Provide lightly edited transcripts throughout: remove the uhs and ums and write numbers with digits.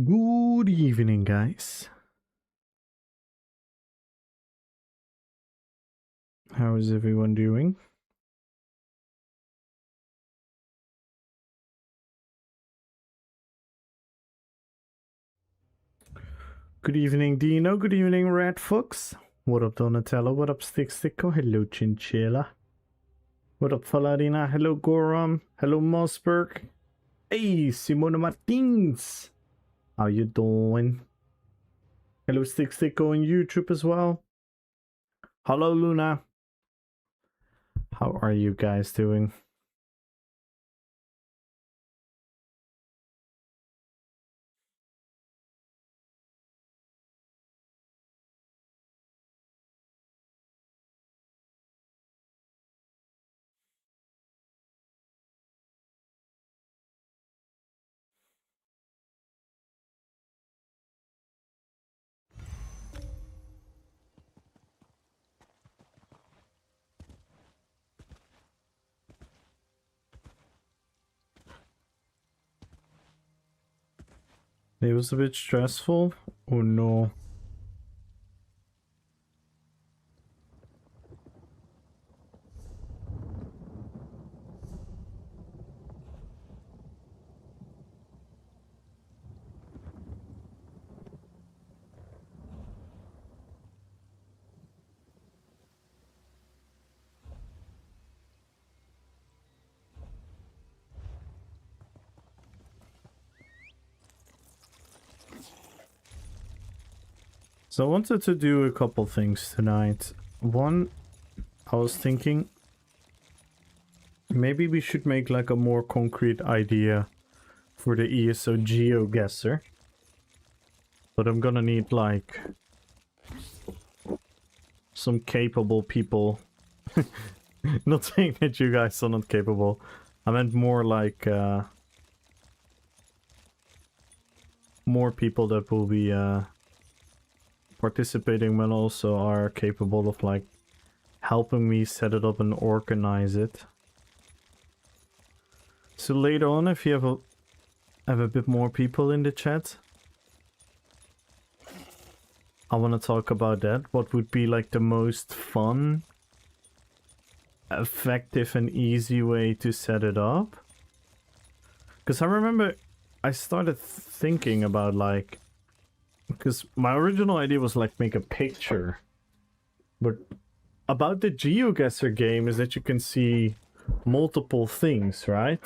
Good evening, guys. How is everyone doing? Good evening, Dino. Good evening, Red Fox. What up, Donatello? What up, Stick Sticko? Hello, Chinchilla. What up, Faladina? Hello, Goram. Hello, Mossberg. Hey, Simona Martins. How you doing? Hello, Stick Sticko on YouTube as well. Hello, Luna. How are you guys doing? It was a bit stressful. Oh no. So I wanted to do a couple things tonight. One, I was thinking maybe we should make like a more concrete idea for the ESO GeoGuessr. But I'm gonna need like some capable people. Not saying that you guys are not capable. I meant more like more people that will be participating but also are capable of like helping me set it up and organize it. So later on, if you have a bit more people in the chat, I want to talk about that. What would be like the most fun, effective and easy way to set it up? Because I remember I started thinking about like, because my original idea was like make a picture, but about the GeoGuessr game is that you can see multiple things, right?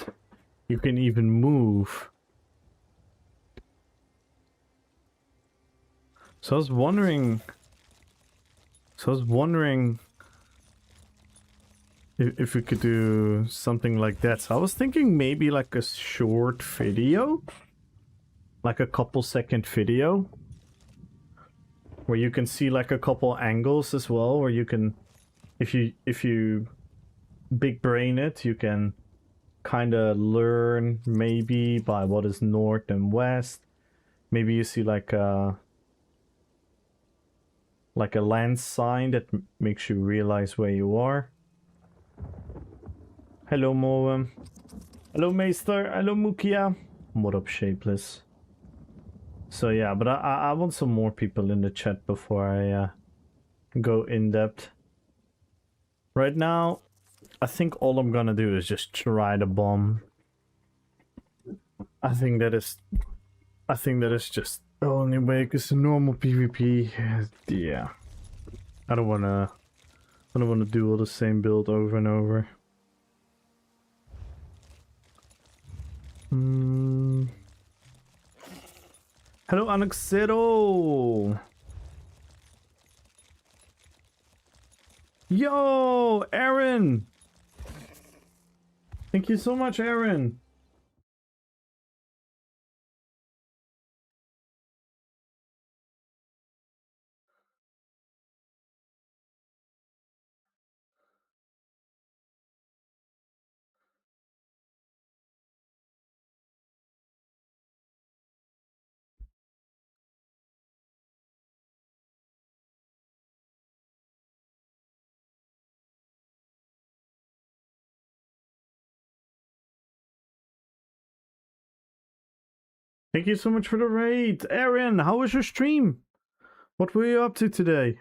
You can even move. So I was wondering if we could do something like that. So I was thinking maybe like a short video, like a couple second video, where you can see like a couple angles as well, where you can, if you big brain it, you can kind of learn maybe by what is north and west. Maybe you see like a land sign that makes you realize where you are. Hello, Moem. Hello, Meester. Hello, Mukia. What up, Shapeless? So yeah, but I want some more people in the chat before I go in depth. Right now, I think all I'm gonna do is just try the bomb. I think that is just the only way, because the normal PvP, yeah, I don't wanna do all the same build over and over. Hello, Anaxero! Yo, Aaron! Thank you so much, Aaron! Thank you so much for the raid. Aaron, how was your stream? What were you up to today?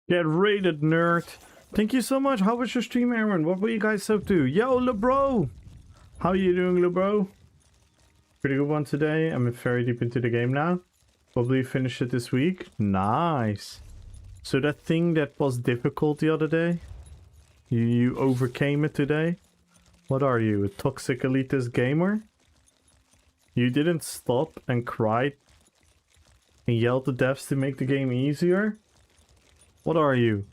Get raided, nerd. Thank you so much. How was your stream, Aaron? What were you guys up to? Yo, LeBro! How you doing, LeBro? Pretty good one today. I'm very deep into the game now. Probably finish it this week. Nice. So that thing that was difficult the other day, you overcame it today? What are you, a toxic elitist gamer? You didn't stop and cry and yell at the devs to make the game easier? What are you?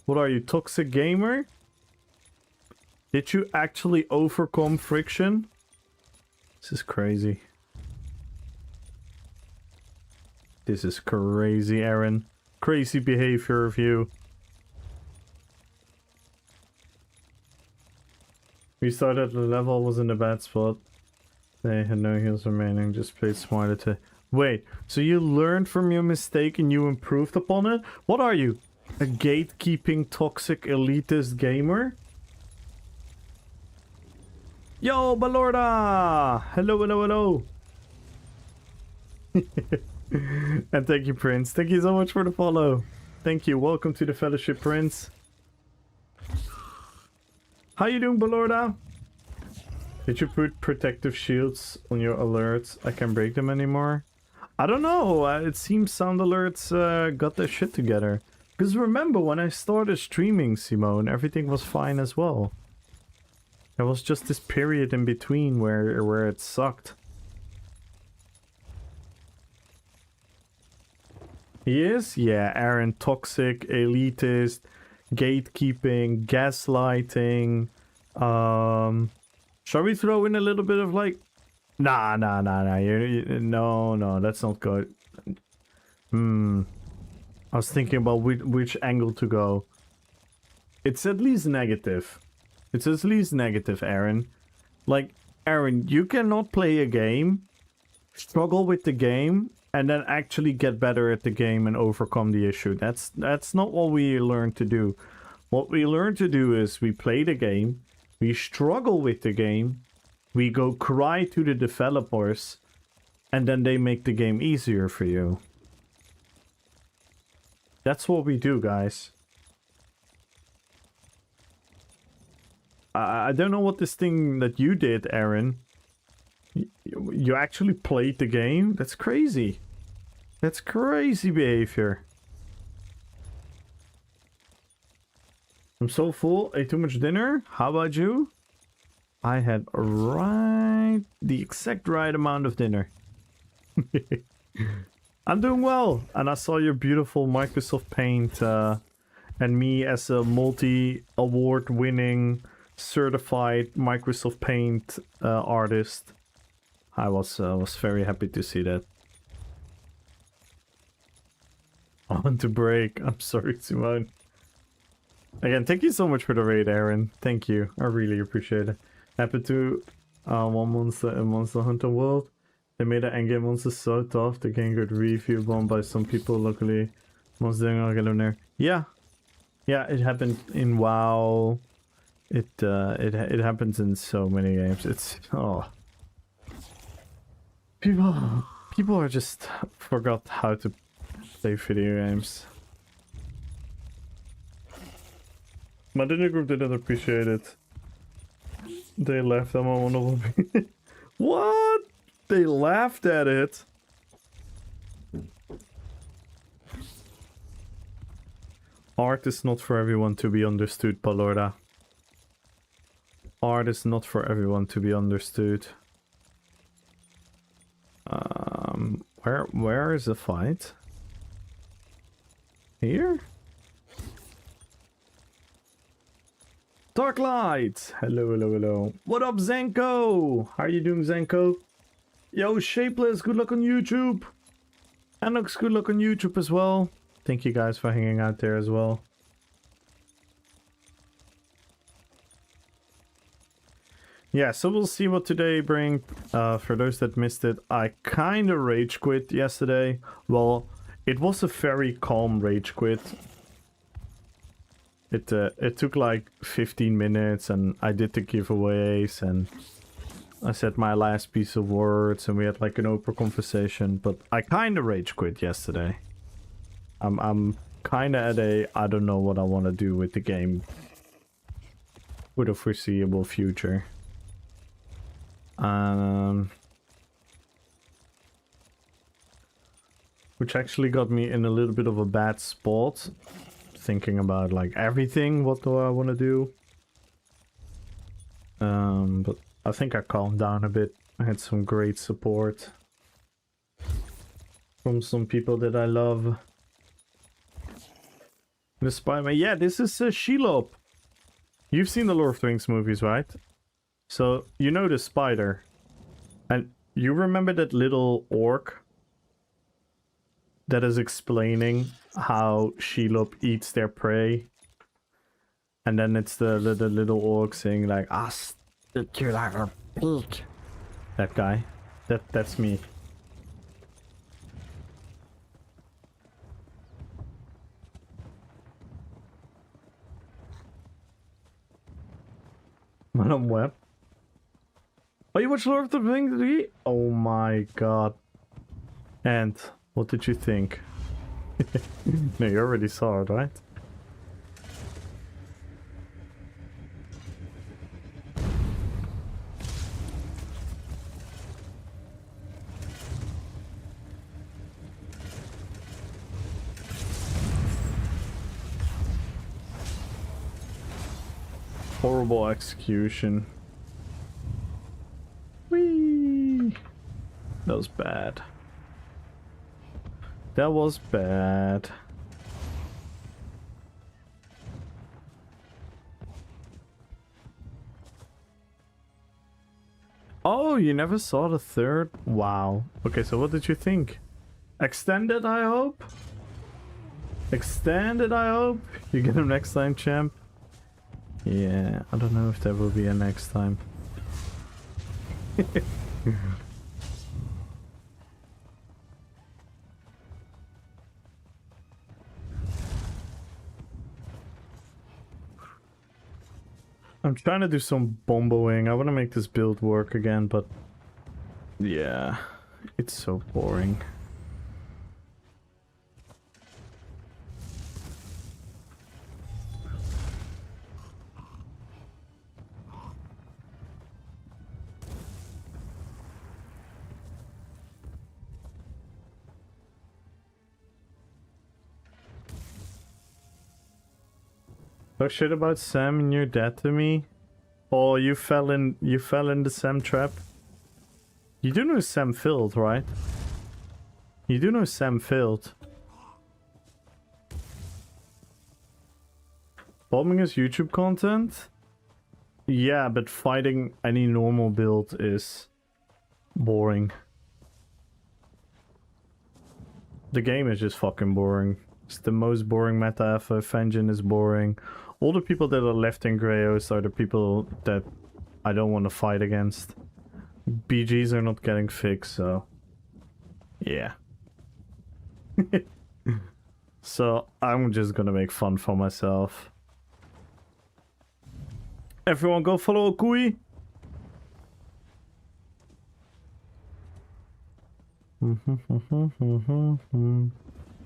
What are you, toxic gamer? Did you actually overcome friction? This is crazy. This is crazy, Aaron. Crazy behavior of you. We started the level, was in a bad spot. They had no heals remaining, just played smarter to... Wait, so you learned from your mistake and you improved upon it? What are you? A gatekeeping toxic elitist gamer? Yo, Balorda! Hello, hello, hello! And thank you, Prince. Thank you so much for the follow. Thank you. Welcome to the Fellowship, Prince. How you doing, Balorda? Did you put protective shields on your alerts? I can't break them anymore. I don't know. It seems sound alerts got their shit together. Because remember, when I started streaming, Simone, everything was fine as well. There was just this period in between where it sucked. He is? Yeah, Aaron, toxic, elitist, gatekeeping, gaslighting. Shall we throw in a little bit of like... Nah. No, that's not good. I was thinking about which angle to go. It's at least negative. It's at least negative, Aaron. Like, Aaron, you cannot play a game, struggle with the game, and then actually get better at the game and overcome the issue. That's not what we learn to do. What we learn to do is we play the game, we struggle with the game, we go cry to the developers, and then they make the game easier for you. That's what we do, guys. I don't know what this thing that you did, Aaron. You actually played the game? That's crazy. That's crazy behavior. I'm so full. Ate too much dinner. How about you? I had the exact right amount of dinner. I'm doing well. And I saw your beautiful Microsoft Paint and me as a multi-award winning certified Microsoft Paint artist. I was very happy to see that. I want to break. I'm sorry, Simone. Again, thank you so much for the raid, Aaron. Thank you. I really appreciate it. Happened to one monster in Monster Hunter World. They made an endgame monster so tough the game got review bombed by some people locally. Monster didn't not get on there. Yeah, it happened in WoW. It happens in so many games. It's people are just forgot how to play video games. My dinner group didn't appreciate it. They laughed at my wonderful. What? They laughed at it. Art is not for everyone to be understood, Palorda. Art is not for everyone to be understood. Where is the fight? Here? Dark Light! Hello, hello, hello. What up, Zenko? How are you doing, Zenko? Yo, Shapeless, good luck on YouTube. Anox, good luck on YouTube as well. Thank you guys for hanging out there as well. Yeah, so we'll see what today brings. For those that missed it, I kind of rage quit yesterday. Well, it was a very calm rage quit. It took like 15 minutes and I did the giveaways and I said my last piece of words and we had like an open conversation, but I kind of rage quit yesterday. I'm kind of at a I don't know what I want to do with the game for the foreseeable future. Which actually got me in a little bit of a bad spot. Thinking about like everything, what do I want to do? But I think I calmed down a bit. I had some great support from some people that I love. The Spider-Man, yeah, this is Shelob. You've seen the Lord of the Rings movies, right? So you know the spider, and you remember that little orc that is explaining how Shelob eats their prey, and then it's the little orc saying like, "Ah, stick you like a pig." That guy, that's me. Madam Web. Oh, you watched Lord of the Rings 3? Oh my god. And what did you think? No, you already saw it, right? Horrible execution. Whee! That was bad. That was bad. Oh, you never saw the third? Wow. Okay, so what did you think? Extended, I hope? Extended, I hope? You get him next time, champ? Yeah, I don't know if there will be a next time. I'm trying to do some bomboing. I want to make this build work again, but yeah, it's so boring. Talk shit about Sam and you're dead to me? Oh, you fell in the Sam trap? You do know Sam failed, right? You do know Sam failed. Bombing is YouTube content? Yeah, but fighting any normal build is boring. The game is just fucking boring. It's the most boring meta ever. Vengeance is boring. All the people that are left in Greyos are the people that I don't want to fight against. BGs are not getting fixed, so yeah. So I'm just gonna make fun for myself. Everyone go follow Gooo.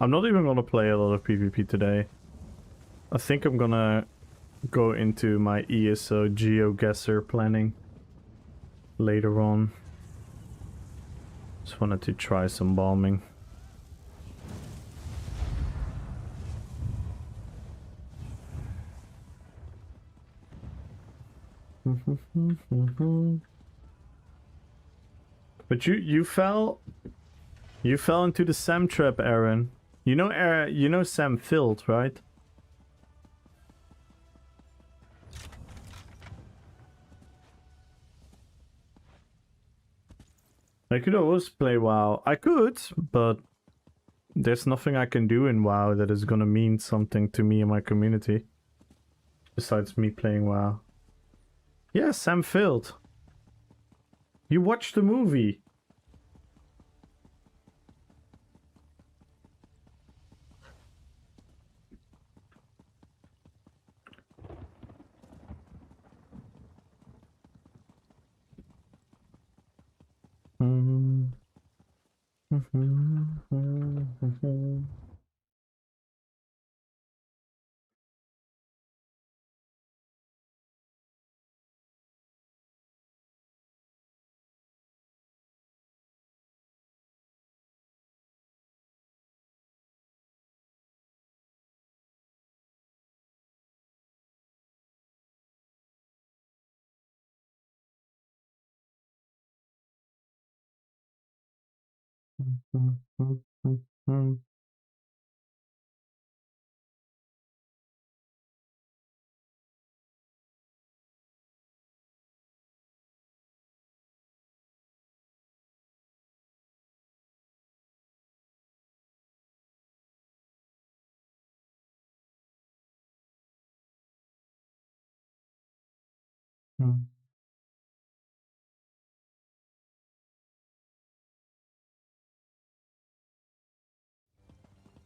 I'm not even gonna play a lot of PvP today. I think I'm gonna go into my ESO GeoGuessr planning later on. Just wanted to try some bombing. But you fell into the Sam trap, Aaron. You know Sam filled, right? I could always play WoW. I could, but there's nothing I can do in WoW that is gonna mean something to me and my community. Besides me playing WoW. Yeah, Sam Field. You watched the movie.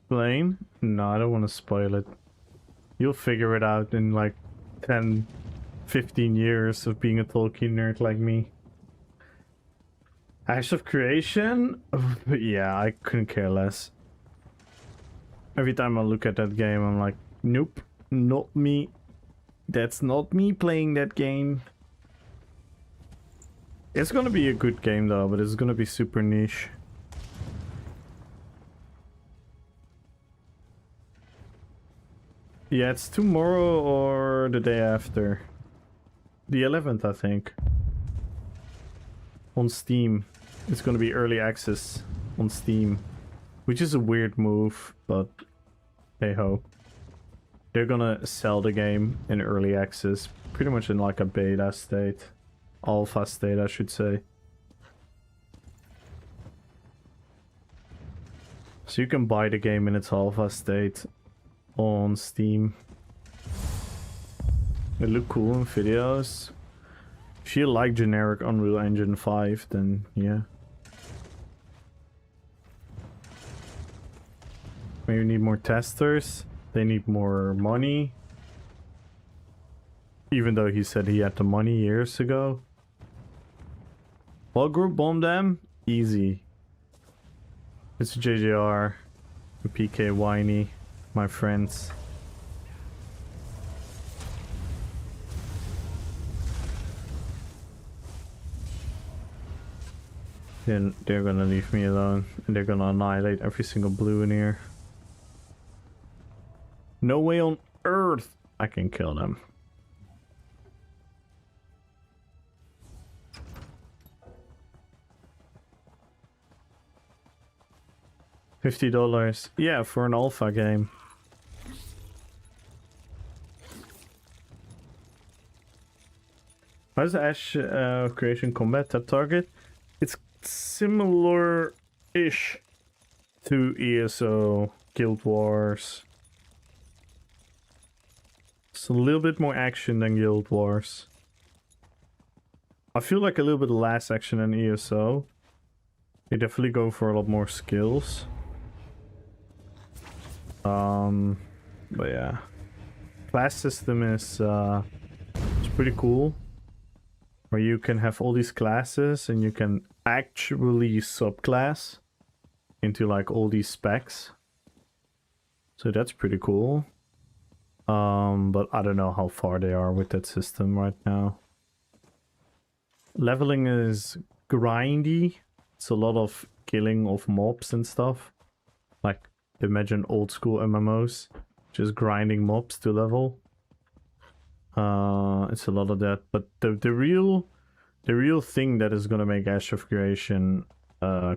Blaine? No, I don't want to spoil it. You'll figure it out in like 10, 15 years of being a Tolkien nerd like me. Ash of Creation? Yeah, I couldn't care less. Every time I look at that game, I'm like, nope, not me. That's not me playing that game. It's gonna be a good game though, but it's gonna be super niche. Yeah, it's tomorrow or the day after. The 11th, I think. On Steam. It's gonna be early access on Steam. Which is a weird move, but hey ho. They're gonna sell the game in early access. Pretty much in like a beta state. Alpha state, I should say. So you can buy the game in its alpha state on Steam. They look cool in videos. If you like generic Unreal Engine 5, then yeah. Maybe need more testers. They need more money. Even though he said he had the money years ago. Well, group bomb them? Easy. It's JJR. PK Whiny. My friends. Then they're gonna leave me alone. And they're gonna annihilate every single blue in here. No way on earth I can kill them. $50. Yeah, for an alpha game. How's the Ash creation combat tap target? It's similar-ish to ESO, Guild Wars. It's a little bit more action than Guild Wars. I feel like a little bit less action than ESO. You definitely go for a lot more skills. But yeah. Class system is it's pretty cool. Where you can have all these classes and you can actually subclass into like all these specs. So that's pretty cool. But I don't know how far they are with that system right now. Leveling is grindy. It's a lot of killing of mobs and stuff. Like, imagine old school MMOs. Just grinding mobs to level. It's a lot of that. But the real thing that is gonna make Ash of Creation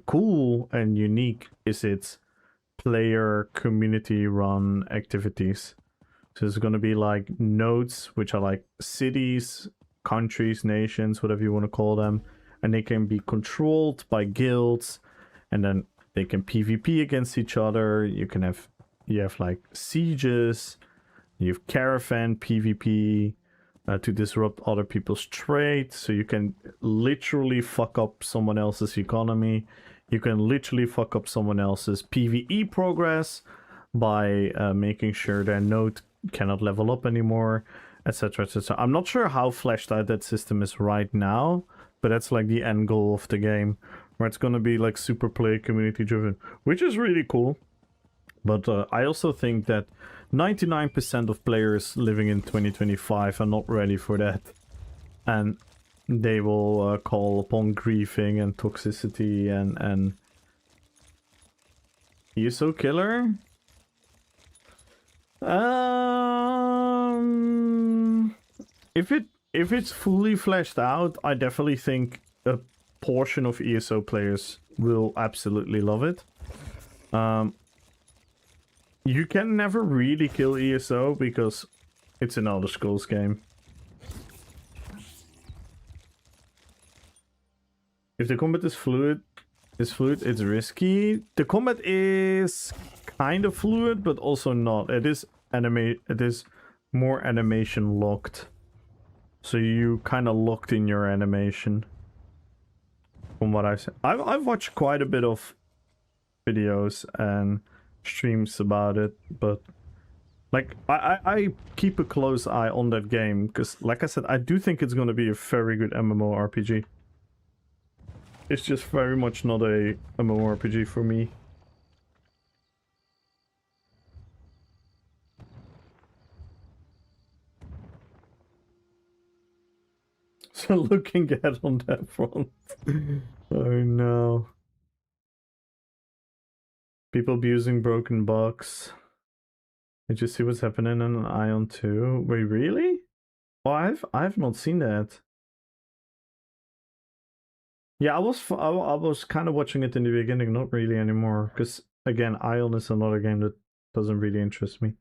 cool and unique is its player community run activities. So it's gonna be like nodes, which are like cities, countries, nations, whatever you want to call them, and they can be controlled by guilds, and then they can PvP against each other. You have like sieges, you have caravan PvP to disrupt other people's trade, so you can literally fuck up someone else's economy. You can literally fuck up someone else's PvE progress by making sure their node cannot level up anymore, etc, etc. I'm not sure how fleshed out that system is right now, but that's like the end goal of the game, where it's gonna be like super play community driven, which is really cool. But I also think that 99% of players living in 2025 are not ready for that, and they will call upon griefing and toxicity and ESO killer. If it's fully fleshed out, I definitely think a portion of ESO players will absolutely love it. You can never really kill ESO because it's an Elder Scrolls game. If the combat is fluid, it's risky. The combat is kind of fluid, but also not. It is more animation locked. So you kind of locked in your animation. From what I said, I've watched quite a bit of videos and streams about it, but like I keep a close eye on that game because, like I said, I do think it's going to be a very good MMORPG. It's just very much not a MMORPG for me. So looking at on that front. Oh no. People abusing broken bugs. Did you see what's happening in Ion 2? Wait, really? Oh, I've not seen that. Yeah, I was kind of watching it in the beginning, not really anymore, because again, Ion is another game that doesn't really interest me.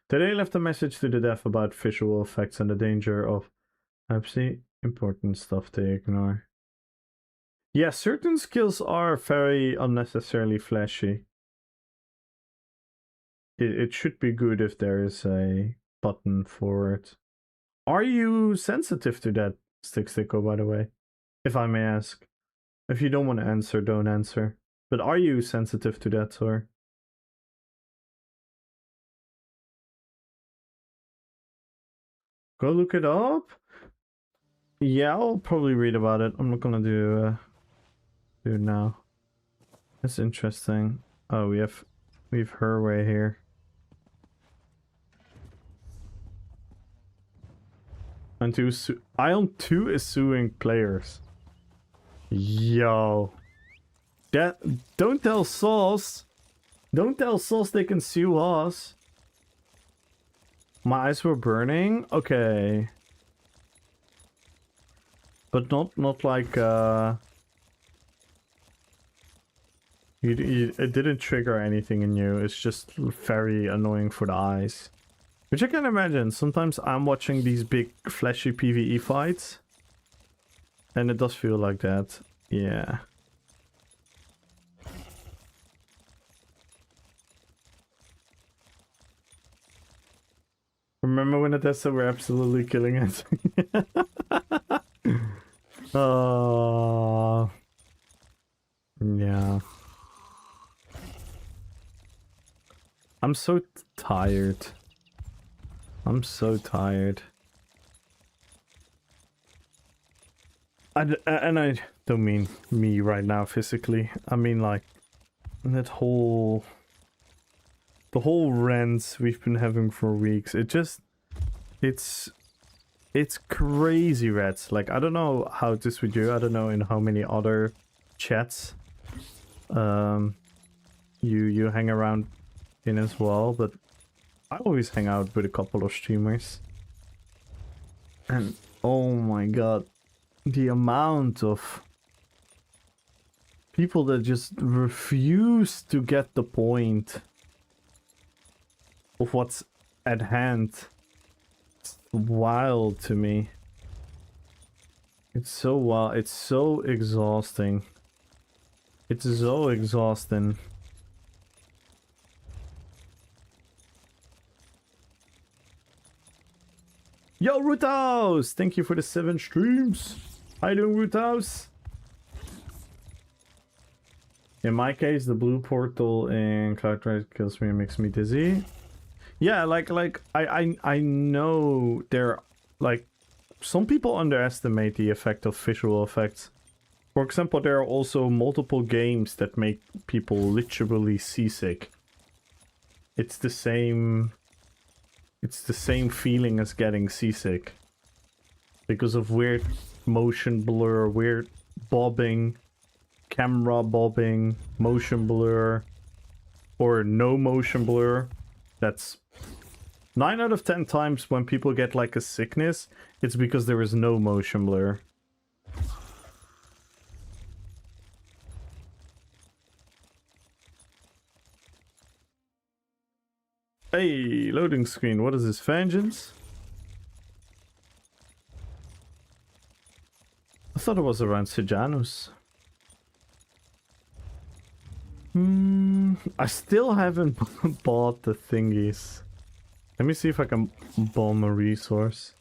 Today left a message to the dev about visual effects and the danger of absolutely important stuff to ignore. Yeah, certain skills are very unnecessarily flashy. It should be good if there is a button for it. Are you sensitive to that, Sticko, by the way? If I may ask. If you don't want to answer, don't answer. But are you sensitive to that, sir? Go look it up? Yeah, I'll probably read about it. I'm not gonna do it now. That's interesting. Oh, we've her way here. And Ion 2 is suing players. Yo. Don't tell Sauce. Don't tell Sauce they can sue us. My eyes were burning? Okay. But not like it didn't trigger anything in you. It's just very annoying for the eyes. Which I can imagine. Sometimes I'm watching these big flashy PvE fights. And it does feel like that. Yeah. Remember when the Tessa were absolutely killing it? Yeah. I'm so tired. I'm so tired. And I don't mean me right now physically. I mean like the whole rants we've been having for weeks. It's crazy, rats. Like I don't know how it is with you. I don't know in how many other chats you hang around in as well, but I always hang out with a couple of streamers. And oh my god, the amount of people that just refuse to get the point of what's at hand. It's wild to me. It's so wild. It's so exhausting. It's so exhausting. Yo, Root House! Thank you for the 7 streams. How you doing, Root House? In my case, the blue portal in Cloud Rise kills me and makes me dizzy. Yeah, I know there, like, some people underestimate the effect of visual effects. For example, there are also multiple games that make people literally seasick. It's the same feeling as getting seasick. Because of weird motion blur, weird bobbing, camera bobbing, motion blur, or no motion blur. That's 9 out of 10 times when people get like a sickness, it's because there is no motion blur. Hey, loading screen, what is this, Vengeance? I thought it was around Sejanus. I still haven't bought the thingies. Let me see if I can bomb a resource.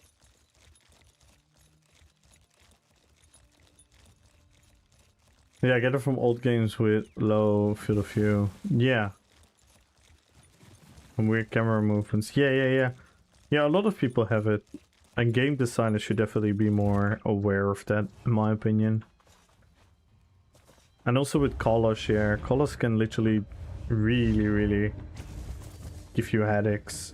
Yeah, I get it from old games with low field of view. Yeah. And weird camera movements. Yeah. Yeah, a lot of people have it. And game designers should definitely be more aware of that, in my opinion. And also with colors, yeah. Colors can literally really give you headaches.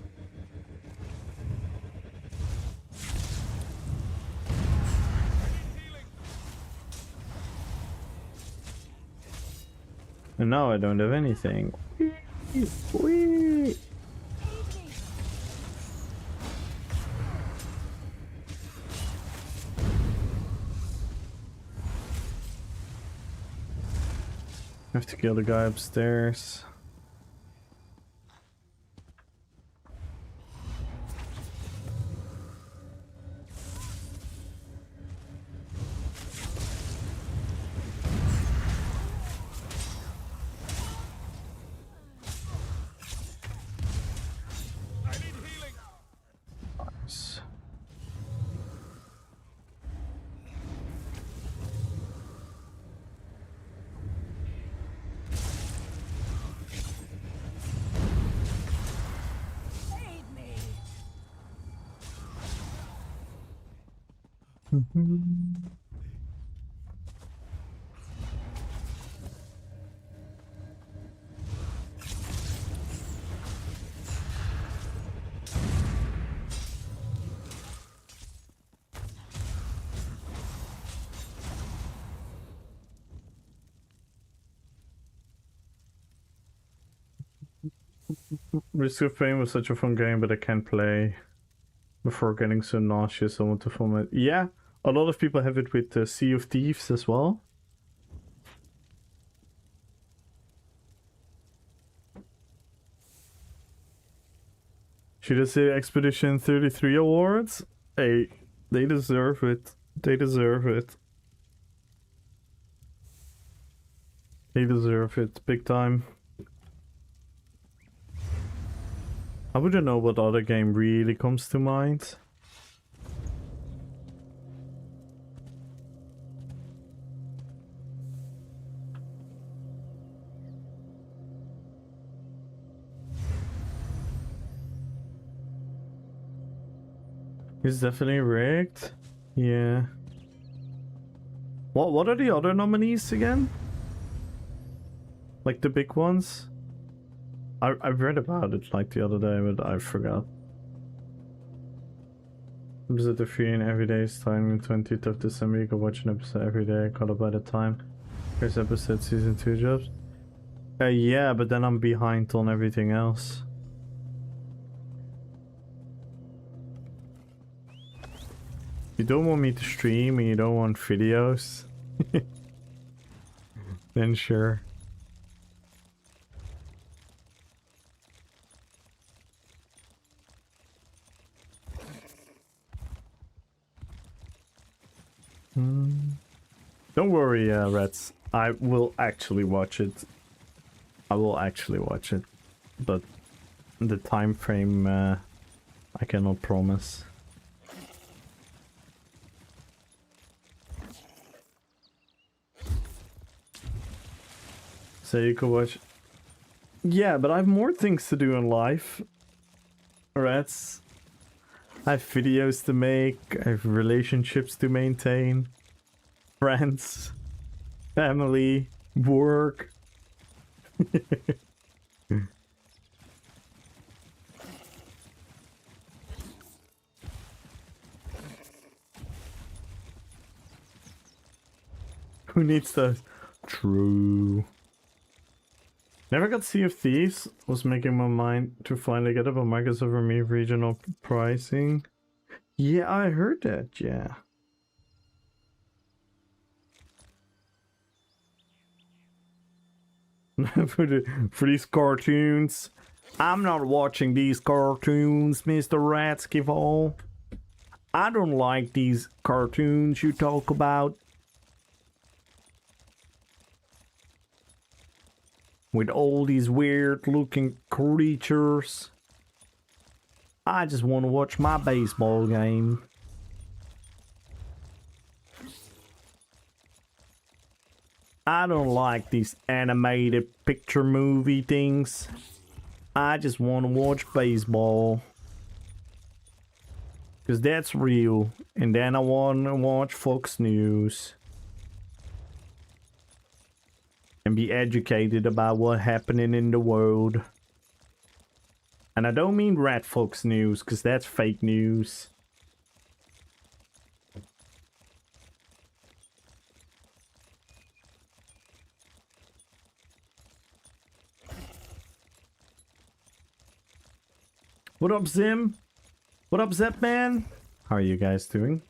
And now I don't have anything. Whee! I have to kill the guy upstairs. Nice. Risk of Pain was such a fun game, but I can't play before getting so nauseous. I want to vomit. Yeah, a lot of people have it with Sea of Thieves as well. Should I say Expedition 33 awards? Hey, they deserve it. They deserve it. They deserve it, big time. I wouldn't know what other game really comes to mind. It's definitely rigged. Yeah. What are the other nominees again? Like the big ones? I've read about it like the other day, but I forgot. Episode 3 in every day starting the 20th of December. You can watch an episode every day, caught up by the time. First episode, season 2 jobs. Yeah, but then I'm behind on everything else. You don't want me to stream and you don't want videos? Then sure. Don't worry, Reds. I will actually watch it. I will actually watch it. But the time frame, I cannot promise. So you could watch... Yeah, but I have more things to do in life. Reds. I have videos to make, I have relationships to maintain, friends, family, work. Who needs those? True. Never got Sea of Thieves. Was making my mind to finally get it, but Microsoft removed regional pricing. Yeah, I heard that, yeah. for these cartoons. I'm not watching these cartoons, Mr. Ratskival. I don't like these cartoons you talk about. With all these weird looking creatures. I just want to watch my baseball game. I don't like these animated picture movie things. I just want to watch baseball. Because that's real. And then I want to watch Fox News. And be educated about what's happening in the world. And I don't mean Red Fox News, because that's fake news. What up, Zim? What up, Zep Man? How are you guys doing?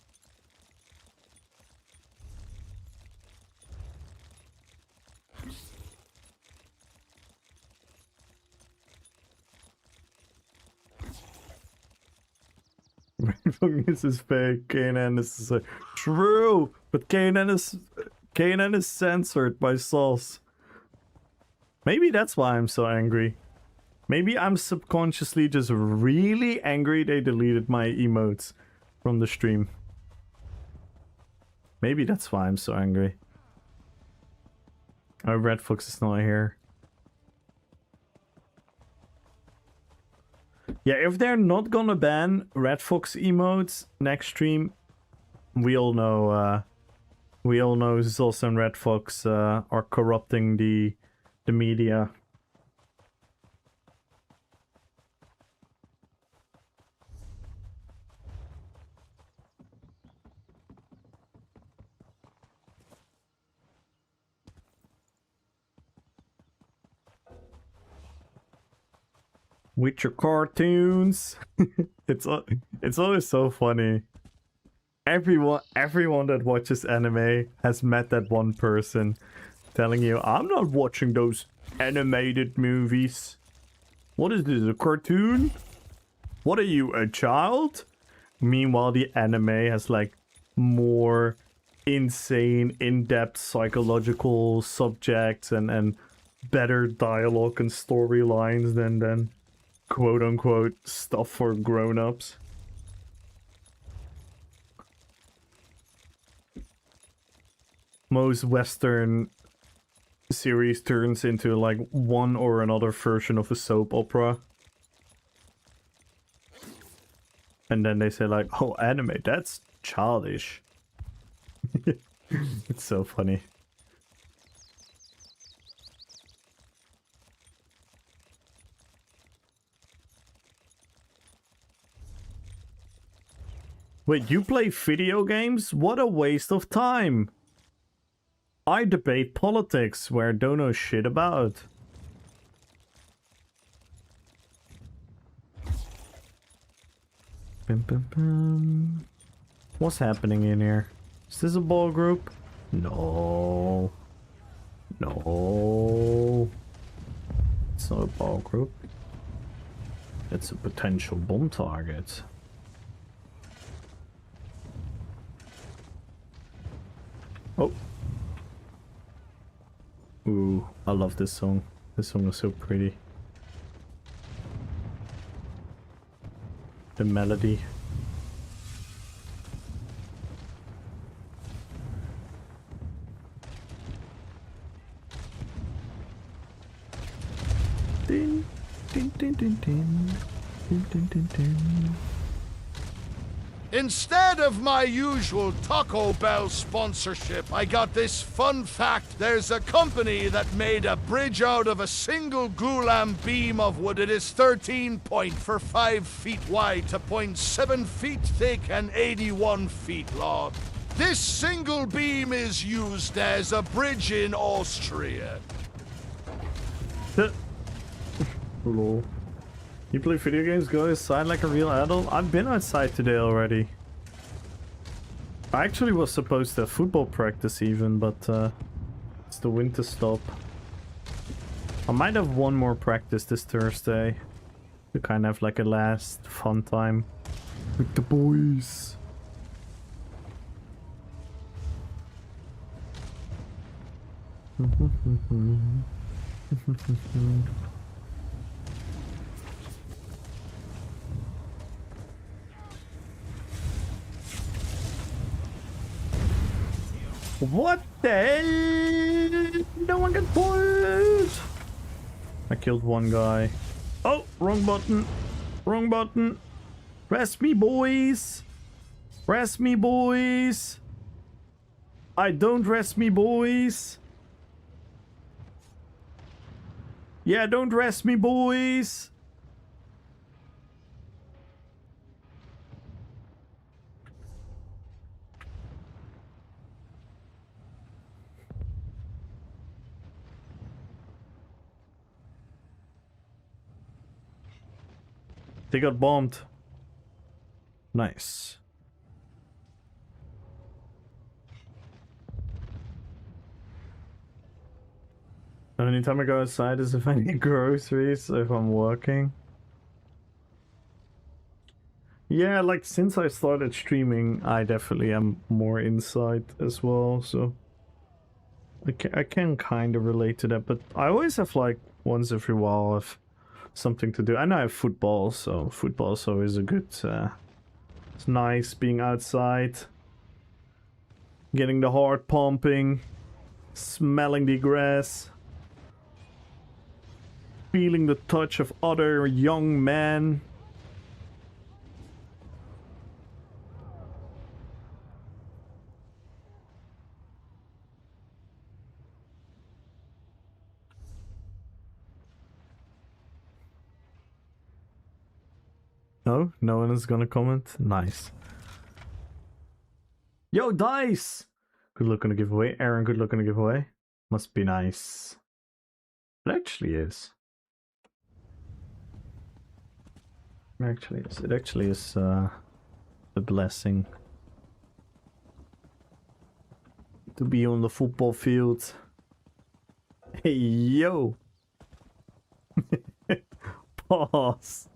This is fake. Kanan is true, but Kanan is censored by Sauce. Maybe that's why I'm so angry. Maybe I'm subconsciously just really angry they deleted my emotes from the stream. Maybe that's why I'm so angry. Oh, Red Fox is not here. Yeah, if they're not gonna ban Red Fox emotes next stream, we all know Zos and Red Fox are corrupting the media. With your cartoons. it's always so funny. Everyone that watches anime has met that one person telling you, I'm not watching those animated movies. What is this, a cartoon? What are you, a child? Meanwhile, the anime has like more insane, in-depth psychological subjects and better dialogue and storylines than quote-unquote stuff for grown-ups. Most Western series turns into like one or another version of a soap opera. And then they say like, oh, anime, that's childish. It's so funny. Wait, you play video games? What a waste of time! I debate politics where I don't know shit about. Bum, bum, bum. What's happening in here? Is this a ball group? No. No. It's not a ball group. It's a potential bomb target. Oh. Ooh, I love this song. This song is so pretty. The melody. Din, din, din, din, din. Din, din, din, din. Instead of my usual Taco Bell sponsorship, I got this fun fact. There's a company that made a bridge out of a single glulam beam of wood. It is 5 feet wide to 0.7 feet thick and 81 feet long. This single beam is used as a bridge in Austria. Lol. You play video games, go outside like a real adult? I've been outside today already. I actually was supposed to have football practice even, but it's the winter stop. I might have one more practice this Thursday to kind of have like a last fun time with the boys. What the hell? No one can pull. I killed one guy. Oh, wrong button. Wrong button. Rest me, boys. Rest me, boys. I don't rest me, boys. Yeah, don't rest me, boys. They got bombed. Nice. The only time I go outside is if I need groceries, if I'm working. Yeah, like since I started streaming, I definitely am more inside as well, so I can kind of relate to that, but I always have like once every while have something to do. And I have football, so football is always a good, it's nice being outside, getting the heart pumping, smelling the grass, feeling the touch of other young men. No? No one is gonna comment? Nice. Yo, Dice! Good luck on the giveaway. Aaron, good luck on the giveaway. Must be nice. It actually is. It actually is a blessing to be on the football field. Hey, yo! Pause.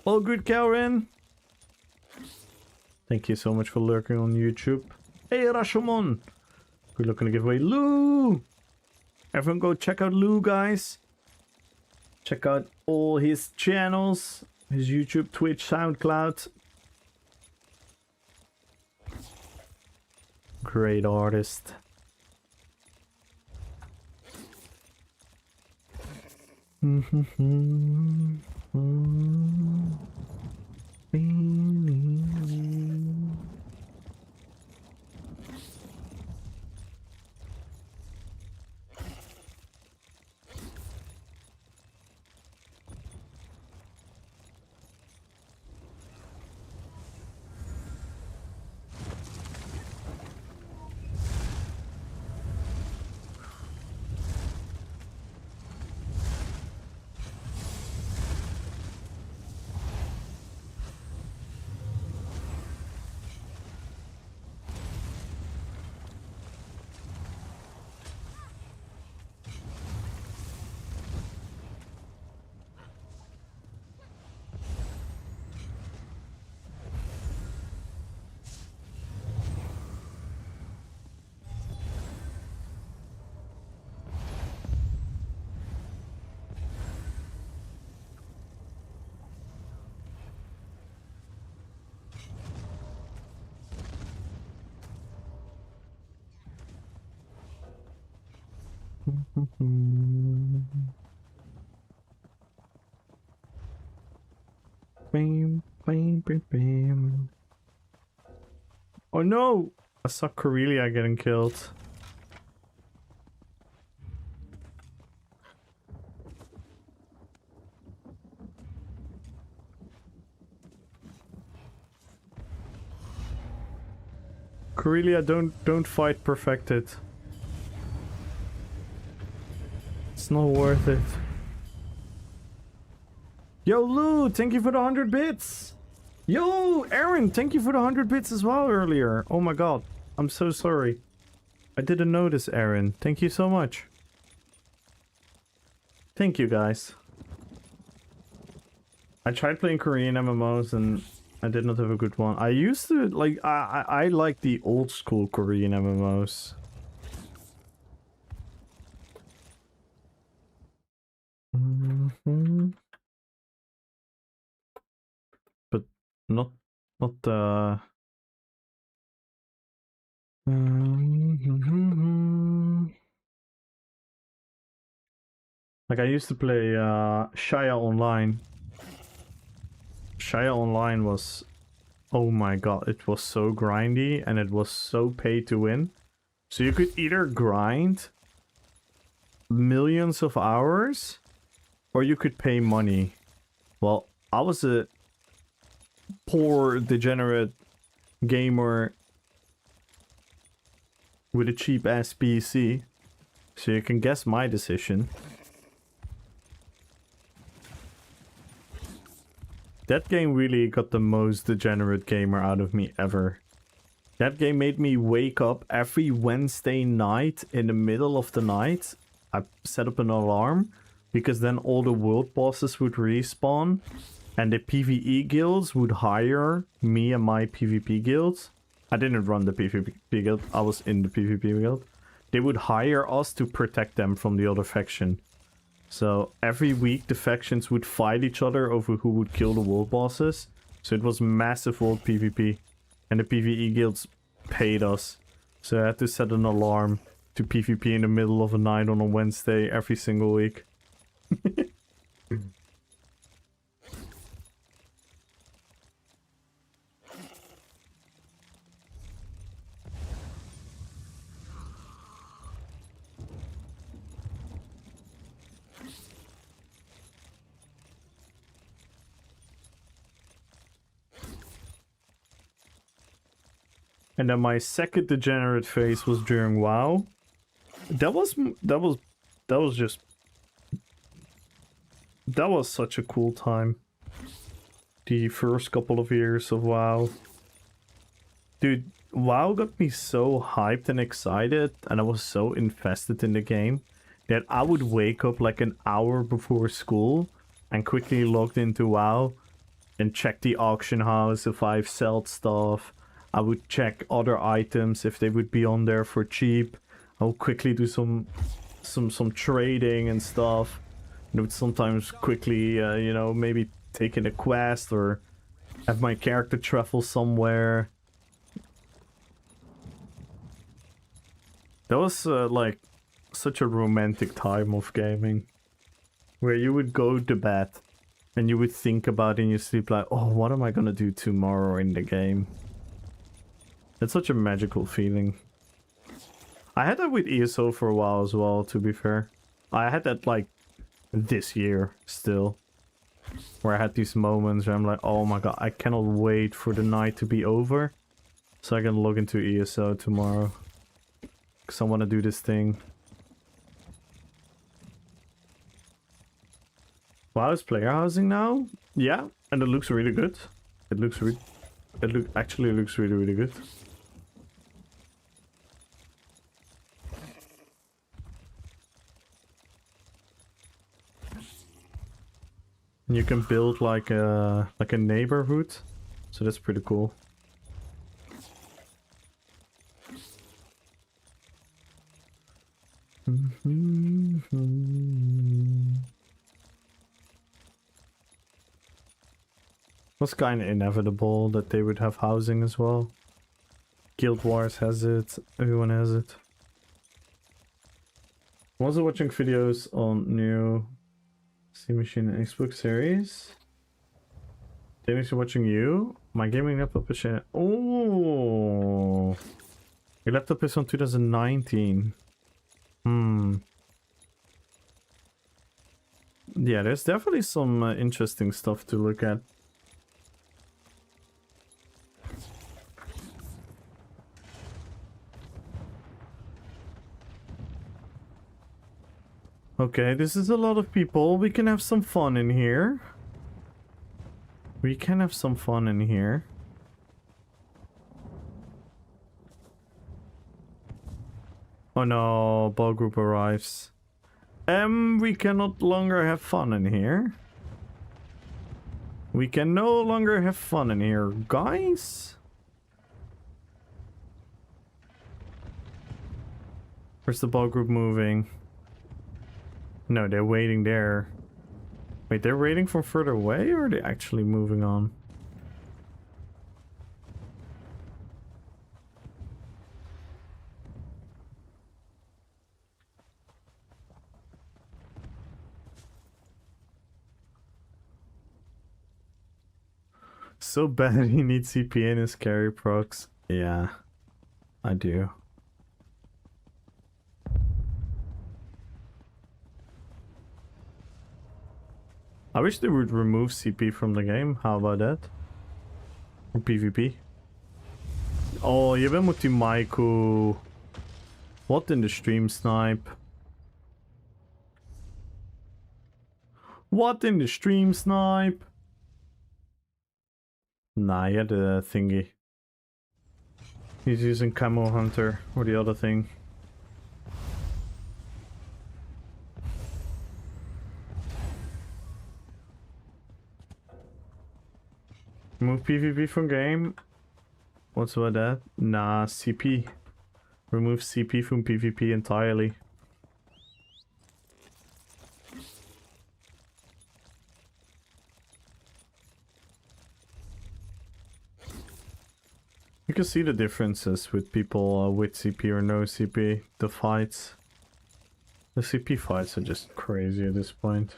All good, Karen. Thank you so much for lurking on YouTube. Hey, Rashomon. Good luck on the giveaway. Lou! Everyone go check out Lou, guys. Check out all his channels. His YouTube, Twitch, SoundCloud. Great artist. Bam, bam, bam, bam. Oh no! I saw Corellia getting killed. Corellia, don't fight Perfected. It's not worth it. Yo, Lou, thank you for the 100 bits. Yo, Aaron, thank you for the 100 bits as well earlier. Oh my god, I'm so sorry. I didn't notice, Aaron. Thank you so much. Thank you, guys. I tried playing Korean MMOs and I did not have a good one. I used to, like, I like the old school Korean MMOs. But not the... Like, I used to play Shaya Online. Shaya Online was... Oh my god, it was so grindy and it was so pay to win. So you could either grind millions of hours or you could pay money. Well, I was a poor, degenerate gamer with a cheap-ass PC. So you can guess my decision. That game really got the most degenerate gamer out of me ever. That game made me wake up every Wednesday night in the middle of the night. I set up an alarm because then all the world bosses would respawn and the PvE guilds would hire me and my PvP guilds. I didn't run the PvP guild, I was in the PvP guild. They would hire us to protect them from the other faction. So every week the factions would fight each other over who would kill the world bosses. So it was massive world PvP. And the PvE guilds paid us. So I had to set an alarm to PvP in the middle of the night on a Wednesday every single week. And then my second degenerate phase was during WoW. That was such a cool time. The first couple of years of WoW. Dude, WoW got me so hyped and excited, and I was so invested in the game that I would wake up like an hour before school and quickly logged into WoW and check the auction house if I've sold stuff. I would check other items if they would be on there for cheap. I would quickly do some trading and stuff. And I would sometimes quickly, you know, maybe take in a quest or have my character travel somewhere. That was like such a romantic time of gaming, where you would go to bed and you would think about in your sleep like, oh, what am I gonna do tomorrow in the game? It's such a magical feeling. I had that with ESO for a while as well, to be fair. I had that like this year still, where I had these moments where I'm like, oh my god, I cannot wait for the night to be over so I can log into ESO tomorrow. Because I want to do this thing. Wow, it's player housing now? Yeah, and it looks really good. It looks actually looks really, really good. And you can build like a neighborhood, so that's pretty cool. It was kind of inevitable that they would have housing as well. Guild Wars has it, everyone has it. I'm also watching videos on new Steam Machine and Xbox series. Thanks for watching you. My gaming laptop is... Oh! Your laptop is on 2019. Yeah, there's definitely some interesting stuff to look at. Okay, this is a lot of people. We can have some fun in here. We can have some fun in here. Oh no, ball group arrives. We can no longer have fun in here. We can no longer have fun in here, guys. Where's the ball group moving? No, they're waiting there. Wait, they're waiting from further away, or are they actually moving on? So bad he needs CP in his carry procs. Yeah, I do. I wish they would remove CP from the game. How about that? Or PvP. Oh, je bent met die Maiko. What in the stream snipe? What in the stream snipe? Nah, you had the thingy. He's using Camo Hunter or the other thing. Remove PvP from game. What's about that? Nah, CP. Remove CP from PvP entirely. You can see the differences with people with CP or no CP. The fights. The CP fights are just crazy at this point.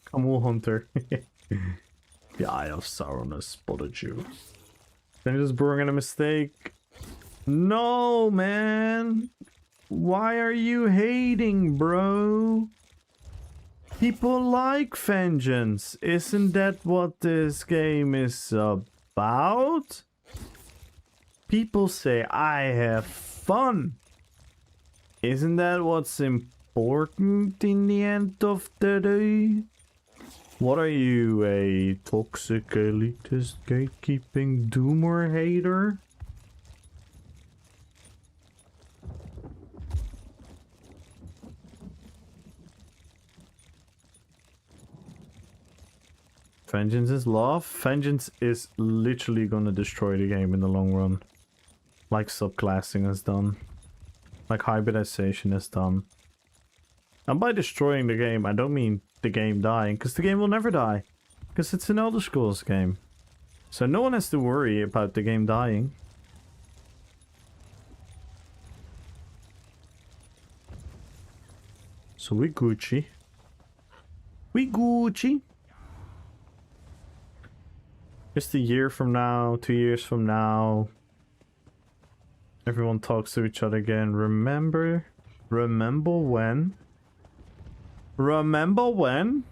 Camel Hunter. The Eye of Sauron has spotted you. Then just brewing a mistake. No, man. Why are you hating, bro? People like vengeance. Isn't that what this game is about? People say I have fun. Isn't that what's important in the end of the day? What are you, a toxic elitist gatekeeping doomer hater? Vengeance is love. Vengeance is literally gonna destroy the game in the long run. Like subclassing has done. Like hybridization has done. And by destroying the game, I don't mean the game dying, because the game will never die. Because it's an Elder Scrolls game. So no one has to worry about the game dying. So we Gucci. We Gucci. Just a year from now, 2 years from now, everyone talks to each other again. Remember when? Remember when?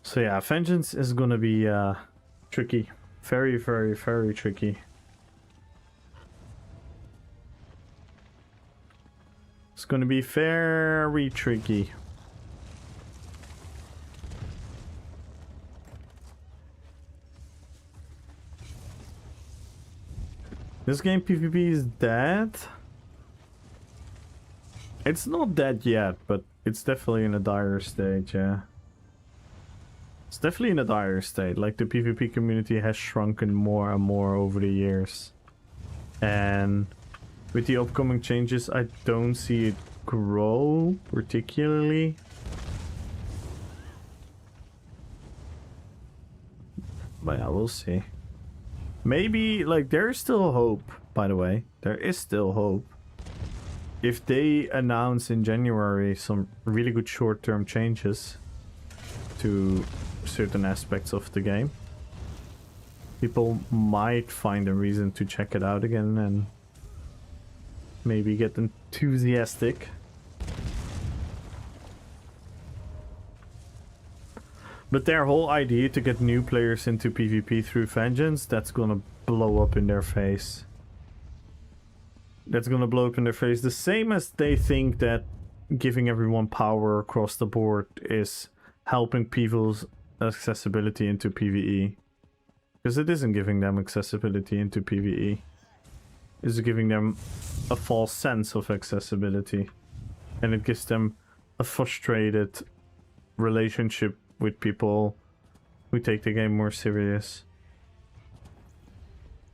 So yeah, vengeance is gonna be tricky. Very, very, very tricky. It's gonna be very tricky. This game PvP is dead. It's not dead yet, but it's definitely in a dire state, yeah. It's definitely in a dire state. Like, the PvP community has shrunken more and more over the years. And with the upcoming changes, I don't see it grow particularly. But yeah, we'll see. Maybe, like, there's still hope, by the way. There is still hope. If they announce in January some really good short-term changes to certain aspects of the game, people might find a reason to check it out again and maybe get enthusiastic. But their whole idea to get new players into PvP through Vengeance, that's gonna blow up in their face. That's gonna blow up in their face. The same as they think that giving everyone power across the board is helping people's accessibility into PvE. Because it isn't giving them accessibility into PvE. It's giving them a false sense of accessibility. And it gives them a frustrated relationship with people who take the game more serious.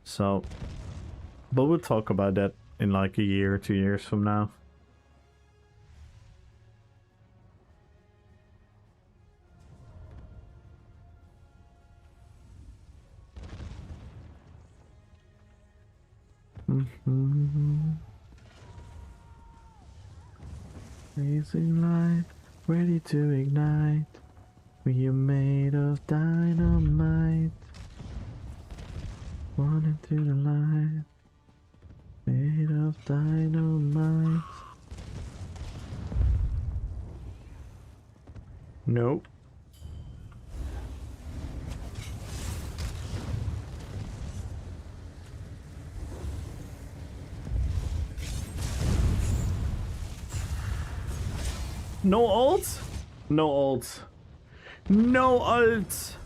So, but we'll talk about that in like a year or 2 years from now. Blazing light, ready to ignite. We are made of dynamite. Running through the light. Made of dynamite. Nope. No ult? No ult. No ult.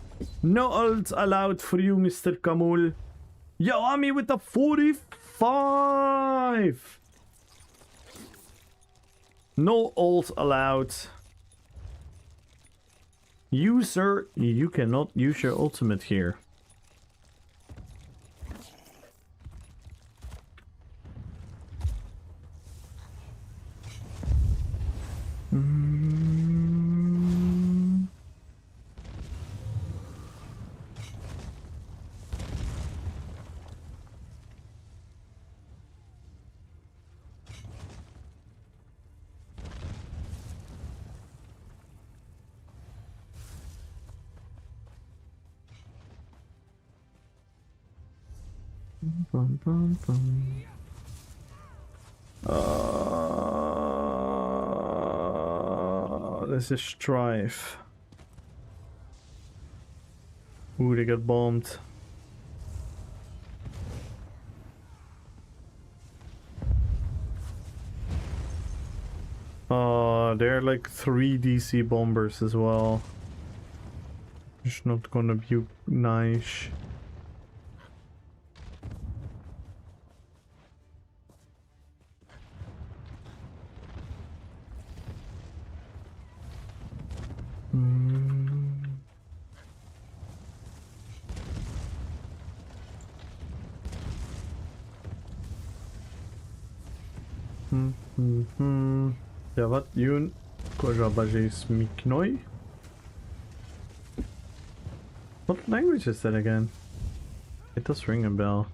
No ult allowed for you, Mr. Kamul. You on me with the 45. No ult allowed. You, sir, you cannot use your ultimate here. Bum, bum, bum. This is Strife. Ooh, they got bombed. They're like 3 DC bombers as well. It's not gonna be nice. Javat yun kojabaje smiknoi. What language is that again? It does ring a bell.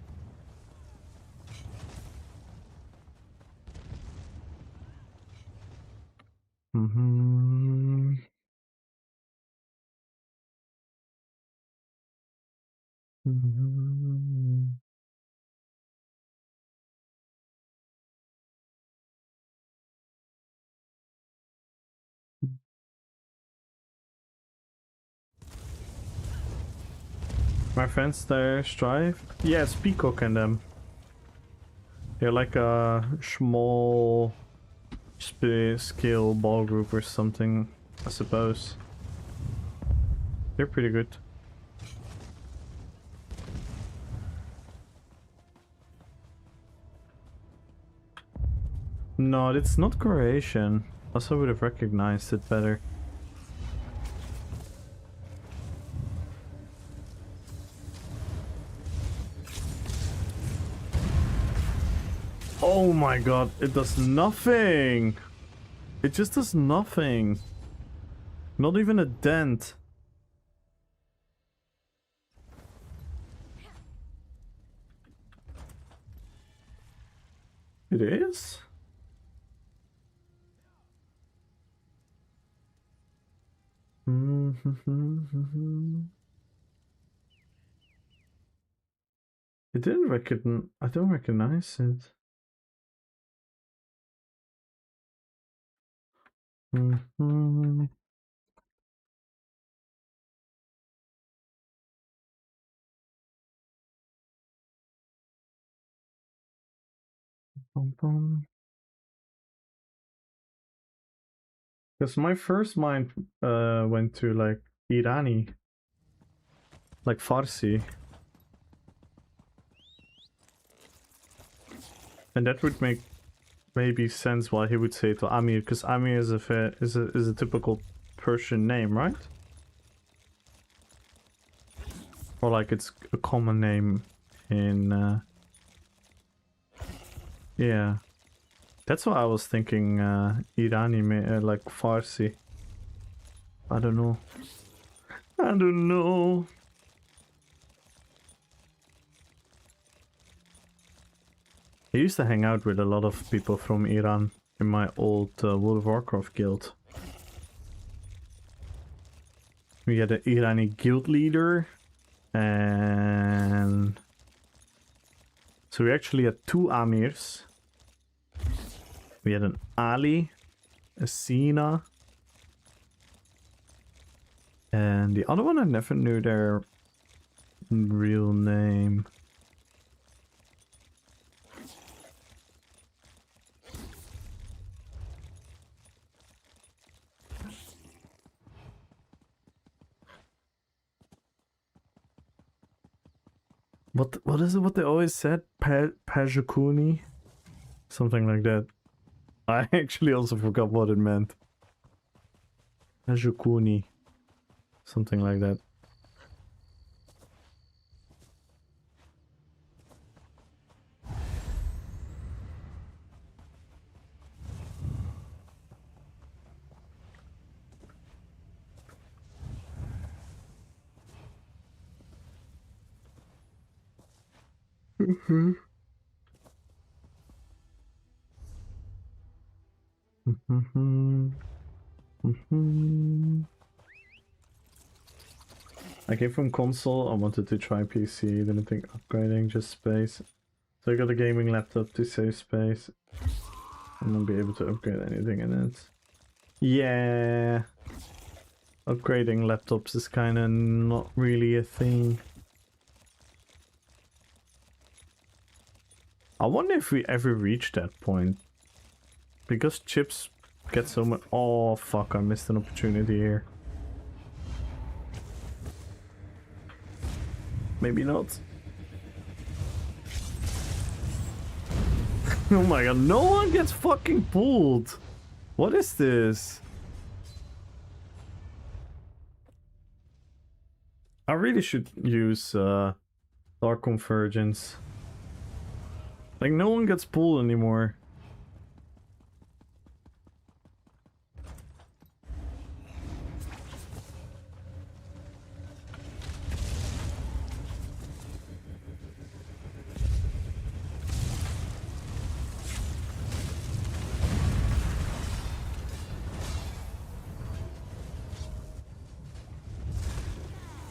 My friends there, Strive? Yes, Peacock and them. They're like a small scale ball group or something, I suppose. They're pretty good. No, it's not Croatian. Also would have recognized it better. Oh my god, it does nothing! It just does nothing. Not even a dent. It is? It didn't recognize. I don't recognize it. Because my first mind went to like Irani, like Farsi, and that would make maybe sense why he would say it to Amir, because Amir is a typical Persian name, right? Or like it's a common name in yeah. That's why I was thinking Irani, like Farsi. I don't know. I don't know. I used to hang out with a lot of people from Iran in my old World of Warcraft guild. We had an Irani guild leader, and so we actually had 2 Amirs. We had an Ali, a Sina, and the other one I never knew their real name. What is it? What they always said? Pajakuni, something like that. I actually also forgot what it meant. Pajakuni, something like that. I came from console, I wanted to try PC, didn't think upgrading, just space. So I got a gaming laptop to save space. And not be able to upgrade anything in it. Yeah. Upgrading laptops is kinda not really a thing. I wonder if we ever reach that point. Because chips get so much. Oh fuck, I missed an opportunity here. Maybe not. Oh my god, no one gets fucking pulled! What is this? I really should use Dark Convergence. Like, no one gets pulled anymore.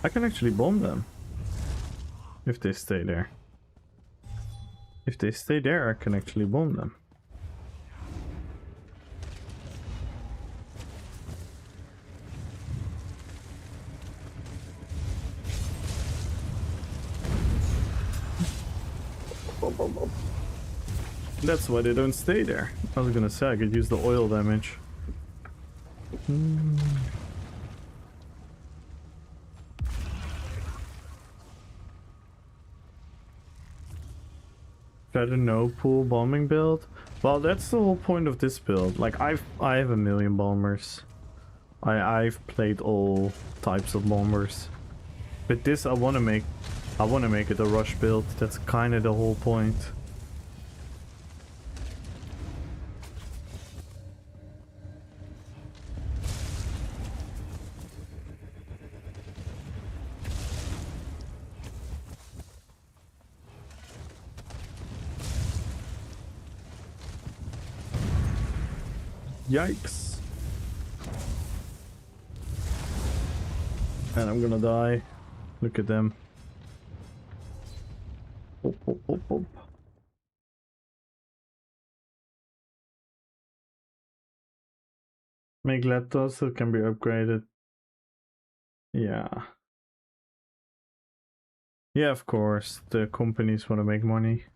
I can actually bomb them. If they stay there. If they stay there, I can actually bomb them. That's why they don't stay there. I was gonna say I could use the oil damage. Try to no pool bombing build. Well, that's the whole point of this build. Like I have a million bombers. I've played all types of bombers. But this I wanna make it a rush build. That's kinda the whole point. Yikes. And I'm gonna die. Look at them. Hop, hop, hop, hop. Make laptops so it can be upgraded. Yeah. Yeah, of course. The companies want to make money.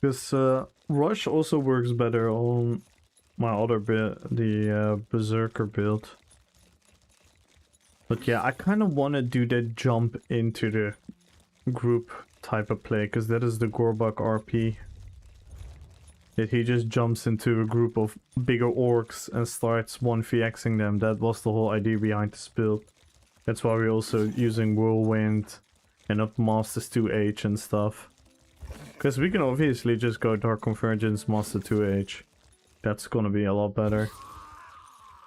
Because Rush also works better on my other build, the Berserker build. But yeah, I kind of want to do that jump into the group type of play, because that is the Gorbak RP. That he just jumps into a group of bigger orcs and starts 1vxing them. That was the whole idea behind this build. That's why we're also using Whirlwind and up Masters 2H and stuff. Because we can obviously just go Dark Convergence, Master 2H. That's gonna be a lot better.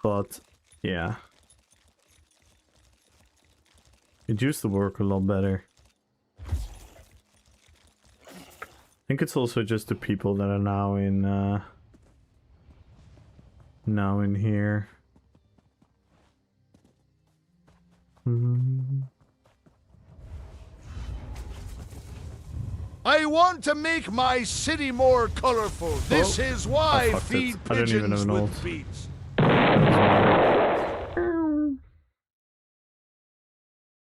But, yeah. It used to work a lot better. I think it's also just the people that are now in here. I want to make my city more colorful. This is why I feed pigeons with beets.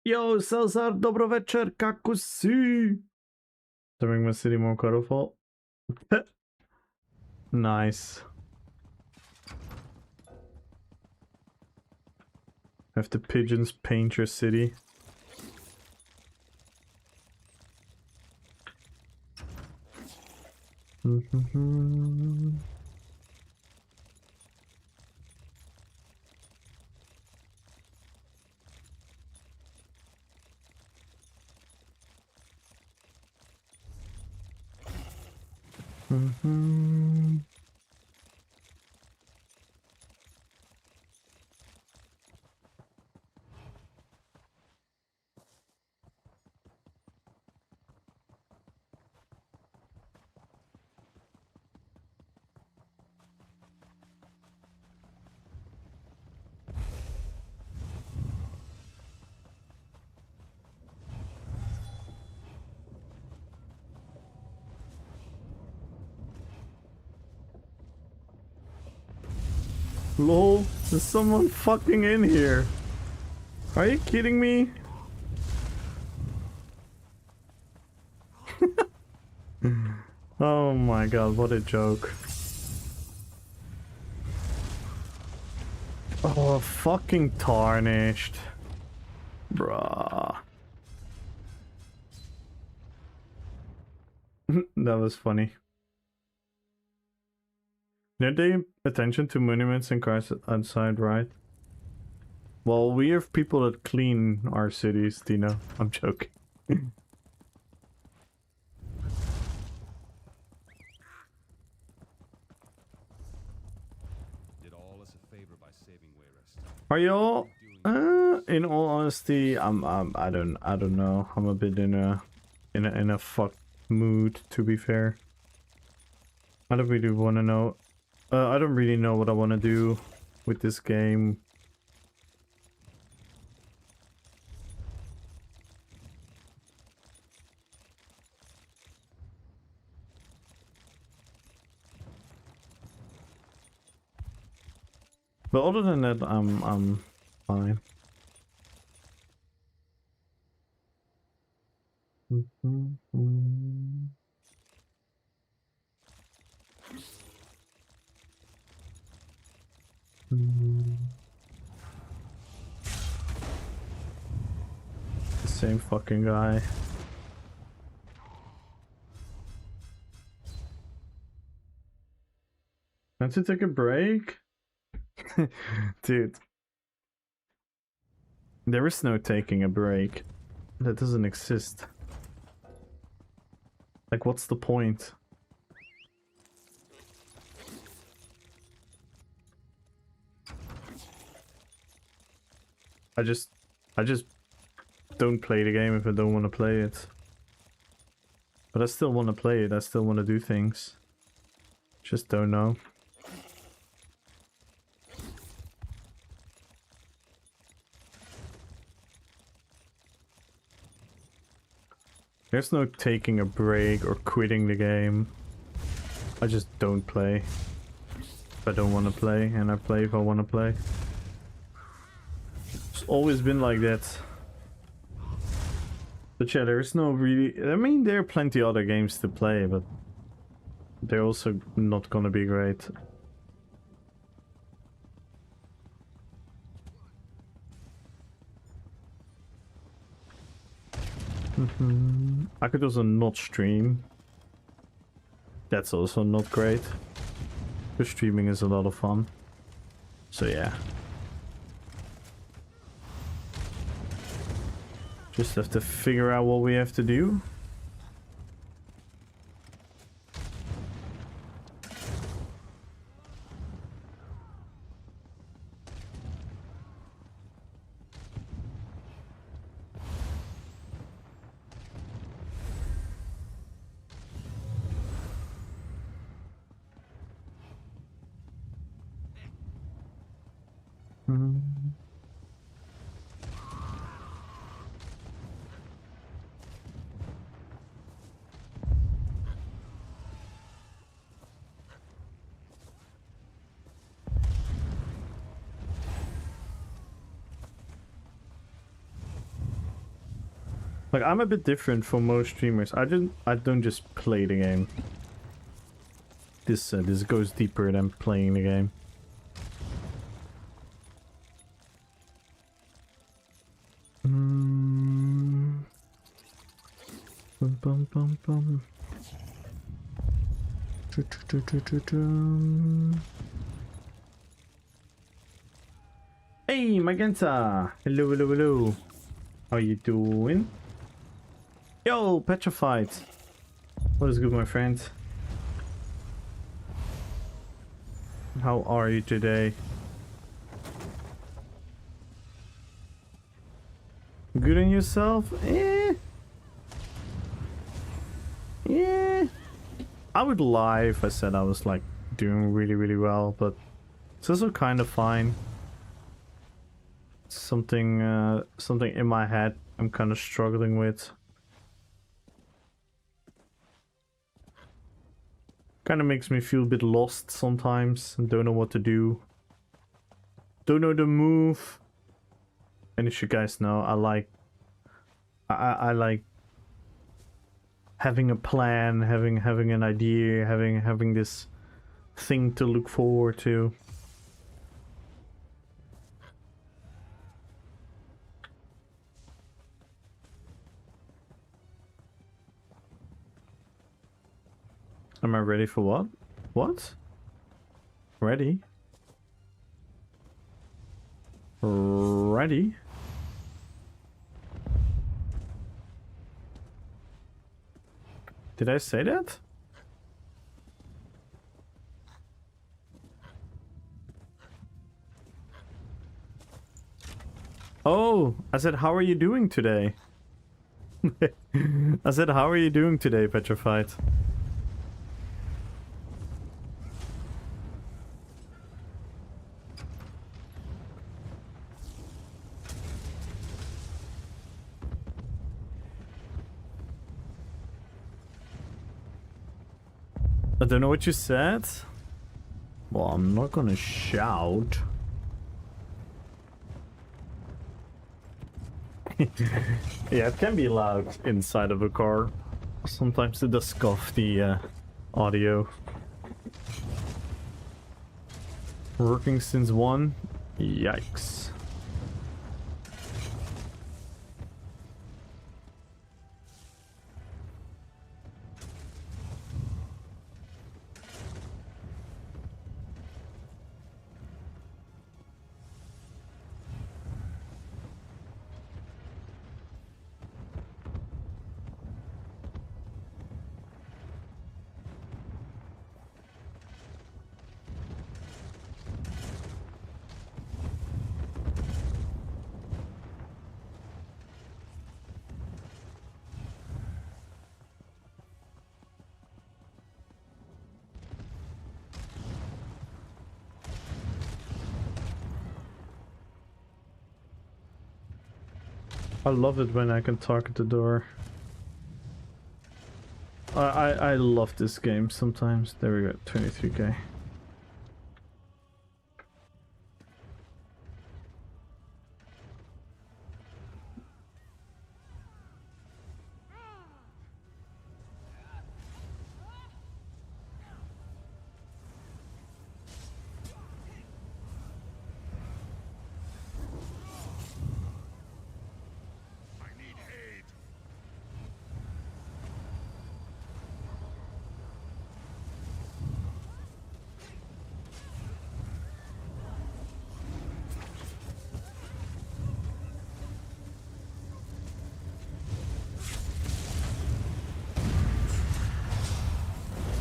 Yo, Salzar, dobro večer, kako si? To make my city more colorful. Nice. Have the pigeons paint your city. Lol, there's someone fucking in here. Are you kidding me? Oh my god, what a joke. Oh, fucking tarnished. Bruh. That was funny. Did they pay attention to monuments and cars outside, right? Well, we have people that clean our cities, Dino. I'm joking. Are y'all? In all honesty, I don't know. I'm a bit in a fuck mood, to be fair. I don't really want to know. I don't really know what I want to do with this game. But other than that, I'm fine. The same fucking guy. Time to take a break? Dude. There is no taking a break. That doesn't exist. Like, what's the point? I just don't play the game if I don't want to play it. But I still want to play it. I still want to do things. Just don't know. There's no taking a break or quitting the game. I just don't play. If I don't want to play, and I play if I want to play. It's always been like that. But yeah, there's no really... I mean, there are plenty other games to play, but they're also not gonna be great. I could also not stream. That's also not great. But streaming is a lot of fun. So yeah. Just have to figure out what we have to do. Like, I'm a bit different from most streamers. I don't just play the game. This goes deeper than playing the game. Bum, bum, bum, bum. Hey, Magenta! Hello, hello, hello. How you doing? Yo, Petrified! What is good, my friend? How are you today? Good on yourself? Eh? Yeah. I would lie if I said I was like doing really, really well, but it's also kind of fine. Something, something in my head I'm kind of struggling with. Kind of makes me feel a bit lost sometimes and don't know what to do. Don't know the move. And as you guys know, I like having a plan, having an idea, having this thing to look forward to. Am I ready for what? What? Ready? Ready? Did I say that? Oh, I said, how are you doing today? I said, how are you doing today, Petrified? I don't know what you said. Well, I'm not gonna shout. Yeah, it can be loud inside of a car. Sometimes it does scuff the audio. Working since 1? Yikes. I love it when I can target the door. I love this game sometimes. There we go, 23k.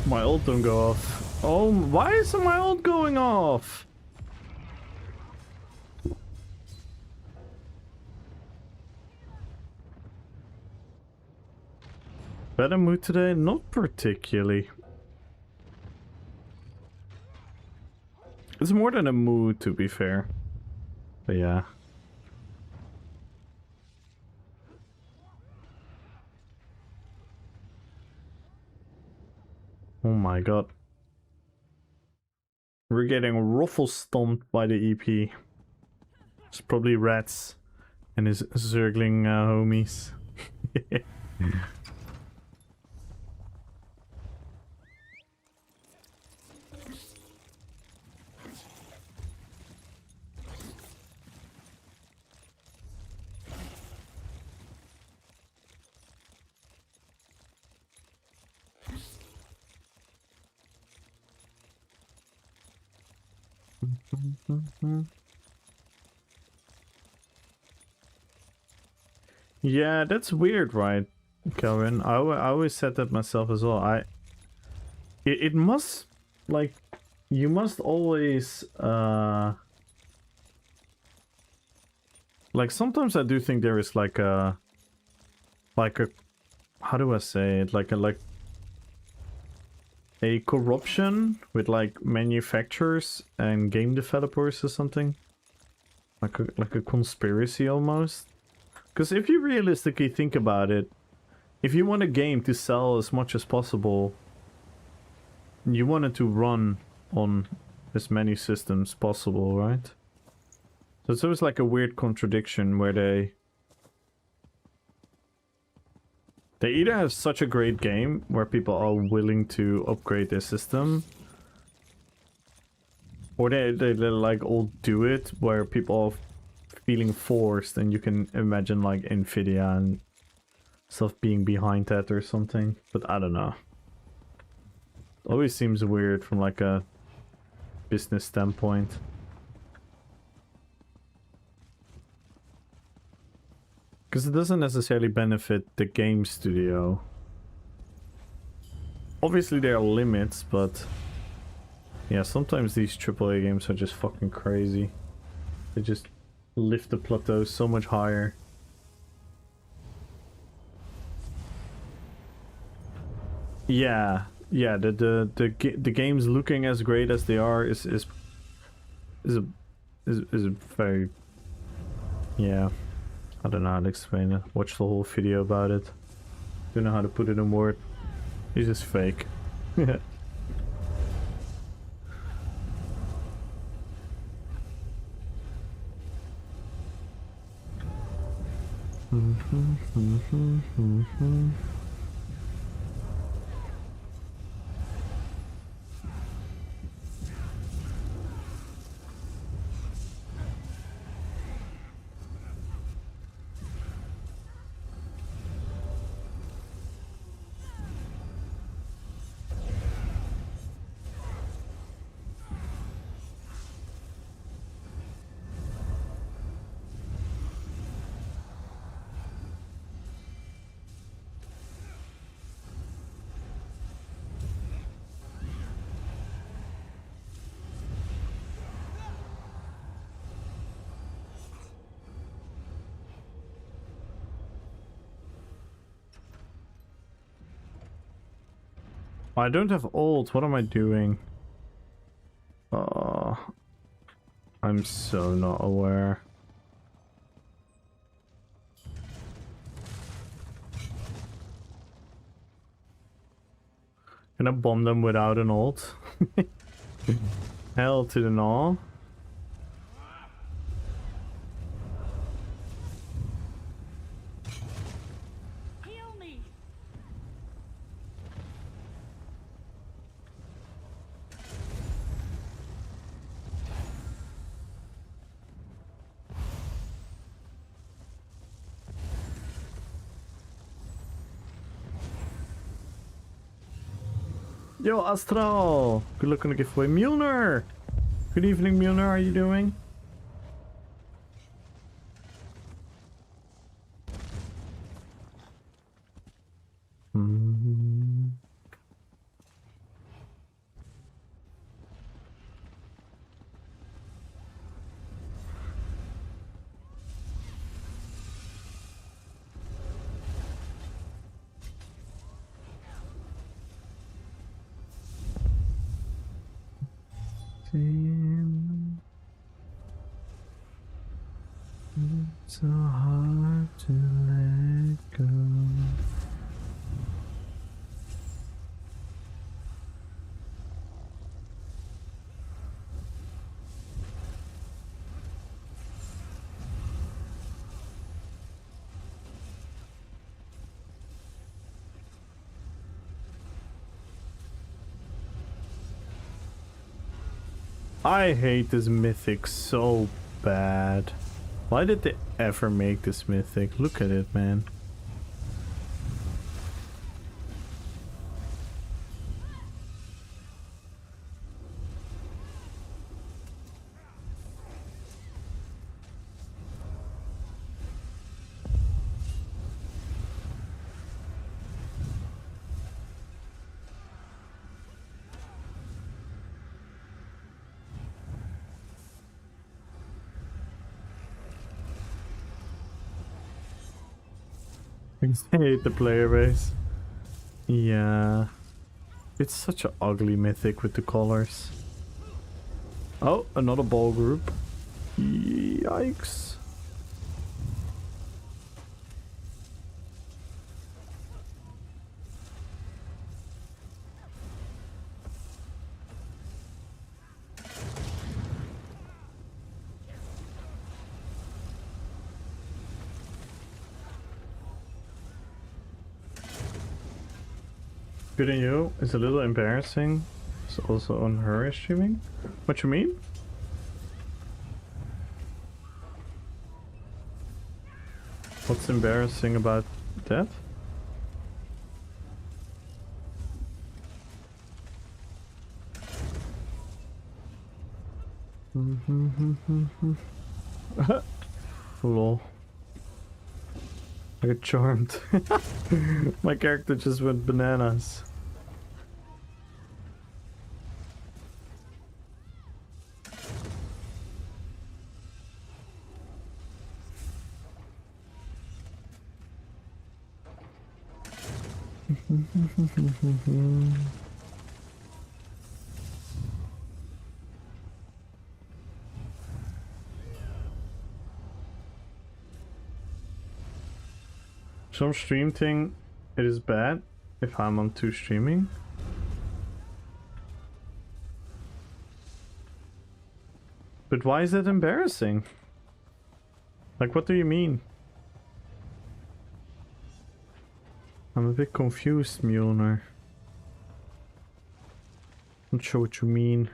My ult don't go off. Oh, why isn't my ult going off? Better mood today? Not particularly. It's more than a mood, to be fair. But yeah. Oh my god. We're getting ruffle stomped by the EP. It's probably rats and his zergling homies. Yeah, that's weird, right, Kelvin? I always said that myself as well. It must, like, you must always like, sometimes I do think there is like a how do I say it, like a corruption with like manufacturers and game developers or something, like a conspiracy almost. Because if you realistically think about it, if you want a game to sell as much as possible, you want it to run on as many systems possible, right? So it's always like a weird contradiction where they either have such a great game where people are willing to upgrade their system, or they like all do it where people are feeling forced, and you can imagine like Nvidia and stuff being behind that or something. But I don't know. Always seems weird from like a business standpoint. Because it doesn't necessarily benefit the game studio. Obviously there are limits, but yeah, sometimes these AAA games are just fucking crazy. They just lift the plateau so much higher. Yeah, yeah. The games looking as great as they are is a very, yeah. I don't know how to explain it. Watch the whole video about it. Don't know how to put it in word. It's just fake. I don't have ult. What am I doing? I'm so not aware. Can I bomb them without an ult? Hell to the no. Heal me. Yo, Astral! Good luck on the giveaway. Mjolnir! Good evening, Mjolnir. How are you doing? It's so hard to let go. I hate this mythic so bad. Why did they ever make this mythic? Look at it, man. I hate the player base. Yeah. It's such an ugly mythic with the colors. Oh, another ball group. Yikes. Good on you. It's a little embarrassing. It's also on her streaming. What you mean? What's embarrassing about that? Lol. I got charmed. My character just went bananas. Some stream thing, it is bad if I'm on two streaming. But why is that embarrassing? Like, what do you mean? I'm a bit confused, Mjolnir. Not sure what you mean.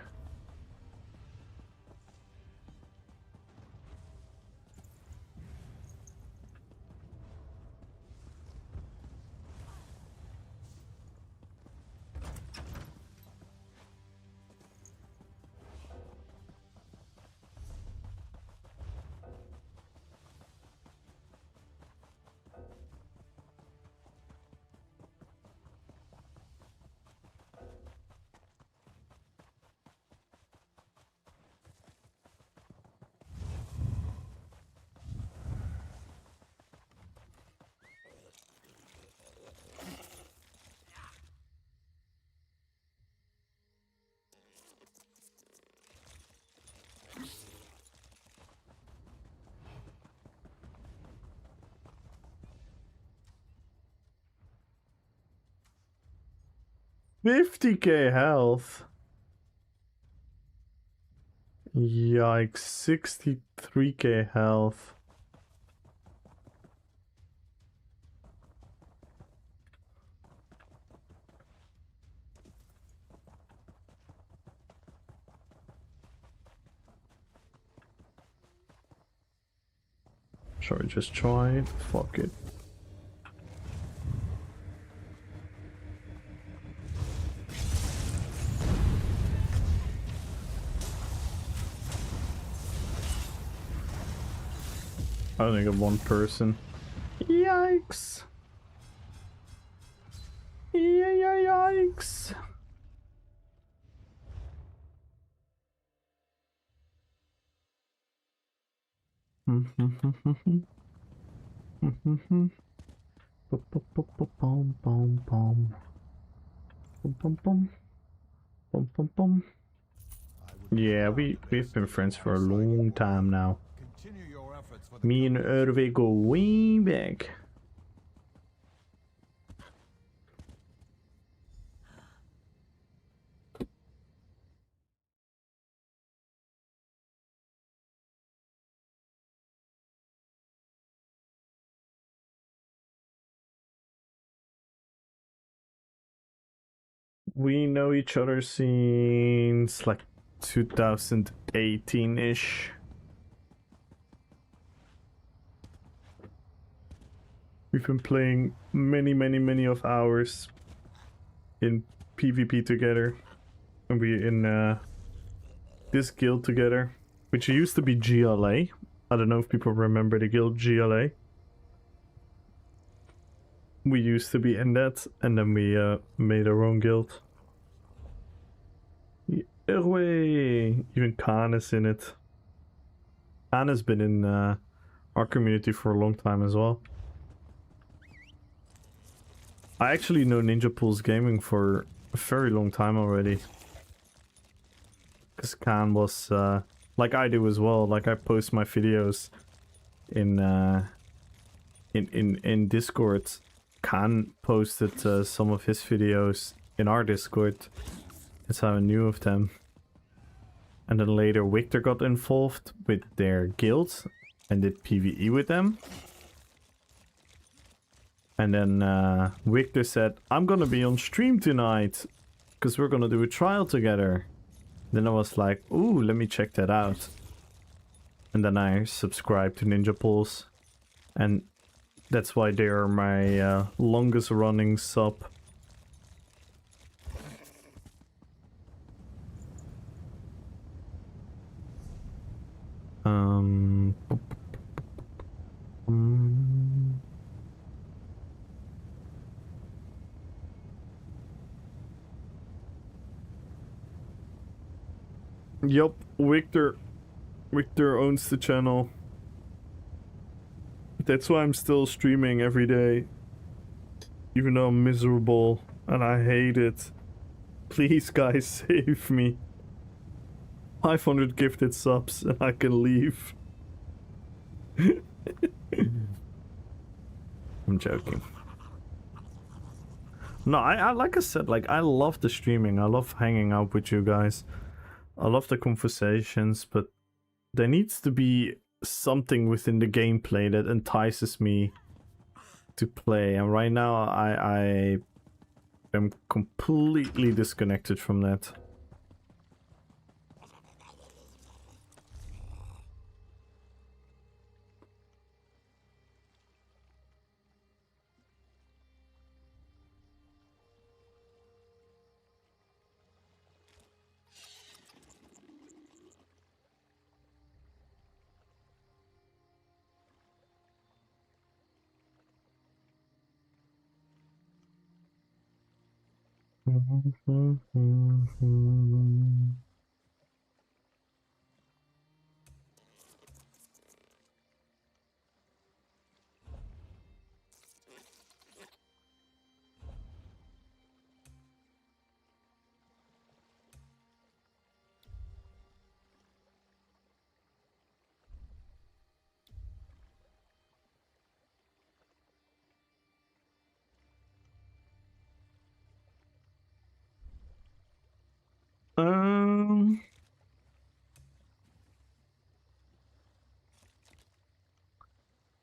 50k health. Yikes, 63k health. Shall we just try it? Fuck it. I only got one person. Yikes. Yikes. Yeah, we've been friends for a long time now. Me and Hervé go way back. We know each other since like 2018-ish. We've been playing many of hours in PvP together. And we in this guild together, which used to be GLA. I don't know if people remember the guild GLA. We used to be in that, and then we made our own guild. Way. Even Khan is in it. Khan has been in our community for a long time as well. I actually know Ninja Pools Gaming for a very long time already. Because Khan was, like I do as well, like I post my videos in Discord. Khan posted some of his videos in our Discord. That's how I knew of them. And then later Victor got involved with their guild and did PvE with them. And then Victor said, I'm gonna be on stream tonight because we're gonna do a trial together. Then I was like, ooh, let me check that out. And then I subscribed to Ninja Pools. And that's why they are my longest running sub. Yup, Victor owns the channel. That's why I'm still streaming every day. Even though I'm miserable and I hate it. Please guys, save me. 500 gifted subs and I can leave. I'm joking. No, I like I said, like I love the streaming. I love hanging out with you guys. I love the conversations, but there needs to be something within the gameplay that entices me to play. And right now I am completely disconnected from that.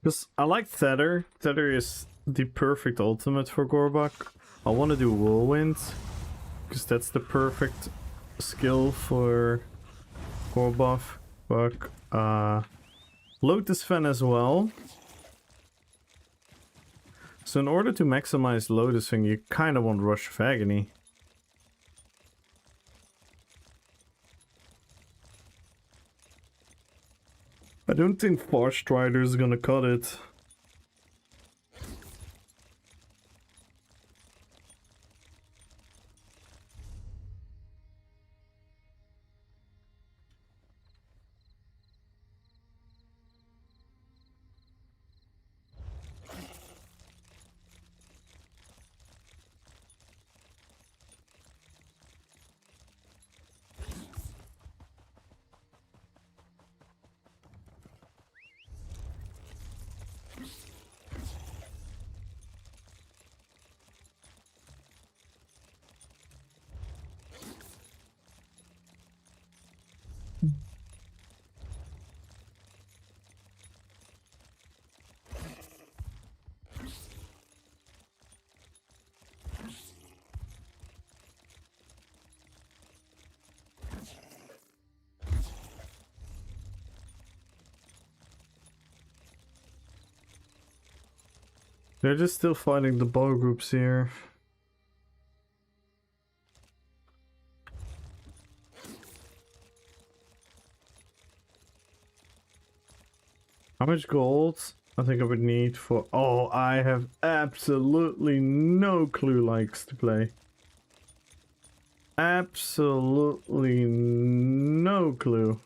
Because I like Tether. Tether is the perfect ultimate for Gorbak. I want to do Whirlwind, because that's the perfect skill for Gorbak. Lotus Fan as well. So in order to maximize Lotus Fan, you kind of want Rush of Agony. I don't think Far Strider is gonna cut it. They're just still fighting the ball groups here. How much gold? I think I would need for... Oh, I have absolutely no clue likes to play. Absolutely no clue.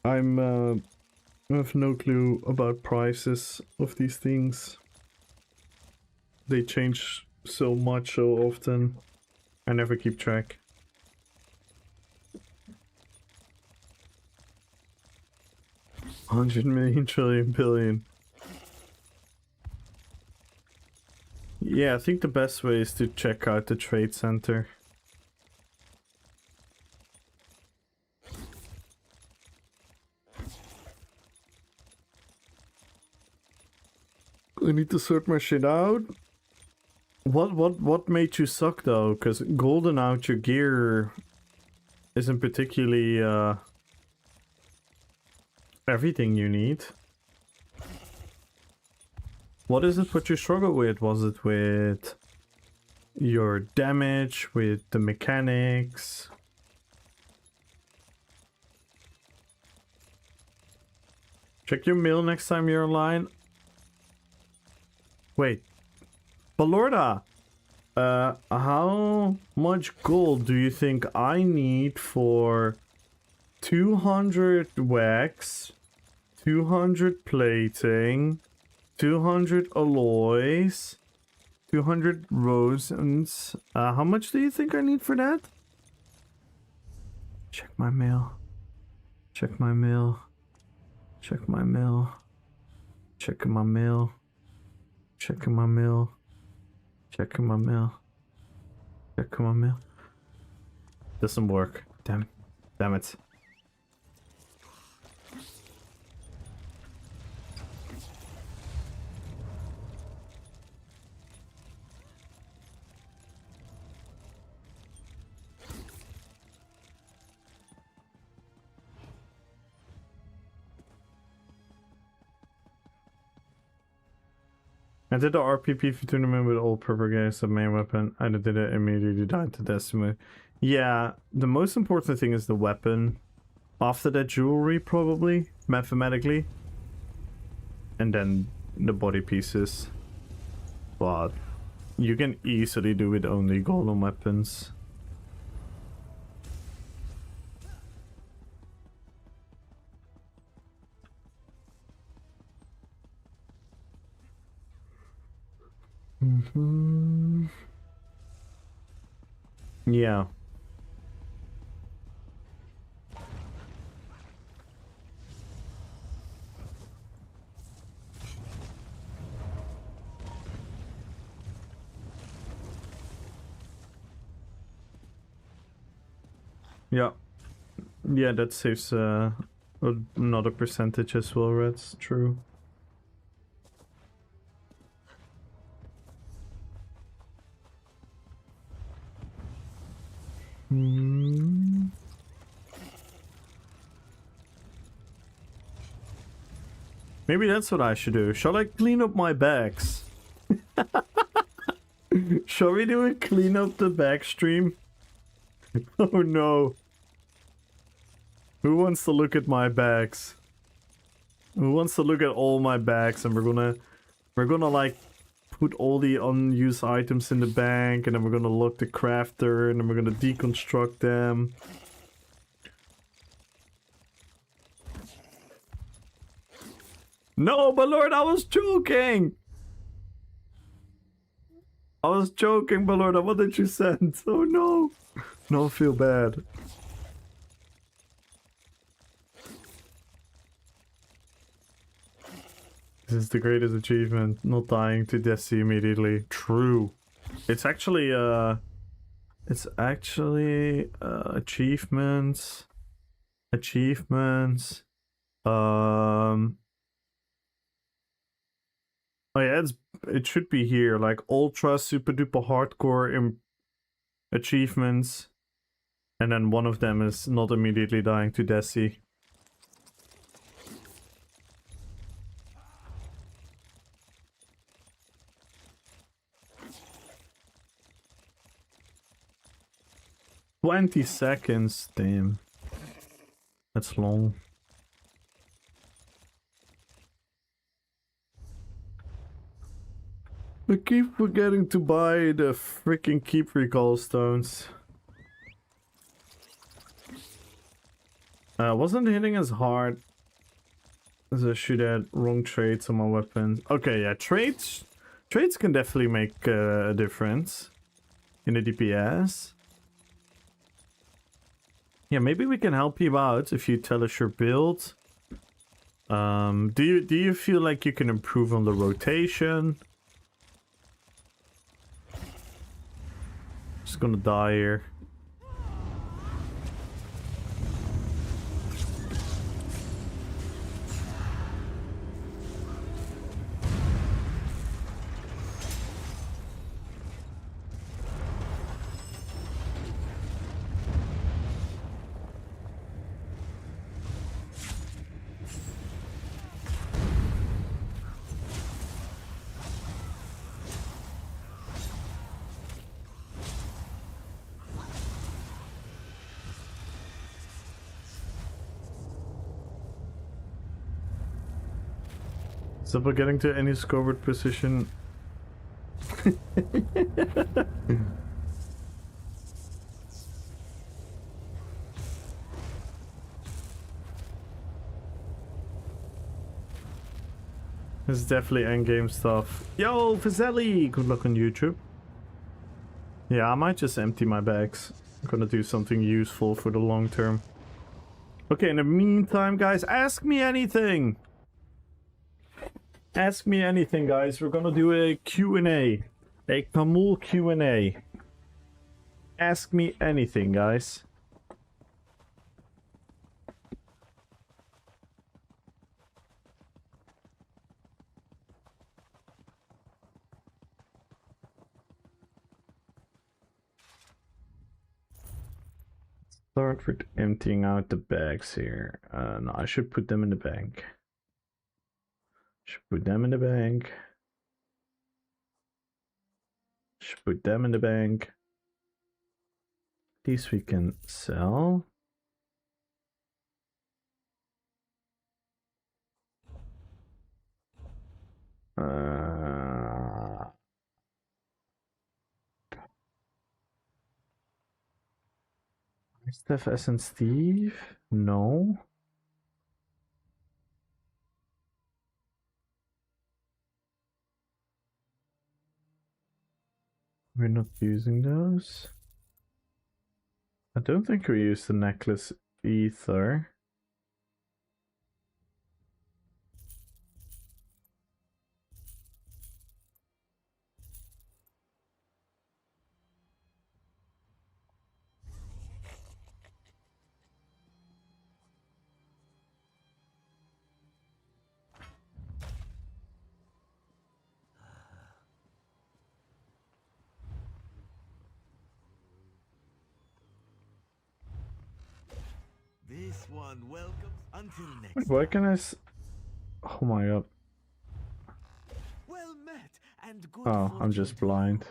I have no clue about prices of these things. They change so much so often. I never keep track. $100 million trillion billion. Yeah, I think the best way is to check out the trade center. I need to sort my shit out. What made you suck though? Because golden out your gear isn't particularly everything you need. What is it what you struggle with? Was it with your damage, with the mechanics? Check your mail next time you're online. Wait, Balorda, how much gold do you think I need for 200 wax, 200 plating, 200 alloys, 200 rosens? How much do you think I need for that? Check my mail. Check my mail. Check my mail. Checking my mail. Checking my mail. Checking my mail. Checking my mail. Doesn't work. Damn it. I did the RPP tournament with all purple guys, the main weapon. I did it immediately, died to Decimate. Yeah, the most important thing is the weapon. After that, jewelry, probably, mathematically. And then the body pieces. But you can easily do it only golden weapons. Yeah. Yeah. Yeah, that saves another percentage as well, that's true. Hmm. Maybe that's what I should do. Shall I clean up my bags? Shall we do a clean up the bag stream? Oh no. Who wants to look at my bags? Who wants to look at all my bags? And we're gonna like put all the unused items in the bank, and then we're gonna lock the crafter, and then we're gonna deconstruct them. No, but Lord, I was joking! I was joking, but Lord, what did you send? Oh no! No, I feel bad. This is the greatest achievement, not dying to Desi immediately. True. It's actually, achievements. Achievements. Oh yeah, it should be here, like ultra super duper hardcore achievements. And then one of them is not immediately dying to Desi. "20 seconds, damn. That's long. I keep forgetting to buy the freaking keep recall stones. Wasn't hitting as hard as I should add wrong traits on my weapons. Okay, yeah, traits can definitely make a difference in the DPS. Yeah, maybe we can help you out if you tell us your build. Do you feel like you can improve on the rotation? Just gonna die here. So by getting to any scoreboard position. This is definitely endgame stuff. Yo, Fizzelli! Good luck on YouTube. Yeah, I might just empty my bags. I'm gonna do something useful for the long term. Okay, in the meantime, guys, ask me anything! Ask me anything, guys. We're gonna do a Q&A. A Kamul Q&A. Ask me anything, guys. Start with emptying out the bags here. No, I should put them in the bank. Should put them in the bank. Should put them in the bank. These we can sell. Steph S and Steve? No. We're not using those. I don't think we use the necklace either. one welcomes until next Wait, why time. can I Oh my god. Well met and good Oh, I'm fortune just to blind.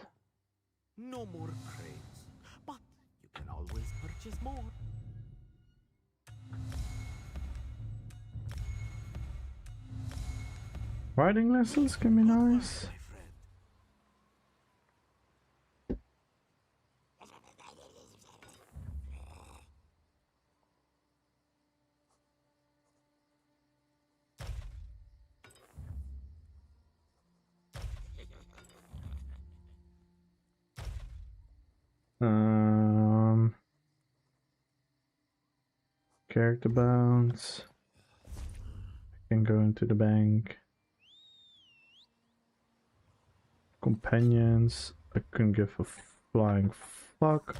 you. No more crates, but you can always purchase more. Riding lessons can be Good work, nice. my friend. Character bounce. I can go into the bank. Companions. I couldn't give a flying fuck.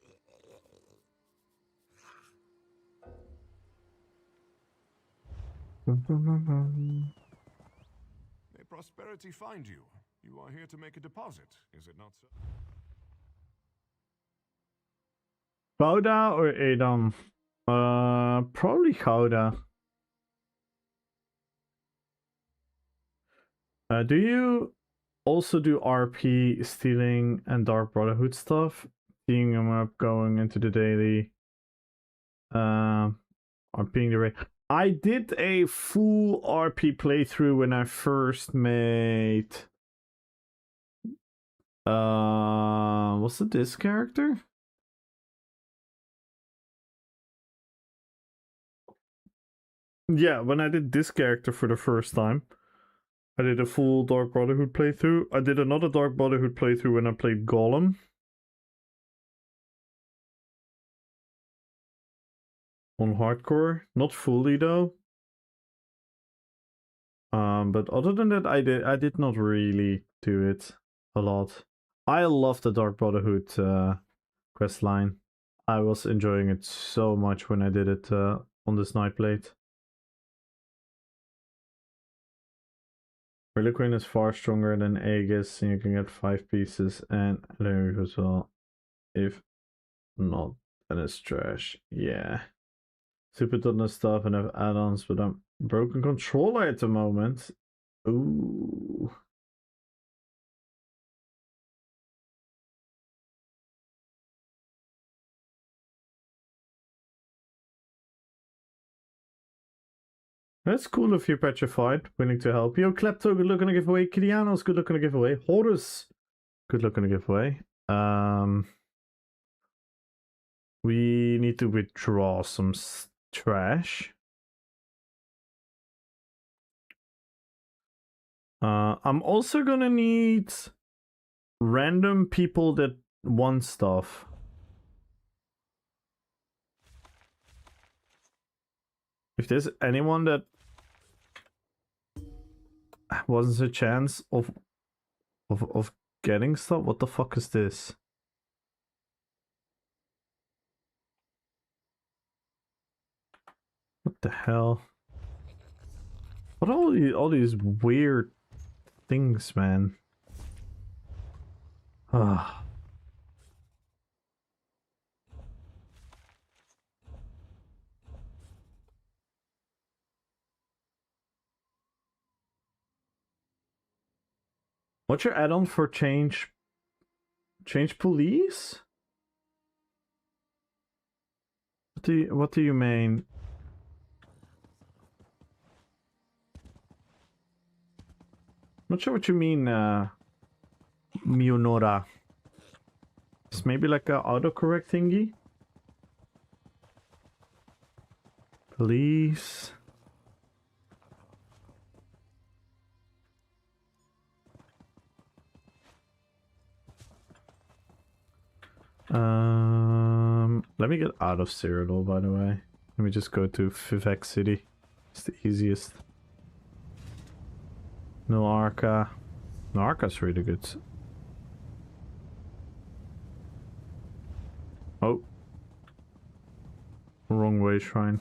May prosperity find you. You are here to make a deposit, is it not so? Gouda or Edam? Probably Gouda. Do you also do RP, stealing, and Dark Brotherhood stuff? Seeing them up, going into the daily. RPing the raid. I did a full RP playthrough when I first made. What's it this character? Yeah, when I did this character for the first time. I did a full Dark Brotherhood playthrough. I did another Dark Brotherhood playthrough when I played Golem. On hardcore. Not fully though. But other than that, I did not really do it a lot. I love the Dark Brotherhood quest line. I was enjoying it so much when I did it on this Nightblade. Reliquin is far stronger than Aegis, and you can get 5 pieces and Lyric as well. If not, then it's trash. Yeah. Super ton of stuff and have add-ons, but I'm broken controller at the moment. Ooh. That's cool if you're petrified, willing to help. Yo, Klepto, good luck on a giveaway. Kilianos, good luck on a giveaway. Horus, good luck on a giveaway. We need to withdraw some trash. I'm also gonna need random people that want stuff. If there's anyone that wasn't a chance of getting stuff, what the fuck is this? What the hell? What are all these weird things, man. Ah. What's your add-on for change police? What do you mean? Not sure what you mean, Mionora. It's maybe like a autocorrect thingy? Police. Let me get out of Cyrodiil, by the way. Let me just go to Vivek City. It's the easiest. No Arca. No Arca's really good. Oh. Wrong way, Shrine.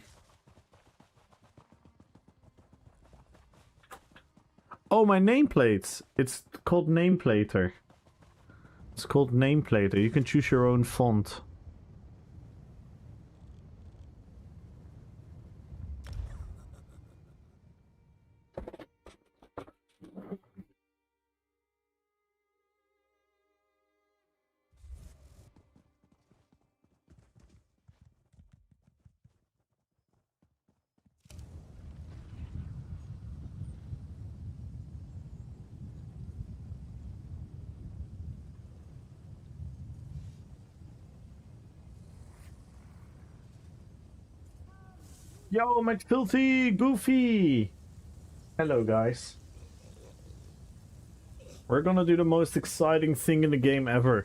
Oh, my nameplates! It's called Nameplater. It's called Nameplater. You can choose your own font. Yo, McFilthy Goofy! Hello, guys. We're gonna do the most exciting thing in the game ever.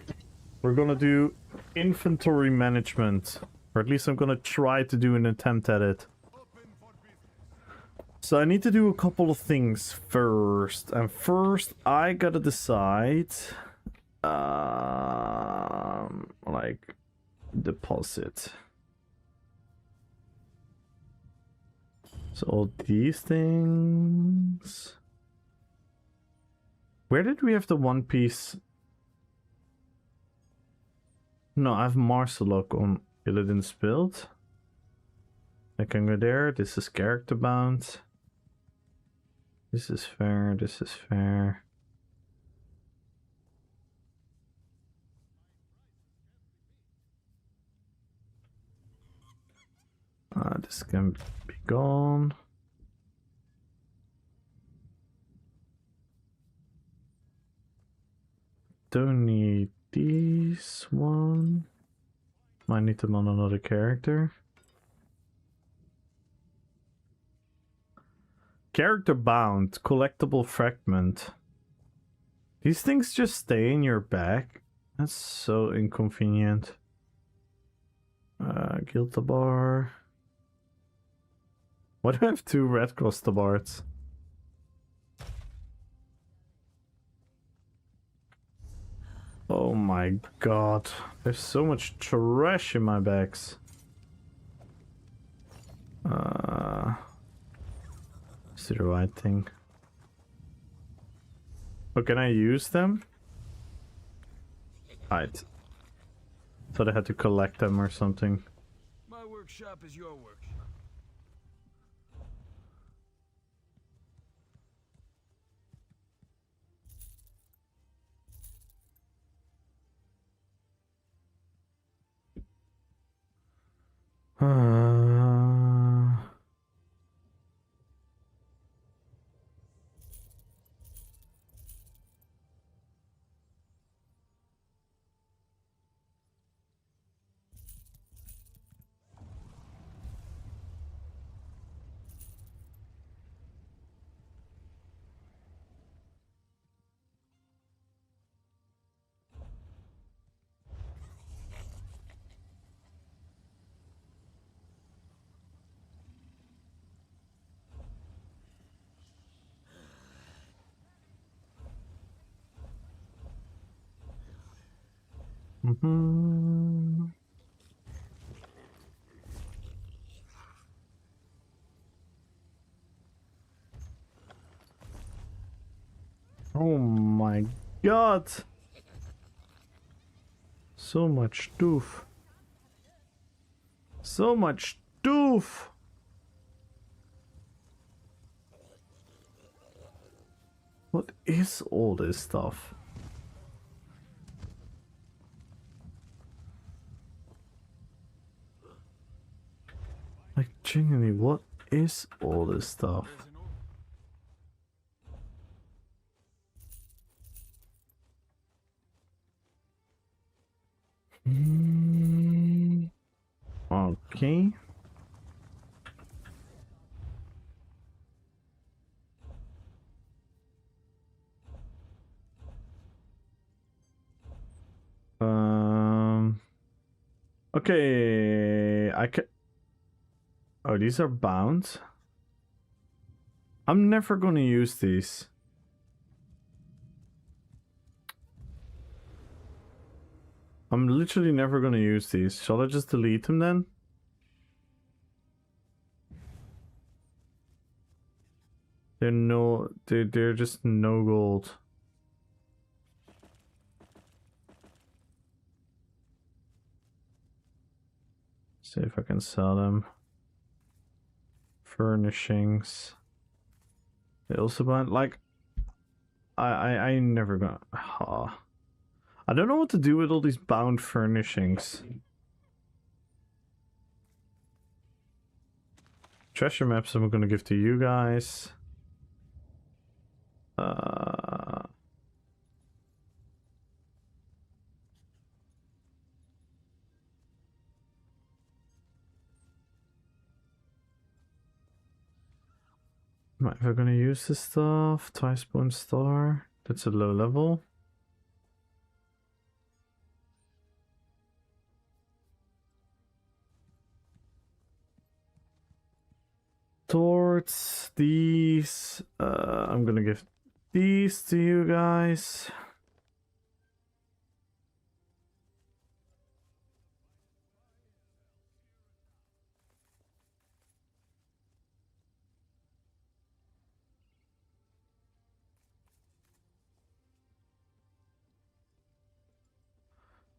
We're gonna do inventory management. Or at least I'm gonna try to do an attempt at it. So I need to do a couple of things first. And first, I gotta decide... like... deposit. So all these things... Where did we have the one piece? No, I have Marcelok on Illidan Spilled. I can go there. This is character bound. This is fair. This is fair. This can be gone. Don't need these one. Might need them on another character. Character bound, collectible fragment. These things just stay in your bag. That's so inconvenient. Guild bar. Why do I have two red cross tabards? Oh my god. There's so much trash in my bags. Is it the right thing? Oh, can I use them? Right. Thought I had to collect them or something. My workshop is your workshop. Oh my god! So much doof. So much doof! What is all this stuff? Like, genuinely, what is all this stuff? Okay. Okay, I can. Oh, these are bound. I'm never gonna use these. I'm literally never gonna use these. Shall I just delete them then? They're just no gold. See if I can sell them. Furnishings. They also buy like I never gonna I don't know what to do with all these bound furnishings. Treasure maps I'm gonna give to you guys. Am I ever gonna use this stuff? Twice bone star. That's a low level. Towards these, I'm gonna give these to you guys.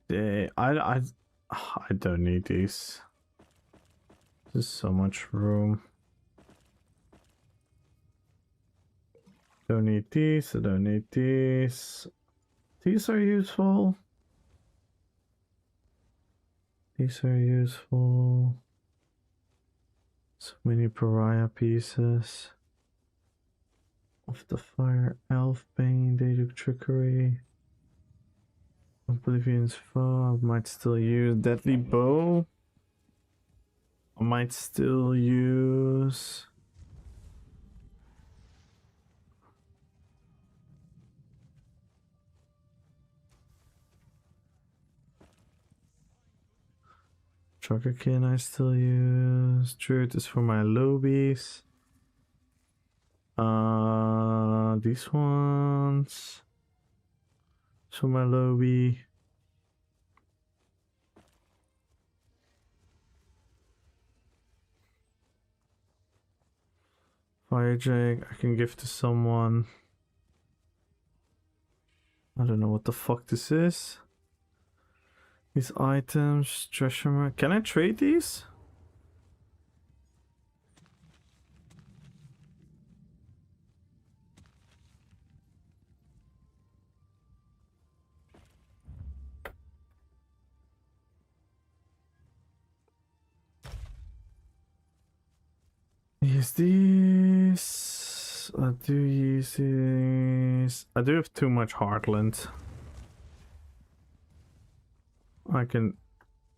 Yeah, I don't need these. There's so much room. Don't need these, I don't need these. These are useful. These are useful. So many pariah pieces. Of the fire, elf bane, Daedric trickery. Oblivion's foe, I might still use deadly bow. I might still use Truckerkin. I still use Druid is for my lobies. These ones. So my lobby. Firejack, I can give to someone. I don't know what the fuck this is. These items, treasure map. Can I trade these? Use these. I do use these. I do have too much Heartland. I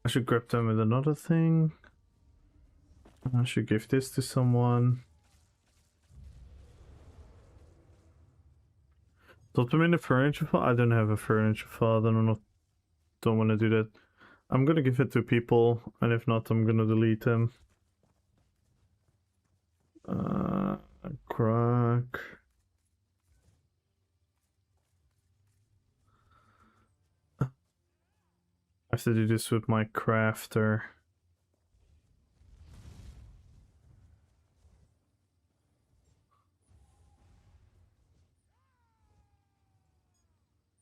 should grab them with another thing. I should give this to someone. Drop them in the furniture file. I don't have a furniture file. Don't want to do that. I'm gonna give it to people, and if not, I'm gonna delete them. Crack. I have to do this with my crafter.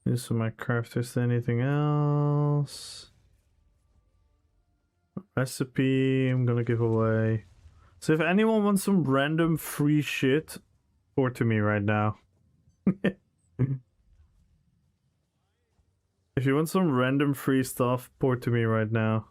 This is my craft. Is there anything else? Recipe I'm gonna give away. So if anyone wants some random free shit, pour to me right now. If you want some random free stuff, pour to me right now.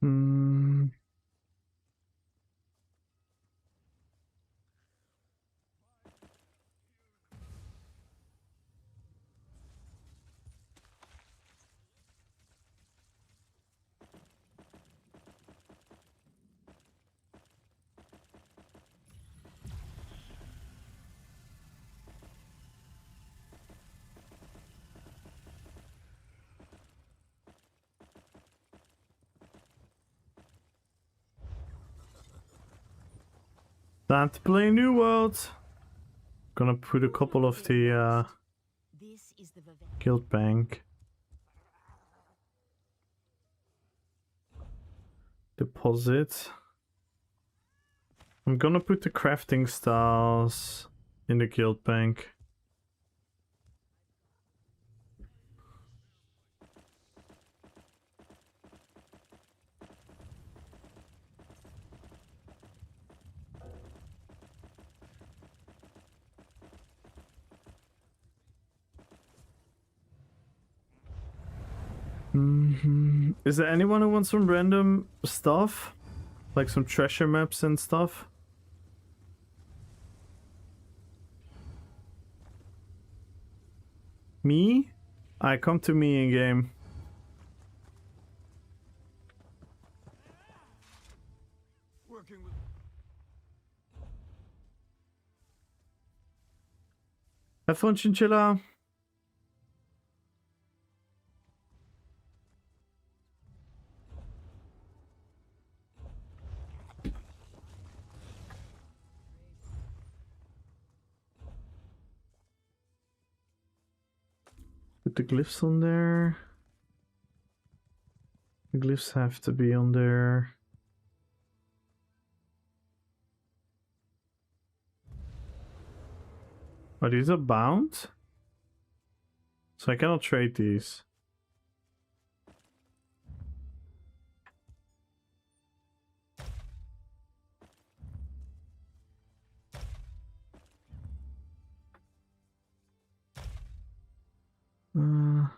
Hmm. Time to play New World. Gonna put a couple of the This is the guild bank. Deposit. I'm gonna put the crafting styles in the guild bank. Is there anyone who wants some random stuff? Like some treasure maps and stuff? Me? I come to me in game. Working with... Have fun, Chinchilla. Put the glyphs on there. The glyphs have to be on there. Are these are bound? So I cannot trade these. Uh,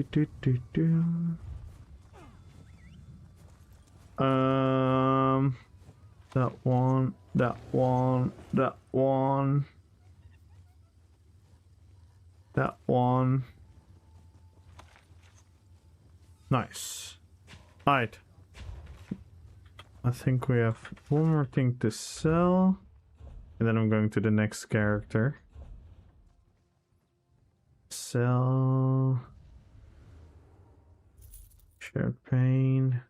do. That one, that one, that one, that one. Nice. Alright. I think we have one more thing to sell. And then I'm going to the next character. Sell. Champagne.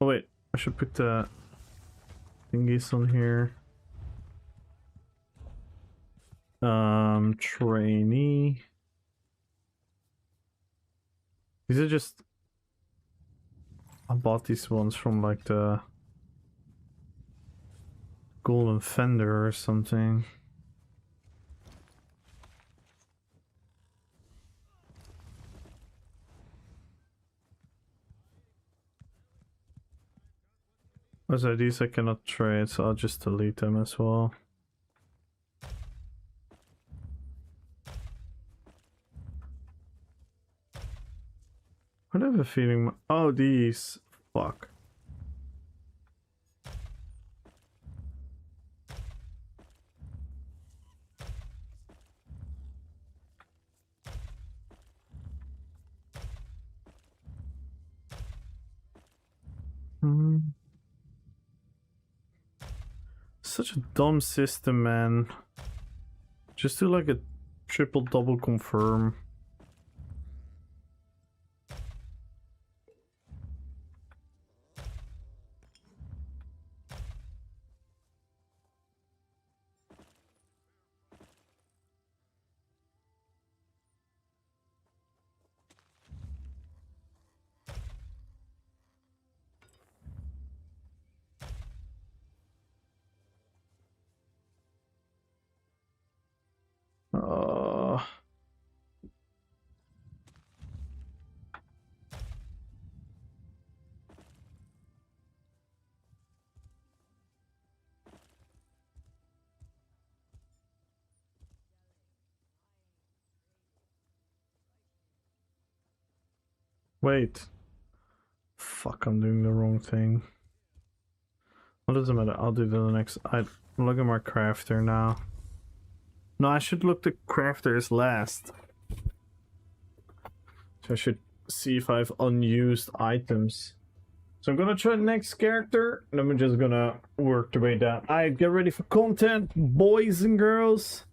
Oh wait, I should put the thingies on here. Trainee. These are just... I bought these ones from like the Golden Fender or something. Also, these I cannot trade, so I'll just delete them as well. I have a feeling... Oh, these... Fuck. Such a dumb system, man. Just do like a triple double confirm. Wait. Fuck, I'm doing the wrong thing. What doesn't matter, I'll do the next. I look at my crafter now. No, I should look the crafters last. So I should see if I have unused items. So I'm gonna try the next character, and I'm just gonna work the way down. Alright, get ready for content, boys and girls.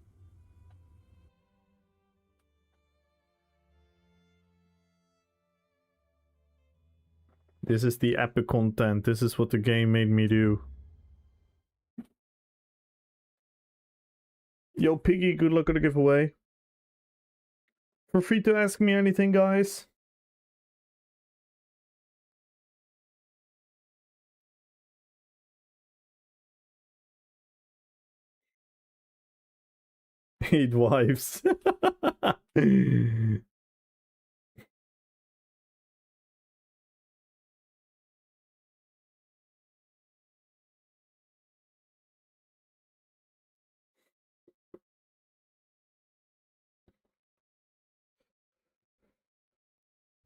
This is the epic content. This is what the game made me do. Yo, Piggy, good luck on the giveaway. Feel free to ask me anything, guys. Eight wives.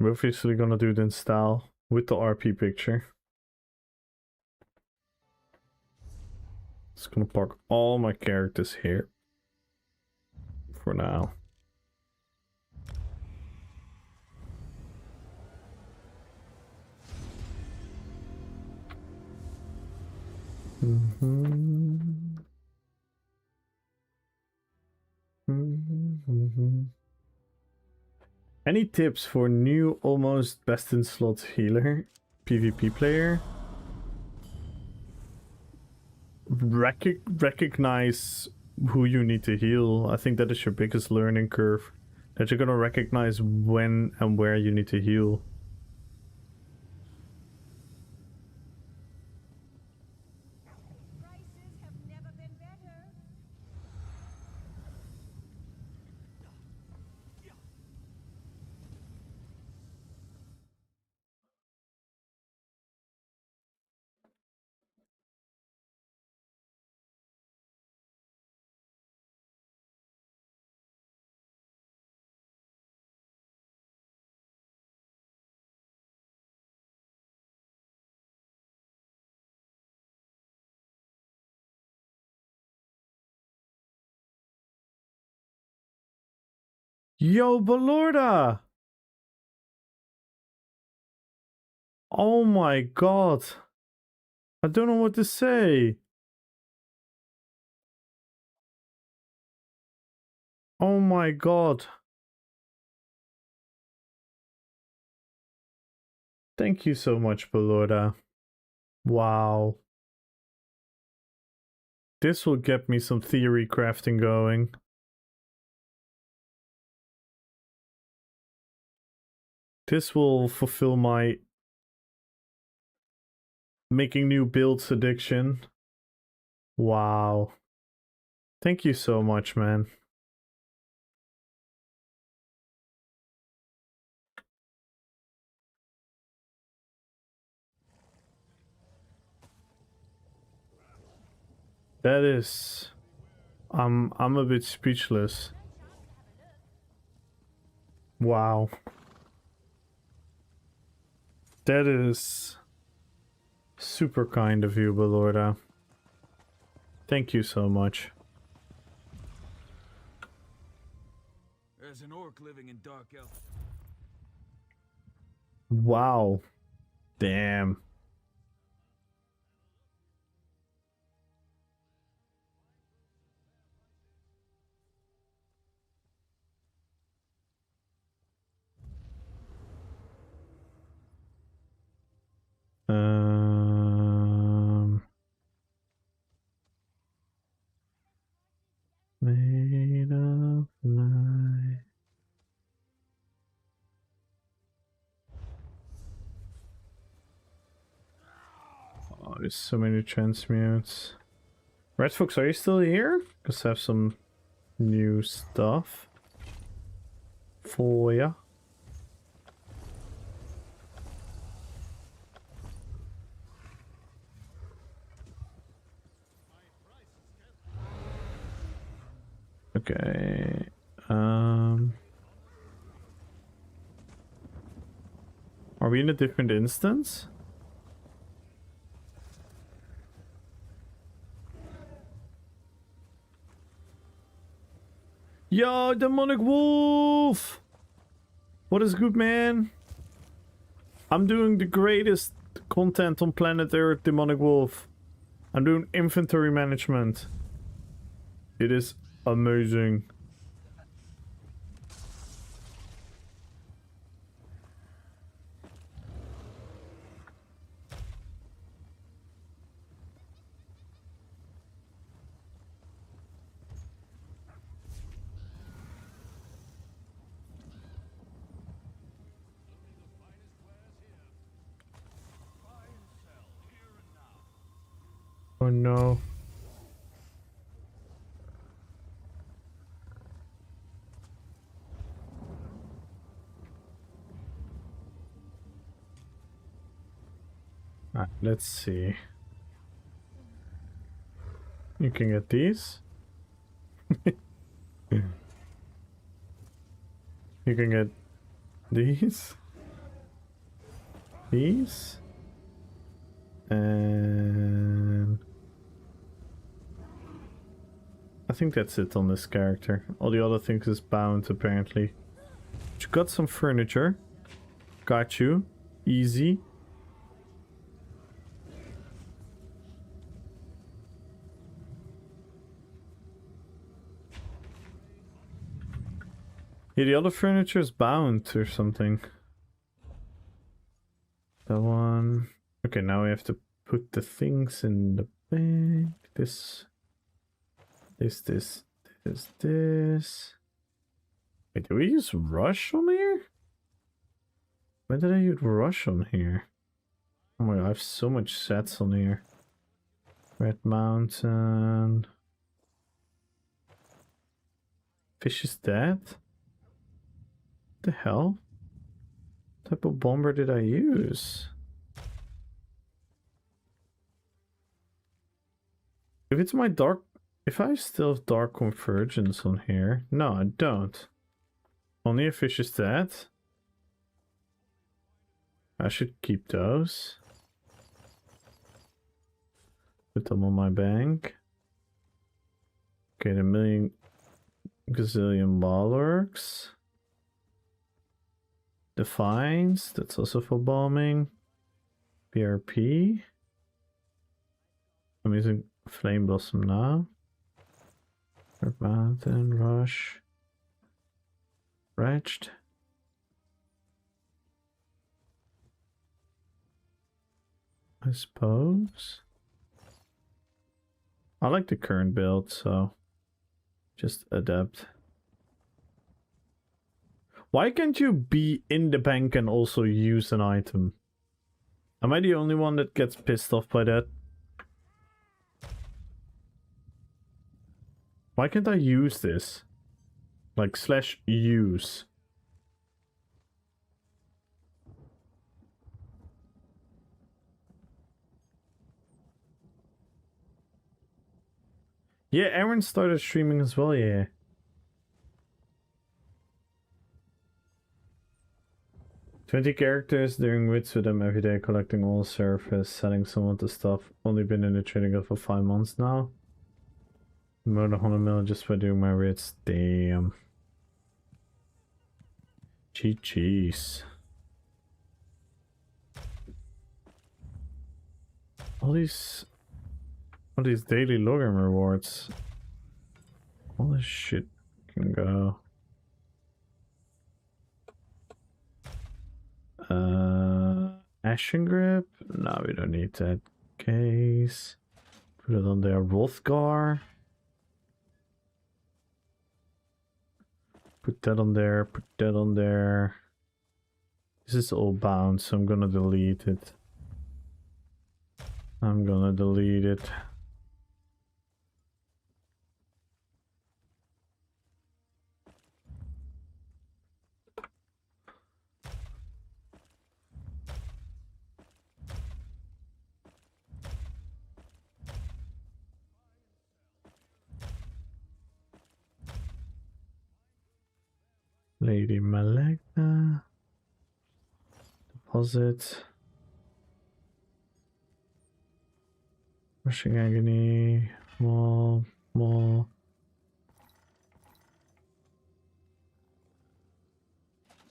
We're officially gonna do it in style with the RP picture. Just gonna park all my characters here for now. Any tips for new almost best in slot healer PvP player? Recognize who you need to heal. I think that is your biggest learning curve. That you're gonna recognize when and where you need to heal. Prices have never been better. Yo, Balorda! Oh my god. I don't know what to say. Oh my god. Thank you so much, Belora. Wow. This will get me some theory crafting going. This will fulfill my making new builds addiction. Wow. Thank you so much, man. That is... I'm a bit speechless. Wow. That is super kind of you, Belorda. Thank you so much. There's an orc living in Dark Elf. Wow. Damn. Made of light. Oh, there's so many transmutes. Red Fox, are you still here? Because I have some new stuff for ya. Okay. Are we in a different instance? Yo, demonic wolf! What is good, man? I'm doing the greatest content on planet Earth, demonic wolf. I'm doing inventory management. It is amazing. Oh no. Alright, let's see. You can get these. You can get these. These. And I think that's it on this character. All the other things is bound, apparently. But you got some furniture. Got you. Easy. Yeah, the other furniture is bound or something. That one. Okay, now we have to put the things in the bag. This. This. Wait, did we use rush on here? When did I use rush on here? Oh my god, I have so much sets on here. Red Mountain. Fish is dead? What the hell? What type of bomber did I use? If it's my dark... If I still have dark convergence on here... No, I don't. Only a fish is dead. I should keep those. Put them on my bank. Okay, the million gazillion bulwarks. Defines, that's also for bombing. BRP. I'm using Flame Blossom now. Red Mountain, Rush. Wretched. I suppose. I like the current build, so just adapt. Why can't you be in the bank and also use an item? Am I the only one that gets pissed off by that? Why can't I use this? Like /use. Yeah, Aaron started streaming as well, yeah. "20 characters doing wits with them every day, collecting all surface, selling some of the stuff. Only been in the trading guild for 5 months now. More than 100 million just by doing my wits. Damn. GG's. All these daily login rewards. All this shit can go. Ashen Grip? No, we don't need that case. Put it on there. Rothgar. Put that on there. Put that on there. This is all bound, so I'm gonna delete it. I'm gonna delete it. Lady Malekna. Deposit. Rushing Agony. More.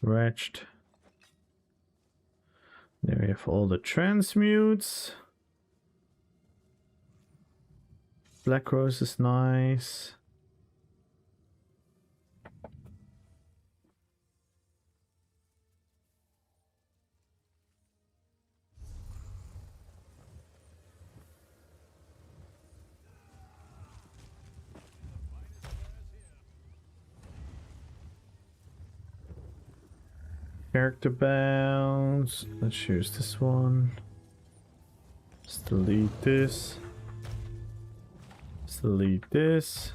Wretched. There we have all the transmutes. Black Rose is nice. Character bounds. Let's use this one. Let's delete this. Let's delete this.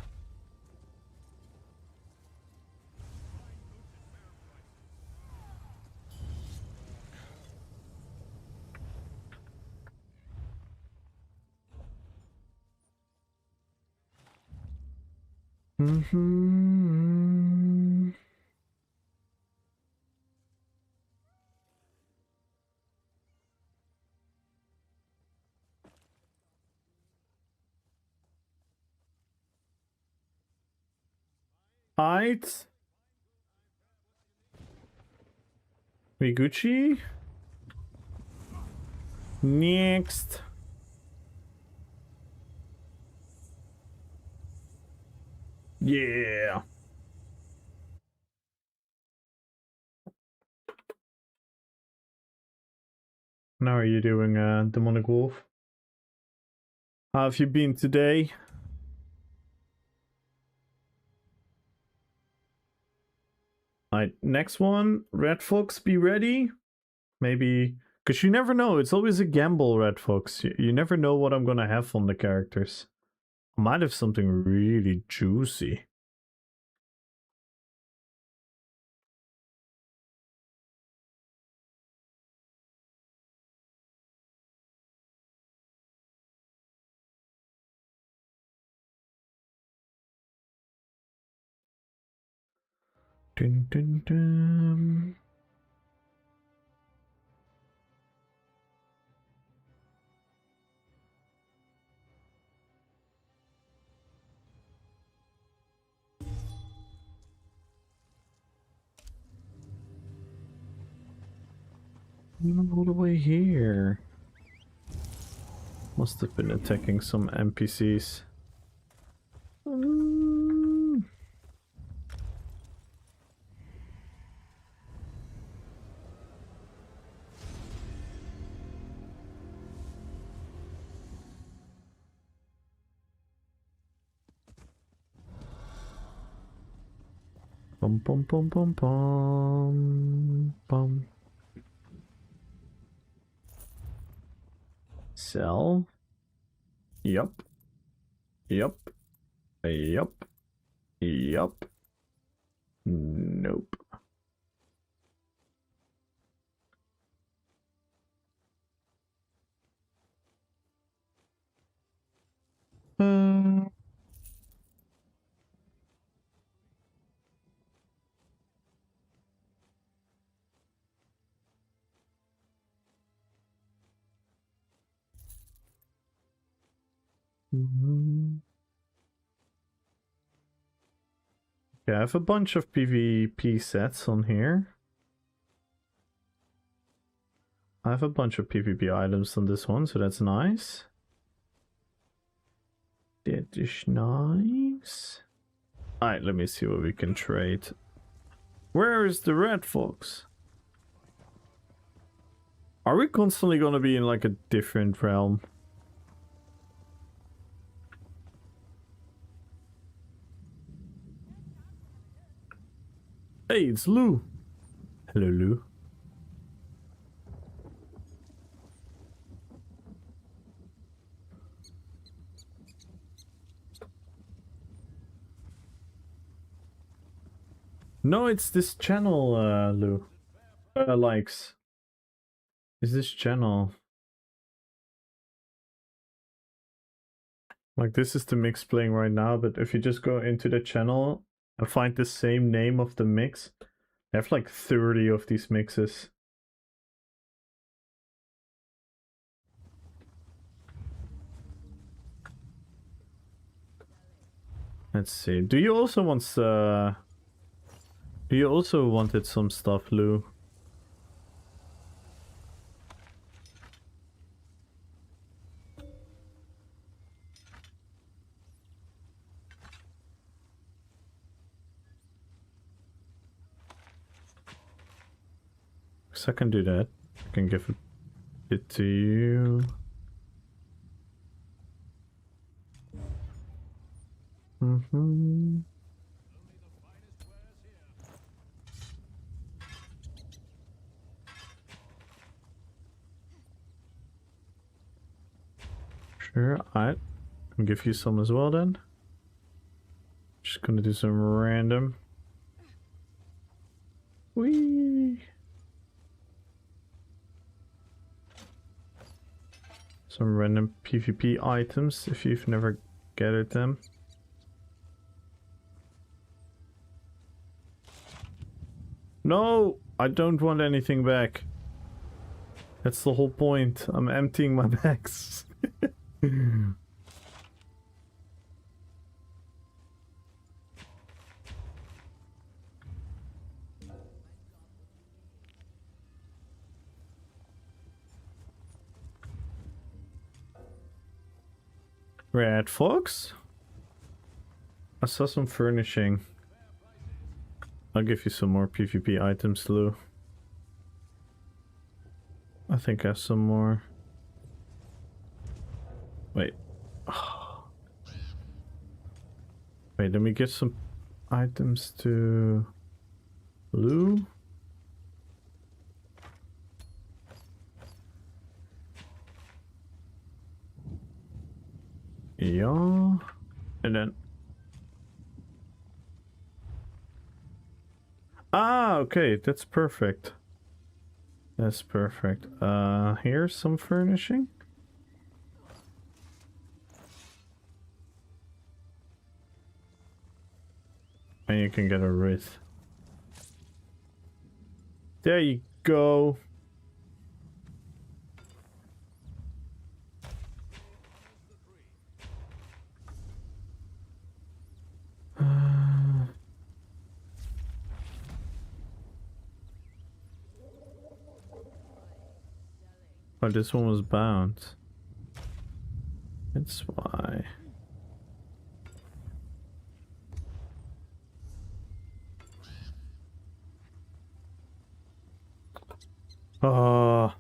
Height. We Gucci. Next. Yeah. How are you doing, Demonic Wolf? How have you been today? Alright, next one. Red Fox, be ready. Maybe, because you never know. It's always a gamble, Red Fox. You never know what I'm gonna have on the characters. I might have something really juicy. Dun, dun, dun. All the way here. Must have been attacking some NPCs. Bum bum bum bum bum bum. Sell. Yup. Yup. Yup. Yup. Nope. Uh, mhm. Okay, I have a bunch of PvP sets on here. I have a bunch of PvP items on this one, so that's nice. That is nice. Alright, let me see what we can trade. Where is the red fox? Are we constantly gonna be in like a different realm? Hey, it's Lou. Hello, Lou. No, it's this channel, Lou. Likes. Is this channel? Like, this is the mix playing right now, but if you just go into the channel and find the same name of the mix, they have like 30 of these mixes. Let's see. Do you also wanted some stuff, Lou? I can do that. I can give it to you. Sure, I can give you some as well then. Just gonna do some random. Whee! Some random PvP items if you've never gathered them. No! I don't want anything back. That's the whole point. I'm emptying my bags. Red Fox? I saw some furnishing. I'll give you some more PvP items, Lou. I think I have some more. Wait. Wait, let me get some items to Lou. Yeah. And then... Ah, okay, that's perfect. That's perfect. Here's some furnishing. And you can get a wreath. There you go. Oh, this one was bound. That's why. Ah.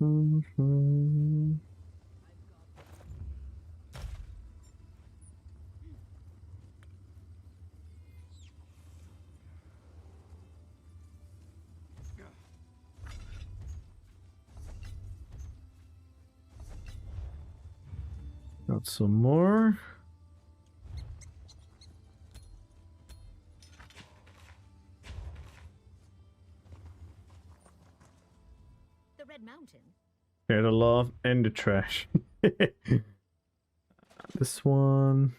Mhm. Got some more. The Red Mountain. Here, the love and the trash. This one.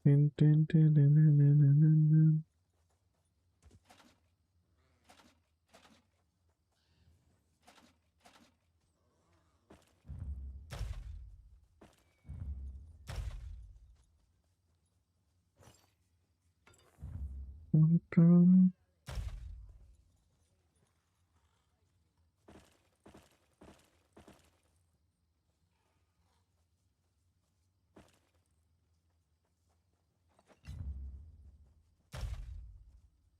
Dun, dun, dun, dun, dun, dun, dun, dun. Dun, dun.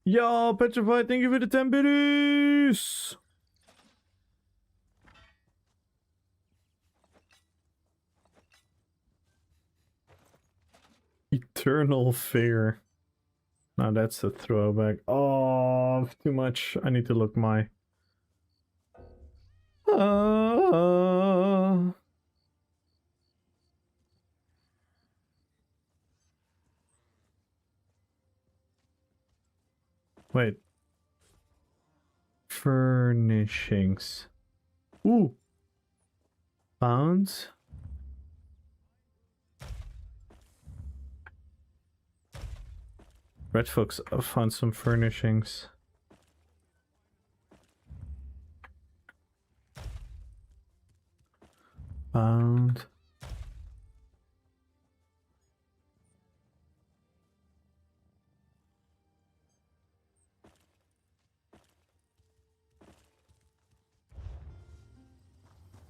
Yo, Petrified, thank you for the 10 biddies! Eternal Fear. Now that's a throwback. Oh, too much. I need to look my... Wait. Furnishings. Ooh. Pounds. Red Fox found some furnishings. Found.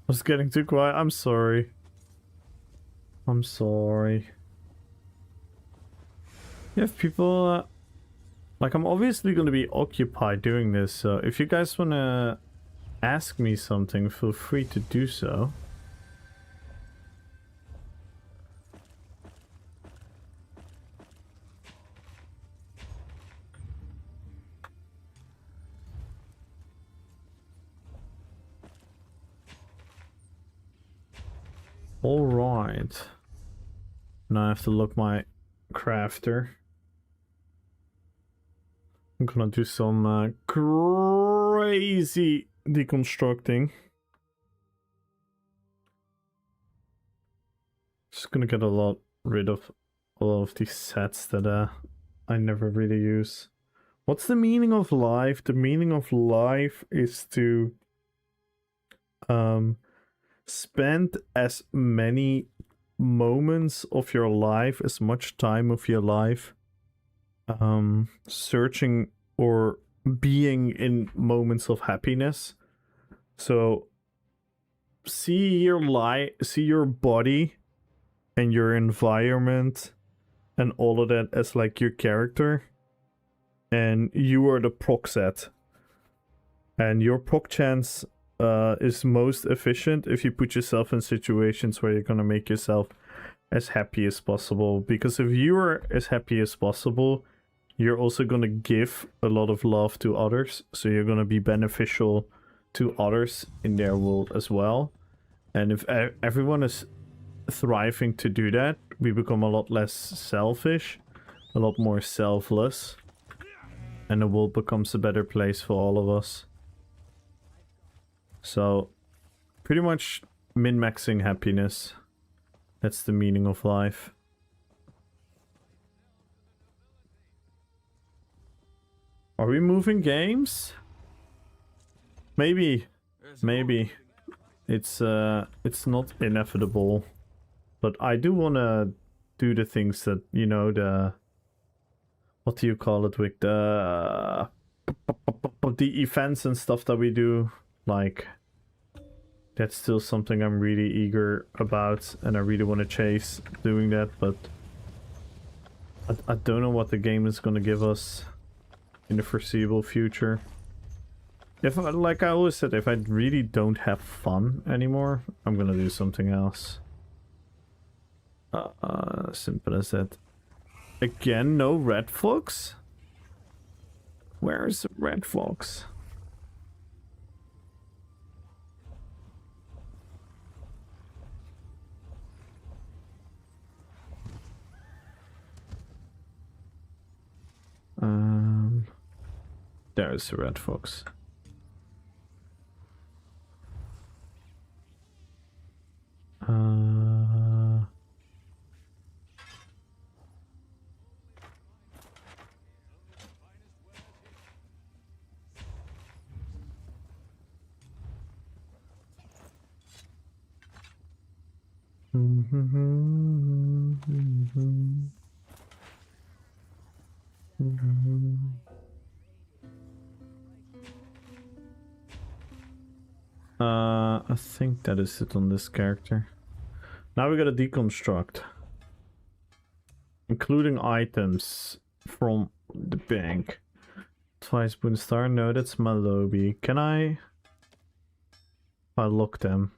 I was getting too quiet. I'm sorry. I'm sorry. You have people... like, I'm obviously going to be occupied doing this, so if you guys want to ask me something, feel free to do so. Alright. Now I have to look my crafter. I'm gonna do some crazy deconstructing. Just gonna get rid of a lot of these sets that I never really use. What's the meaning of life? The meaning of life is to spend as many moments of your life, as much time of your life, searching or being in moments of happiness. So see your body and your environment and all of that as like your character, and you are the proc set, and your proc chance is most efficient if you put yourself in situations where you're gonna make yourself as happy as possible. Because if you are as happy as possible, you're also gonna give a lot of love to others, so you're gonna be beneficial to others in their world as well. And if everyone is thriving to do that, we become a lot less selfish, a lot more selfless, and the world becomes a better place for all of us. So, pretty much min-maxing happiness. That's the meaning of life. Are we moving games? Maybe. Maybe. It's not inevitable. But I do wanna do the things that, you know, the... What do you call it, with the events and stuff that we do, like... That's still something I'm really eager about, and I really want to chase doing that, but... I don't know what the game is gonna give us in the foreseeable future. If, like I always said, if I really don't have fun anymore, I'm gonna do something else. Simple as that. Again, no red fox? Where's the red fox? There's the red fox. I think that is it on this character. Now we gotta deconstruct. Including items from the bank. Twice Boon Star? No, that's my lobby. Can I lock them?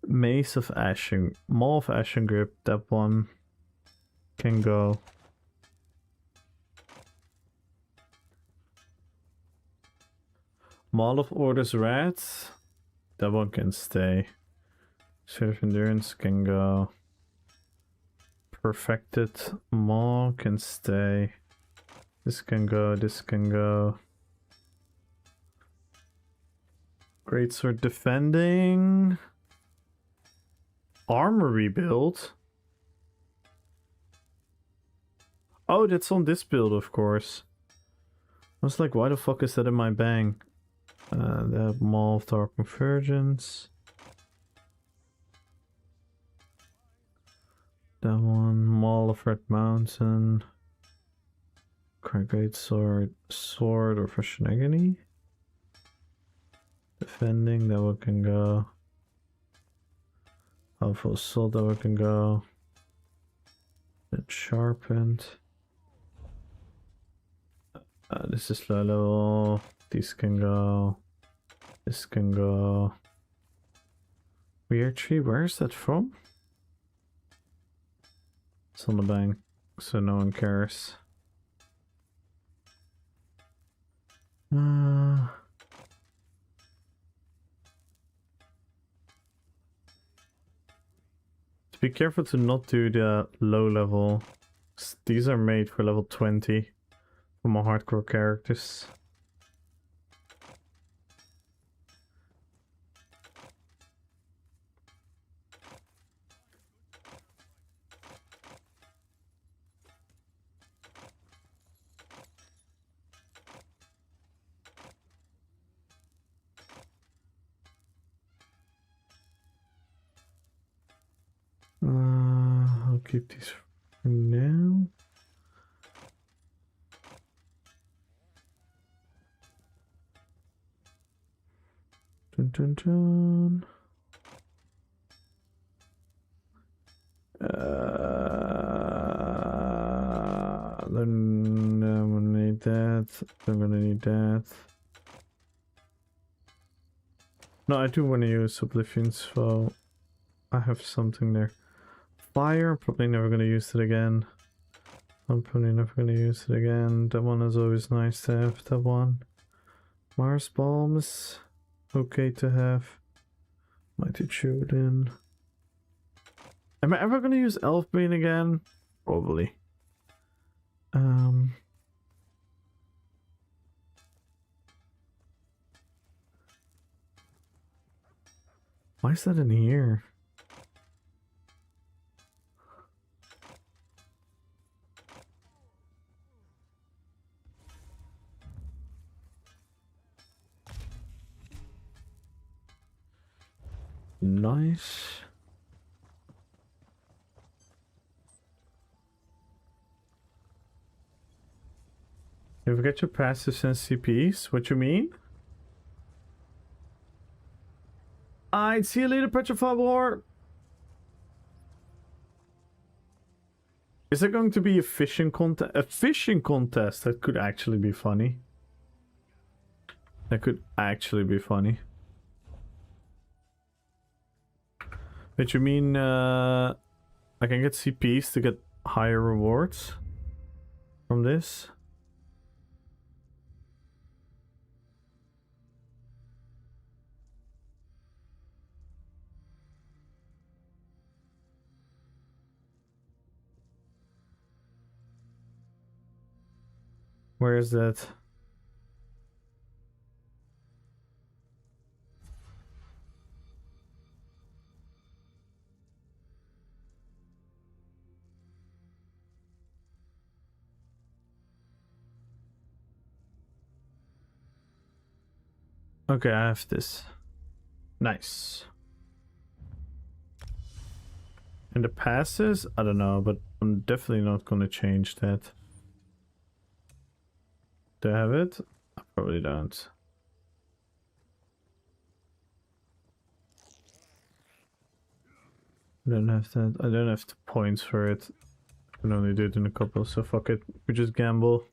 Mace of Ashen, Maw of Ashen Grip, that one can go. Maul of Orders Rats, that one can stay. Sword of Endurance can go. Perfected Maw can stay. This can go, this can go. Greatsword Defending. Armor rebuild. Oh, that's on this build, of course. I was like, why the fuck is that in my bang? The Maul of Dark Convergence. That one. Maul of Red Mountain. Great Sword. Sword of Russian Agony. Defending, that one can go. Powerful Assault, that one can go. Then Sharpened. This is low level. These can go. This can go. Weird Tree, where is that from? It's on the bank, so no one cares. Be careful to not do the low level. These are made for level 20 for my hardcore characters. I'll keep these for now. Dun, dun, dun. Then I'm gonna need that. I'm gonna need that. No, I do want to use Oblivion, so I have something there. Fire, probably never gonna use it again. I'm probably never gonna use it again. That one is always nice to have. That one. Mars Balm is okay to have. Mighty Chewed in. Am I ever gonna use Elf Bean again? Probably. Why is that in here? Nice. You forget your passives and CPs? What you mean? I'd see you later, Petrified War. Is there going to be a fishing contest? A fishing contest? That could actually be funny. That could actually be funny. But you mean I can get CPs to get higher rewards from this? Where is that? Okay, I have this. Nice. And the passes? I don't know, but I'm definitely not gonna change that. Do I have it? I probably don't. I don't have that. I don't have the points for it. I can only do it in a couple, so fuck it. We just gamble.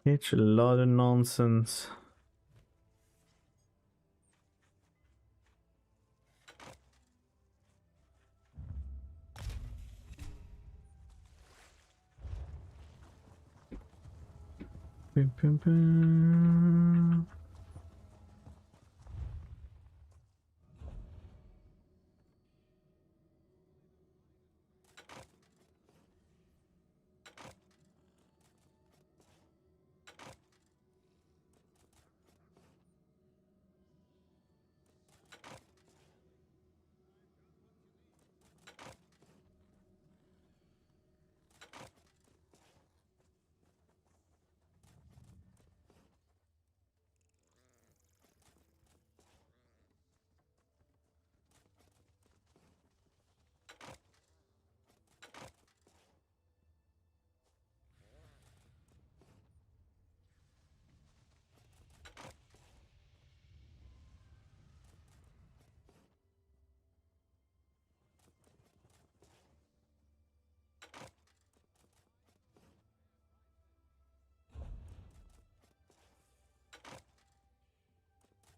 It's a lot of nonsense. Bum, bum, bum.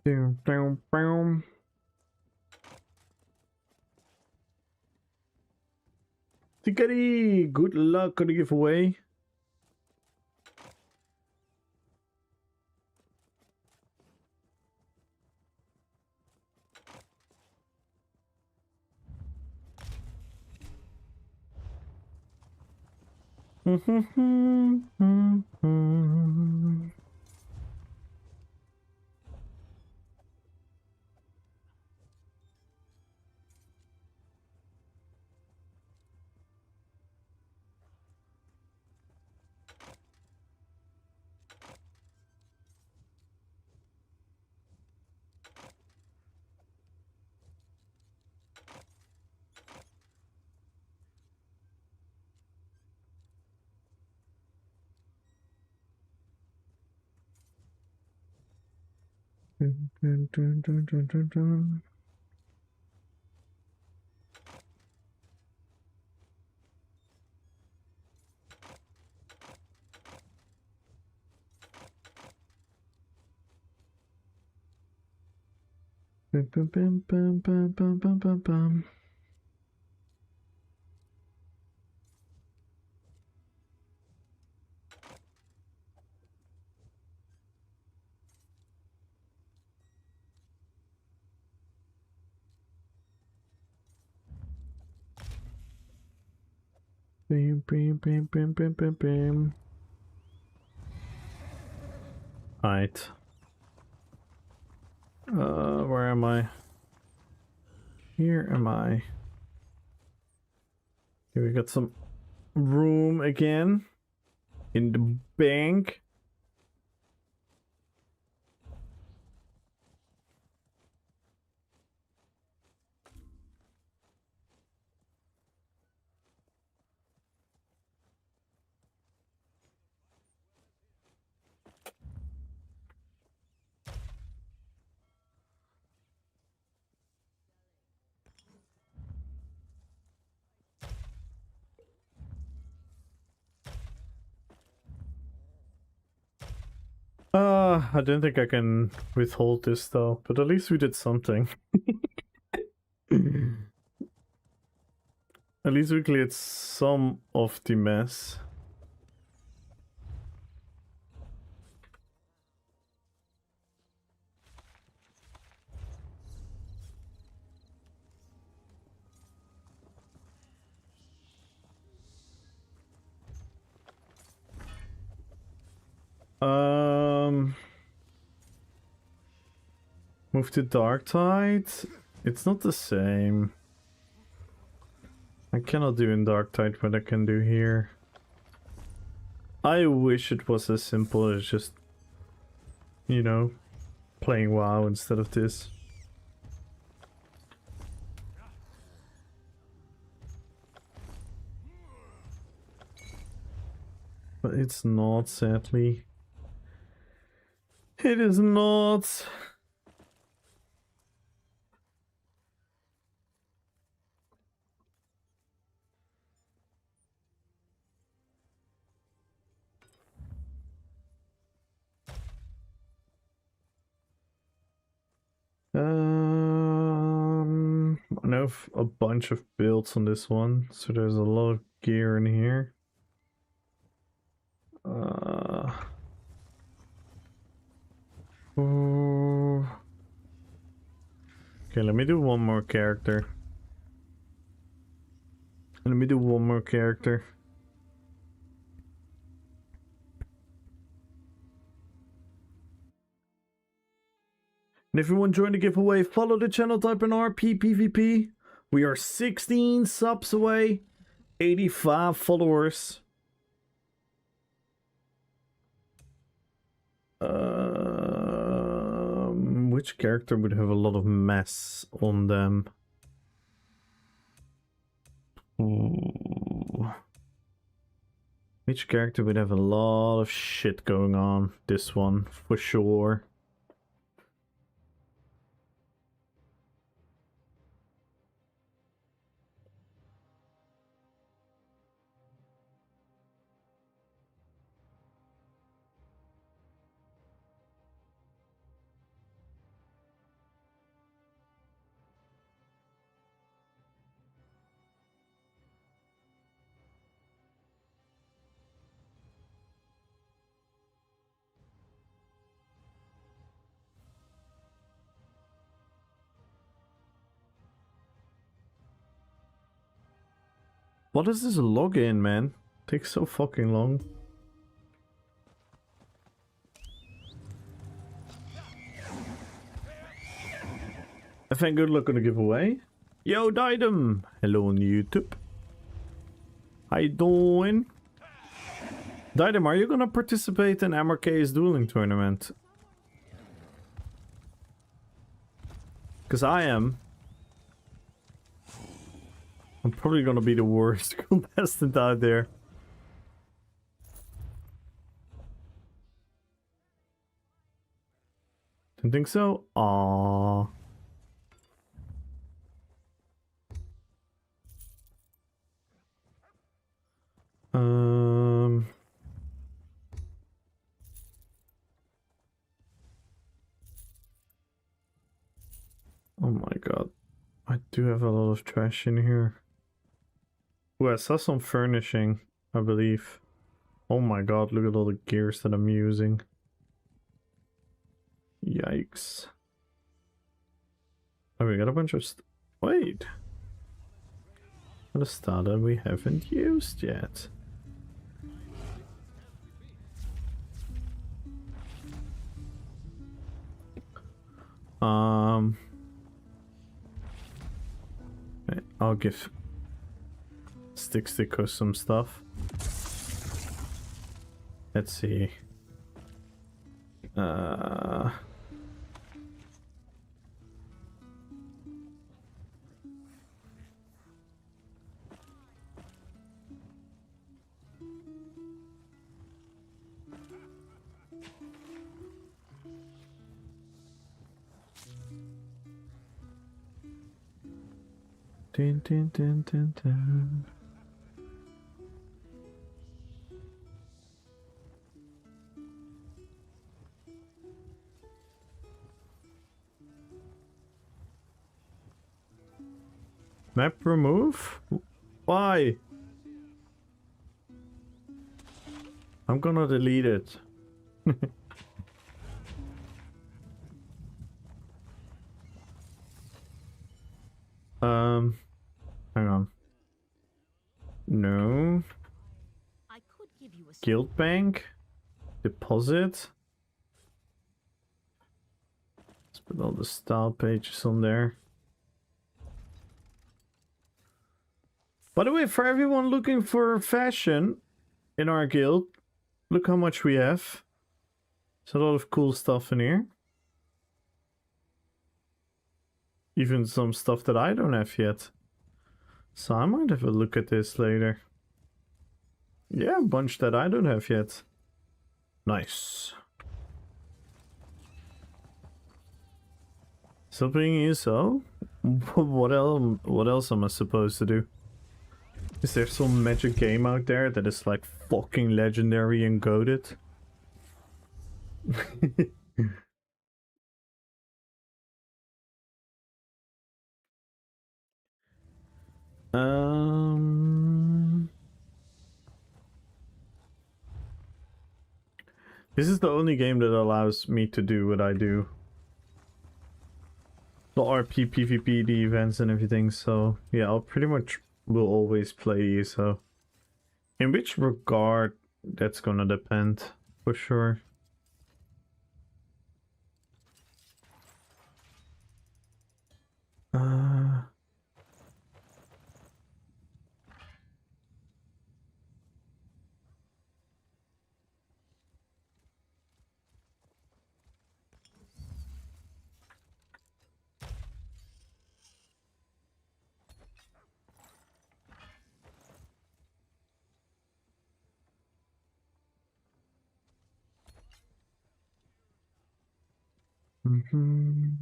Down, down, down. Tickety! Good luck on the giveaway. Dun, dun, dun, dun, dun, dun, dun. Bum, bum, bum, bum, bum, bum, bum, bum, bum. Bam, bam, bam, bam, bam, bam, bam. Right. Where am I? Here am I. Here we got some room again in the bank. I don't think I can withhold this though, but at least we did something. At least we cleared some of the mess. Move to Dark Tide. It's not the same. I cannot do in Dark Tide what I can do here. I wish it was as simple as just, you know, playing WoW instead of this. But it's not, sadly. It is not. I know a bunch of builds on this one, so there's a lot of gear in here. Okay, let me do one more character. Let me do one more character. And if you want to join the giveaway, follow the channel, type in RPPVP. We are 16 subs away, 85 followers. Which character would have a lot of mess on them? Ooh. Which character would have a lot of shit going on? This one, for sure. What is this login, man? Takes so fucking long. I think good luck on the giveaway. Yo, Didem! Hello on YouTube. How you doing? Didem, are you gonna participate in MRK's dueling tournament? Because I am. I'm probably gonna be the worst contestant out there. Don't think so? Aww. Oh my god. I do have a lot of trash in here. Ooh, I saw some furnishing, I believe. Oh my god, look at all the gears that I'm using. Yikes. Oh, we got a bunch of wait. Got a star that we haven't used yet. I'll give Sticker some stuff. Let's see. Dun, dun, dun, dun, dun. Map remove? Why? I'm gonna delete it. Hang on. No. I could give you a Guild bank? Deposit? Let's put all the style pages on there. By the way, for everyone looking for fashion in our guild, look how much we have. There's a lot of cool stuff in here. Even some stuff that I don't have yet. So I might have a look at this later. Yeah, a bunch that I don't have yet. Nice. Something is so? What else am I supposed to do? Is there some magic game out there that is like fucking legendary and goated? This is the only game that allows me to do what I do. the RP, PvP, the events and everything. So yeah, I'll pretty much will always play ESO. In which regard, that's gonna depend for sure. Uh, mhm.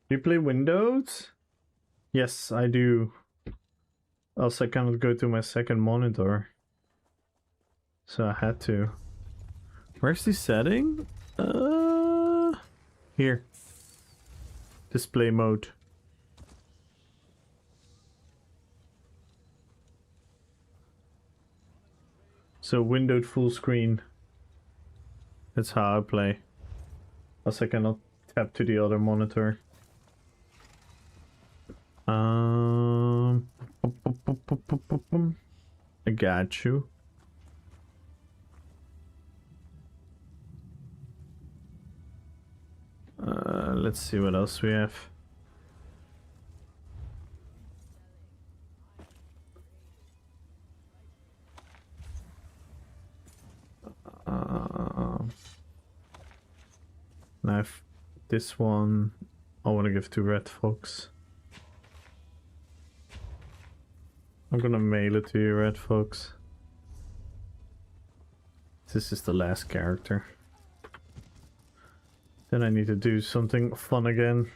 Do you play Windows? Yes, I do. Else I cannot go to my second monitor. So I had to. Where's the setting? Here. Display mode. So windowed full screen. That's how I play. Else I cannot tap to the other monitor. I got you. Let's see what else we have. Now this one I want to give to Red Fox. I'm gonna mail it to you, Red Fox. This is the last character. Then I need to do something fun again.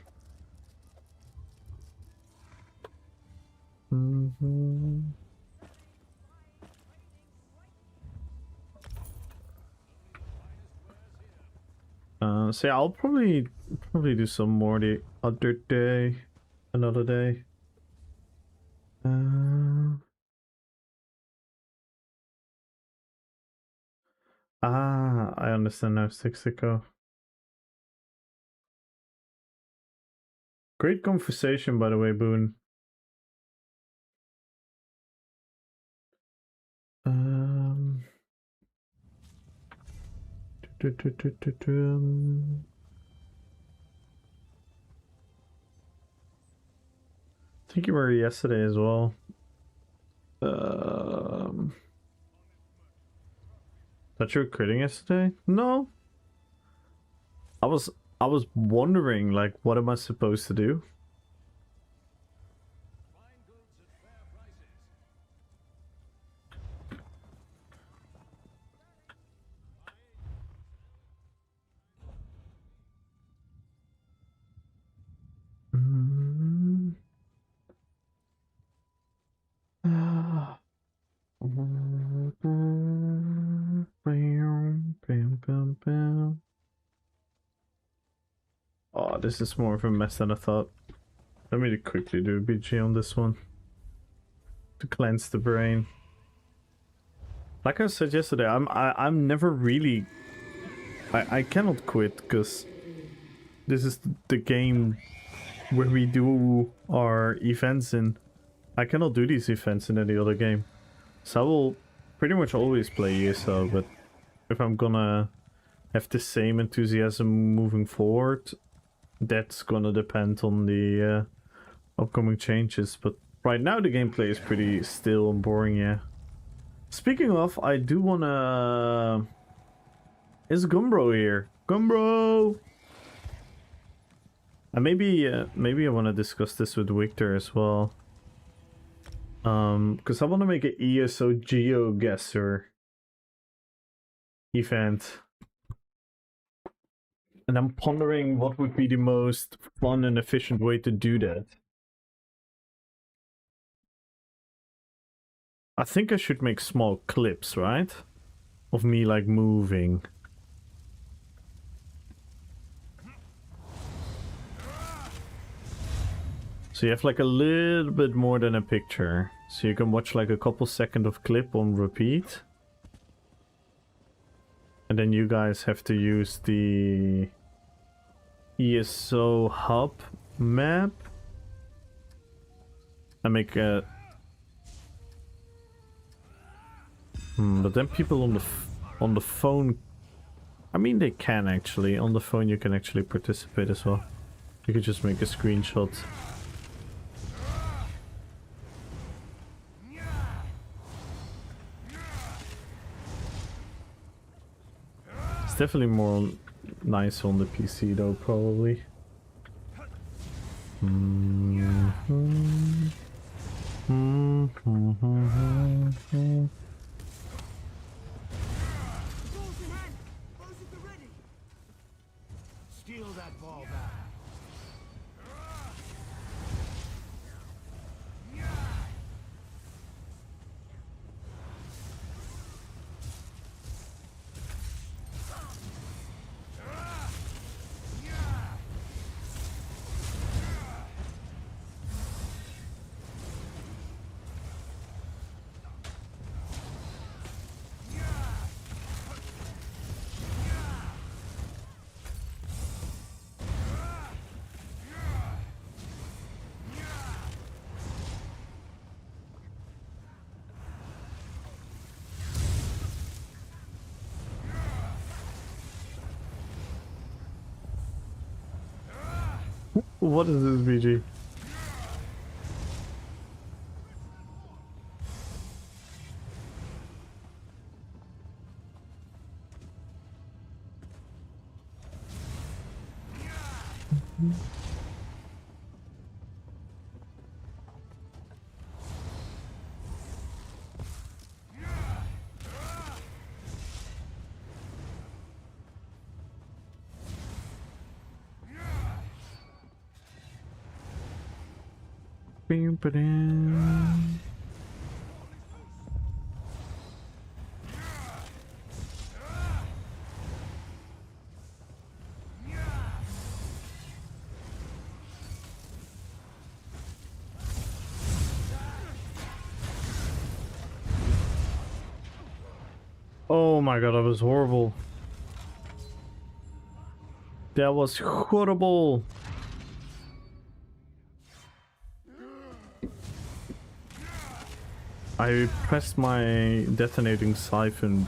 So yeah, I'll probably do some more the other day, another day. I understand now, Stixico. Great conversation, by the way, Boone. I think you were yesterday as well. Thought you were critting yesterday? No. I was wondering, like, what am I supposed to do? Oh, this is more of a mess than I thought. Let me quickly do a BG on this one to cleanse the brain. Like I said yesterday, I'm never really. I cannot quit because this is the game where we do our events in. I cannot do these events in any other game, so I will pretty much always play ESO. But if I'm gonna have the same enthusiasm moving forward, that's gonna depend on the upcoming changes. But right now the gameplay is pretty still and boring, yeah. Speaking of, I do wanna... Is Gumbro here? Gumbro! And maybe I wanna discuss this with Victor as well. Because I wanna make an ESO GeoGuessr event. And I'm pondering what would be the most fun and efficient way to do that. I think I should make small clips, right? Of me, like, moving. So you have like a little bit more than a picture. So you can watch like a couple seconds of clip on repeat. And then you guys have to use the ESO hub map and make a... but then people on the phone, I mean they can actually, on the phone you can actually participate as well. You could just make a screenshot. It's definitely more nice on the PC though, probably. Steal that ball back. What is this, BG? Oh my god, that was horrible. That was horrible. I pressed my detonating siphon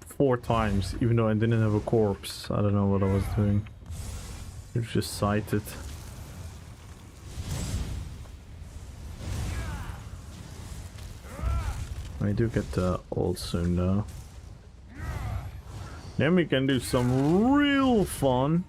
4 times, even though I didn't have a corpse. I don't know what I was doing. It was just sighted. I do get the ult soon though. Then we can do some real fun.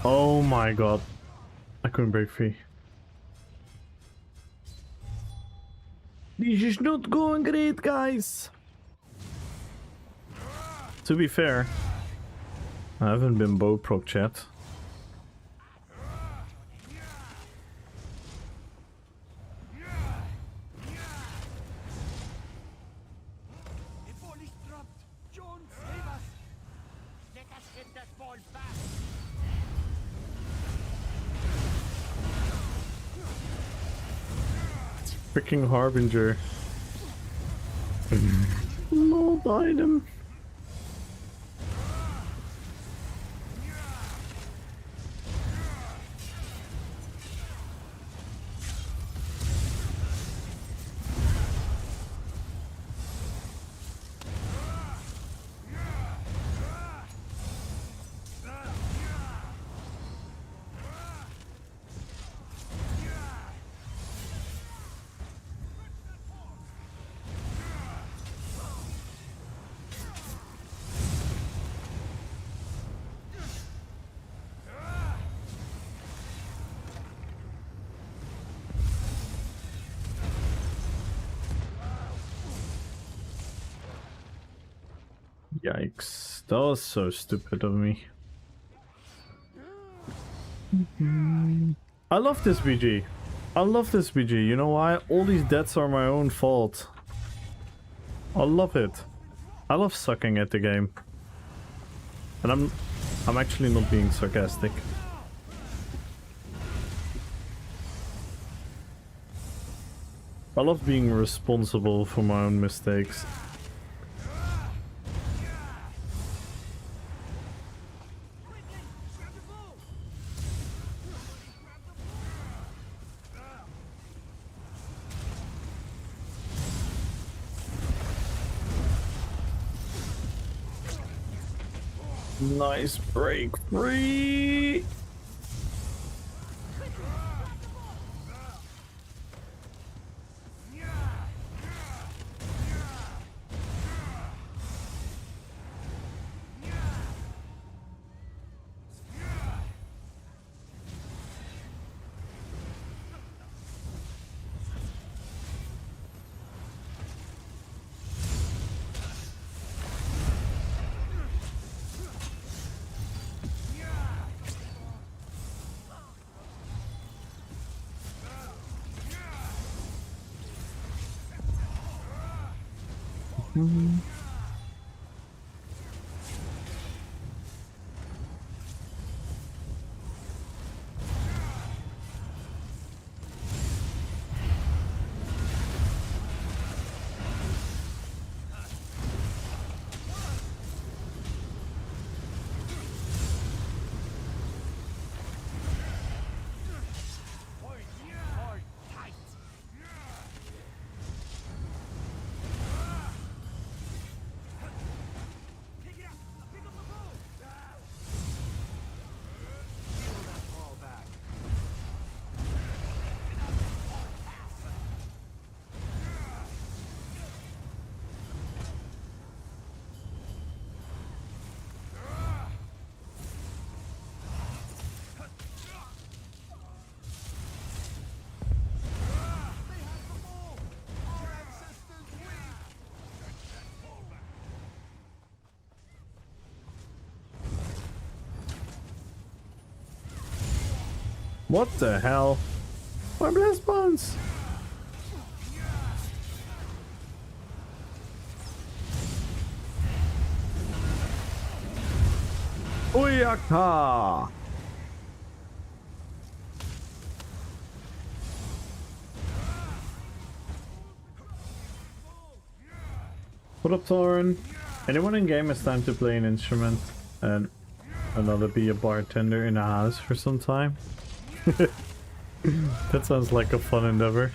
Oh my god. I couldn't break free. This is not going great, guys. To be fair, I haven't been bow proc yet. Freaking Harbinger. No item. Yikes. That was so stupid of me. I love this BG. I love this BG. You know why? All these deaths are my own fault. I love it. I love sucking at the game. And I'm actually not being sarcastic. I love being responsible for my own mistakes. Nice break free. What the hell? My blast bones! Oyaka! What up, Torin? Anyone in game has time to play an instrument and another be a bartender in a house for some time? That sounds like a fun endeavor.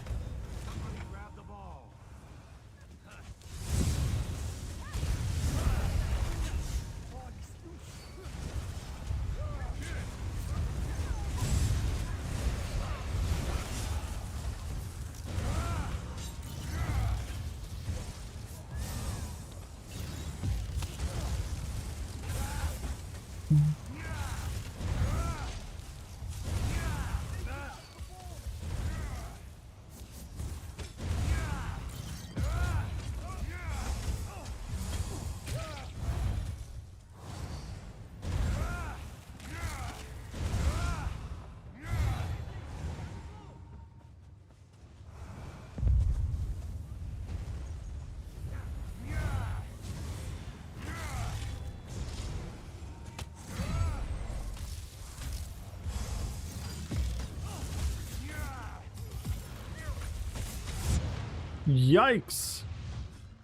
Yikes!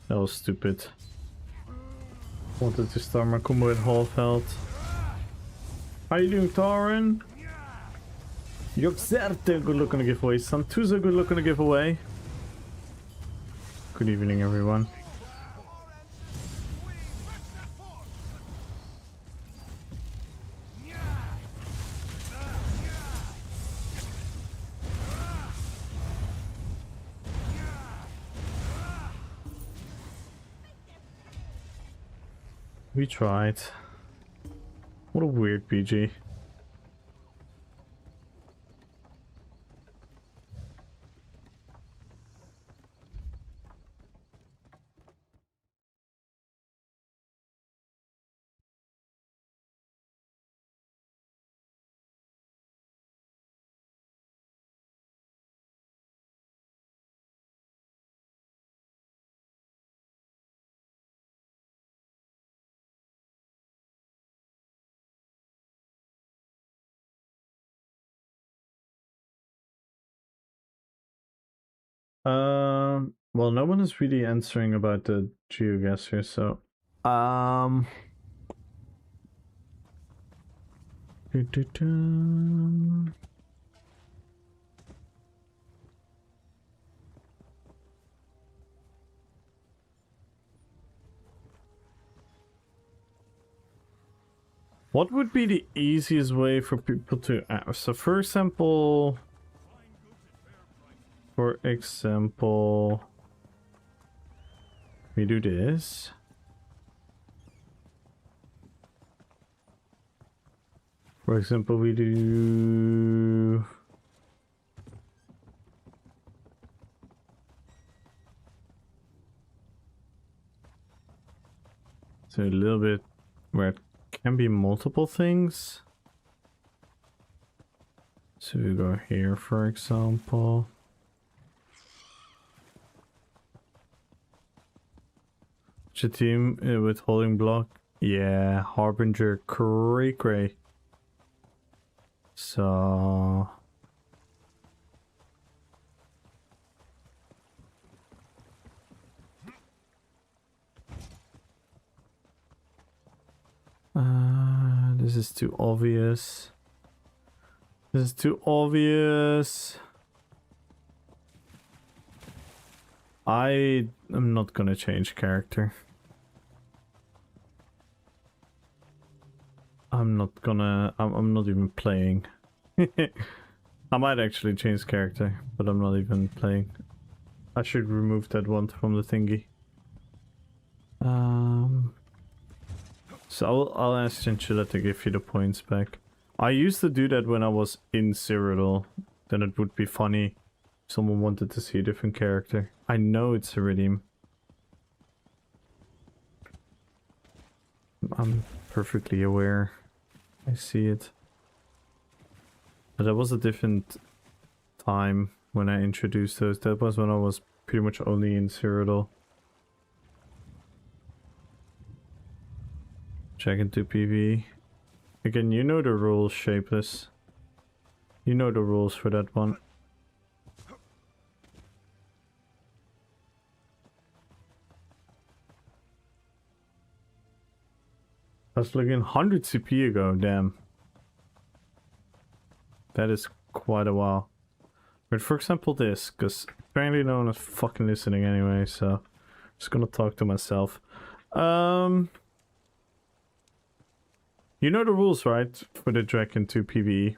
That was stupid. Wanted to start my combo at half health. How you doing, Torin? Yoxerte, good luck on the giveaway. Santuza, good luck on the giveaway. Good evening, everyone. We tried. What a weird PG. Well, no one is really answering about the geoguessr, so doo-doo-doo. What would be the easiest way for people to ask? So for example, we do this. For example, we do so a little bit where it can be multiple things. So we go here, for example. Which a team with holding block? Yeah, Harbinger, cray. So this is too obvious. This is too obvious. I am not gonna change character. I'm not even playing. I might actually change character, but I'm not even playing. I should remove that one from the thingy. So I'll ask Chinchilla to give you the points back. I used to do that when I was in Cyrodiil. Then it would be funny if someone wanted to see a different character. I know it's Cyrodiil. I'm perfectly aware. I see it. But that was a different time when I introduced those. That was when I was pretty much only in Cyrodiil. Check into PV. Again, you know the rules, Shapeless. You know the rules for that one. I was looking 100 CP ago, damn. That is quite a while. But for example this, because apparently no one is fucking listening anyway, so I'm just gonna talk to myself. You know the rules, right? For the Dragon 2 PvE.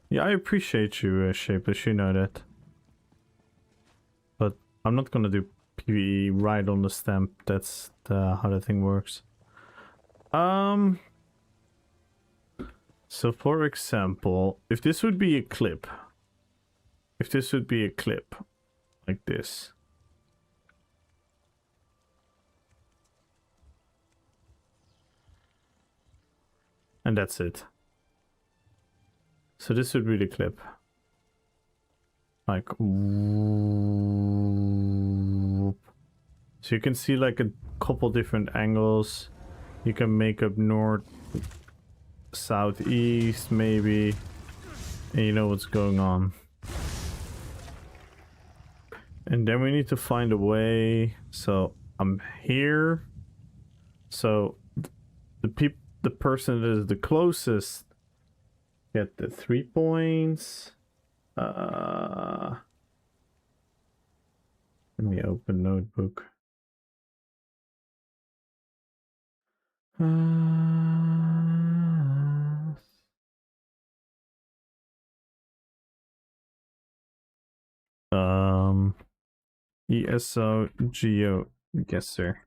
Yeah, I appreciate you, Shapeless, you know that. But I'm not gonna do PvE right on the stamp. That's how the thing works. So for example, if this would be a clip. If this would be a clip. Like this. And that's it. So this would be the clip. Like, whoop. So you can see like a couple different angles. You can make up north, southeast, maybe. And you know what's going on. And then we need to find a way. So I'm here. So the person that is the closest get the 3 points. Let me open notebook. ESO Geo Guesser.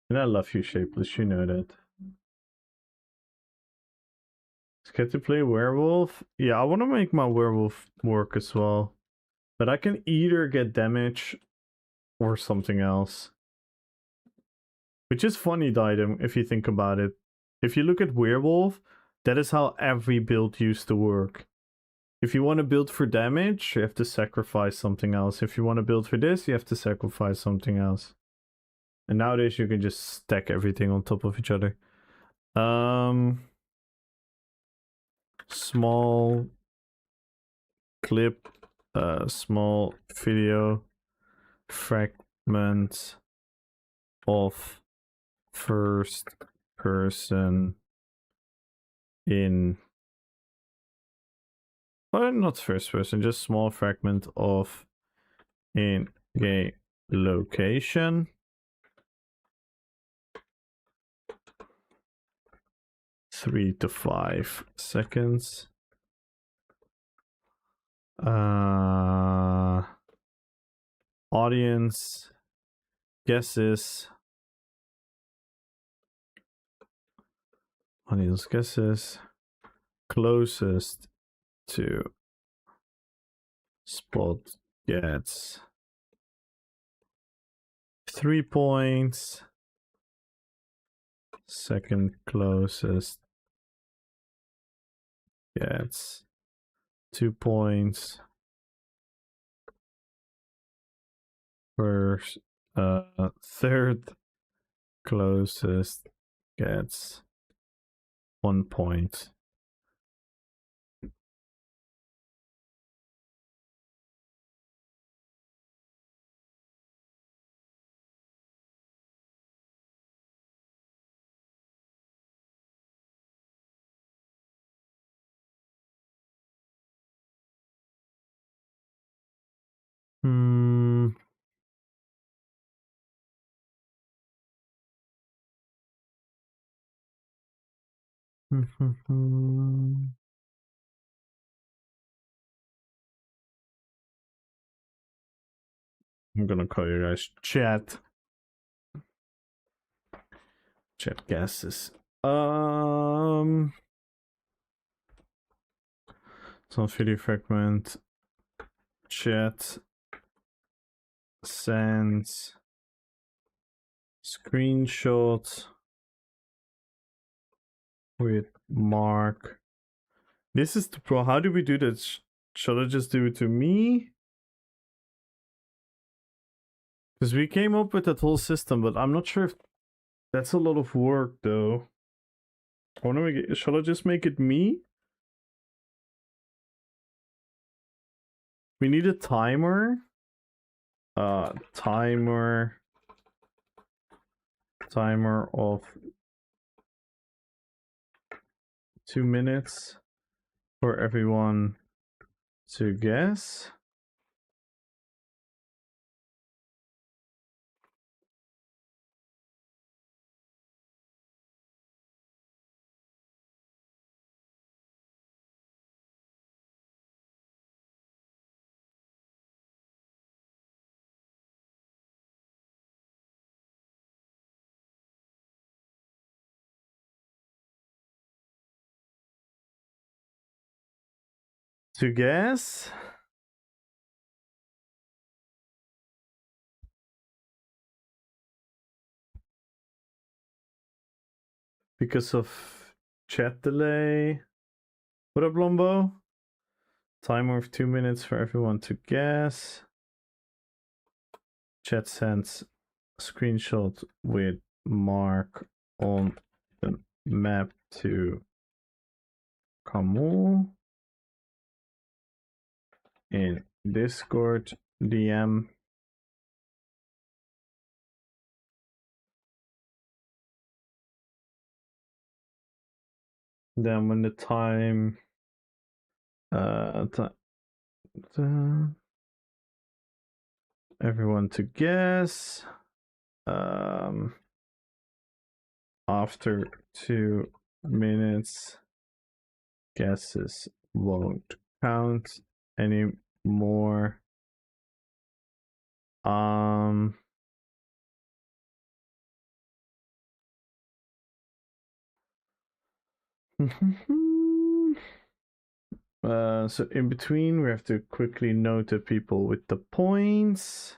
And I love you, Shapeless, you know that. Scared to play werewolf? Yeah, I want to make my werewolf work as well. But I can either get damage or something else. Which is funny, Diadem, if you think about it. If you look at werewolf, that is how every build used to work. If you want to build for damage, you have to sacrifice something else. If you want to build for this, you have to sacrifice something else. And nowadays you can just stack everything on top of each other. Small clip, small video fragment of first person in, well, not first person, just small fragment of in game location. Three to 5 seconds. Audience guesses. Audience guesses closest to spot gets 3 points. Second closest gets 2 points. First, third closest gets 1 point. Hmm. I'm gonna call you guys chat. Chat guesses. Some video fragment. Chat sends screenshot with mark. This is the pro. How do we do this? Should I just do it to me? Because we came up with that whole system, but I'm not sure if that's a lot of work though. I want to make it, shall I just make it me? We need a timer. Timer of 2 minutes for everyone to guess. To guess? Because of chat delay. What up, Lombo? Timer of 2 minutes for everyone to guess. Chat sends screenshot with mark on the map to Kamul in Discord DM. Then when the time everyone to guess, after 2 minutes guesses won't count anymore. So in between, we have to quickly note the people with the points.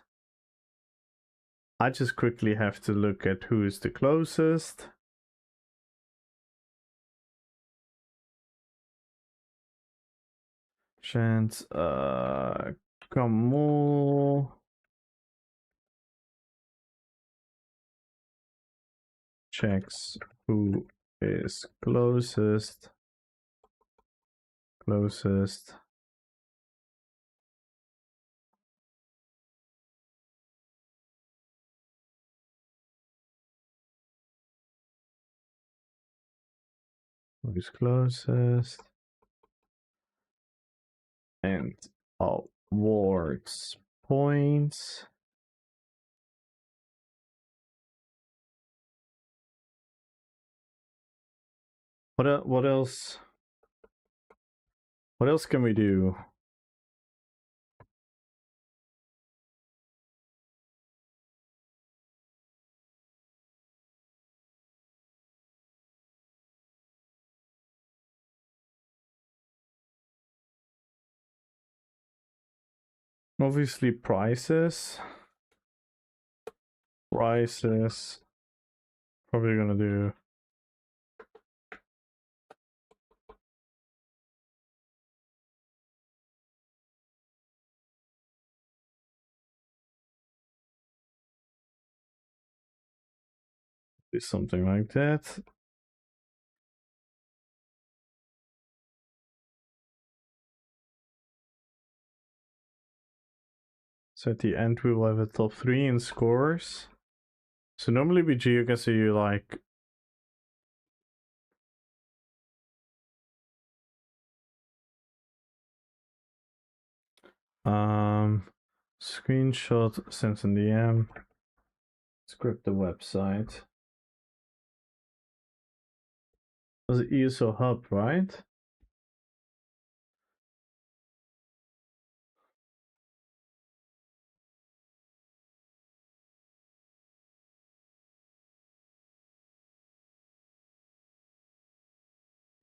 I just quickly have to look at who is the closest. Chance, Kamu. Checks who is closest. Closest. Who is closest? And awards points. What else? What else can we do? Obviously prices. Prices. Probably gonna do something like that. So at the end we will have a top 3 in scores. So normally BG you can see like screenshot sent in DM. Script the website. Was it ESO Hub, right?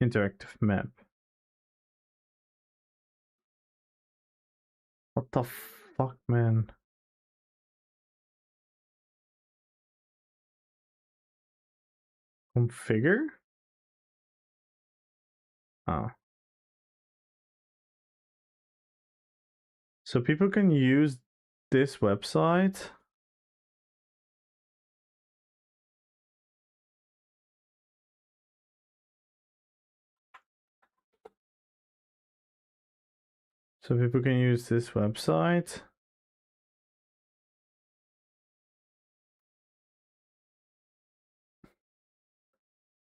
Interactive map. What the fuck, man? Configure? Oh. So people can use this website. So people can use this website.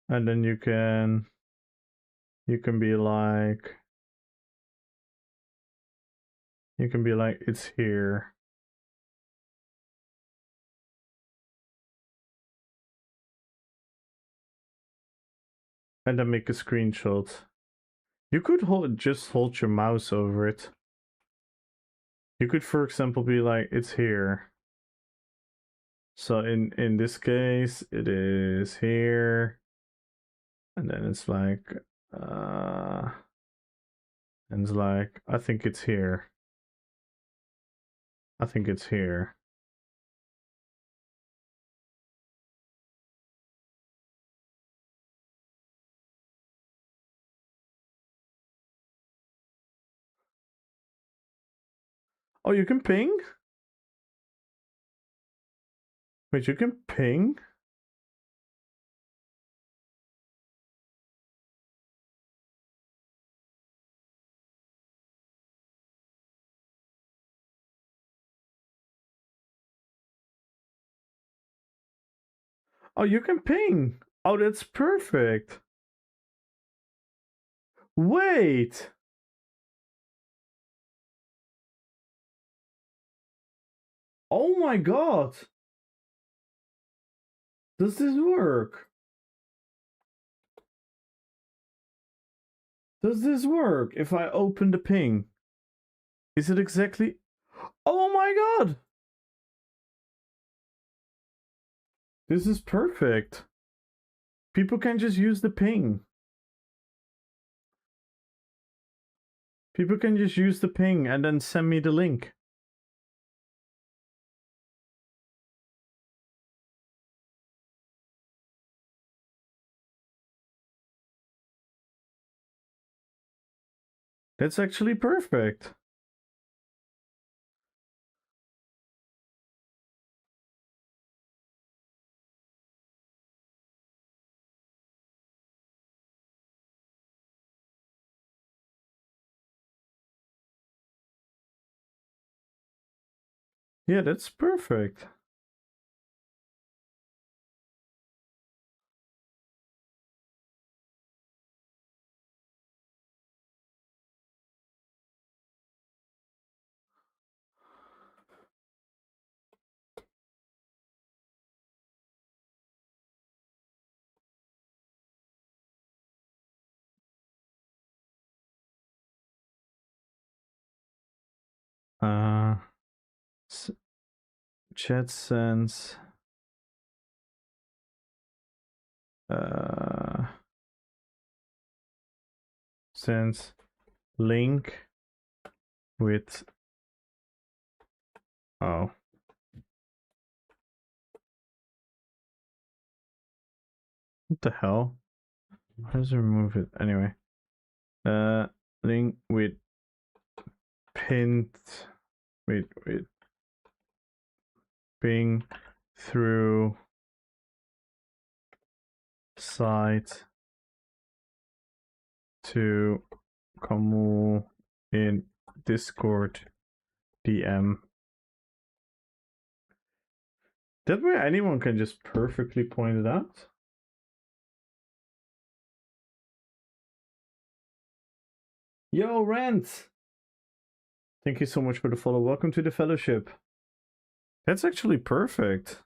And then you can be like, it's here. And then make a screenshot. You could just hold your mouse over it. You could, for example, be like, it's here. So in this case, it is here. And then it's like, and it's like, I think it's here. I think it's here. Oh, you can ping? Wait, you can ping? Oh, you can ping. Oh, that's perfect. Wait. Oh my god. Does this work? Does this work if I open the ping? Is it exactly... Oh my god! This is perfect. People can just use the ping. People can just use the ping and then send me the link. It's actually perfect. Yeah, that's perfect. Uh, chat sense. Sense link with. Oh. What the hell? How does it remove it? Anyway. Link with pinned. Wait. Ping through site to Kamu in Discord DM. That way anyone can just perfectly point it out. Yo, Rent! Thank you so much for the follow. Welcome to the fellowship. That's actually perfect.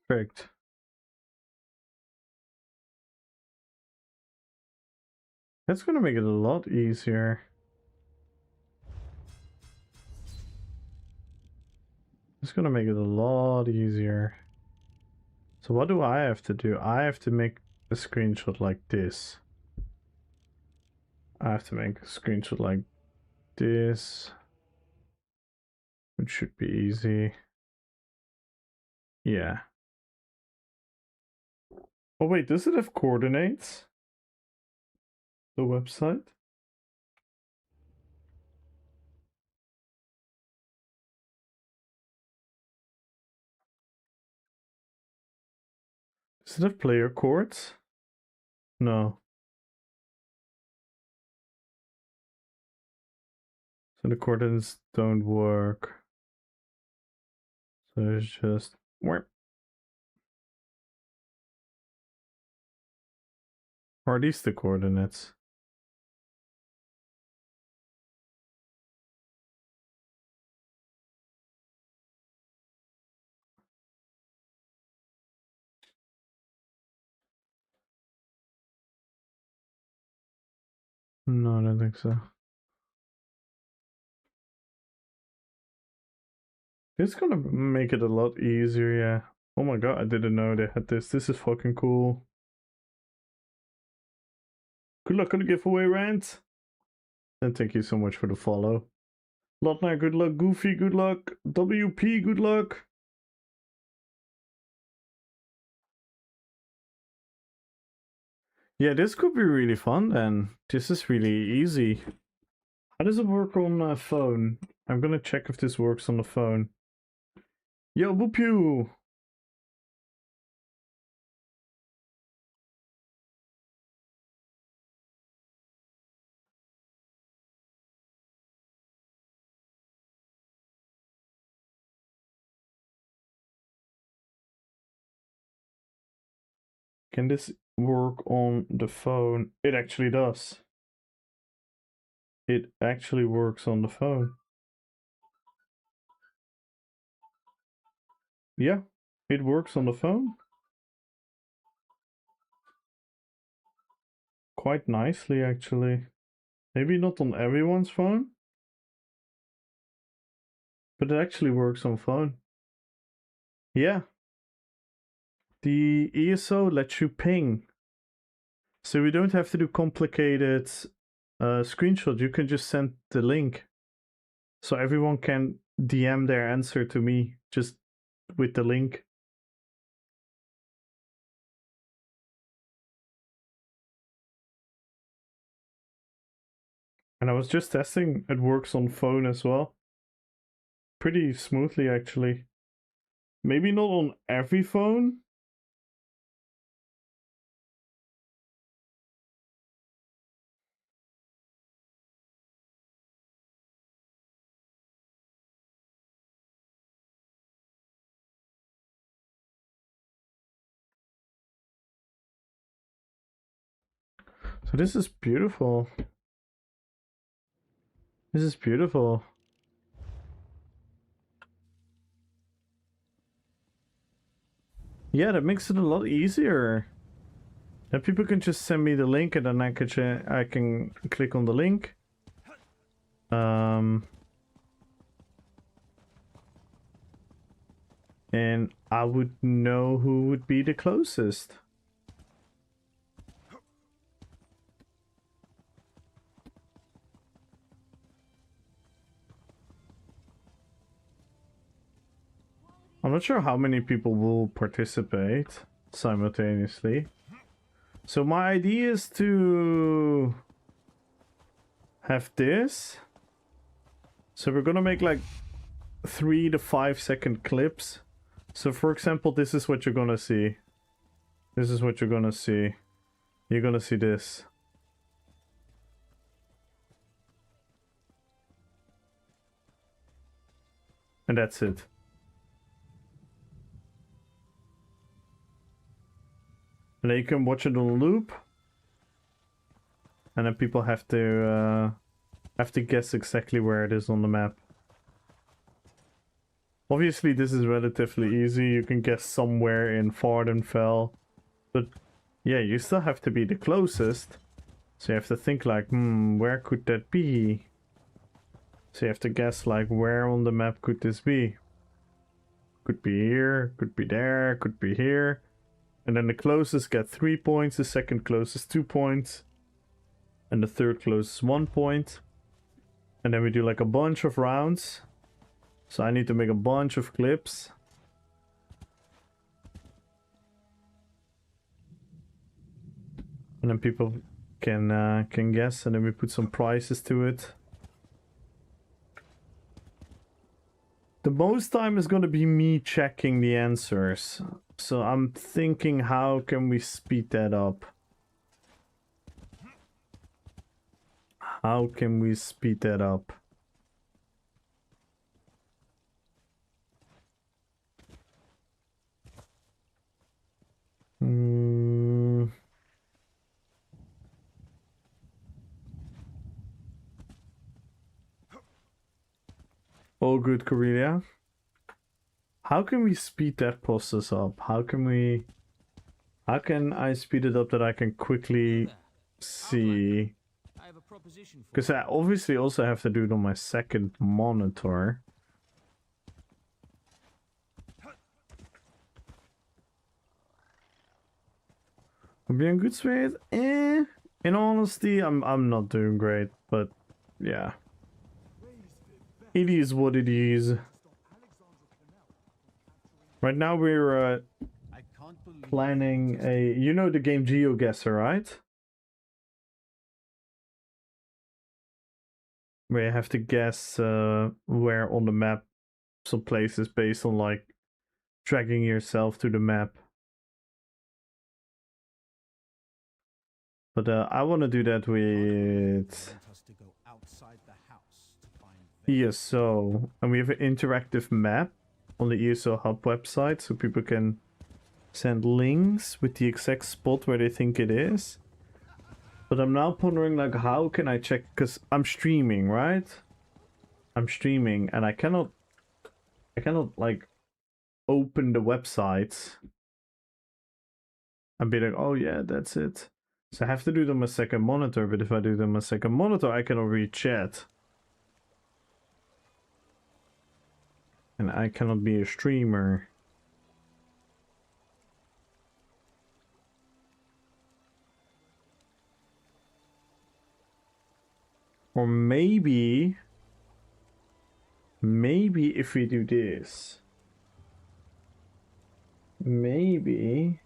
Perfect. That's gonna make it a lot easier. It's gonna make it a lot easier. So what do I have to do? I have to make a screenshot like this. I have to make a screenshot like this. Which should be easy. Yeah. Oh wait, does it have coordinates? The website? Does it have player courts? No. So the coordinates don't work. So it's just... Are these the coordinates? No, I don't think so. It's gonna make it a lot easier, yeah. Oh my god, I didn't know they had this. This is fucking cool. Good luck on the giveaway, Rant. And thank you so much for the follow. LOTR, good luck. Goofy, good luck. WP, good luck. Yeah, this could be really fun then. This is really easy. How does it work on a phone? I'm gonna check if this works on the phone. Yo, whoop you! Can this work on the phone? It actually does. It actually works on the phone. Yeah, it works on the phone. Quite nicely, actually. Maybe not on everyone's phone, but it actually works on phone. Yeah. The ESO lets you ping. So we don't have to do complicated screenshots. You can just send the link. So everyone can DM their answer to me just with the link. And I was just testing, it works on phone as well. Pretty smoothly, actually. Maybe not on every phone. So this is beautiful. This is beautiful. Yeah, that makes it a lot easier. And people can just send me the link and then I can click on the link. And I would know who would be the closest. I'm not sure how many people will participate simultaneously. So my idea is to have this. So we're gonna make like 3 to 5 second clips. So for example, this is what you're gonna see. This is what you're gonna see. You're gonna see this. And that's it. And then you can watch it on loop. And then people have to guess exactly where it is on the map. Obviously, this is relatively easy. You can guess somewhere in Vardenfell. But yeah, you still have to be the closest. So you have to think like, where could that be? So you have to guess like, where on the map could this be? Could be here, could be there, could be here. And then the closest get 3 points, the second closest 2 points. And the third closest 1 point. And then we do like a bunch of rounds. So I need to make a bunch of clips. And then people can guess, and then we put some prizes to it. The most time is going to be me checking the answers. So I'm thinking, how can we speed that up? How can we speed that up? All good, Korea. How can we speed that process up? How can I speed it up that I can quickly see? Because I obviously also have to do it on my second monitor. I'm being good with in honesty, I'm not doing great, but yeah. It is what it is. Right now we're planning a, you know, the game GeoGuessr, right? where you have to guess where on the map some places based on like dragging yourself to the map. But I want to do that with Want us to go outside the house to find them. ESO, and we have an interactive map on the ESO Hub website, so people can send links with the exact spot where they think it is. But I'm now pondering, like, how can I check? Because I'm streaming, right? I'm streaming, and I cannot like open the website and be like, oh yeah, that's it. So I have to do it on my second monitor. But if I do it on my second monitor, I cannot read chat, and I cannot be a streamer. Or maybe if we do this, maybe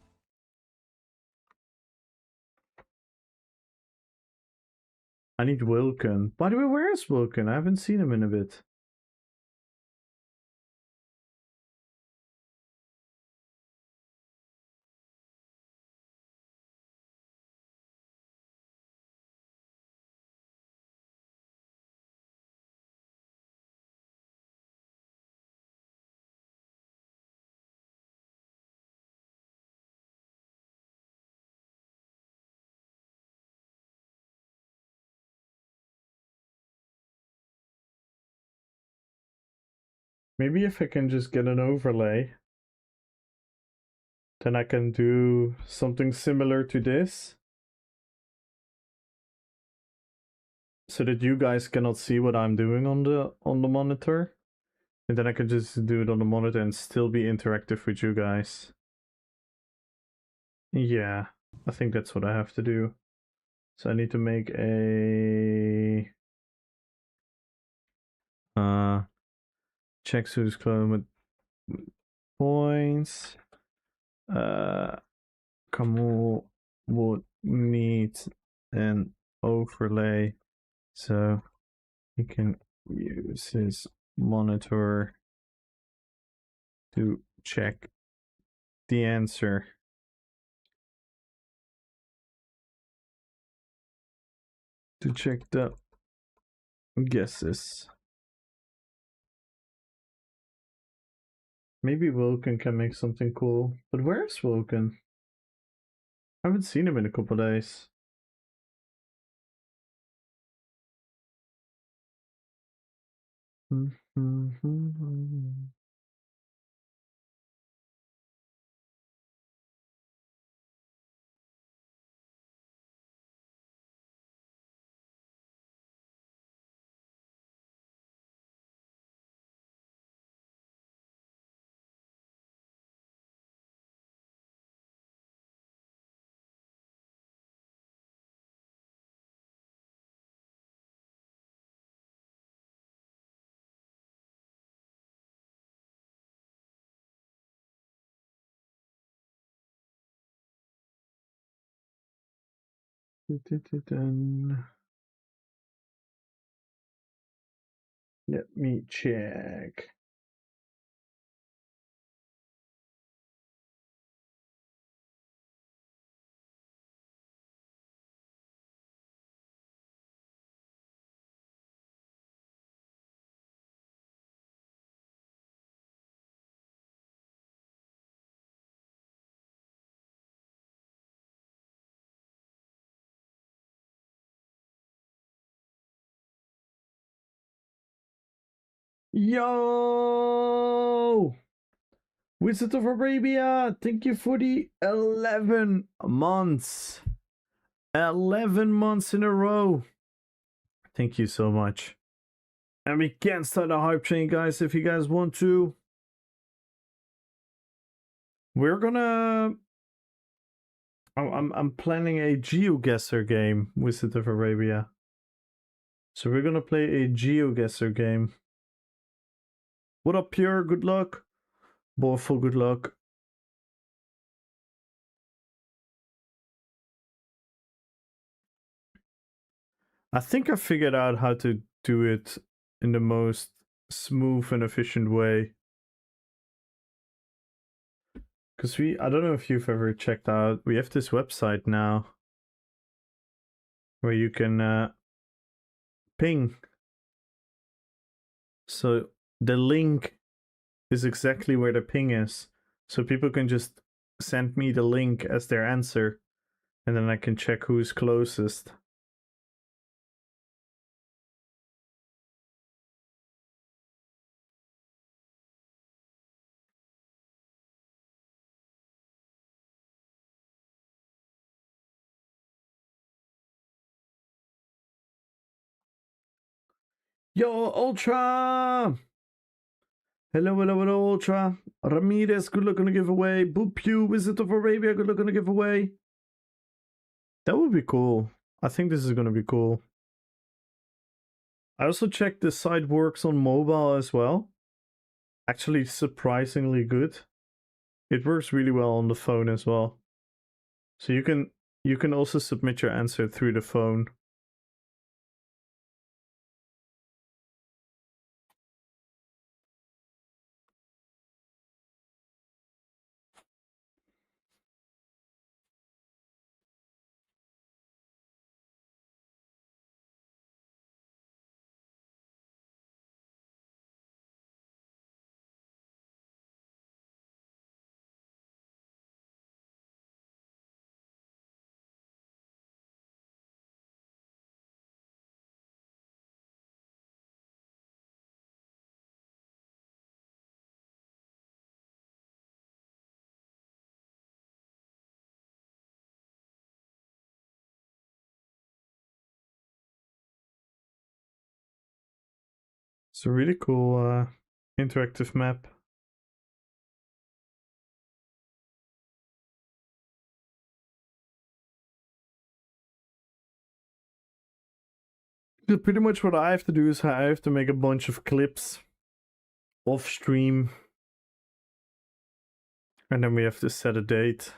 I need Wilken. By the way, where is Wilken? I haven't seen him in a bit. Maybe if I can just get an overlay, then I can do something similar to this, so that you guys cannot see what I'm doing on the monitor, and then I can just do it on the monitor and still be interactive with you guys. Yeah, I think that's what I have to do. So I need to make a check who's clone with points. Kamu would need an overlay so he can use his monitor to check the answer. To check the guesses. Maybe Wilken can make something cool. But where's Wilken? I haven't seen him in a couple days. Let me check. Yo! Wizard of Arabia, thank you for the 11 months. 11 months in a row. Thank you so much. And we can start a hype train, guys, if you guys want to. We're gonna... I'm planning a GeoGuessr game, Wizard of Arabia. So we're gonna play a GeoGuessr game. What up, Pure? Good luck. Borful, good luck. I think I figured out how to do it in the most smooth and efficient way. Because I don't know if you've ever checked out, we have this website now where you can ping. So the link is exactly where the ping is. So people can just send me the link as their answer, and then I can check who's closest. Yo, Ultra! Hello, hello, hello, Ultra. Ramirez, good luck on the giveaway. Boop Pew, Visit of Arabia, good luck on the giveaway. That would be cool. I think this is gonna be cool. I also checked the site works on mobile as well. Actually, surprisingly good. It works really well on the phone as well. So you can also submit your answer through the phone. It's a really cool interactive map. So pretty much what I have to do is I have to make a bunch of clips off stream, and then we have to set a date.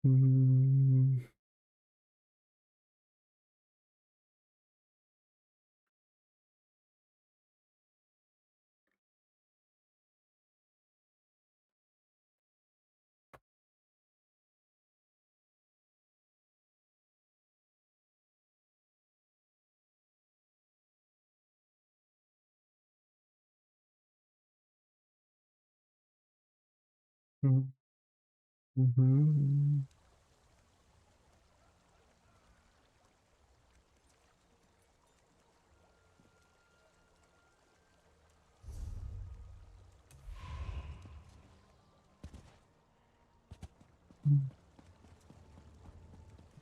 Mm. Mm-hmm.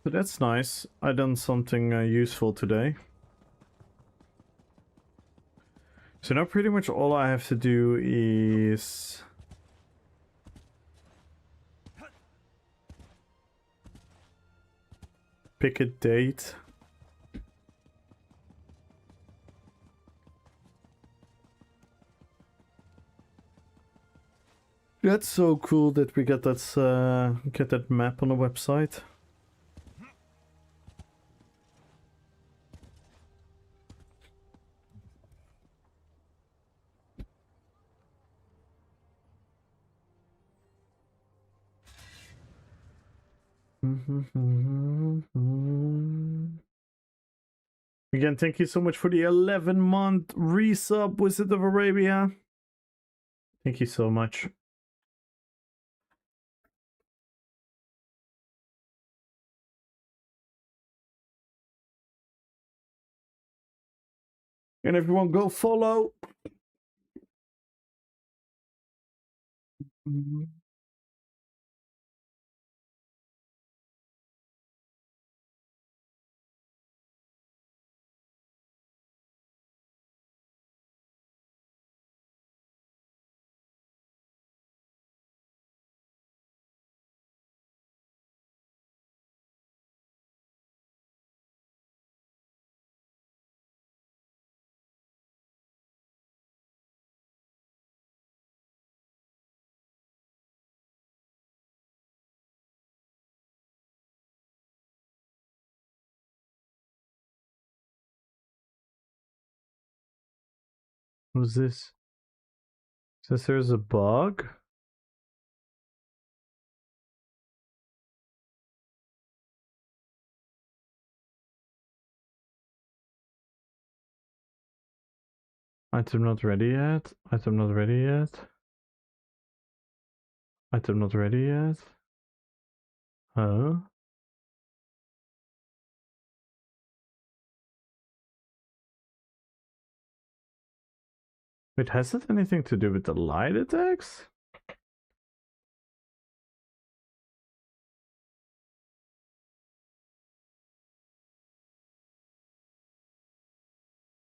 So that's nice. I done something useful today. So now pretty much all I have to do is pick a date. That's so cool that we get that map on the website. Again, thank you so much for the 11-month resub, Wizard of Arabia. Thank you so much. And everyone go follow. What's this? Says there's a bug? Item not ready yet. Item not ready yet. Item not ready yet. Huh? Wait, has it anything to do with the light attacks?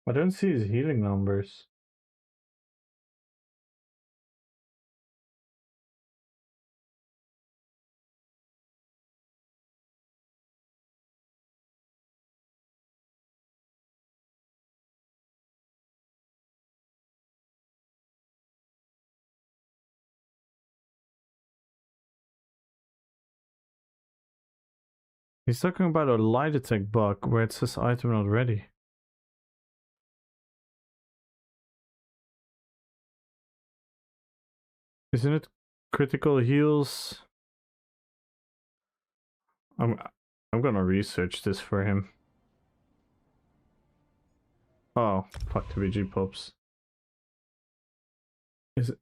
I don't see his healing numbers. He's talking about a light attack bug where it says item not ready. Isn't it critical heals? I'm gonna research this for him. Oh, fuck the VG pops. Isn't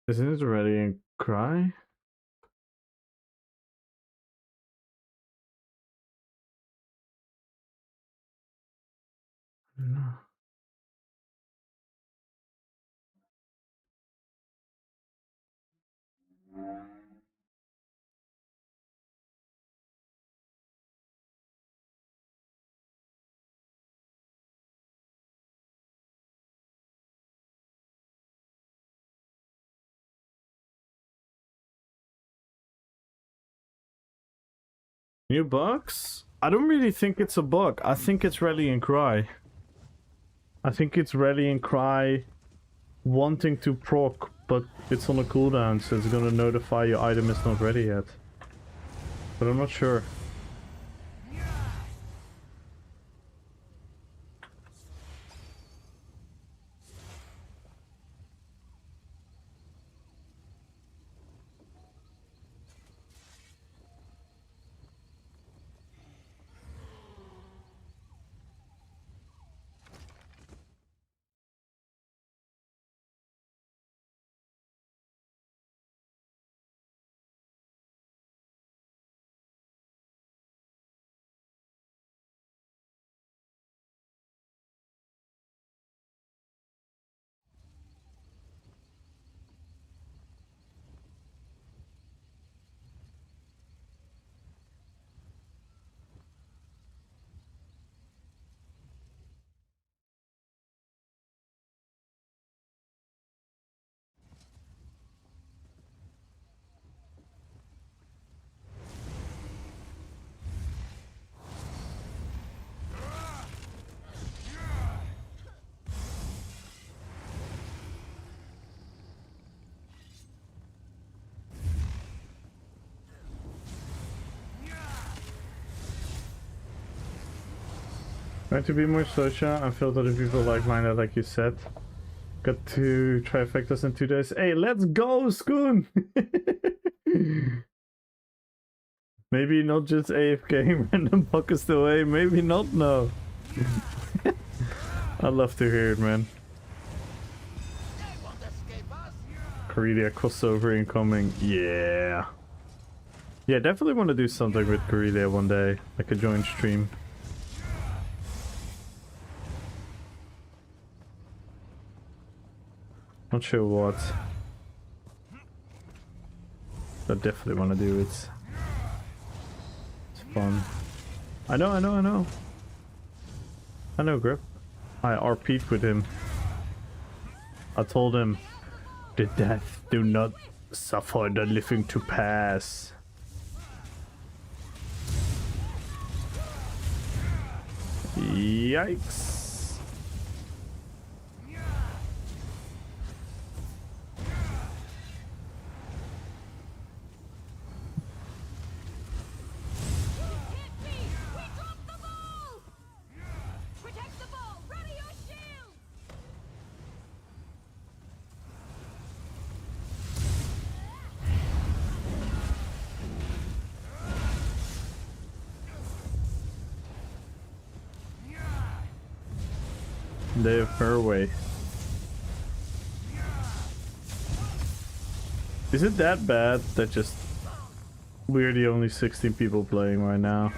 it ready and cry? No. New bugs? I don't really think it's a bug. I think it's Rally and Cry. I think it's Rally and Cry wanting to proc, but it's on a cooldown, so it's gonna notify your item is not ready yet. But I'm not sure. Trying to be more social and feel that people like-minded, like you said. Got 2 trifectas in 2 days. Hey, let's go, Skoon! Maybe not just AFK random pockets away, maybe not, no. I'd love to hear it, man. Corellia crossover incoming, yeah. Yeah, definitely want to do something with Corellia one day, like a joint stream. Not sure what. I definitely want to do it. It's fun. I know. I know, Grip. I RP'd with him. I told him, the death do not suffer the living to pass. Yikes. They have her way. Is it that bad that just we're the only 16 people playing right now?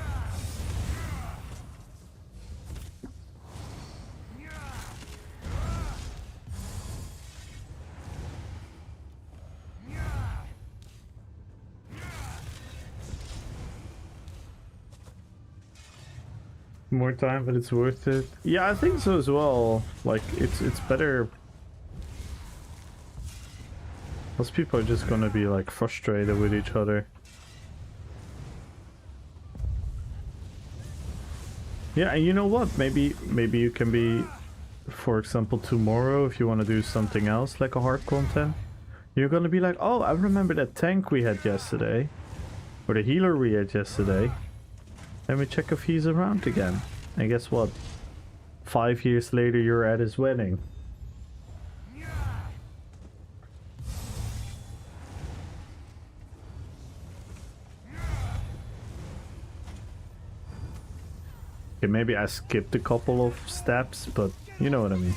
More time, but it's worth it. Yeah, I think so as well. Like it's better. Most people are just gonna be like frustrated with each other. Yeah, and you know what? Maybe you can be, for example, tomorrow if you want to do something else like a hard content. You're gonna be like, oh, I remember that tank we had yesterday, or the healer we had yesterday. Let me check if he's around again. And guess what? 5 years later, you're at his wedding. Okay, maybe I skipped a couple of steps, but you know what I mean.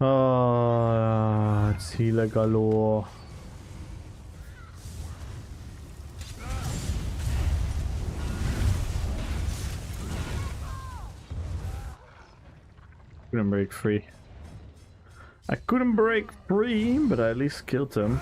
Oh, it's healer galore. Couldn't break free. I couldn't break free, but I at least killed him.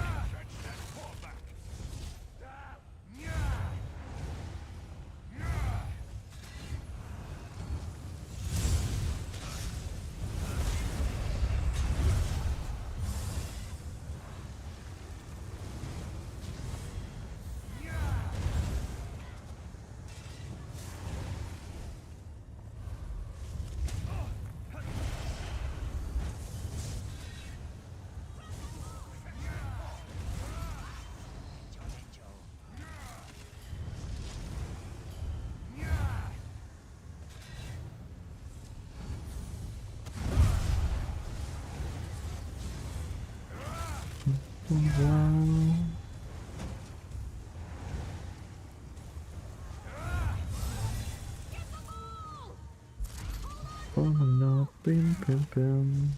Oh no, bim bim bim.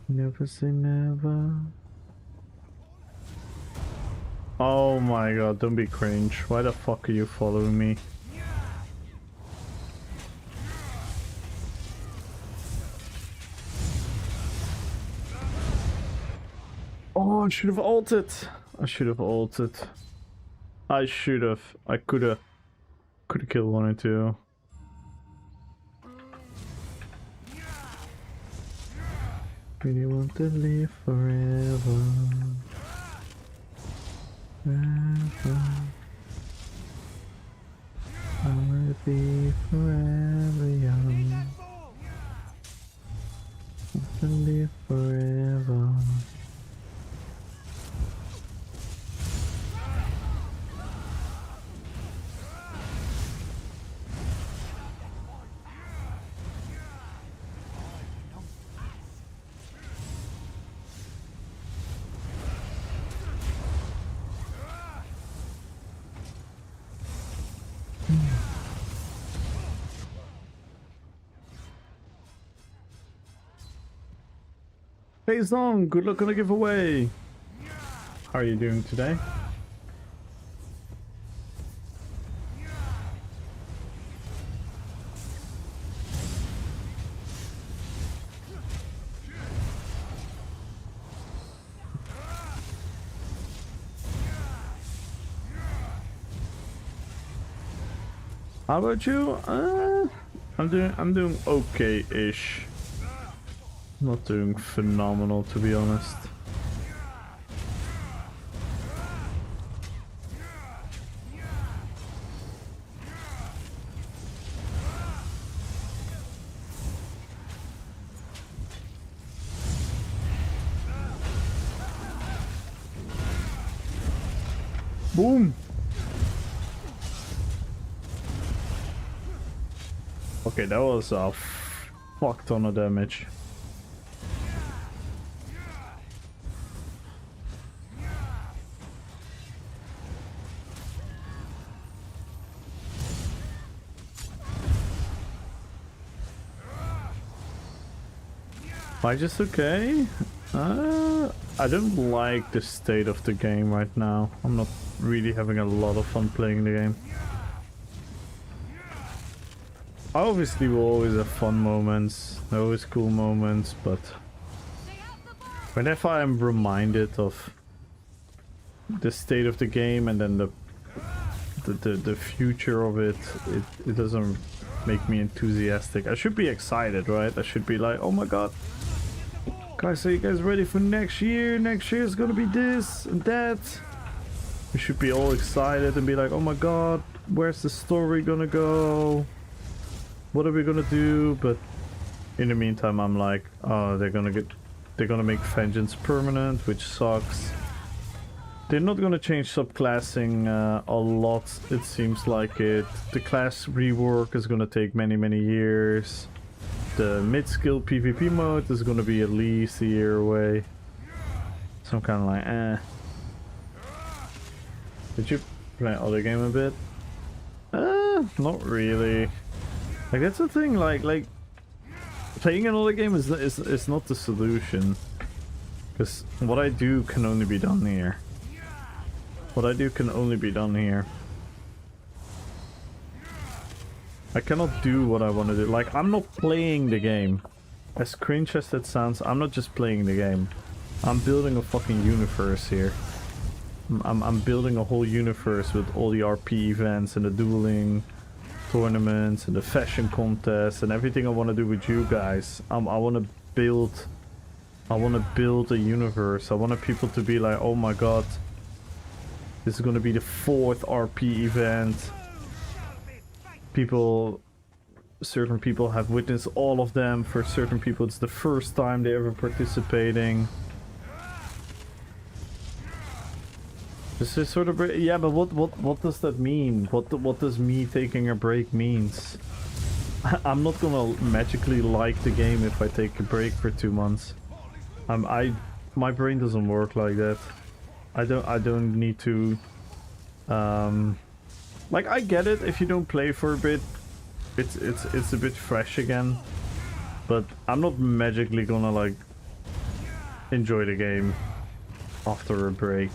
Never say never. Oh my god, don't be cringe. Why the fuck are you following me? Oh, I should have ulted. I should have ulted. I should have. I could have killed one or two. Really want to live forever. Forever. I wanna be forever young. Want to live forever. Hey Zong, good luck on the giveaway. How are you doing today? How about you? I'm doing okay-ish. Not doing phenomenal, to be honest. Boom! Okay, that was a fuck ton of damage. Am I just okay? I don't like the state of the game right now. I'm not really having a lot of fun playing the game. Obviously we'll always have fun moments, always cool moments, but whenever I'm reminded of the state of the game and then the future of it, it doesn't make me enthusiastic. I should be excited, right? I should be like, oh my god, guys, are you guys ready for next year? Next year is gonna be this and that. We should be all excited and be like, oh my god, where's the story gonna go? What are we gonna do? But in the meantime, I'm like, oh, they're gonna make vengeance permanent, which sucks. They're not gonna change subclassing a lot. It seems like it. The class rework is gonna take many years. The mid-skill PvP mode is gonna be at least a year away. So I'm kind of like, eh. Did you play other game a bit? Not really. Like that's the thing. Like playing another game is not the solution. Because what I do can only be done here. What I do can only be done here. I cannot do what I want to do. Like, I'm not playing the game. As cringe as that sounds, I'm not just playing the game. I'm building a fucking universe here. I'm building a whole universe with all the RP events and the dueling tournaments and the fashion contests and everything I want to do with you guys. I want to build a universe. I want people to be like, oh my god, this is going to be the 4th RP event. Certain people have witnessed all of them. For certain people it's the first time they're ever participating. This is sort of, yeah, but what does that mean? What does me taking a break means? I'm not gonna magically like the game if I take a break for 2 months. My brain doesn't work like that. I don't need to. Like, I get it if you don't play for a bit. It's a bit fresh again, but I'm not magically gonna like enjoy the game after a break.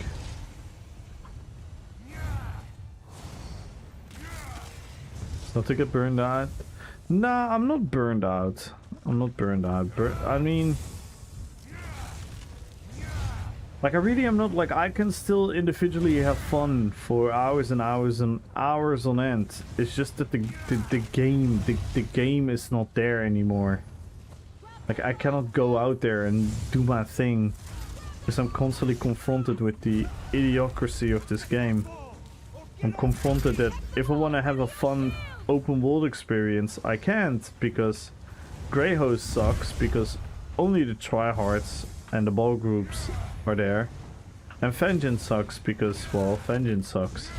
Not to get burned out. Nah, I'm not burned out. I'm not burned out. I mean, like, I really am not. Like, I can still individually have fun for hours and hours and hours on end. It's just that the game is not there anymore. Like, I cannot go out there and do my thing because I'm constantly confronted with the idiocracy of this game. I'm confronted that if I want to have a fun open world experience, I can't, because Greyhost sucks, because only the tryhards and the ball groups are there, and Vengeance sucks because, well, Vengeance sucks.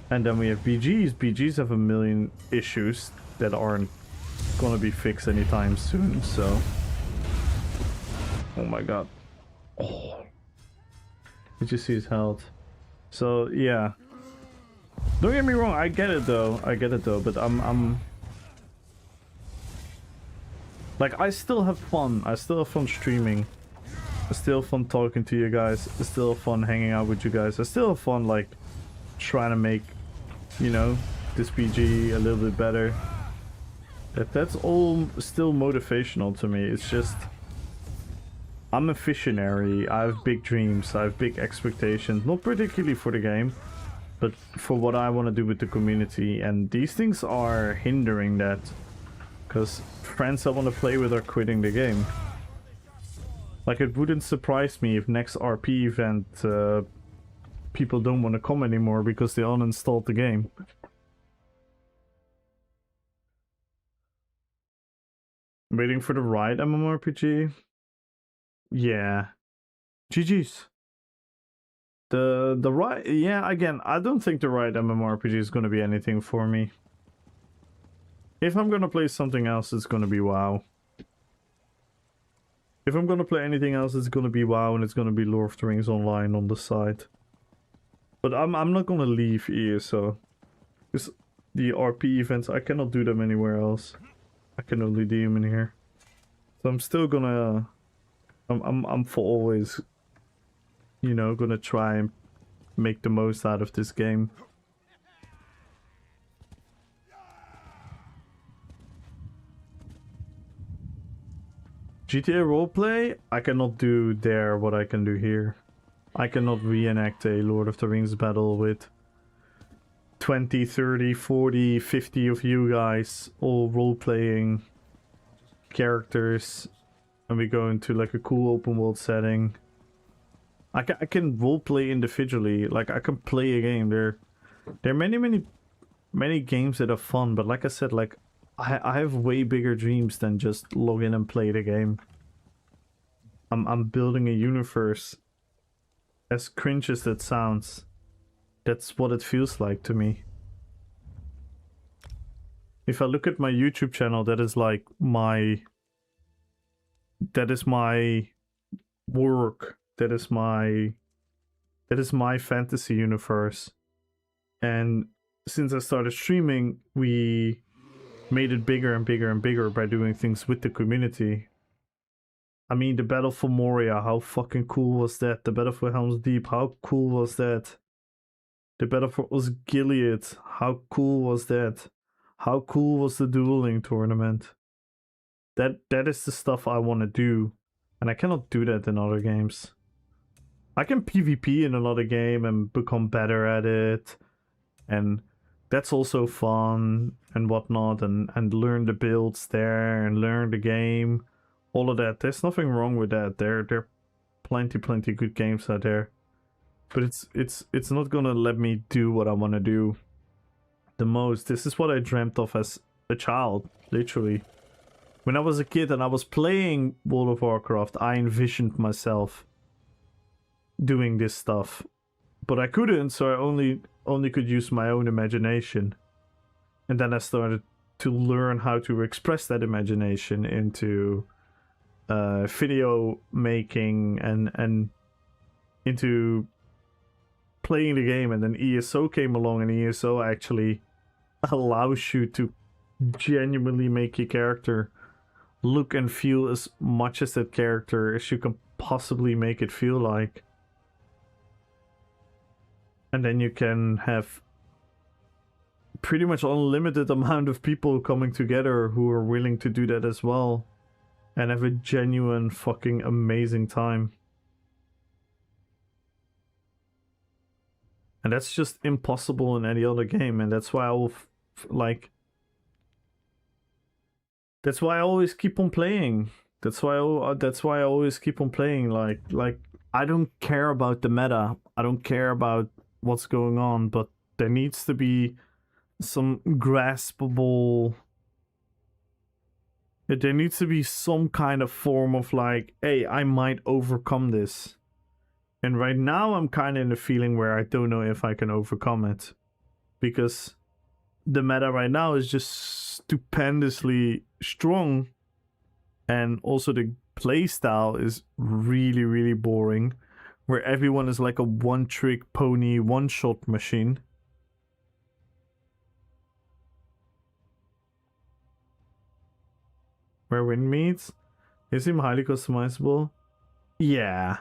And then we have BGs. BGs have a million issues that aren't gonna be fixed anytime soon, so... Oh my god. Oh. Did you see his health? So, yeah. Don't get me wrong, I get it though, but I'm... Like, I still have fun. I still have fun streaming. I still have fun talking to you guys. I still have fun hanging out with you guys. I still have fun, like, trying to make, you know, this PG a little bit better. That's all still motivational to me. It's just... I'm a visionary. I have big dreams. I have big expectations. Not particularly for the game, but for what I want to do with the community. And these things are hindering that. Because friends I want to play with are quitting the game. Like, it wouldn't surprise me if next RP event people don't want to come anymore because they uninstalled the game. Waiting for the right MMORPG? Yeah. GG's. The right, yeah, again, I don't think the right MMORPG is going to be anything for me. If I'm gonna play something else, it's gonna be WoW. If I'm gonna play anything else, it's gonna be WoW, and it's gonna be Lord of the Rings Online on the side. But I'm not gonna leave ESO. Because the RP events, I cannot do them anywhere else. I can only do them in here. So I'm still gonna... I'm for always, you know, gonna try and make the most out of this game. GTA roleplay, I cannot do there what I can do here. I cannot reenact a Lord of the Rings battle with 20, 30, 40, 50 of you guys all role-playing characters, and we go into like a cool open world setting. I can roleplay individually, like I can play a game. There are many games that are fun, but like I said, like I have way bigger dreams than just log in and play the game. I'm building a universe. As cringe as that sounds, that's what it feels like to me. If I look at my YouTube channel, that is like my work. That is my fantasy universe. And since I started streaming, we made it bigger and bigger and bigger by doing things with the community. I mean, the Battle for Moria, how fucking cool was that? The Battle for Helm's Deep, how cool was that? The Battle for Osgiliath, how cool was that? How cool was the dueling tournament? That is the stuff I want to do, and I cannot do that in other games. I can PvP in another game and become better at it, and that's also fun and whatnot, and learn the builds there and learn the game, all of that. There's nothing wrong with that. There are plenty good games out there, but it's not gonna let me do what I want to do the most. This is what I dreamt of as a child, literally. When I was a kid and I was playing World of Warcraft, I envisioned myself doing this stuff, but I couldn't, so I only could use my own imagination. And then I started to learn how to express that imagination into video making and into playing the game. And then ESO came along, and ESO actually allows you to genuinely make your character look and feel as much as that character as you can possibly make it feel like. And then you can have pretty much unlimited amount of people coming together who are willing to do that as well, and have a genuine fucking amazing time. And that's just impossible in any other game, and that's why I will that's why I always keep on playing. That's why I always keep on playing. Like I don't care about the meta. I don't care about what's going on, but there needs to be some graspable... There needs to be some kind of form of like, hey, I might overcome this. And right now I'm kind of in a feeling where I don't know if I can overcome it. Because the meta right now is just stupendously strong. And also the playstyle is really boring. Where everyone is like a one-trick pony, one-shot machine. Where Wind meets? Is him highly customizable? Yeah.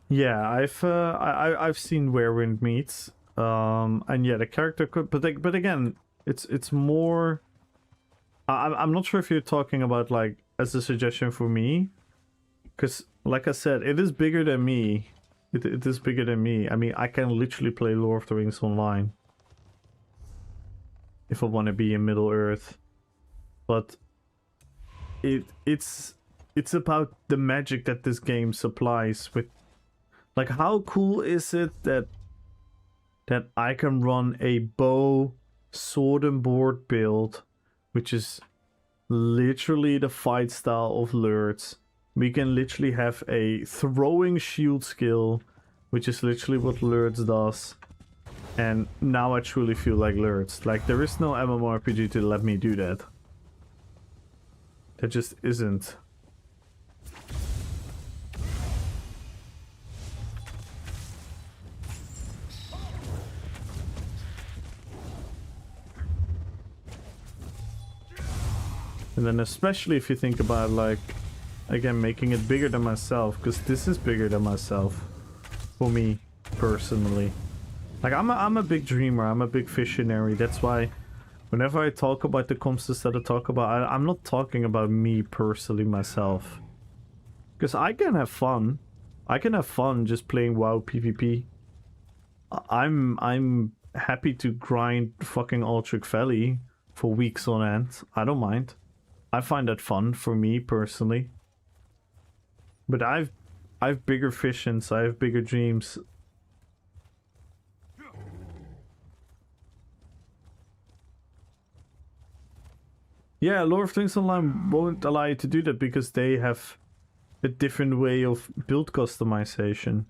Yeah, I've seen Where Wind Meets, and yeah, the character could, but again, it's more. I'm not sure if you're talking about like as a suggestion for me, because like I said, it is bigger than me. It is bigger than me. I mean, I can literally play Lord of the Rings Online if I want to be in Middle Earth, but it's about the magic that this game supplies with. Like, how cool is it that I can run a bow sword and board build which is literally the fight style of Lurds. We can literally have a throwing shield skill, which is literally what Lurds does. And now I truly feel like Lurds. Like, there is no MMORPG to let me do that. There just isn't. And then especially if you think about, like, again, making it bigger than myself, because this is bigger than myself, for me, personally. Like, I'm a big dreamer, I'm a big visionary, that's why whenever I talk about the concepts that I talk about, I'm not talking about me personally, myself. Because I can have fun. I can have fun just playing WoW PvP. I'm happy to grind fucking Aldrich Valley for weeks on end, I don't mind. I find that fun for me personally. But I've bigger visions, I have bigger dreams. Yeah, Lord of the Rings Online won't allow you to do that because they have a different way of build customization.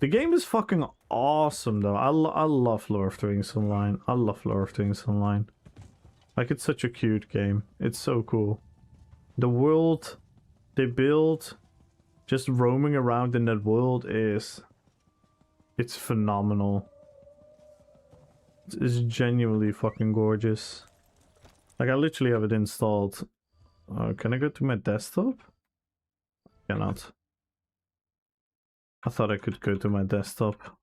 The game is fucking awesome though. I love Lord of the Rings Online. I love Lord of the Rings Online. Like, it's such a cute game. It's so cool. The world they build, just roaming around in that world it's phenomenal. It's genuinely fucking gorgeous. Like, I literally have it installed. Can I go to my desktop? Cannot. I thought I could go to my desktop.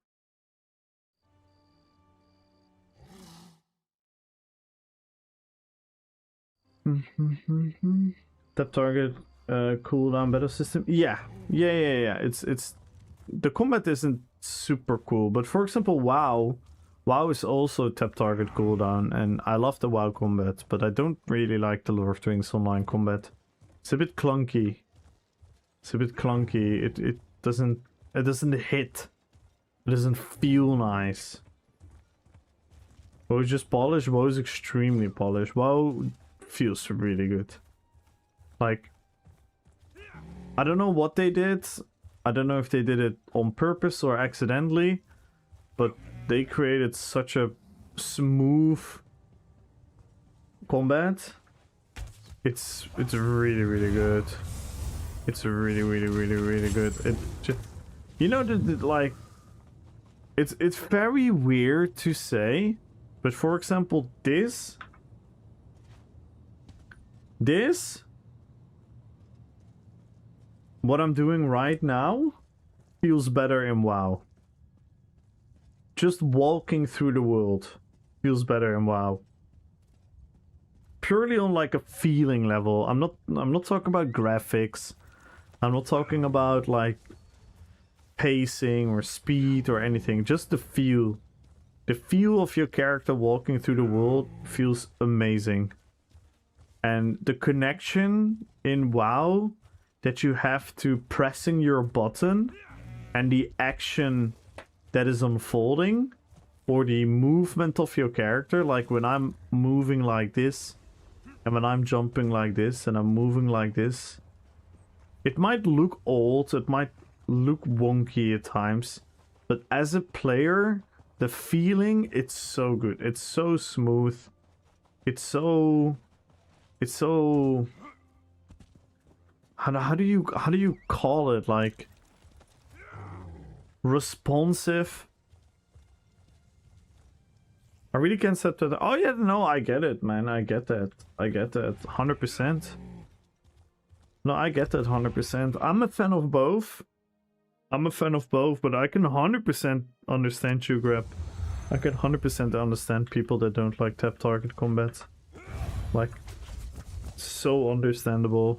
Tap target, cooldown battle system. Yeah. It's the combat isn't super cool, but for example, WoW is also tap target cooldown, and I love the WoW combat, but I don't really like the Lord of the Rings Online combat. It's a bit clunky. It doesn't hit. It doesn't feel nice. WoW is just polished. WoW is extremely polished. WoW feels really good. Like, I don't know what they did. I don't know if they did it on purpose or accidentally, but they created such a smooth combat. It's really good. It's really good. It just, you know, like, it's very weird to say, but for example, this what I'm doing right now feels better in WoW. Just walking through the world feels better in WoW. Purely on like a feeling level. I'm not talking about graphics. I'm not talking about like pacing or speed or anything. Just the feel. The feel of your character walking through the world feels amazing. And the connection in WoW that you have to pressing your button and the action that is unfolding, or the movement of your character, like when I'm moving like this and when I'm jumping like this and I'm moving like this, it might look old, it might look wonky at times, but as a player, the feeling, it's so good. It's so smooth. It's so how do you call it, like responsive? I really can't set that. Oh yeah, no, I get it, man. I get that 100%. No, I get that 100%. I'm a fan of both. But I can 100% understand you, Grab. I can 100% understand people that don't like tap target combat. Like, so understandable.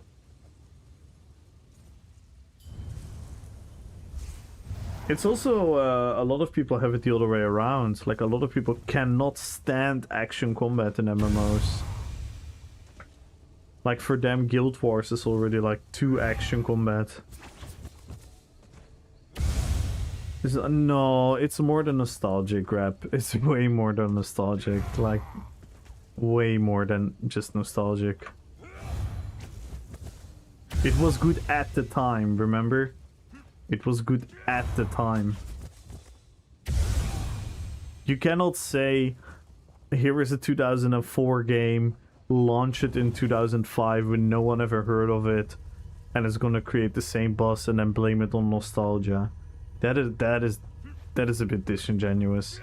It's also, a lot of people have it the other way around. Like, a lot of people cannot stand action combat in MMOs. Like, for them, Guild Wars is already like too action combat. No, it's more than nostalgic, Grab. It's way more than nostalgic. Like, way more than just nostalgic. It was good at the time, remember? It was good at the time. You cannot say, here is a 2004 game, launch it in 2005 when no one ever heard of it, and it's gonna create the same buzz and then blame it on nostalgia. That is a bit disingenuous.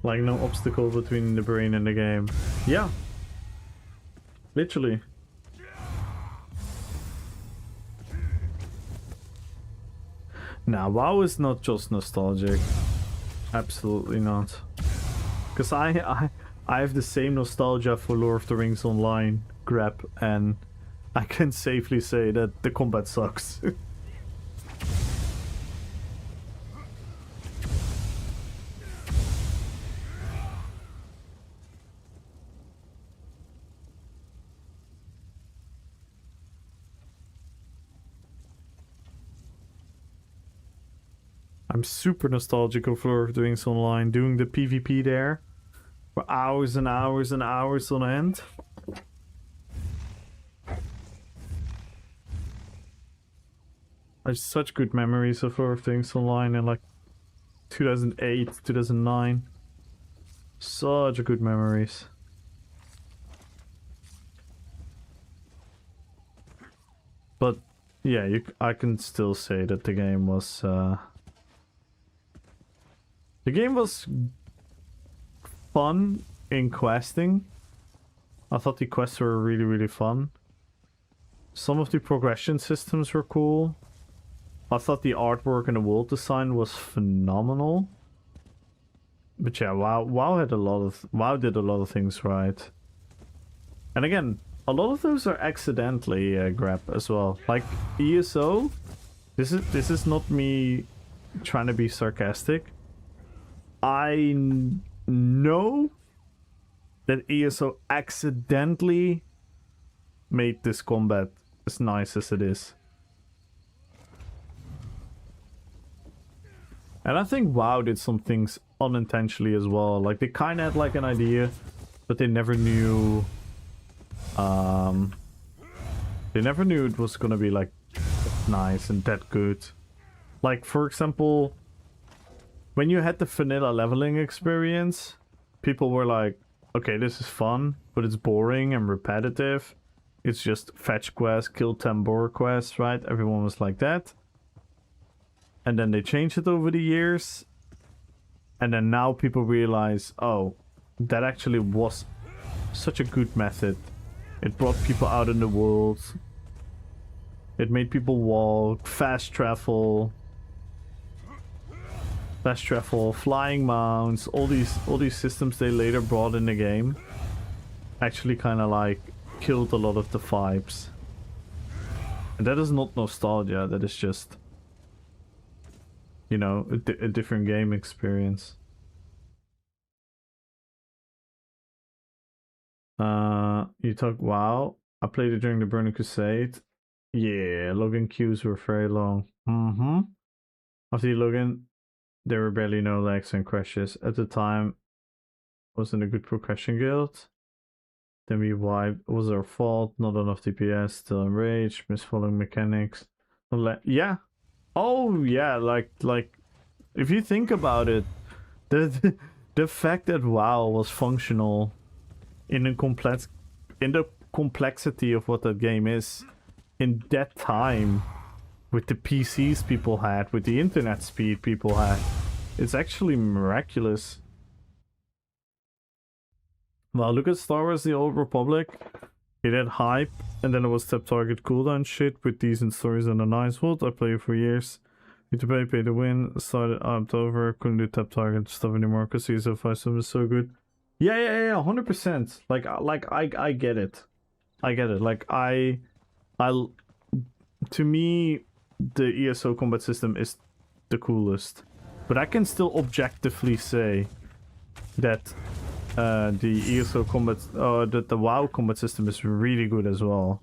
Like no obstacle between the brain and the game. Yeah. Literally. Nah, WoW is not just nostalgic. Absolutely not. Because I have the same nostalgia for Lord of the Rings Online grab, and I can safely say that the combat sucks. I'm super nostalgic of Lord of the Rings Online, doing the PvP there for hours and hours and hours on end. I have such good memories of Lord of the Rings Online in like 2008, 2009. Such good memories. But yeah, I can still say that the game was fun in questing. I thought the quests were really, really fun. Some of the progression systems were cool. I thought the artwork and the world design was phenomenal. But yeah, WoW did a lot of things right. And again, a lot of those are accidentally grab as well. Like ESO, this is not me trying to be sarcastic. I know that ESO accidentally made this combat as nice as it is. And I think WoW did some things unintentionally as well. Like they kind of had like an idea, but they never knew. They never knew it was gonna be like nice and that good. Like for example, when you had the vanilla leveling experience, people were like, "Okay, this is fun, but it's boring and repetitive. It's just fetch quests, kill 10 boar quests, right?" Everyone was like that. And then they changed it over the years. And then now people realize, oh, that actually was such a good method. It brought people out in the world. It made people walk, fast travel, flying mounts, all these systems they later brought in the game actually kind of like killed a lot of the vibes. And that is not nostalgia, that is just, you know, a different game experience. You talk WoW. I played it during the Burning Crusade. Yeah, login queues were very long. After you log in, there were barely no lags and crashes. At the time, I was in a good progression guild. Then we wiped. It was our fault. Not enough DPS. Still enraged. Misfollowing mechanics. Yeah. Oh yeah. Like if you think about it, the fact that WoW was functional in the complexity of what that game is in that time, with the PCs people had, with the internet speed people had, it's actually miraculous. Well, look at Star Wars The Old Republic. It had hype, and then it was tap target cooldown shit with decent stories and a nice world. I played for years. Need to pay to win. Started upped over. Couldn't do tap target stuff anymore because CSO 5 was so good. Yeah, 100%. Like I get it. I get it. Like to me, the ESO combat system is the coolest. But I can still objectively say that the ESO combat, that the WoW combat system is really good as well.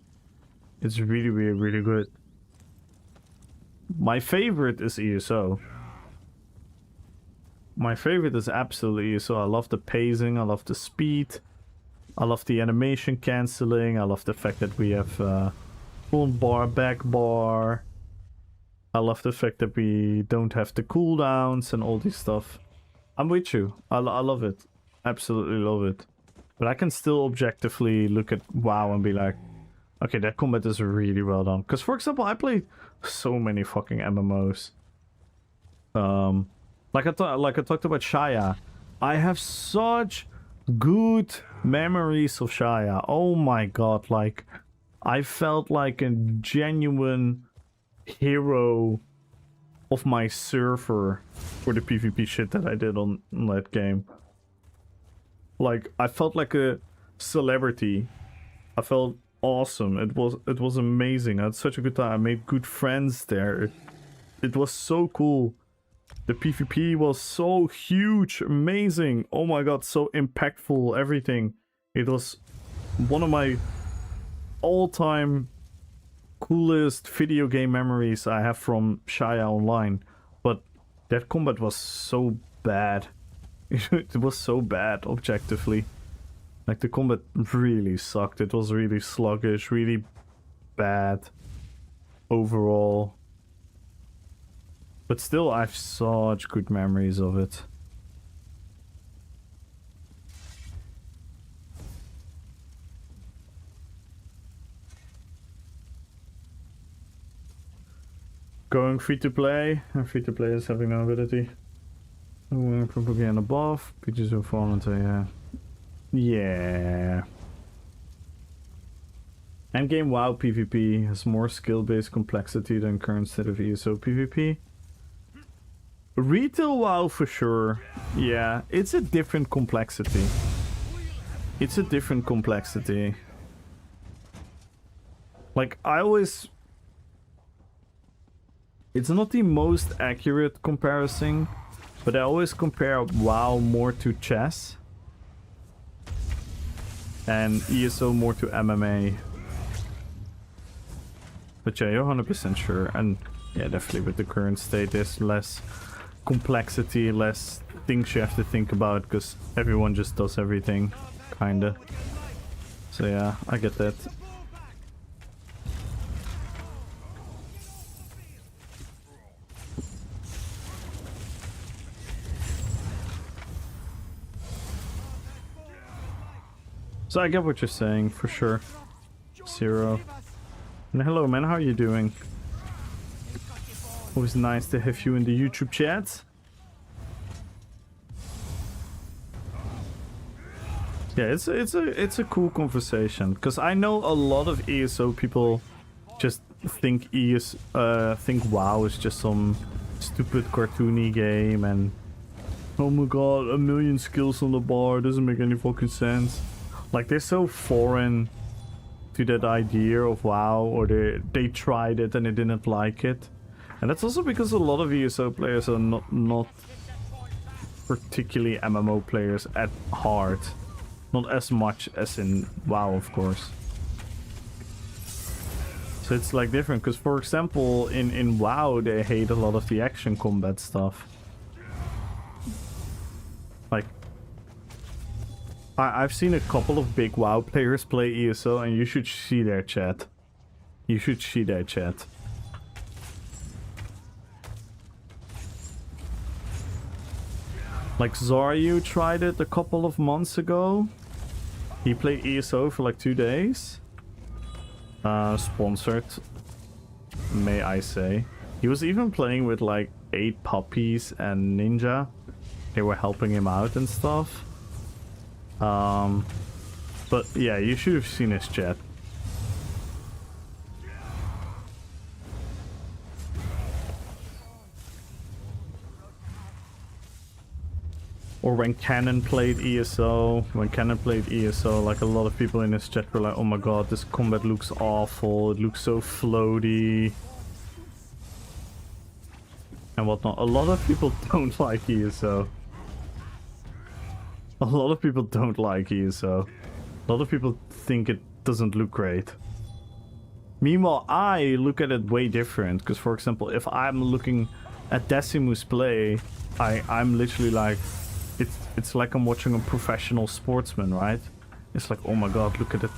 It's really, really, really good. my favorite is ESO. My favorite is absolutely ESO. I love the pacing, I love the speed, I love the animation cancelling, I love the fact that we have front bar, back bar. I love the fact that we don't have the cooldowns and all this stuff. I'm with you. I love it. Absolutely love it. But I can still objectively look at WoW and be like, okay, that combat is really well done. Because, for example, I played so many fucking MMOs. Like I talked about Shaya. I have such good memories of Shaya. Oh my god, like, I felt like a genuine hero of my server for the PvP shit that I did on that game. Like, I felt like a celebrity. I felt awesome. It was amazing. I had such a good time. I made good friends there. It was so cool. The PvP was so huge, amazing. Oh my god, so impactful, everything. It was one of my all-time coolest video game memories I have from Shaya Online. But that combat was so bad. It was so bad, objectively. Like, the combat really sucked. It was really sluggish, really bad overall. But still, I have such good memories of it. Going free to play, and free to play is having no ability. Probably and above, pitches of volunteer, yeah. Yeah. Endgame WoW PvP has more skill-based complexity than current state of ESO PvP. Retail WoW for sure. Yeah, it's a different complexity. It's a different complexity. Like, I always... It's not the most accurate comparison, but I always compare WoW more to chess. And ESO more to MMA. But yeah, you're 100% sure. And yeah, definitely with the current state, there's less complexity, less things you have to think about, because everyone just does everything, kinda. So yeah, I get that. So I get what you're saying, for sure. Zero. And hello man, how are you doing? Always nice to have you in the YouTube chat. Yeah, it's a cool conversation, because I know a lot of ESO people just think think WoW is just some stupid cartoony game and oh my god, a million skills on the bar, doesn't make any fucking sense. Like, they're so foreign to that idea of WoW, or they tried it and they didn't like it. And that's also because a lot of ESO players are not particularly MMO players at heart. Not as much as in WoW, of course. So it's like different, because for example, in WoW they hate a lot of the action combat stuff. Like, I've seen a couple of big WoW players play ESO, and you should see their chat. You should see their chat. Like, Zaryu tried it a couple of months ago. He played ESO for like 2 days. Sponsored, may I say. He was even playing with like 8 puppies and Ninja. They were helping him out and stuff. But yeah, you should have seen his chat. Or when Cannon played ESO, like a lot of people in his chat were like, oh my god, this combat looks awful, it looks so floaty. And whatnot. A lot of people don't like ESO. A lot of people don't like ESO. A lot of people think it doesn't look great. Meanwhile, I look at it way different. Because, for example, if I'm looking at Decimus play, I'm literally like, it's like I'm watching a professional sportsman, right? It's like, oh my god, look at it.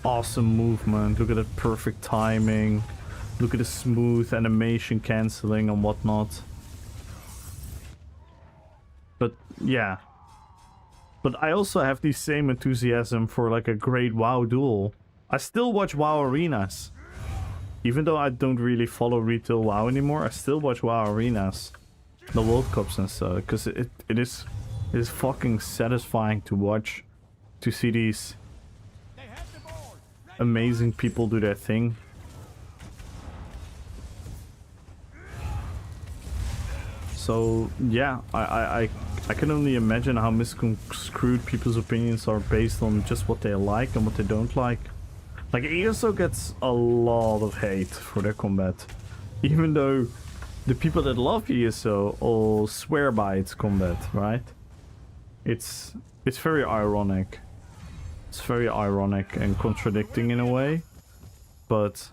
Awesome movement, look at the perfect timing, look at the smooth animation cancelling and whatnot. But yeah, but I also have the same enthusiasm for like a great WoW duel. I still watch WoW arenas, even though I don't really follow retail WoW anymore. I still watch WoW arenas, the World Cups and stuff, because it is fucking satisfying to watch, to see these amazing people do their thing. So yeah, I can only imagine how misconstrued people's opinions are based on just what they like and what they don't like. Like ESO gets a lot of hate for their combat, even though the people that love ESO all swear by its combat, right? It's very ironic. It's very ironic and contradicting in a way, but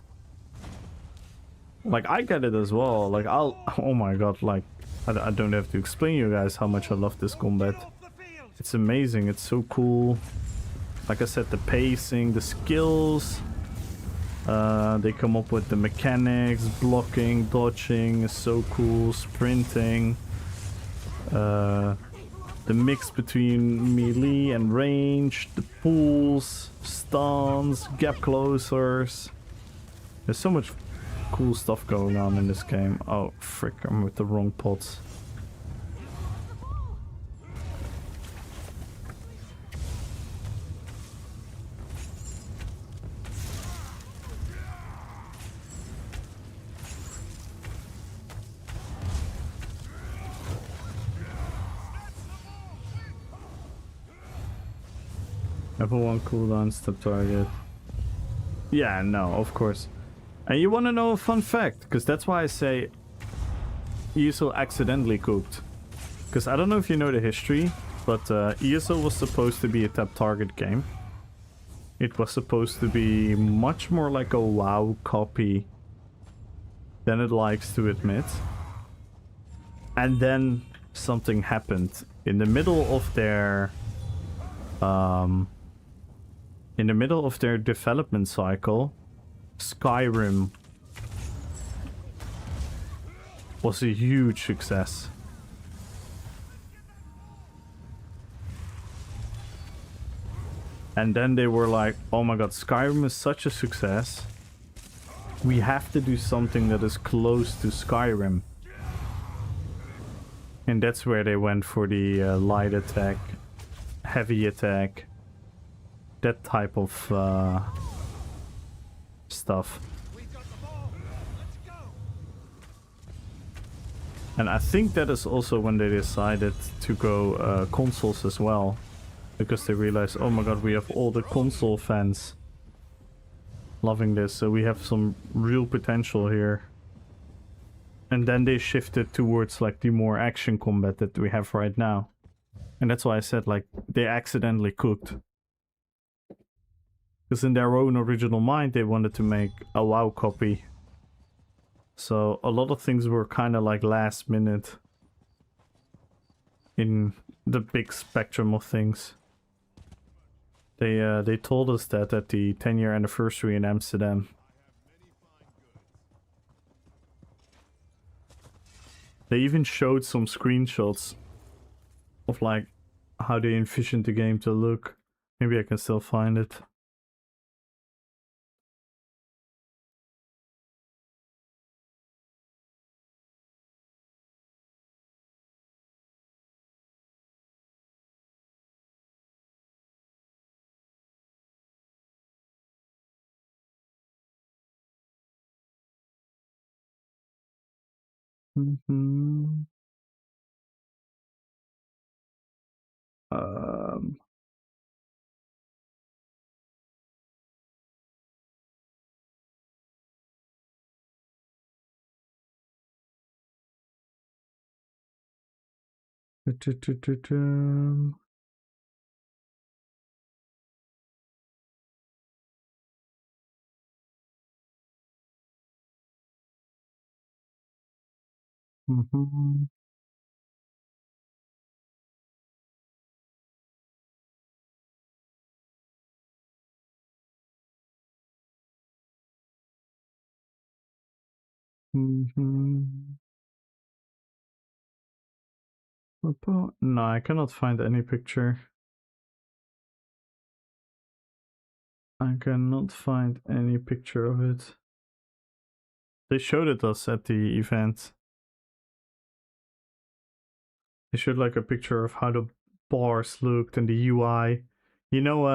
like I get it as well. Like oh my god, like I don't have to explain you guys how much I love this combat. It's amazing. It's so cool. Like I said, the pacing, the skills. They come up with the mechanics, blocking, dodging is so cool, sprinting. The mix between melee and range, the pulls, stuns, gap closers. There's so much cool stuff going on in this game. Oh frick, I'm with the wrong pots. Level 1 cooldown, step target. Yeah, no, of course. And you want to know a fun fact? Because that's why I say ESO accidentally cooked. Because I don't know if you know the history, but ESO was supposed to be a tap target game. It was supposed to be much more like a WoW copy than it likes to admit. And then something happened. In the middle of their development cycle, Skyrim was a huge success. And then they were like, oh my god, Skyrim is such a success. We have to do something that is close to Skyrim. And that's where they went for the light attack, heavy attack, that type of stuff. And I think that is also when they decided to go consoles as well, because they realized, oh my god, we have all the console fans loving this, so we have some real potential here. And then they shifted towards like the more action combat that we have right now. And that's why I said like they accidentally cooked. Because in their own original mind they wanted to make a WoW copy. So a lot of things were kind of like last minute in the big spectrum of things. They told us that at the 10-year anniversary in Amsterdam. They even showed some screenshots of like how they envisioned the game to look. Maybe I can still find it. Um, Mhm. Mhm. No, I cannot find any picture. I cannot find any picture of it. They showed it us at the event. They showed like a picture of how the bars looked and the UI. You know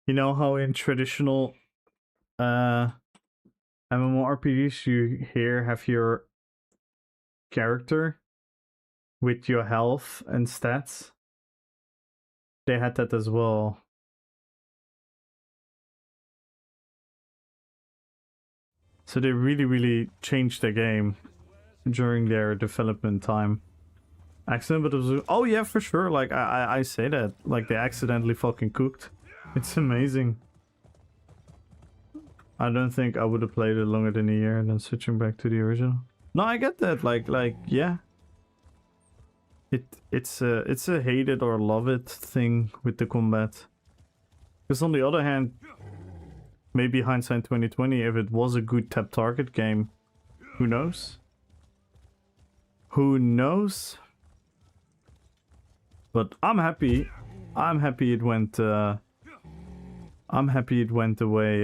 how in traditional MMORPGs you here have your character with your health and stats? They had that as well. So they really changed the game during their development time. Accident, but it was, oh yeah, for sure. Like I say that, like they accidentally fucking cooked. It's amazing. I don't think I would have played it longer than a year and then switching back to the original. No, I get that. Like yeah, it's a hate it or love it thing with the combat. Because on the other hand, maybe hindsight 2020, if it was a good tap target game, who knows? Who knows? But I'm happy. I'm happy it went. I'm happy it went the way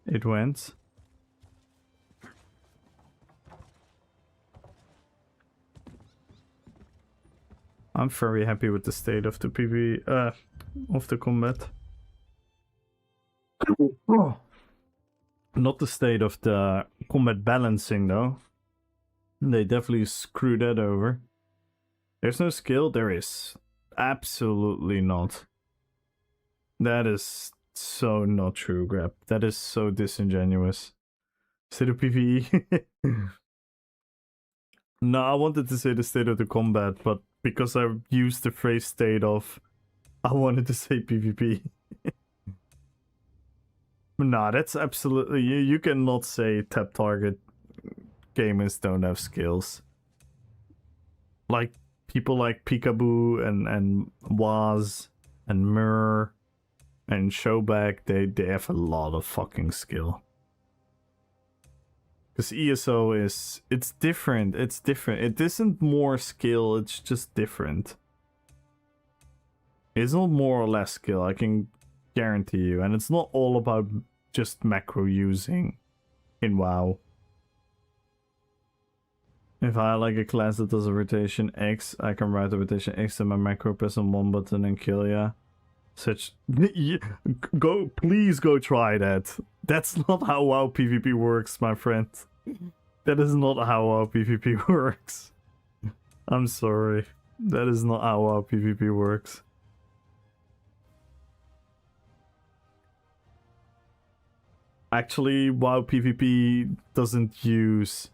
it went. I'm very happy with the state of the PV of the combat. Not the state of the combat balancing though. They definitely screw that over. There's no skill? There is. Absolutely not. That is so not true, Grab. That is so disingenuous. State of PvE? No, I wanted to say the state of the combat, but because I used the phrase state of, I wanted to say PvP. Nah, that's absolutely... You cannot say tap target gamers don't have skills. Like, people like Peekaboo and Waz and Mur and Showback, they have a lot of fucking skill. Because ESO is... It's different. It's different. It isn't more skill, it's just different. It's not more or less skill, I can guarantee you. And it's not all about just macro using in WoW. If I like a class that does a rotation X, I can write a rotation X and my macro, press on one button and kill ya. Such... Go, please go try that. That's not how WoW PvP works, my friend. That is not how WoW PvP works. I'm sorry. That is not how WoW PvP works. Actually, WoW PvP doesn't use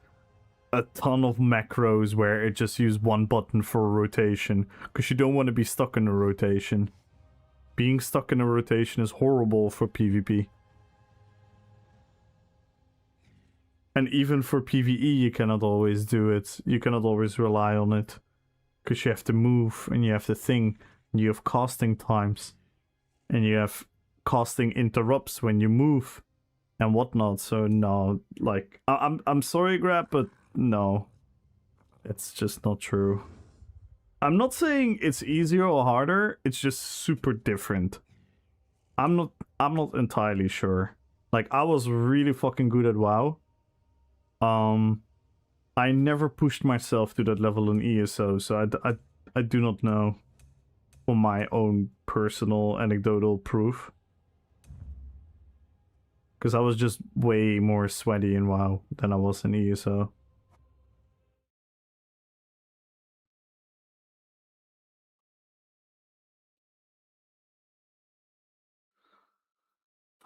a ton of macros where it just uses one button for a rotation, because you don't want to be stuck in a rotation. Being stuck in a rotation is horrible for PvP. And even for PvE, you cannot always do it. You cannot always rely on it. Because you have to move, and you have to think, and you have casting times. And you have casting interrupts when you move, and whatnot. So no, like, I'm sorry, Grab, but no. It's just not true. I'm not saying it's easier or harder, it's just super different. I'm not entirely sure. Like, I was really fucking good at WoW. I never pushed myself to that level in ESO, so I do not know for my own personal anecdotal proof. Because I was just way more sweaty in WoW than I was in ESO.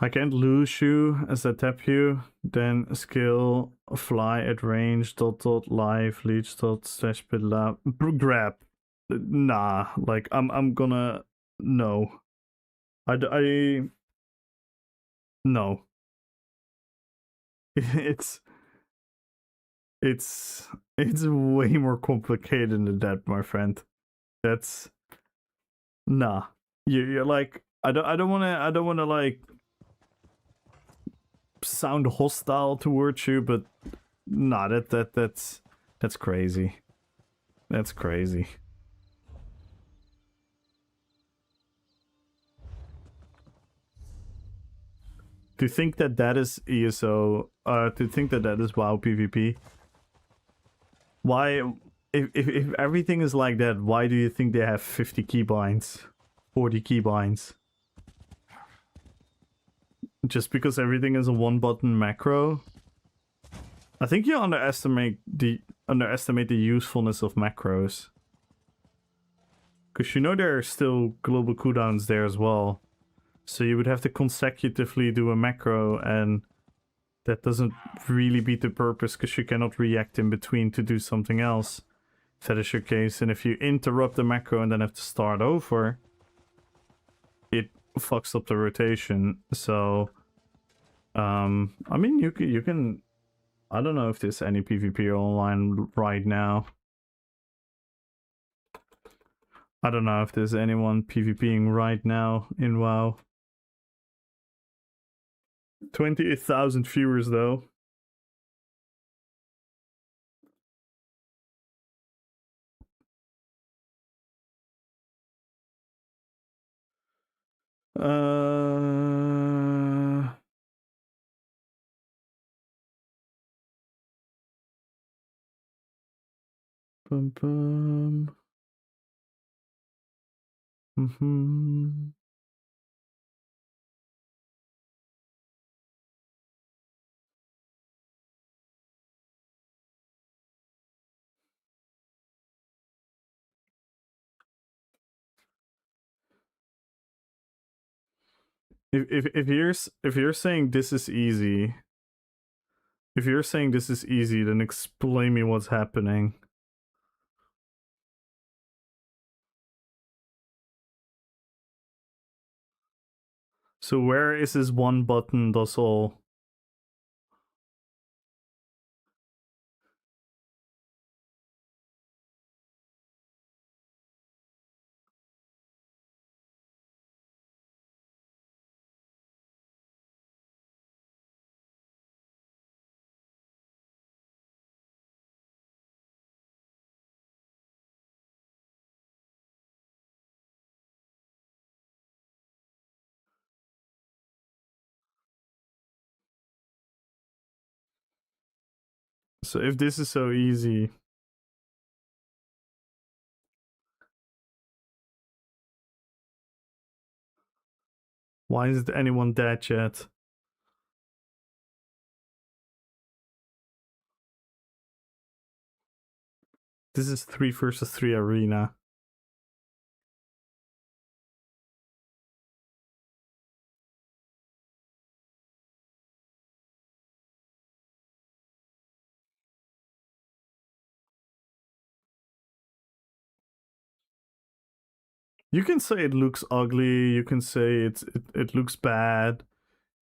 I can't lose you as I tap you, then skill, fly at range, dot dot, live, leech dot, slash bit lab, grab. Nah, like, I'm gonna... No. No. It's... it's way more complicated than that, my friend. That's nah. You're like I don't wanna like sound hostile towards you, but nah, that's crazy. That's crazy. To think that that is ESO, to think that that is WoW PvP. Why, if everything is like that, why do you think they have 50 keybinds, 40 keybinds? Just because everything is a one-button macro? I think you underestimate the usefulness of macros. Because you know there are still global cooldowns there as well. So you would have to consecutively do a macro, and that doesn't really beat the purpose because you cannot react in between to do something else. If that is your case, and if you interrupt the macro and then have to start over, it fucks up the rotation. So, I mean, you can. I don't know if there's any PvP online right now. I don't know if there's anyone PvPing right now in WoW. 28,000 viewers though. Bum bum. Mm-hmm. If you're saying this is easy, if you're saying this is easy, then explain me what's happening. So where is this one button does all? So if this is so easy, why isn't anyone dead yet? This is 3 versus 3 arena. You can say it looks ugly, you can say it looks bad,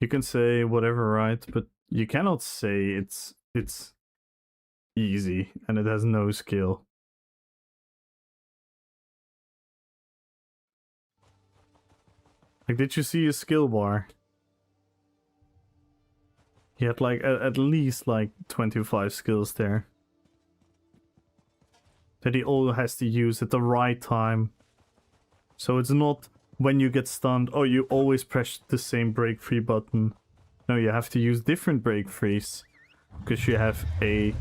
you can say whatever, right? But you cannot say it's easy and it has no skill. Like, did you see his skill bar? He had like at least like 25 skills there that he all has to use at the right time. So it's not when you get stunned, oh, you always press the same break free button. No, you have to use different break frees because you have a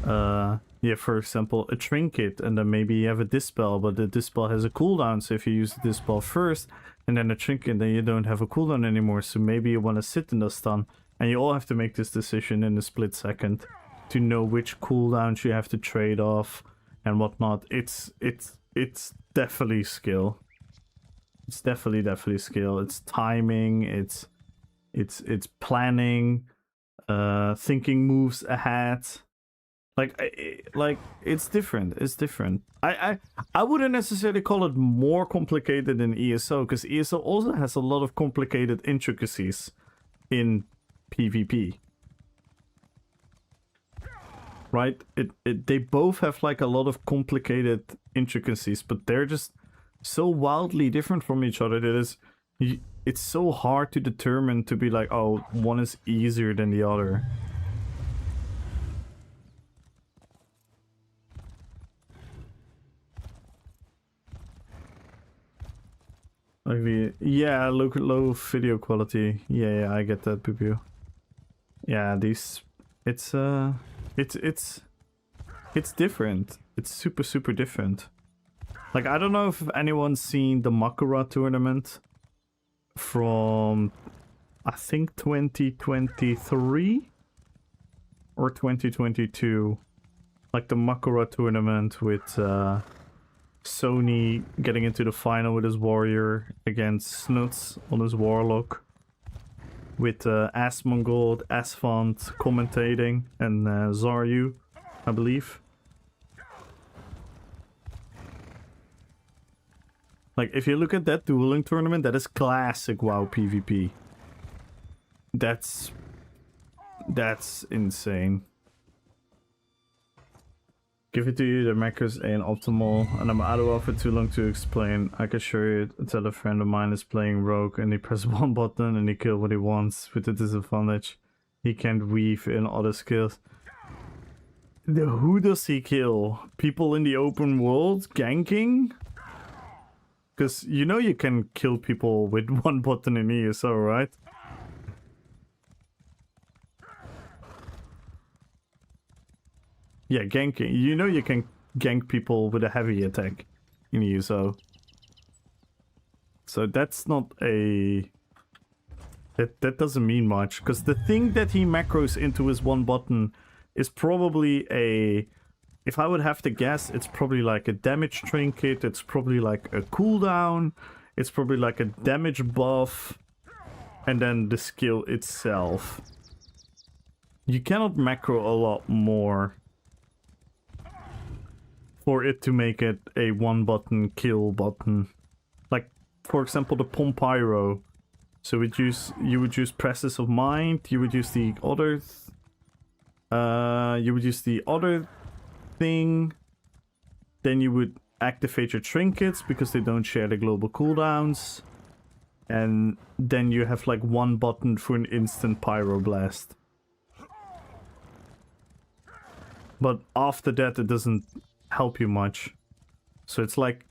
yeah, for example, a trinket, and then maybe you have a dispel, but the dispel has a cooldown, so if you use the dispel first and then a trinket, then you don't have a cooldown anymore, so maybe you want to sit in the stun. And you all have to make this decision in a split second to know which cooldowns you have to trade off and whatnot. It's definitely skill. It's definitely skill. It's timing. It's planning. Thinking moves ahead. Like it's different. It's different. I wouldn't necessarily call it more complicated than ESO, because ESO also has a lot of complicated intricacies in PvP. right? They both have like a lot of complicated intricacies, but they're just so wildly different from each other that it's so hard to determine to be like, oh, one is easier than the other. Like yeah, low video quality. Yeah, I get that, Pupu. Yeah, it's different. It's super different. Like, I don't know if anyone's seen the Makura tournament from, I think, 2023 or 2022. Like the Makura tournament with Sony getting into the final with his warrior against Snuts on his warlock. With Asmongold, Asphalt commentating, and Zaryu, I believe. Like, if you look at that dueling tournament, that is classic WoW PvP. That's insane. Give it to you, the macros ain't optimal, and I'm out of it too long to explain. I can show you, tell a friend of mine is playing Rogue and he press one button and he kill what he wants with the disadvantage. He can't weave in other skills. Who does he kill? People in the open world ganking? Because you know you can kill people with one button in ESO, right? Yeah, ganking. You know you can gank people with a heavy attack in ESO. So that's not a... That doesn't mean much. Because the thing that he macros into his one button is probably a... If I would have to guess, it's probably like a damage trinket. It's probably like a cooldown. It's probably like a damage buff. And then the skill itself. You cannot macro a lot more for it to make it a one button kill button. Like, for example, the Pompyro. So you would use Presence of Mind, you would use the other thing, then you would activate your trinkets because they don't share the global cooldowns, and then you have like one button for an instant Pyroblast. But after that it doesn't help you much. So it's like,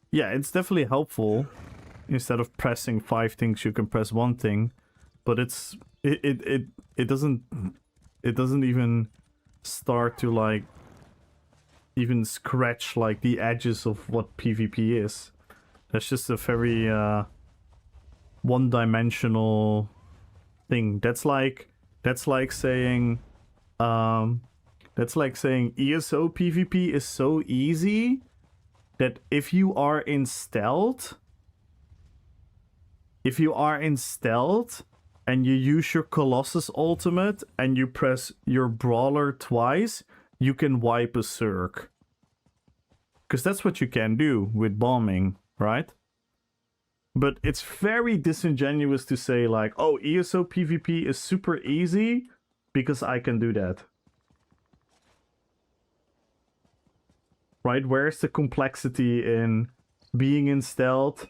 yeah, it's definitely helpful. Instead of pressing 5 things, you can press one thing, but it doesn't even start to like even scratch like the edges of what PvP is. That's just a very one-dimensional thing. That's like saying ESO PvP is so easy that if you are in stealth and you use your Colossus ultimate and you press your brawler twice, you can wipe a Zerg. Because that's what you can do with bombing, right? But it's very disingenuous to say like, oh, ESO PvP is super easy because I can do that. Right? Where's the complexity in being in stealth?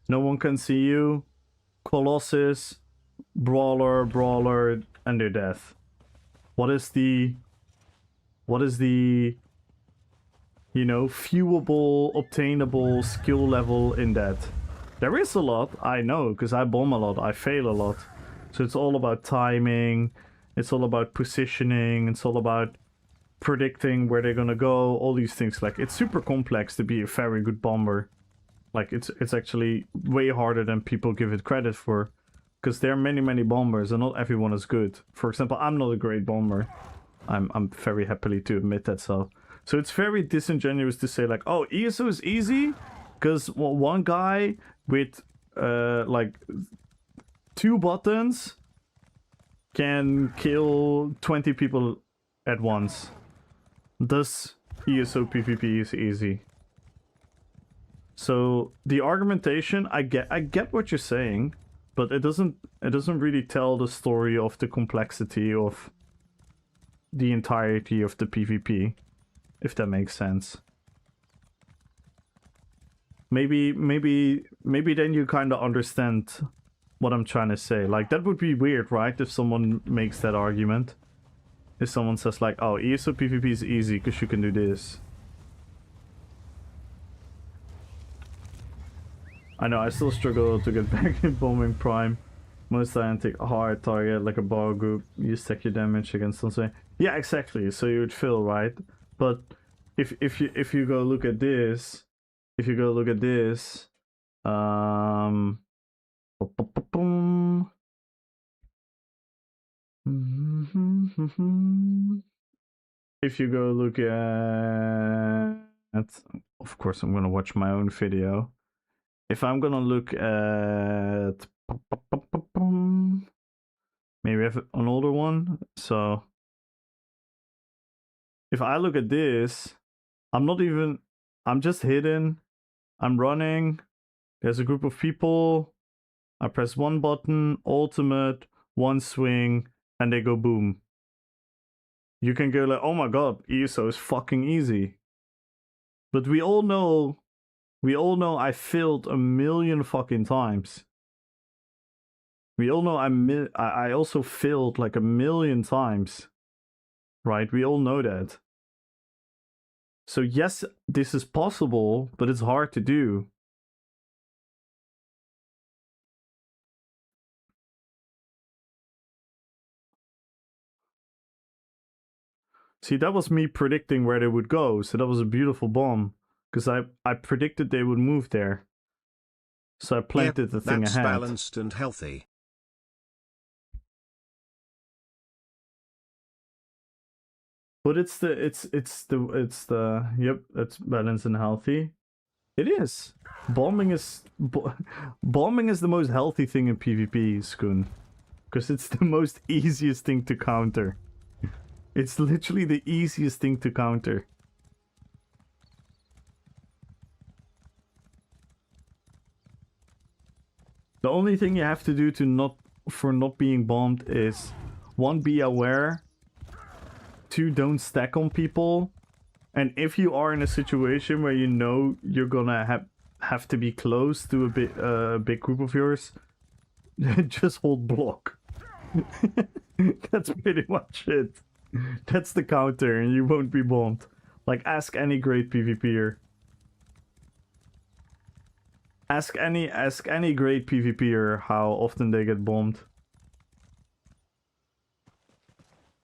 No one can see you. Colossus, brawler, and their death. What is the you know, viewable, obtainable skill level in that? There is a lot, I know, because I bomb a lot, I fail a lot. So it's all about timing, it's all about positioning, it's all about predicting where they're gonna go, all these things. Like, it's super complex to be a very good bomber. Like, it's actually way harder than people give it credit for. Because there are many bombers and not everyone is good. For example, I'm not a great bomber. I'm very happily to admit that. So it's very disingenuous to say like, oh, ESO is easy because one guy with like 2 buttons can kill 20 people at once. Thus, ESO PvP is easy. So the argumentation, I get what you're saying, but it doesn't really tell the story of the complexity of the entirety of the PvP, if that makes sense. Maybe then you kind of understand what I'm trying to say. Like, that would be weird, right? If someone makes that argument. If someone says like, oh, ESO PvP is easy because you can do this. I know, I still struggle to get back in bombing prime. Most I take a hard target like a bar group. You stack your damage against something. Yeah, exactly. So you would feel right. But if you go look at this, if you go look at this, if you go look at, of course, I'm gonna watch my own video. If I'm gonna look at, maybe I have an older one. So if I look at this, I'm just hidden. I'm running. There's a group of people. I press one button, ultimate, one swing, and they go boom. You can go like, oh my god, ESO is fucking easy. But we all know I failed a million fucking times. We all know I also failed like a million times. Right? We all know that. So yes, this is possible, but it's hard to do. See, that was me predicting where they would go, so that was a beautiful bomb. Because I predicted they would move there. So I planted the thing that's ahead. Balanced and healthy. But it's the yep, it's balanced and healthy. It is. Bombing is the most healthy thing in PvP, Skoon. Because it's the most easiest thing to counter. It's literally the easiest thing to counter. The only thing you have to do to for not being bombed is 1, be aware, 2, don't stack on people, and if you are in a situation where you know you're gonna have to be close to a big group of yours, just hold block. That's pretty much it. That's the counter, and you won't be bombed. Like, ask any great PvPer. Ask any great PvPer how often they get bombed.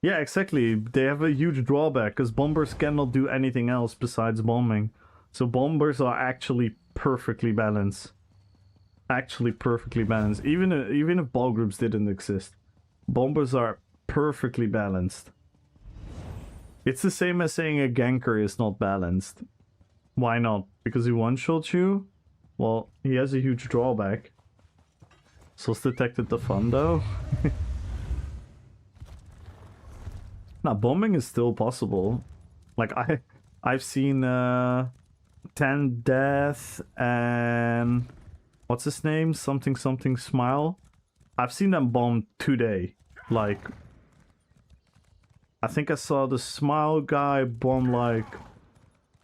Yeah, exactly. They have a huge drawback, because bombers cannot do anything else besides bombing. So bombers are actually perfectly balanced. Actually perfectly balanced. Even if ball groups didn't exist. Bombers are perfectly balanced. It's the same as saying a ganker is not balanced. Why not? Because he one-shots you? Well, he has a huge drawback. Sos detected the fun though. Now, bombing is still possible. Like, I've seen 10 Death and what's his name? Something Smile. I've seen them bomb today. Like, I think I saw the Smile guy bomb like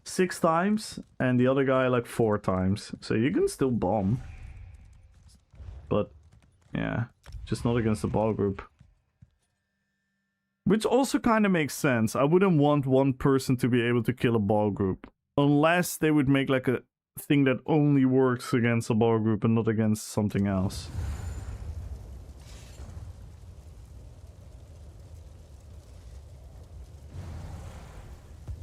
6 times and the other guy like 4 times. So you can still bomb. But yeah, just not against the ball group. Which also kind of makes sense. I wouldn't want one person to be able to kill a ball group. Unless they would make like a thing that only works against a ball group and not against something else.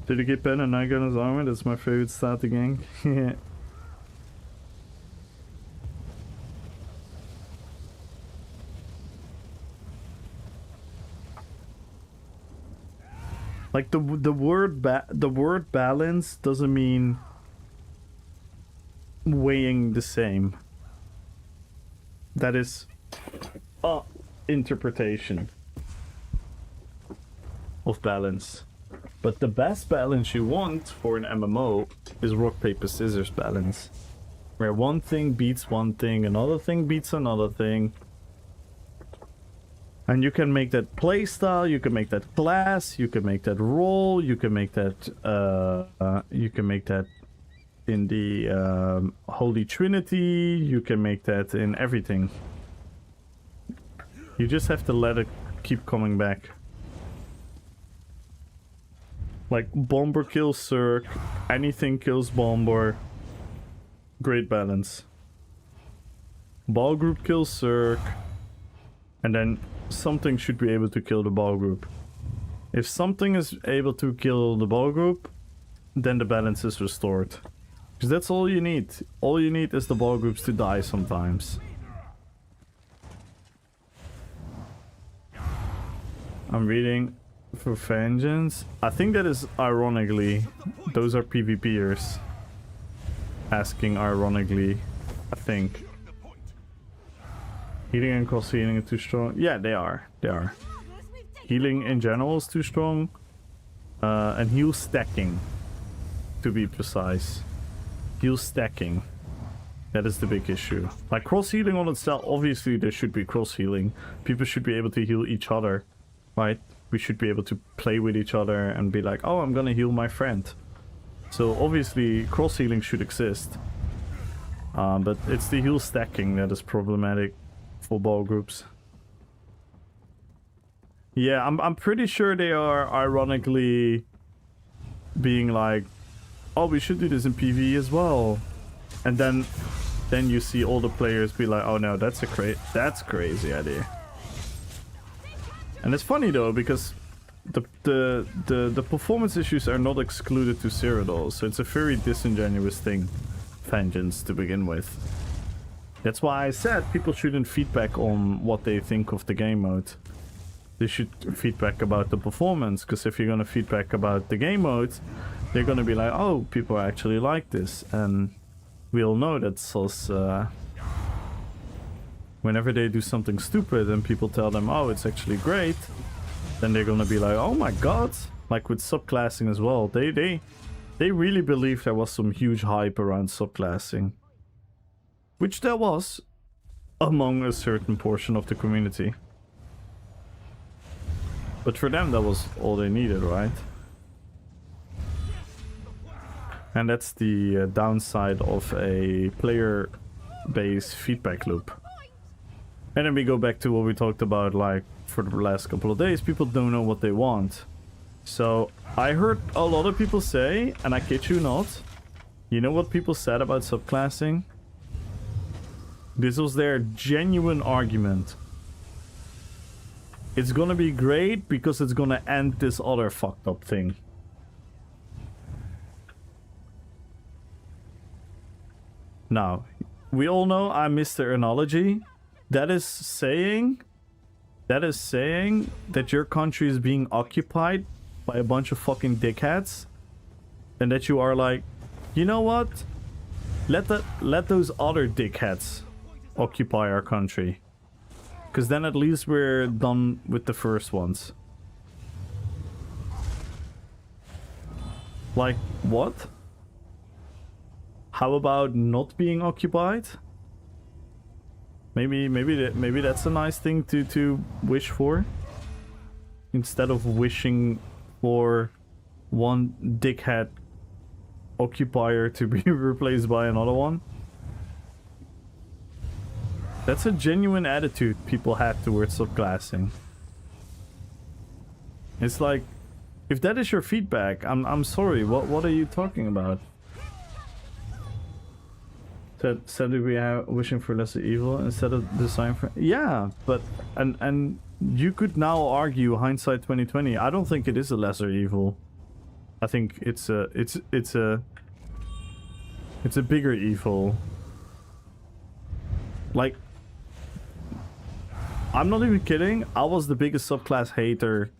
Did he get pen and Night Gunner's armor? That's my favorite stat to gang. Yeah. Like the word balance doesn't mean weighing the same. That is interpretation of balance. But the best balance you want for an MMO is rock paper scissors balance, where one thing beats one thing, another thing beats another thing. And you can make that playstyle, you can make that class, you can make that role, you can make that in the Holy Trinity, you can make that in everything. You just have to let it keep coming back. Like Bomber kills Cirque, anything kills Bomber. Great balance. Ball group kills Cirque, and then something should be able to kill the ball group. If something is able to kill the ball group, then the balance is restored. Because that's all you need. All you need is the ball groups to die sometimes. I'm reading for Vengeance. I think that is ironically. Those are PvPers. Asking ironically, I think. Healing and cross healing are too strong. Yeah, they are. They are. Healing in general is too strong. And heal stacking, to be precise. Heal stacking. That is the big issue. Like cross healing on itself, obviously there should be cross healing. People should be able to heal each other, right? We should be able to play with each other and be like, oh, I'm gonna heal my friend. So obviously cross healing should exist. But it's the heal stacking that is problematic for ball groups. Yeah, I'm pretty sure they are ironically being like, oh, we should do this in PvE as well. And then you see all the players be like, oh no, that's crazy idea. And it's funny though, because the performance issues are not excluded to Cyrodiil, so it's a very disingenuous thing, Vengeance, to begin with. That's why I said people shouldn't feedback on what they think of the game mode. They should feedback about the performance, because if you're gonna feedback about the game mode, they're gonna be like, oh, people actually like this, and we all know that's us. Whenever they do something stupid and people tell them, oh, it's actually great, then they're gonna be like, oh my god. Like with subclassing as well, they really believe there was some huge hype around subclassing. Which there was, among a certain portion of the community. But for them that was all they needed, right? And that's the downside of a player-based feedback loop. And then we go back to what we talked about, like, for the last couple of days. People don't know what they want. So, I heard a lot of people say, and I kid you not, you know what people said about subclassing? This was their genuine argument. It's gonna be great because it's gonna end this other fucked up thing. Now, we all know I missed the analogy. That is saying that your country is being occupied by a bunch of fucking dickheads, and that you are like, you know what? Let those other dickheads occupy our country, because then at least we're done with the first ones. Like, what? How about not being occupied? Maybe that's a nice thing to wish for, instead of wishing for one dickhead occupier to be replaced by another one. That's a genuine attitude people have towards subclassing. It's like, if that is your feedback, I'm sorry. What are you talking about? Said we are wishing for lesser evil instead of design for, yeah, but and you could now argue hindsight 2020. I don't think it is a lesser evil. I think it's a bigger evil. Like, I'm not even kidding. I was the biggest subclass hater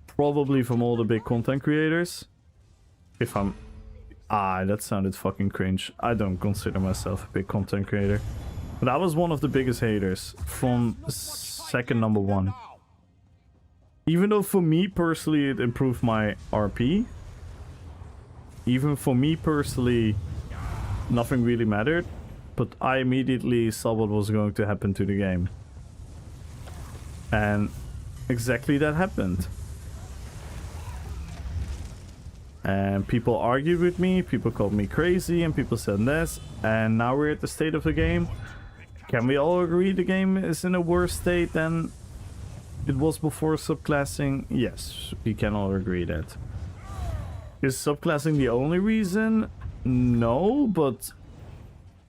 probably from all the big content creators. If I'm... that sounded fucking cringe. I don't consider myself a big content creator. But I was one of the biggest haters from second number one. Even though for me personally it improved my RP. Even for me personally, nothing really mattered. But I immediately saw what was going to happen to the game. And exactly that happened. And people argued with me, people called me crazy, and people said this. And now we're at the state of the game. Can we all agree the game is in a worse state than it was before subclassing? Yes, we can all agree that. Is subclassing the only reason? No, but...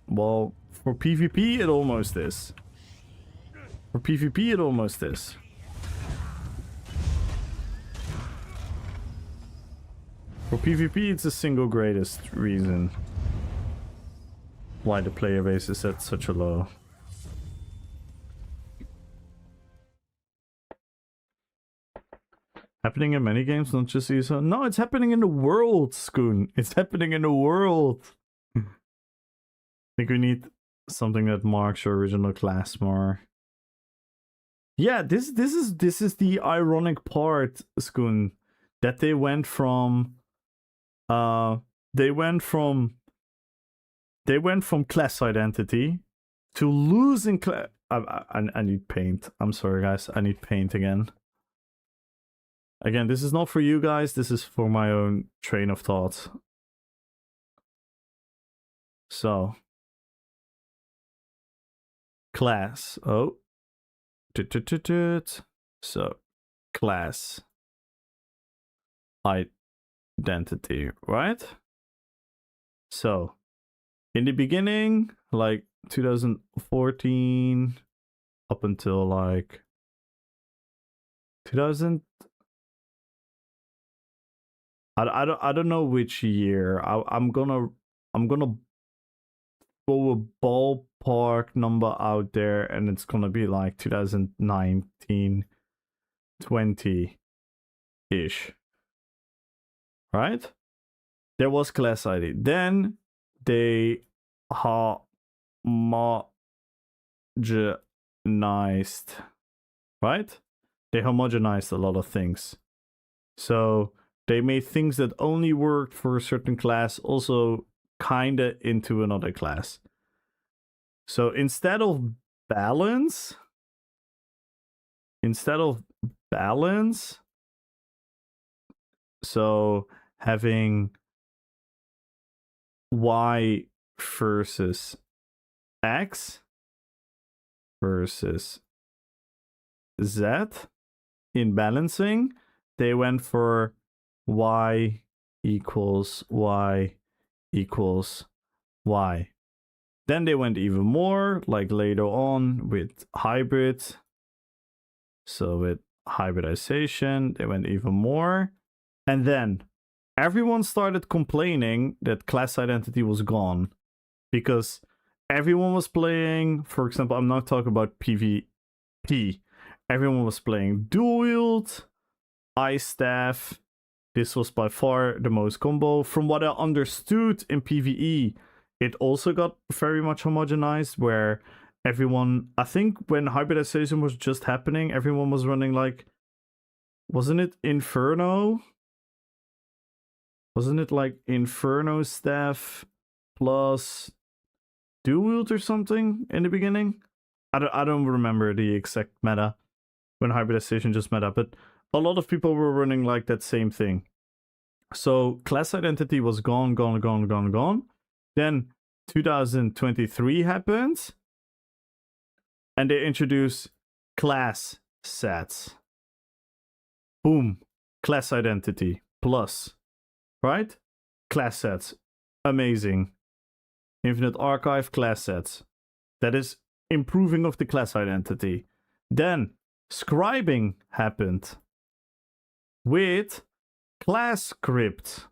well, for PvP it almost is. For PvP it almost is. For PvP, it's the single greatest reason why the player base is at such a low. Happening in many games, not just ESO. No, it's happening in the world, Skoon. It's happening in the world. I think we need something that marks your original class more. Yeah, this is the ironic part, Skoon, that they went from class identity to losing class. I need paint. I'm sorry, guys. I need paint again. Again, this is not for you guys. This is for my own train of thought. So, class. Oh, so class identity, right? So, in the beginning, like 2014 up until like 2000. I don't know which year. I'm gonna throw a ballpark number out there, and it's gonna be like 2019, 20-ish. Right? There was class ID. Then they homogenized, right? They homogenized a lot of things. So they made things that only worked for a certain class also kinda into another class. So instead of balance, so having Y versus X versus Z in balancing, they went for Y equals Y equals Y. Then they went even more, like later on with hybrid. So with hybridization, they went even more. And then everyone started complaining that class identity was gone because everyone was playing, for example, I'm not talking about PvP. Everyone was playing dual wield, ice staff. This was by far the most combo. From what I understood in PvE, it also got very much homogenized where everyone, I think when hybridization was just happening, everyone was running like, wasn't it Inferno? Wasn't it like Inferno staff plus dual wield or something in the beginning? I don't remember the exact meta when hybridization just meta, but a lot of people were running like that same thing. So class identity was gone. Then 2023 happens, and they introduce class sets. Boom, class identity plus, right? Class sets, amazing. Infinite Archive class sets. That is improving of the class identity. Then scribing happened with class script.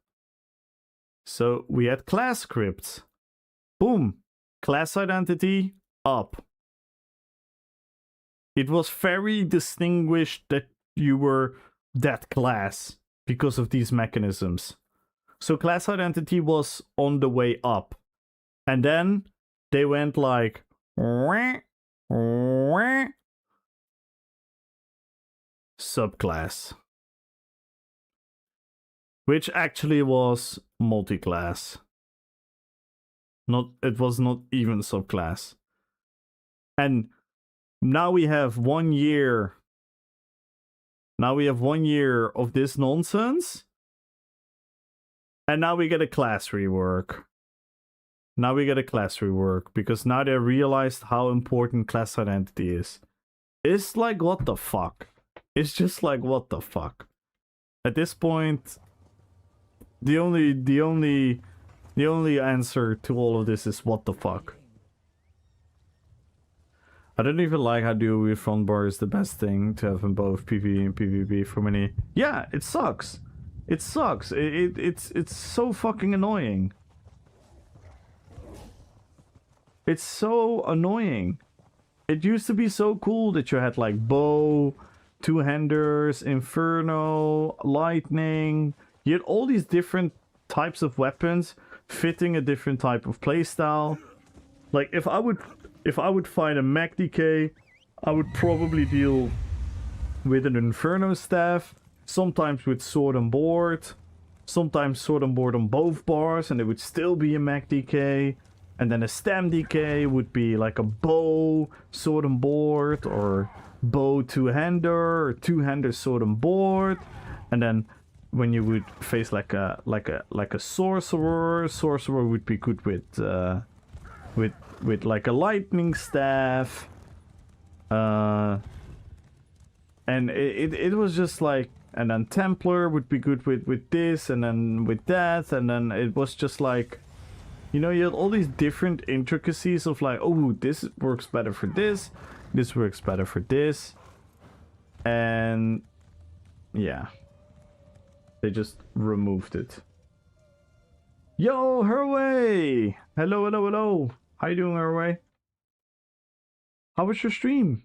So we had class scripts. Boom, class identity up. It was very distinguished that you were that class because of these mechanisms. So class identity was on the way up. And then they went like subclass, which actually was multi-class. It was not even subclass. And now we have 1 year Now we have 1 year of this nonsense. And now we get a class rework. Now we get a class rework. Because now they realized how important class identity is. It's like, what the fuck? It's just like, what the fuck? At this point, the only answer to all of this is what the fuck. I don't even like how duo with front bar is the best thing to have in both PvE and PvP for many. Yeah, it sucks. It sucks. It's so fucking annoying. It's so annoying. It used to be so cool that you had like bow, two-handers, inferno, lightning. You had all these different types of weapons fitting a different type of playstyle. Like if I would find a mech DK, I would probably deal with an inferno staff, sometimes with sword and board, sometimes sword and board on both bars, and it would still be a mech DK. And then a stem DK would be like a bow, sword and board, or bow two-hander, or two-hander sword and board. And then when you would face like a sorcerer would be good with like a lightning staff. And it was just like, and then Templar would be good with this, and then with that, and then it was just like, you know, you had all these different intricacies of like, oh, this works better for this works better for this. And yeah. They just removed it. Yo, Herway! Hello, hello, hello. How you doing, Herway? How was your stream?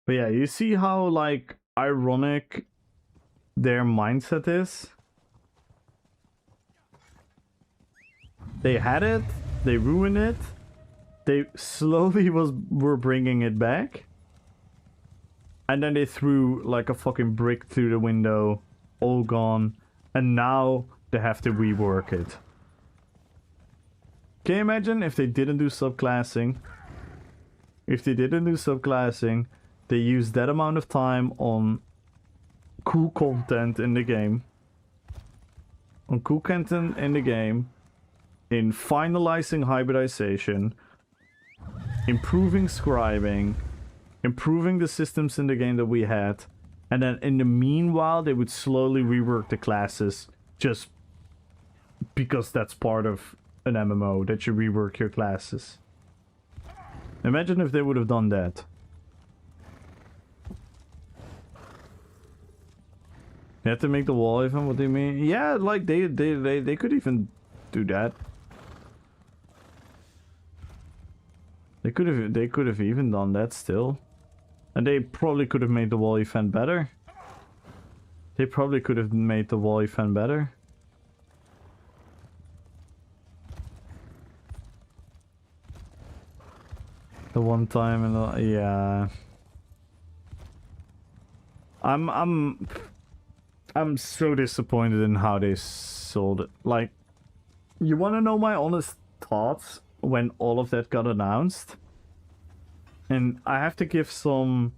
But yeah, you see how, like, ironic their mindset is? They had it, they ruined it, they slowly were bringing it back, and then they threw, like, a fucking brick through the window, all gone, and now they have to rework it. Can you imagine if they didn't do subclassing? If they didn't do subclassing, they used that amount of time on cool content in the game. On cool content in the game. In finalizing hybridization. Improving scribing. Improving the systems in the game that we had. And then in the meanwhile, they would slowly rework the classes. Just because that's part of an MMO, that you rework your classes. Imagine if they would have done that. You have to make the wall even? What do you mean? Yeah, like they could even do that. They could have even done that still. And they probably could have made the wall event better. They probably could have made the wall event better. The one time and yeah. I'm so disappointed in how they sold it. Like, you want to know my honest thoughts when all of that got announced? And I have to give some...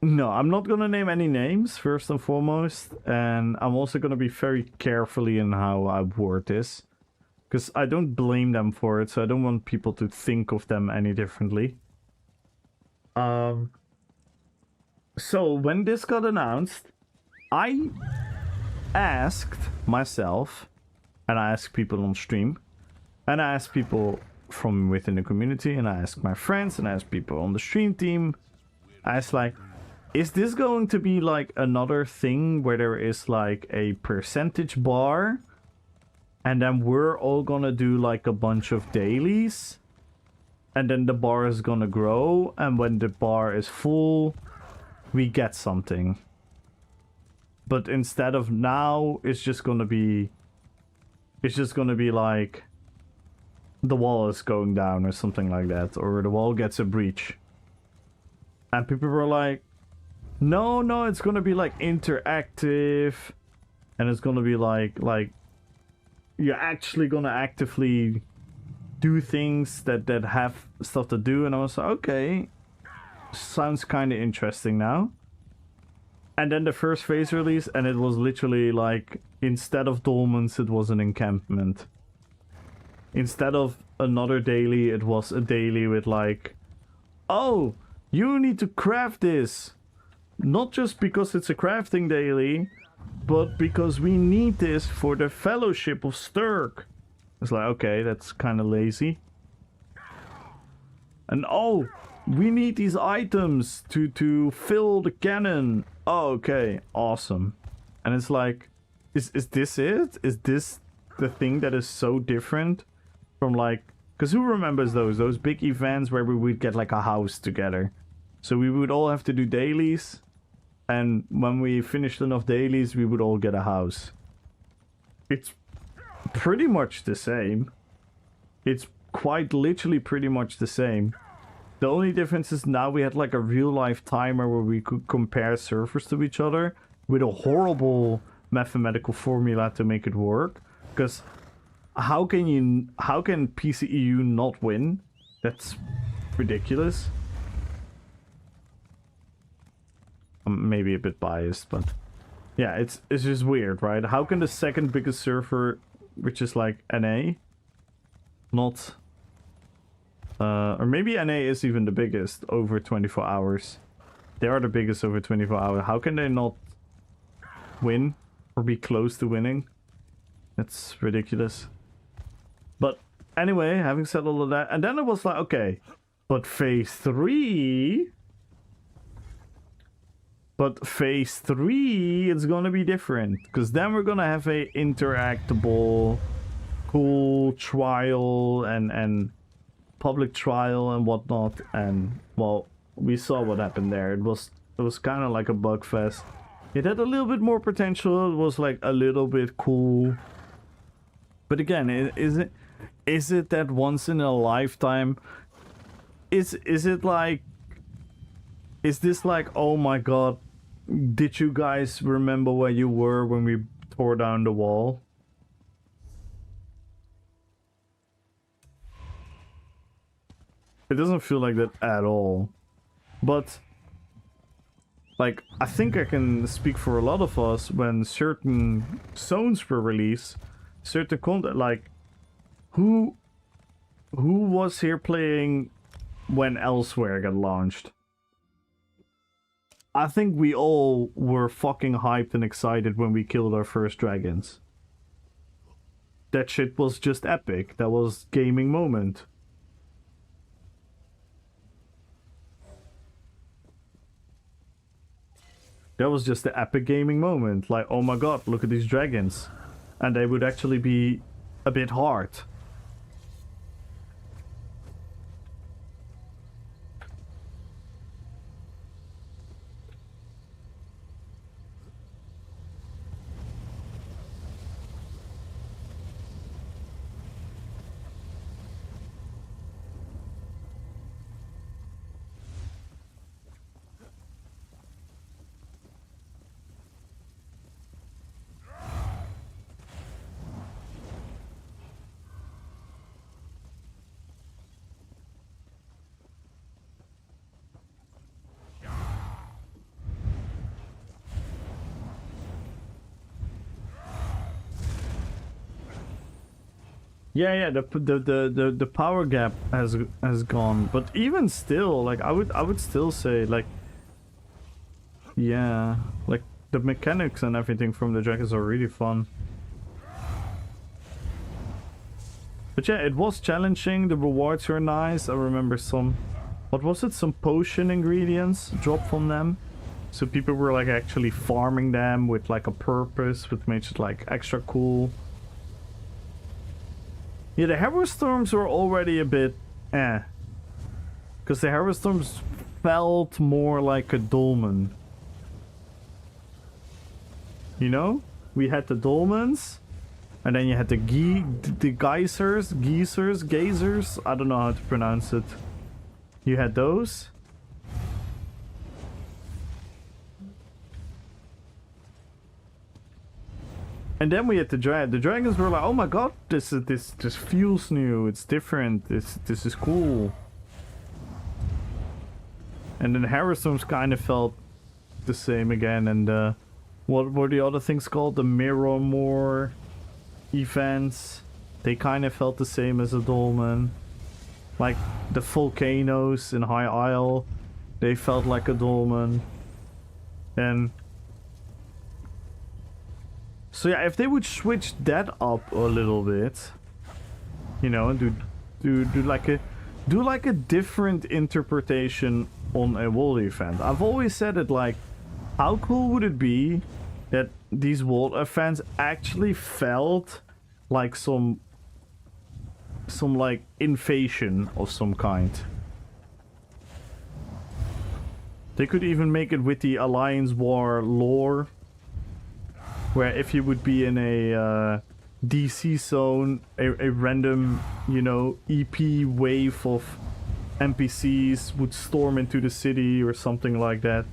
No, I'm not gonna name any names, first and foremost. And I'm also gonna be very carefully in how I word this. Because I don't blame them for it, so I don't want people to think of them any differently. So when this got announced, I asked myself, and I asked people on stream, and I asked people from within the community, and I asked my friends, and I asked people on the stream team. I asked like, is this going to be like another thing where there is like a percentage bar, and then we're all gonna do like a bunch of dailies? And then the bar is gonna grow, and when the bar is full, we get something. But instead of now, it's just gonna be like the wall is going down or something like that, or the wall gets a breach. And people were like, No, it's gonna be like interactive, and it's gonna be like you're actually gonna actively do things that have stuff to do. And I was like, okay, sounds kind of interesting now. And then the first phase release, and it was literally like, instead of dolmens, it was an encampment. Instead of another daily, it was a daily with like, oh, you need to craft this. Not just because it's a crafting daily, but because we need this for the Fellowship of Sturk. It's like, okay, that's kind of lazy. And oh, we need these items to fill the cannon. Oh, okay, awesome. And it's like, is this it? Is this the thing that is so different from like, because who remembers those big events where we would get like a house together? So we would all have to do dailies, and when we finished enough dailies, we would all get a house. It's pretty much the same. It's quite literally pretty much the same. The only difference is now we had like a real life timer where we could compare servers to each other with a horrible mathematical formula to make it work. Because how can PCEU not win? That's ridiculous. I'm maybe a bit biased, but yeah, it's just weird, right? How can the second biggest server, which is like NA, not or maybe NA is even the biggest over 24 hours. They are the biggest over 24 hours. How can they not win or be close to winning? That's ridiculous. But anyway, having said all of that, and then it was like, okay, but phase 3... But phase 3, it's gonna be different. Because then we're gonna have a interactable, cool trial and public trial and whatnot. And, well, we saw what happened there. It was kind of like a bug fest. It had a little bit more potential. It was like a little bit cool. But again, is it that once in a lifetime? Is it like... Is this like, oh my god, did you guys remember where you were when we tore down the wall? It doesn't feel like that at all. But, like, I think I can speak for a lot of us when certain zones were released, certain content, like, who was here playing when Elsewhere got launched? I think we all were fucking hyped and excited when we killed our first dragons. That shit was just epic. That was gaming moment. That was just the epic gaming moment. Like, oh my god, look at these dragons. And they would actually be a bit hard. Yeah, the power gap has gone, but even still, like I would still say, like, yeah, like the mechanics and everything from the dragons are really fun. But yeah, it was challenging. The rewards were nice. I remember some, what was it? Some potion ingredients dropped from them, so people were like actually farming them with like a purpose, which makes it like extra cool. Yeah, the Harrow Storms were already a bit because the Harrow Storms felt more like a dolmen. You know? We had the dolmens, and then you had the geysers, I don't know how to pronounce it. You had those. And then we had the dragons were like, oh my god, this feels new, it's different, this is cool. And then Harrowstones kind of felt the same again, and what were the other things called? The Mirrormore events. They kind of felt the same as a dolmen. Like the volcanoes in High Isle, they felt like a dolmen. And so yeah, if they would switch that up a little bit, you know, and do like a different interpretation on a world event. I've always said it, like, how cool would it be that these world events actually felt like some like invasion of some kind. They could even make it with the Alliance War lore, where if you would be in a DC zone, a random, you know, EP wave of NPCs would storm into the city or something like that.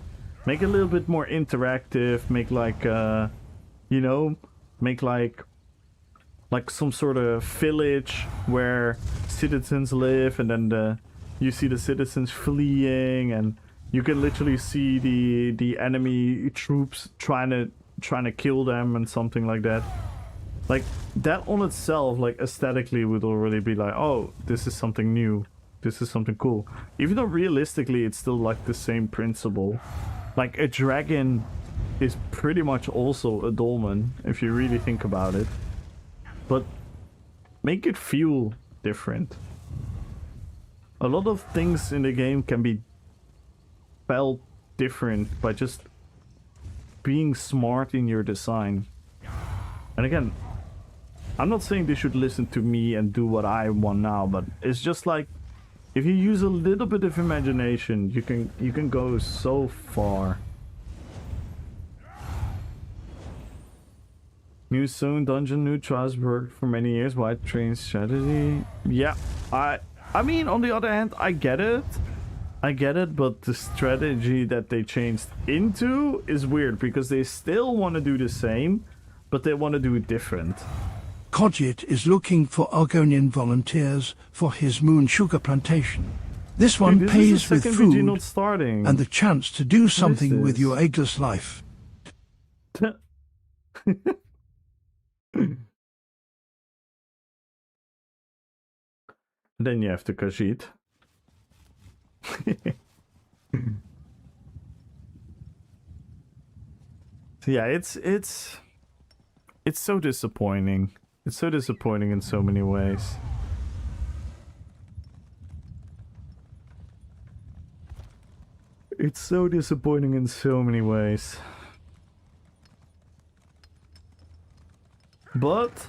Make it a little bit more interactive, make like, you know, make like some sort of village where citizens live, and then you see the citizens fleeing, and you can literally see the enemy troops trying to kill them and something like that. Like that on itself, like aesthetically, would already be like, oh, this is something new, this is something cool. Even though realistically it's still like the same principle. Like a dragon is pretty much also a dolmen if you really think about it, but make it feel different. A lot of things in the game can be felt different by just being smart in your design. And again, I'm not saying they should listen to me and do what I want now, but it's just like, if you use a little bit of imagination, you can go so far. New zone, dungeon, new trials worked for many years. Wide train strategy. Yeah, I mean, on the other hand, I get it, but the strategy that they changed into is weird, because they still want to do the same, but they want to do it different. Codget is looking for Argonian volunteers for his moon sugar plantation. This one Dude, pays with food not starting. and the chance to do something with your eggless life. Then you have to Khajiit. So yeah, it's so disappointing. It's so disappointing in so many ways. It's so disappointing in so many ways. But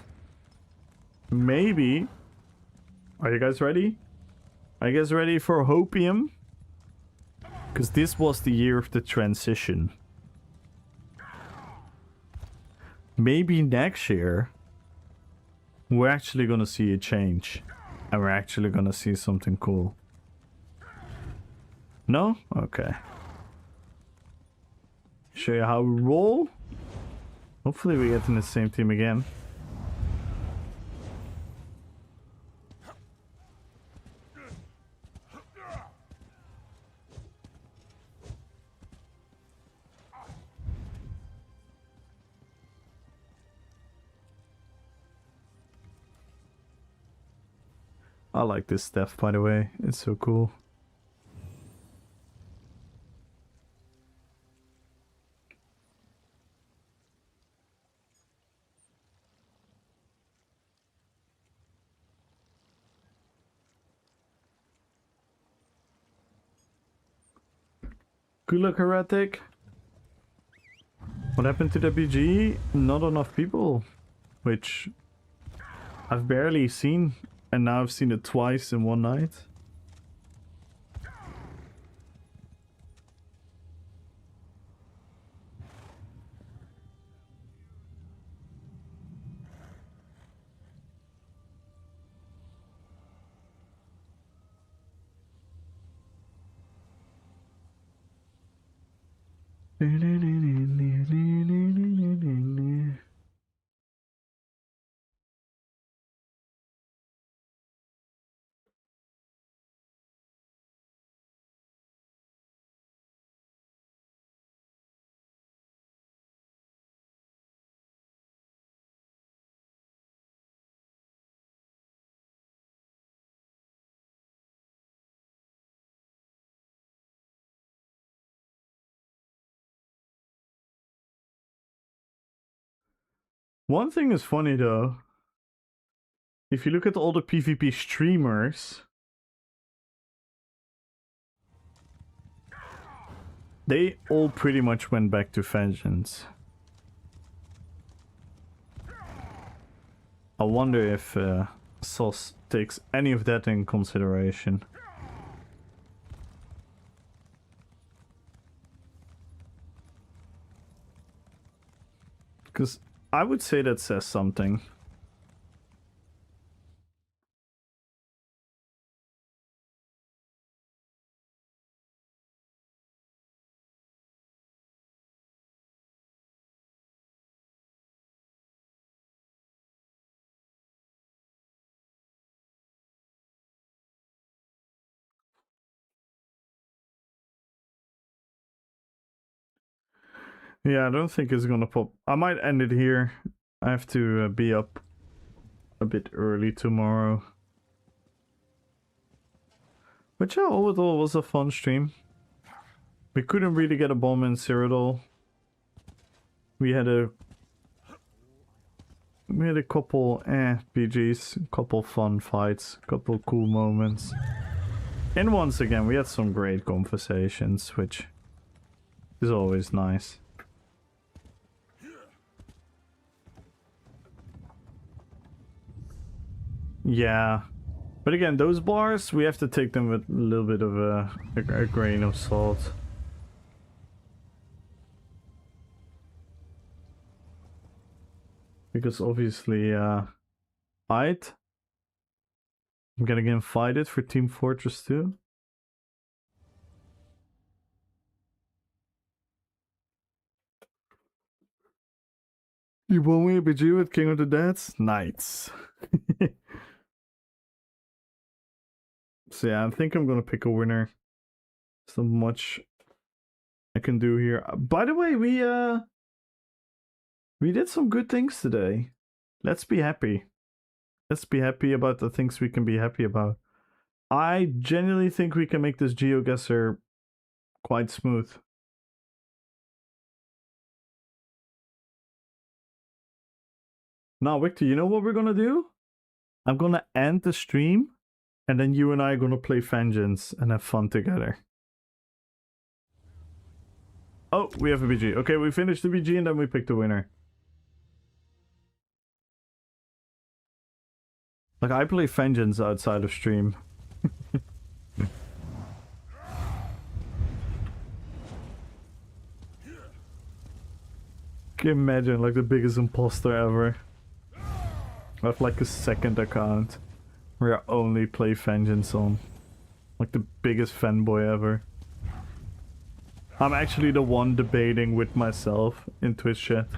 maybe, are you guys ready? Are you guys ready for Hopium? Because this was the year of the transition. Maybe next year we're actually gonna see a change, and we're actually gonna see something cool. No? Okay. Show you how we roll. Hopefully we get in the same team again. I like this stuff, by the way. It's so cool. Good luck, Heretic. What happened to WG? Not enough people. Which I've barely seen. And now I've seen it twice in one night. One thing is funny though. If you look at all the PvP streamers, they all pretty much went back to Vengeance. I wonder if Sauce takes any of that in consideration. Because I would say that says something. Yeah, I don't think it's gonna pop. I might end it here. I have to be up a bit early tomorrow. But yeah, all in all, it was a fun stream. We couldn't really get a bomb in Cyrodiil. We had a couple BGs, couple fun fights, couple cool moments. And once again, we had some great conversations, which is always nice. Yeah, but again, those bars, we have to take them with a little bit of a grain of salt. Because obviously, I'm gonna get invited for Team Fortress 2. You want me to be you with King of the Deads? Nice. So yeah, I think I'm gonna pick a winner. So much I can do here. By the way, we did some good things today. Let's be happy. Let's be happy about the things we can be happy about. I genuinely think we can make this GeoGuessr quite smooth. Now, Victor, you know what we're gonna do? I'm gonna end the stream, and then you and I are gonna play Vengeance and have fun together. Oh, we have a BG. Okay, we finished the BG and then we pick the winner. Like, I play Vengeance outside of stream. Can you imagine, like, the biggest imposter ever? I have like a second account where I only play Vengeance on. Like the biggest fanboy ever. I'm actually the one debating with myself in Twitch chat.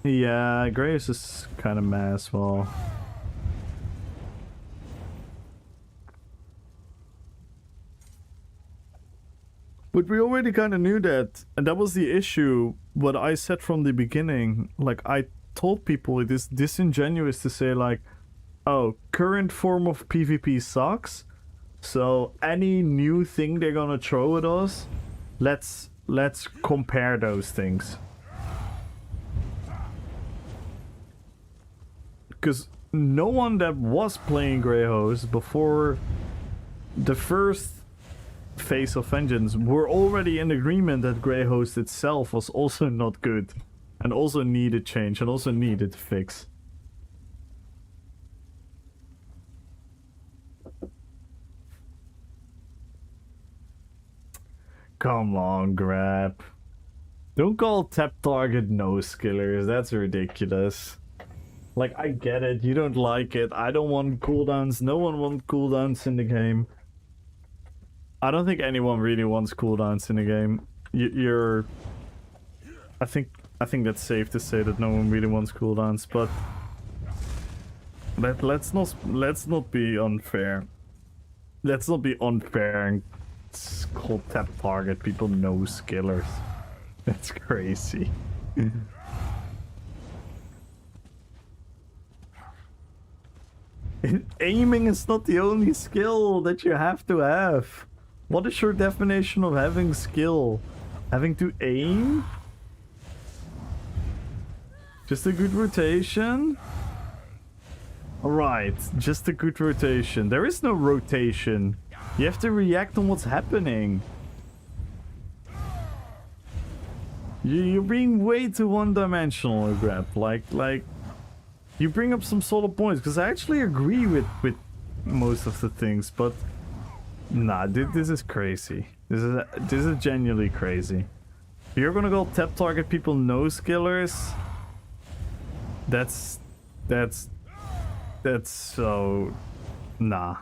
Yeah, Graves is kind of mad as well. But we already kind of knew that, and that was the issue. What I said from the beginning, like I told people it is disingenuous to say like, oh, current form of PvP sucks, so any new thing they're gonna throw at us, let's compare those things. Because no one that was playing Grey Host before the first phase of Vengeance were already in agreement that Grey Host itself was also not good and also needed change and also needed fix. Come on, Grab. Don't call tap target no skillers, that's ridiculous. Like, I get it, you don't like it, I don't want cooldowns, no one wants cooldowns in the game. I don't think anyone really wants cooldowns in the game. You're... I think that's safe to say that no one really wants cooldowns, but... Let's not be unfair. Let's not be unfair and call tap target people no skillers. That's crazy. Aiming is not the only skill that you have to have. What is your definition of having skill? Having to aim? Just a good rotation? Alright, just a good rotation. There is no rotation. You have to react on what's happening. You're being way too one-dimensional, Grab. Like, you bring up some solid points, because I actually agree with most of the things, but nah, this is crazy. This is genuinely crazy. If you're gonna go tap target people nose killers, that's so nah.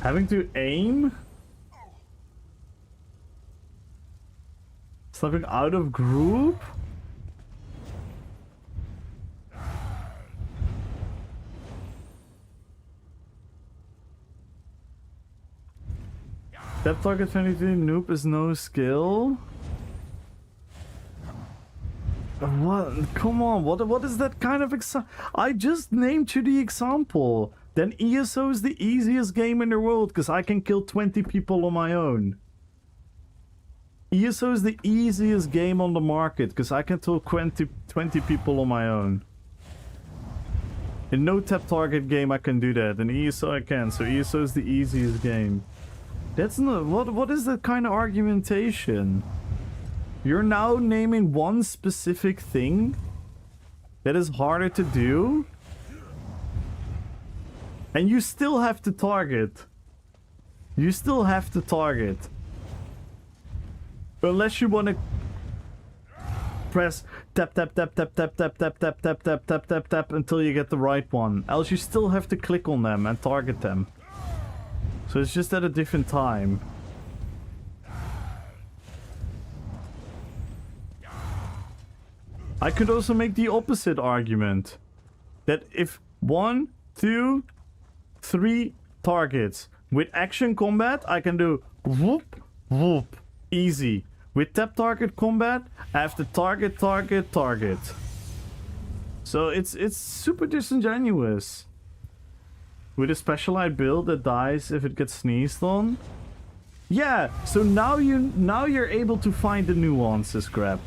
Having to aim? Something out of group? Tap target 23 noob is no skill? What? Come on, what is that kind of I just named you the example. Then ESO is the easiest game in the world because I can kill 20 people on my own. ESO is the easiest game on the market because I can kill 20 people on my own. In no tap target game I can do that. In ESO I can, so ESO is the easiest game. That's not... What is that kind of argumentation? You're now naming one specific thing that is harder to do? And you still have to target. You still have to target. Unless you want to press tap tap tap tap tap tap tap tap tap tap tap tap tap until you get the right one. Else you still have to click on them and target them. So it's just at a different time. I could also make the opposite argument. That if 1, 2, 3 targets with action combat, I can do whoop, whoop, easy. With tap target combat, I have to target, target, target. So it's super disingenuous. With a specialized build that dies if it gets sneezed on. Yeah, so now you're able to find the nuances, Grab.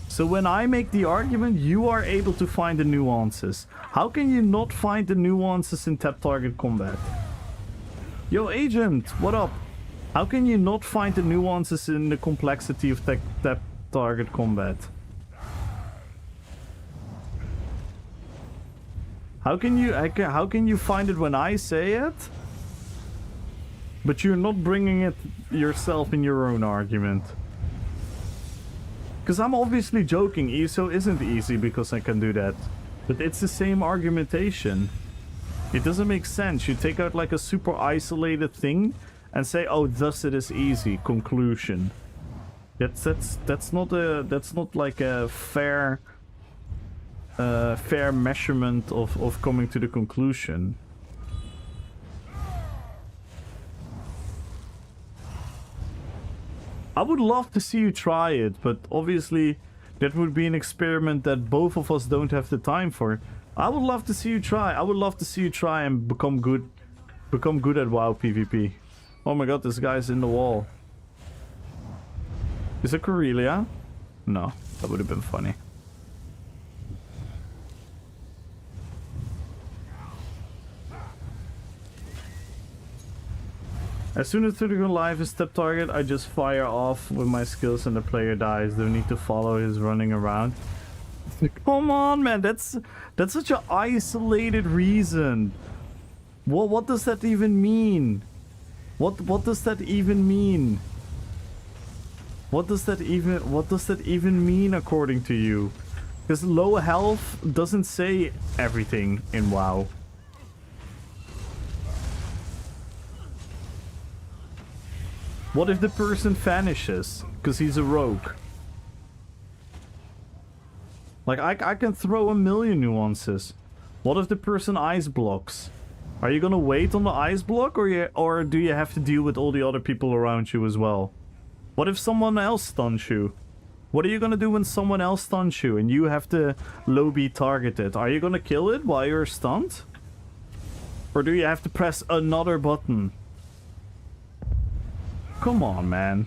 So when I make the argument, you are able to find the nuances. How can you not find the nuances in tap target combat? Yo, Agent, what up? How can you not find the nuances in the complexity of tap target combat? How can you find it when I say it? But you're not bringing it yourself in your own argument. Because I'm obviously joking, ESO isn't easy because I can do that. But it's the same argumentation. It doesn't make sense. You take out like a super isolated thing and say, oh, thus it is easy. Conclusion. That's not like a fair measurement of coming to the conclusion. I would love to see you try it, but obviously that would be an experiment that both of us don't have the time for. I would love to see you try. I would love to see you try and become good at WoW PvP. Oh my god, this guy's in the wall. Is it Corellia? No, that would have been funny. As soon as Critical Life is step target, I just fire off with my skills and the player dies. Don't need to follow his running around. Come on, man, that's such an isolated reason. What does that even mean? What does that even mean? What does that even mean according to you? Because low health doesn't say everything in WoW. What if the person vanishes because he's a rogue? Like, I can throw a million nuances. What if the person ice blocks? Are you gonna wait on the ice block, or do you have to deal with all the other people around you as well? What if someone else stuns you? What are you gonna do when someone else stuns you and you have to low be targeted? Are you gonna kill it while you're stunned? Or do you have to press another button? Come on, man.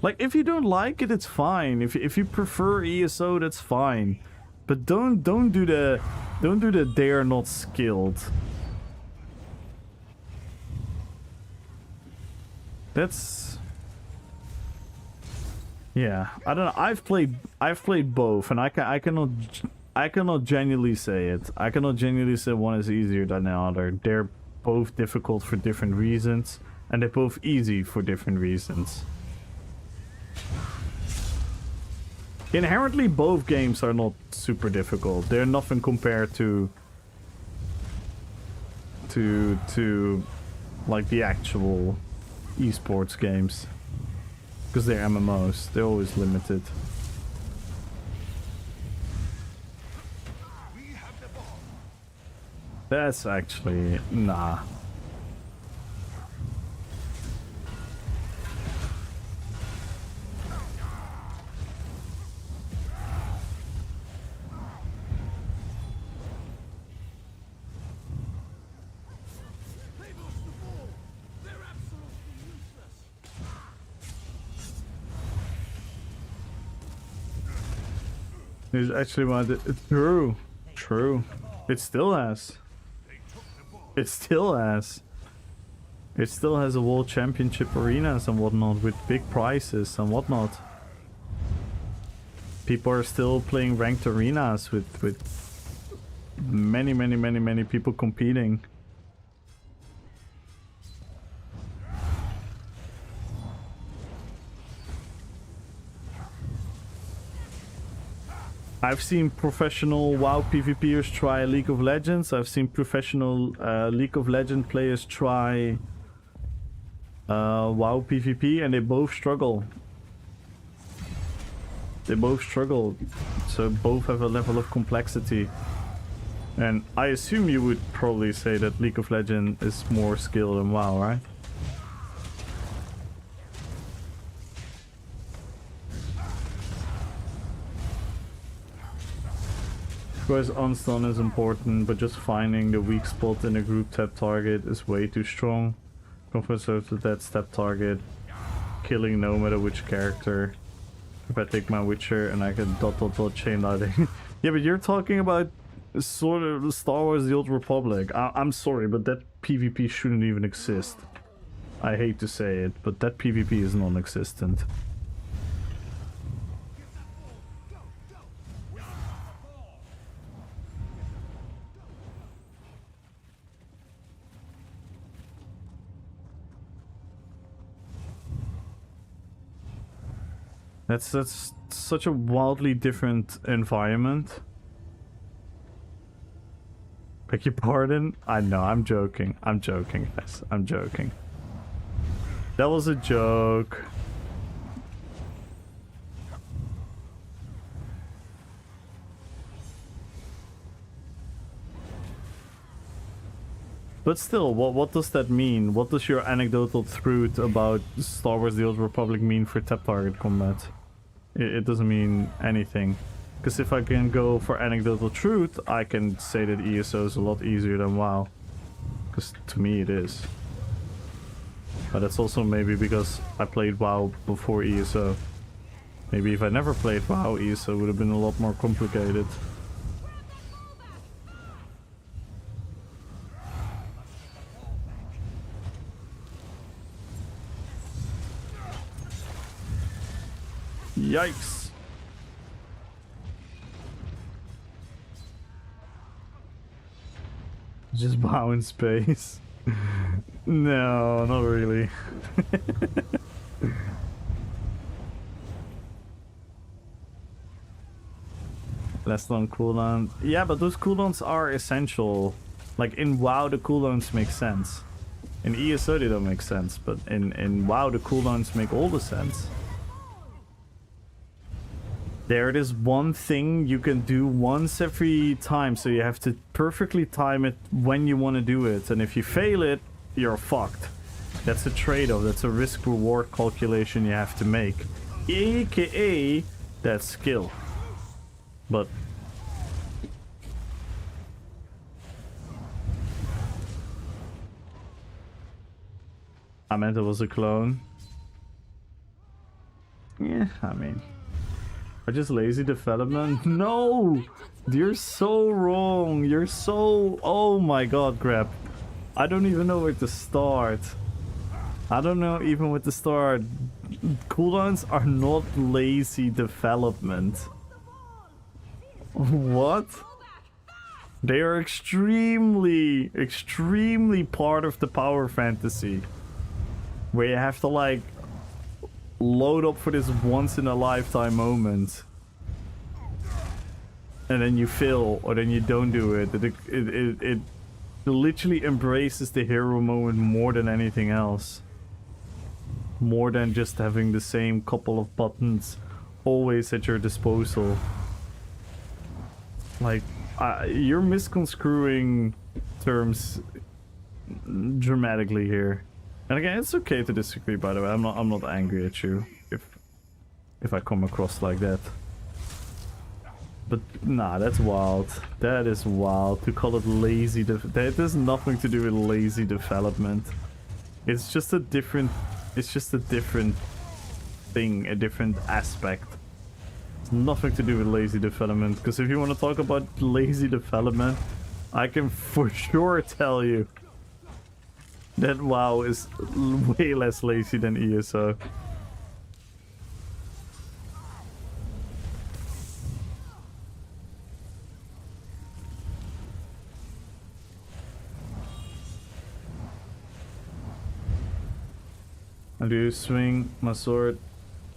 Like, if you don't like it, it's fine. If you prefer ESO, that's fine. But don't do the they are not skilled. That's, yeah, I don't know. I've played both, and I cannot genuinely say it. I cannot genuinely say one is easier than the other. They're both difficult for different reasons, and they're both easy for different reasons. Inherently, both games are not super difficult. They're nothing compared to like the actual esports games, because they're MMOs. They're always limited. That's actually nah. It's actually one of the, true. It still has. It still has. It still has a world championship arenas and whatnot with big prizes and whatnot. People are still playing ranked arenas with many people competing. I've seen professional WoW PvPers try League of Legends. I've seen professional League of Legends players try WoW PvP, and they both struggle. They both struggle. So both have a level of complexity. And I assume you would probably say that League of Legends is more skilled than WoW, right? Of course, on-stun is important, but just finding the weak spot in a group tap target is way too strong. Confidence with that step target, killing no matter which character. If I take my Witcher and I can ... chain lighting. Yeah, but you're talking about sort of Star Wars The Old Republic. I'm sorry, but that PvP shouldn't even exist. I hate to say it, but that PvP is non-existent. That's such a wildly different environment. Beg your pardon? I know, I'm joking. I'm joking, guys. I'm joking. That was a joke. But still, what does that mean? What does your anecdotal truth about Star Wars The Old Republic mean for tap target combat? It doesn't mean anything. Because if I can go for anecdotal truth, I can say that ESO is a lot easier than WoW. Because to me it is. But that's also maybe because I played WoW before ESO. Maybe if I never played WoW, ESO would have been a lot more complicated. Yikes. Just bow in space. No, not really. Less long cooldown. Yeah, but those cooldowns are essential. Like in WoW, the cooldowns make sense. In ESO, they don't make sense, but in WoW, the cooldowns make all the sense. There it is, one thing you can do once every time, so you have to perfectly time it when you want to do it, and if you fail it, you're fucked. That's a trade-off, that's a risk-reward calculation you have to make. AKA, that's skill. But I meant it was a clone. Yeah, I mean... Or just lazy development? No! You're so wrong. You're so... Oh my god, crap. I don't even know where to start. I don't know even where to start. Cooldowns are not lazy development. What? They are extremely, extremely part of the power fantasy. Where you have to like load up for this once in a lifetime moment. And then you fail, or then you don't do it. It literally embraces the hero moment more than anything else. More than just having the same couple of buttons always at your disposal. Like, you're misconstruing terms dramatically here. And again, it's okay to disagree, by the way. I'm not angry at you if I come across like that. But nah, that's wild. That is wild to call it lazy. That has nothing to do with lazy development. It's just a different. It's just a different thing, a different aspect. It's nothing to do with lazy development. Because if you want to talk about lazy development, I can for sure tell you that WoW is way less lazy than ESO. I do swing my sword,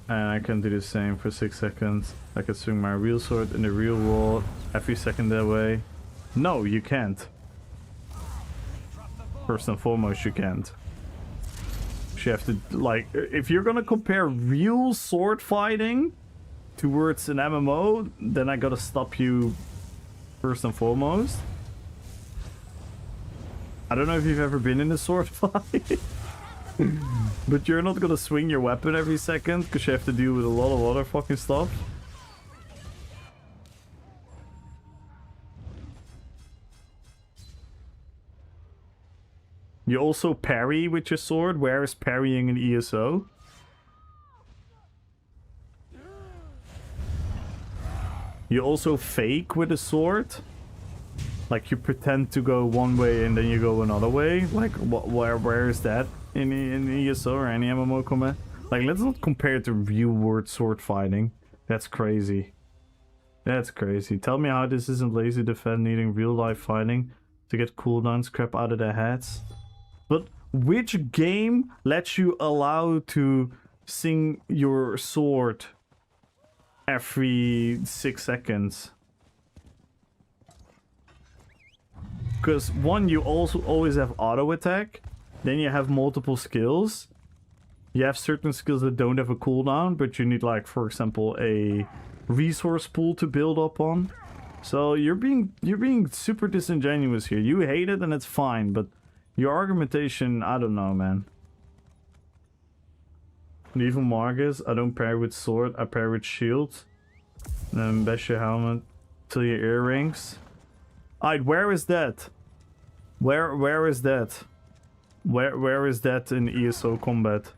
and I can do the same for 6 seconds. I can swing my real sword in the real world every second that way. No, you can't. First and foremost, you can't. You have to, like, if you're gonna compare real sword fighting towards an MMO, then I gotta stop you first and foremost. I don't know if you've ever been in a sword fight. But you're not gonna swing your weapon every second, because you have to deal with a lot of other fucking stuff. You also parry with your sword. Where is parrying in ESO? You also fake with a sword. Like you pretend to go one way and then you go another way. Like where is that in ESO or any MMO combat? Like let's not compare it to real world sword fighting. That's crazy. That's crazy. Tell me how this isn't lazy defend needing real life fighting to get cooldowns crap out of their heads. But which game lets you allow to sing your sword every 6 seconds? Because one, you also always have auto attack, then you have multiple skills. You have certain skills that don't have a cooldown, but you need, like, for example, a resource pool to build up on. So you're being super disingenuous here. You hate it and it's fine, but your argumentation, I don't know, man. Evil Margus, I don't pair with sword, I pair with shield. Then bash your helmet till your earrings. Alright, where is that? Where is that? Where is that in ESO combat?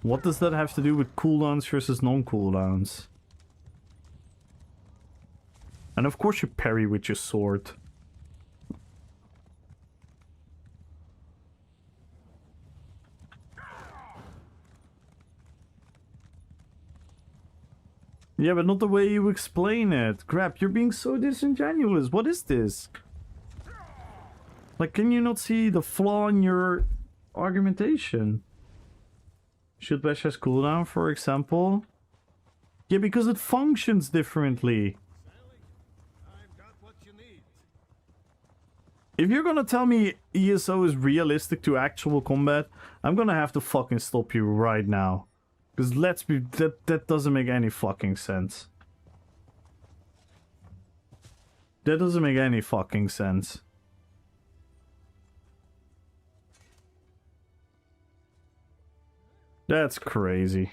What does that have to do with cooldowns versus non-cooldowns? And of course you parry with your sword. Yeah, but not the way you explain it. Crap, you're being so disingenuous. What is this? Like, can you not see the flaw in your argumentation? Shield bash has cooldown, for example. Yeah, because it functions differently. If you're gonna tell me ESO is realistic to actual combat, I'm gonna have to fucking stop you right now. Because let's be... That doesn't make any fucking sense. That doesn't make any fucking sense. That's crazy.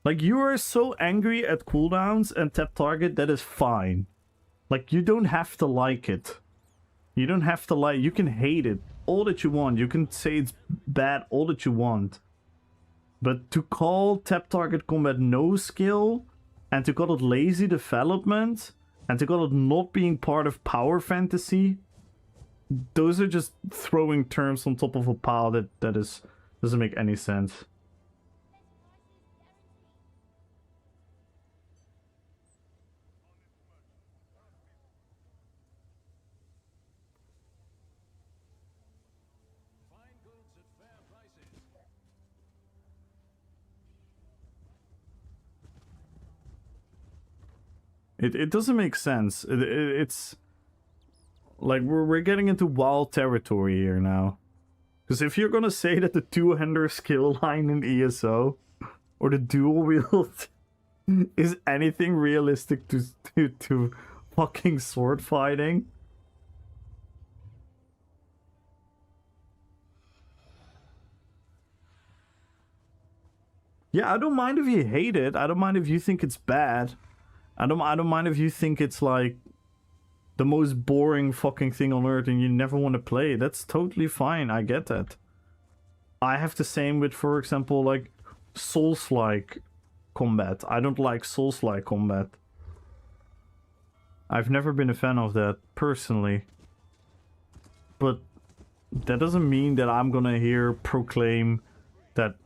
Like, you are so angry at cooldowns and tap target, that is fine. Like, you don't have to like it. You don't have to like, you can hate it all that you want. You can say it's bad all that you want. But to call tap target combat no skill, and to call it lazy development, and to call it not being part of power fantasy, those are just throwing terms on top of a pile that doesn't make any sense. It doesn't make sense. It's like we're getting into wild territory here now. Because if you're gonna say that the two-hander skill line in ESO or the dual wield is anything realistic to fucking sword fighting, yeah, I don't mind if you hate it. I don't mind if you think it's bad. I don't mind if you think it's like the most boring fucking thing on earth and you never want to play. That's totally fine. I get that. I have the same with, for example, like Souls-like combat. I don't like Souls-like combat. I've never been a fan of that personally. But that doesn't mean that I'm gonna here proclaim that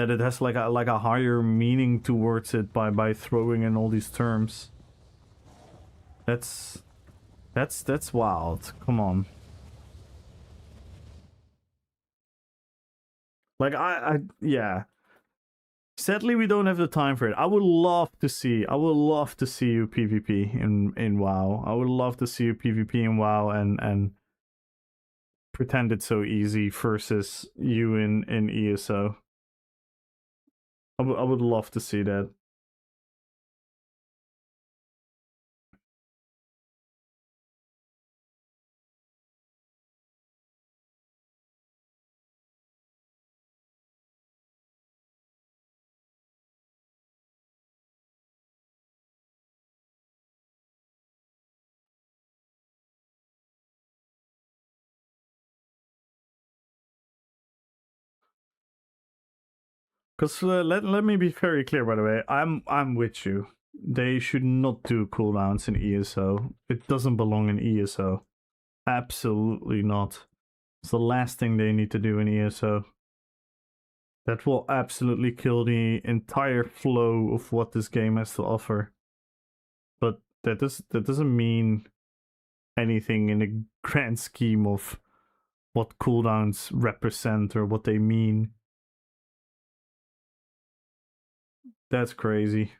it has like a higher meaning towards it by throwing in all these terms. That's wild. Come on. Like yeah. Sadly, we don't have the time for it. I would love to see you PvP in WoW. I would love to see you PvP in WoW and pretend it's so easy versus you in ESO. I would love to see that. Because let me be very clear, by the way. I'm with you. They should not do cooldowns in ESO. It doesn't belong in ESO. Absolutely not. It's the last thing they need to do in ESO. That will absolutely kill the entire flow of what this game has to offer. But that doesn't mean anything in the grand scheme of what cooldowns represent or what they mean. That's crazy.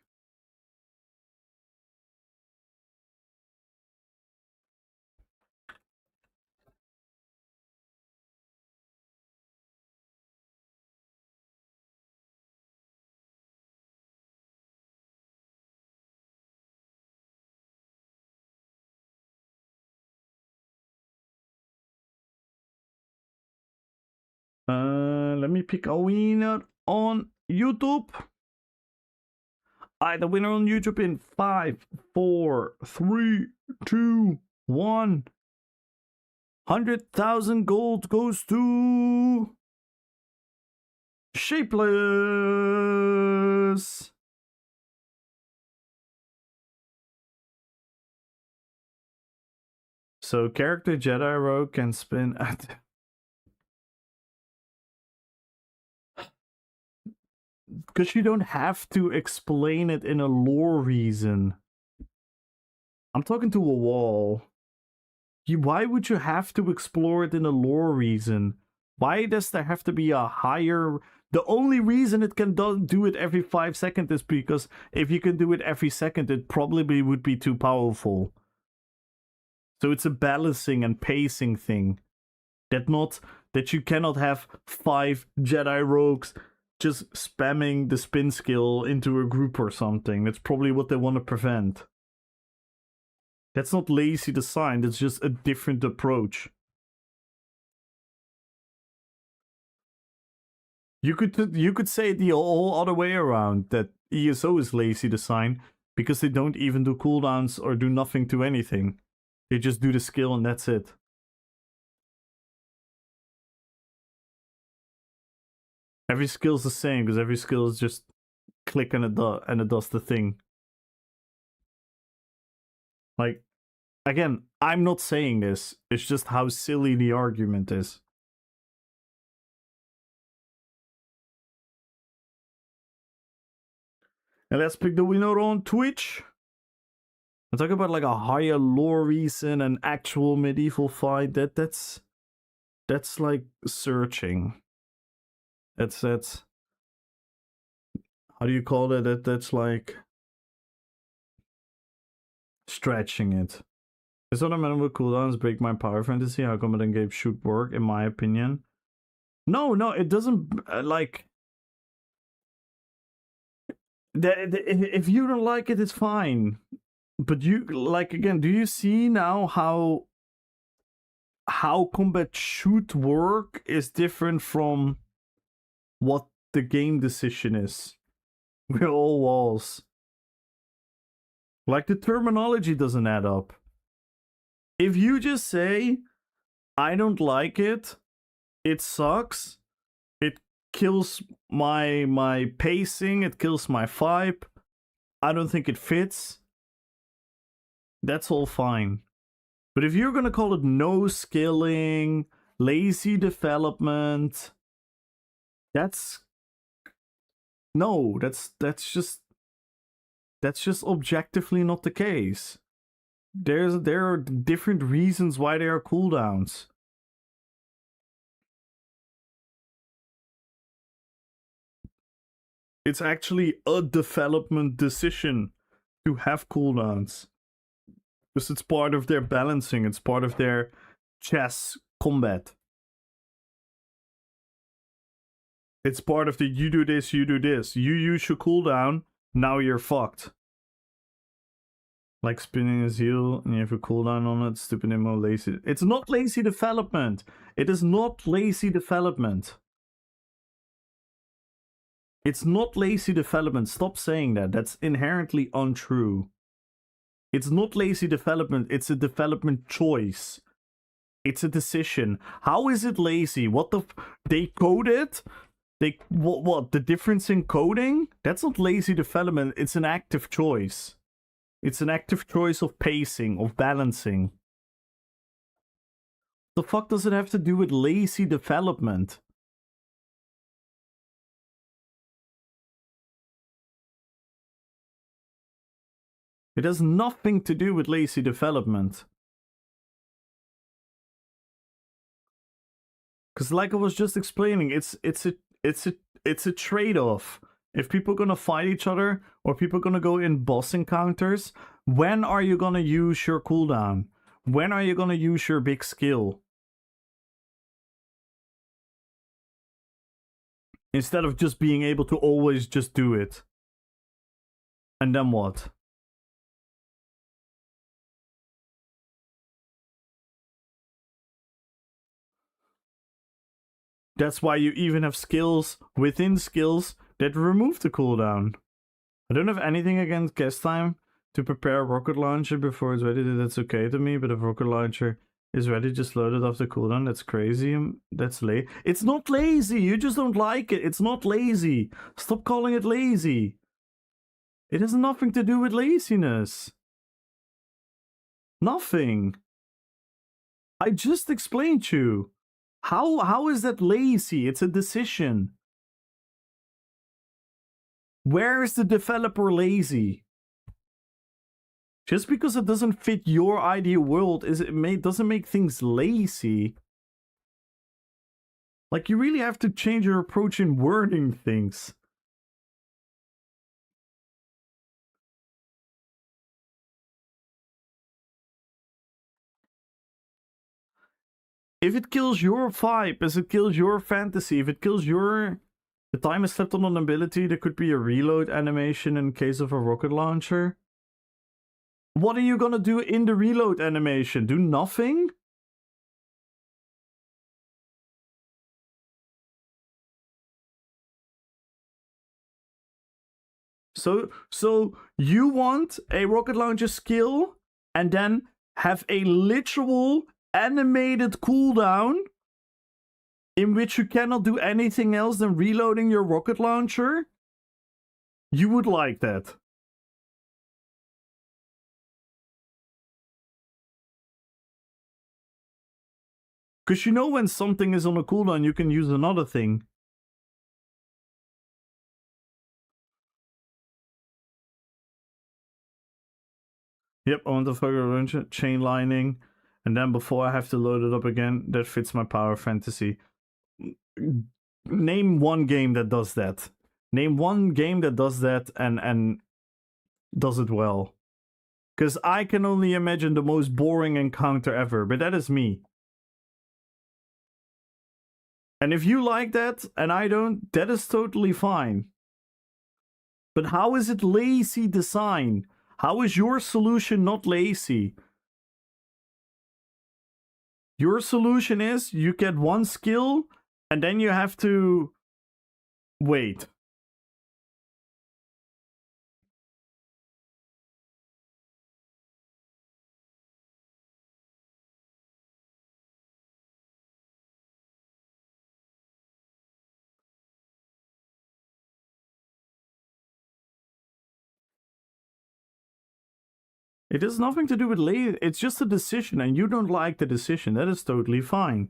Let me pick a winner on YouTube. The winner on YouTube in 5, 4, 3, 2, 1. 100,000 gold goes to Shapeless. So character Jedi Rogue can spin at because you don't have to explain it in a lore reason. I'm talking to a wall. Why would you have to explore it in a lore reason? Why does there have to be a higher... The only reason it can do it every 5 seconds is because if you can do it every second, it probably would be too powerful. So it's a balancing and pacing thing. That you cannot have 5 Jedi Rogues just spamming the spin skill into a group or something. That's probably what they want to prevent. That's not lazy design, that's just a different approach. You could say the whole other way around, that ESO is lazy design because they don't even do cooldowns or do nothing to anything. They just do the skill and that's it. Every skill's the same because every skill is just click and it does the thing. Like, again, I'm not saying this. It's just how silly the argument is. And let's pick the winner on Twitch. I'm talking about like a higher lore reason, an actual medieval fight. That's like searching. That's how do you call it? That's like stretching it. It's not a matter of cooldowns break my power fantasy. How come it in game should work, in my opinion? No, it doesn't. Like, if you don't like it, it's fine. But you, like, again, do you see now how combat should work is different from what the game decision is? We're all walls. Like, the terminology doesn't add up. If you just say, I don't like it, it sucks, it kills my pacing, it kills my vibe, I don't think it fits, that's all fine. But if you're gonna call it no skilling, lazy development, that's just objectively not the case. There are different reasons why there are cooldowns. It's actually a development decision to have cooldowns. Because it's part of their balancing, it's part of their chess combat. It's part of the you do this, you use your cooldown, now you're fucked. Like spinning a zeal and you have a cooldown on it, stupid emo lazy. It's not lazy development. It is not lazy development. It's not lazy development. Stop saying that. That's inherently untrue. It's not lazy development. It's a development choice. It's a decision. How is it lazy? What the they coded? What the difference in coding? That's not lazy development. It's an active choice. It's an active choice of pacing, of balancing. The fuck does it have to do with lazy development? It has nothing to do with lazy development. Because like I was just explaining, it's a trade-off. If people are gonna fight each other, or people are gonna go in boss encounters, when are you gonna use your cooldown? When are you gonna use your big skill? Instead of just being able to always just do it. And then what? That's why you even have skills within skills that remove the cooldown. I don't have anything against guest time to prepare a rocket launcher before it's ready. That's okay to me, but if rocket launcher is ready, just load it off the cooldown. That's crazy. That's lazy. It's not lazy. You just don't like it. It's not lazy. Stop calling it lazy. It has nothing to do with laziness. Nothing. I just explained to you. How is that lazy? It's a decision. Where is the developer lazy? Just because it doesn't fit your ideal world doesn't make things lazy. Like, you really have to change your approach in wording things. If it kills your vibe, as it kills your fantasy, if it kills your... The time is slept on an ability, there could be a reload animation in case of a rocket launcher. What are you gonna do in the reload animation? Do nothing? So you want a rocket launcher skill and then have a literal animated cooldown in which you cannot do anything else than reloading your rocket launcher? You would like that. Because you know when something is on a cooldown, you can use another thing. Yep, I want to focus chain lining. And then before I have to load it up again, that fits my power fantasy. Name one game that does that. Name one game that does that and does it well. Because I can only imagine the most boring encounter ever, but that is me. And if you like that and I don't, that is totally fine. But how is it lazy design? How is your solution not lazy? Your solution is you get one skill and then you have to wait. It has nothing to do with lazy. It's just a decision and you don't like the decision. That is totally fine.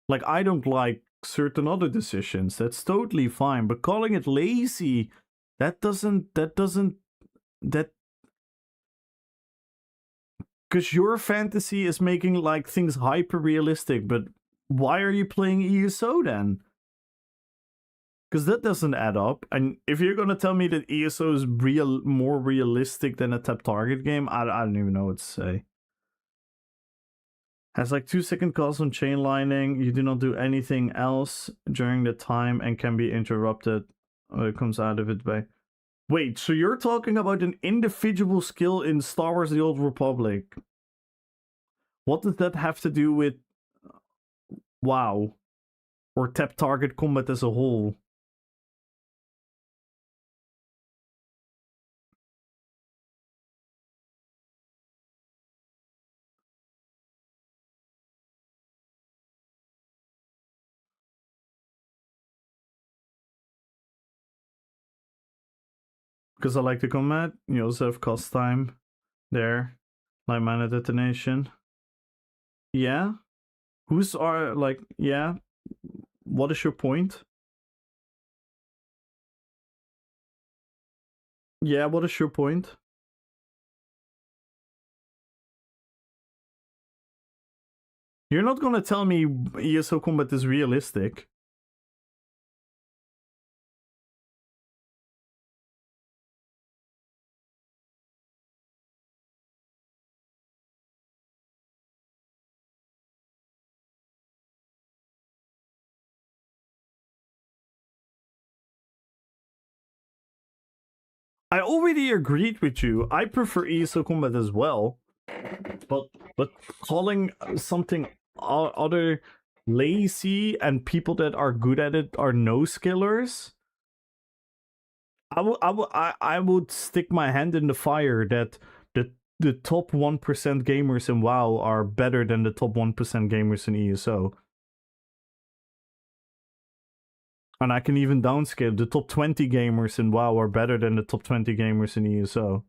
Like, I don't like certain other decisions. That's totally fine. But calling it lazy, that doesn't... Because your fantasy is making, like, things hyper-realistic, but why are you playing ESO then? Because that doesn't add up. And if you're gonna tell me that ESO is more realistic than a tap target game, I don't even know what to say. Has like 2-second calls on chain lining. You do not do anything else during the time and can be interrupted. It comes out of it by... Wait, so you're talking about an individual skill in Star Wars The Old Republic? What does that have to do with WoW? Or tap target combat as a whole? Because I like the combat. You also have cost time there. Like mana detonation. Yeah? Who's are like, yeah? What is your point? Yeah, what is your point? You're not gonna tell me ESO combat is realistic. I already agreed with you. I prefer ESO combat as well. But calling something other lazy and people that are good at it are no skillers. I would stick my hand in the fire that the top 1% gamers in WoW are better than the top 1% gamers in ESO. And I can even downscale. The top 20 gamers in WoW are better than the top 20 gamers in ESO.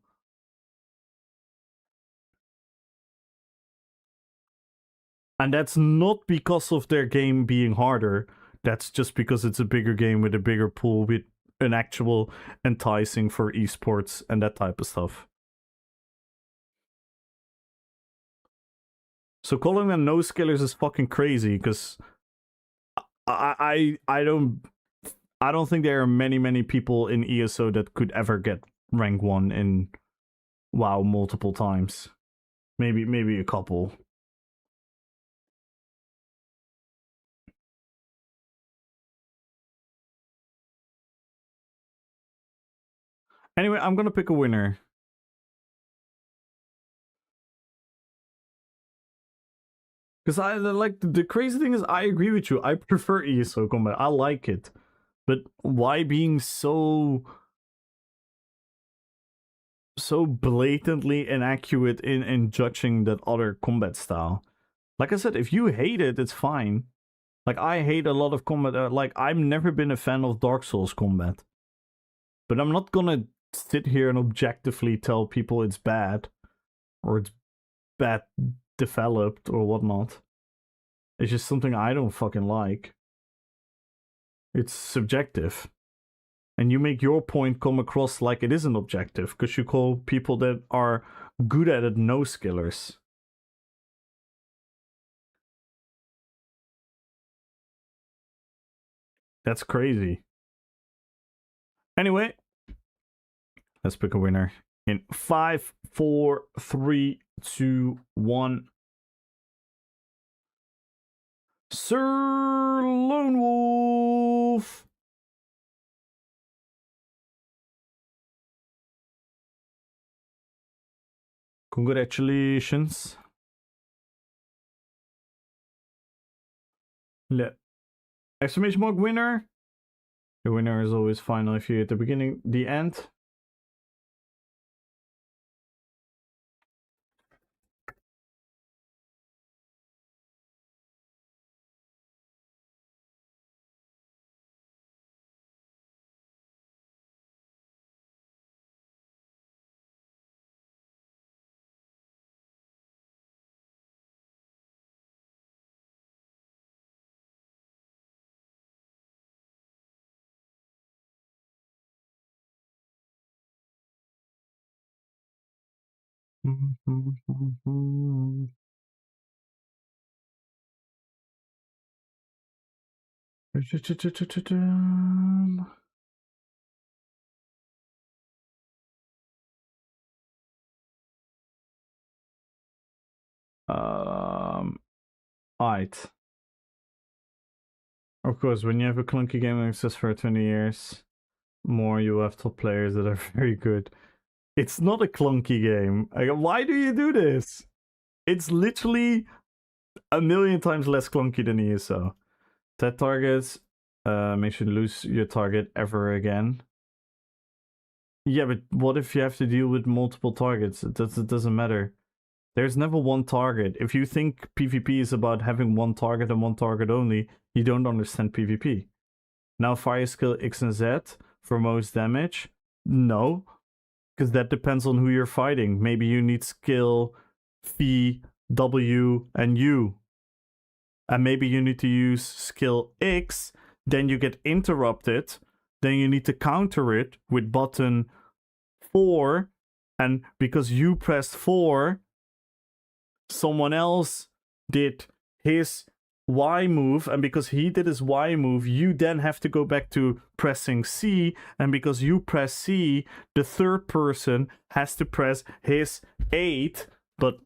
And that's not because of their game being harder. That's just because it's a bigger game with a bigger pool with an actual enticing for esports and that type of stuff. So calling them no skillers is fucking crazy because I don't think there are many people in ESO that could ever get rank 1 in WoW multiple times. Maybe a couple. Anyway, I'm gonna pick a winner. Because I like the crazy thing is I agree with you. I prefer ESO combat. I like it. But why being so so blatantly inaccurate in judging that other combat style. Like I said, if you hate it, it's fine. Like, I hate a lot of combat. Like, I've never been a fan of Dark Souls combat. But I'm not gonna sit here and objectively tell people it's bad. Or it's bad developed or whatnot. It's just something I don't fucking like. It's subjective. And you make your point come across like it isn't objective. Because you call people that are good at it no-skillers. That's crazy. Anyway, let's pick a winner in 5, 4, 3, 2, 1. Sir Lone Wolf. Congratulations. Exclamation mark winner. The winner is always final if you at the beginning, the end. Alright. Of course, when you have a clunky game that exists for 20 years, more you have top players that are very good. It's not a clunky game. Why do you do this? It's literally a million times less clunky than ESO. That targets makes you lose your target ever again. Yeah, but what if you have to deal with multiple targets? It doesn't matter. There's never one target. If you think PvP is about having one target and one target only, you don't understand PvP. Now fire skill X and Z for most damage? No. Because that depends on who you're fighting. Maybe you need skill V, W, and U. And maybe you need to use skill X, then you get interrupted, then you need to counter it with button 4, and because you pressed 4, someone else did his Y move, and because he did his Y move, you then have to go back to pressing C, and because you press C, the third person has to press his 8, but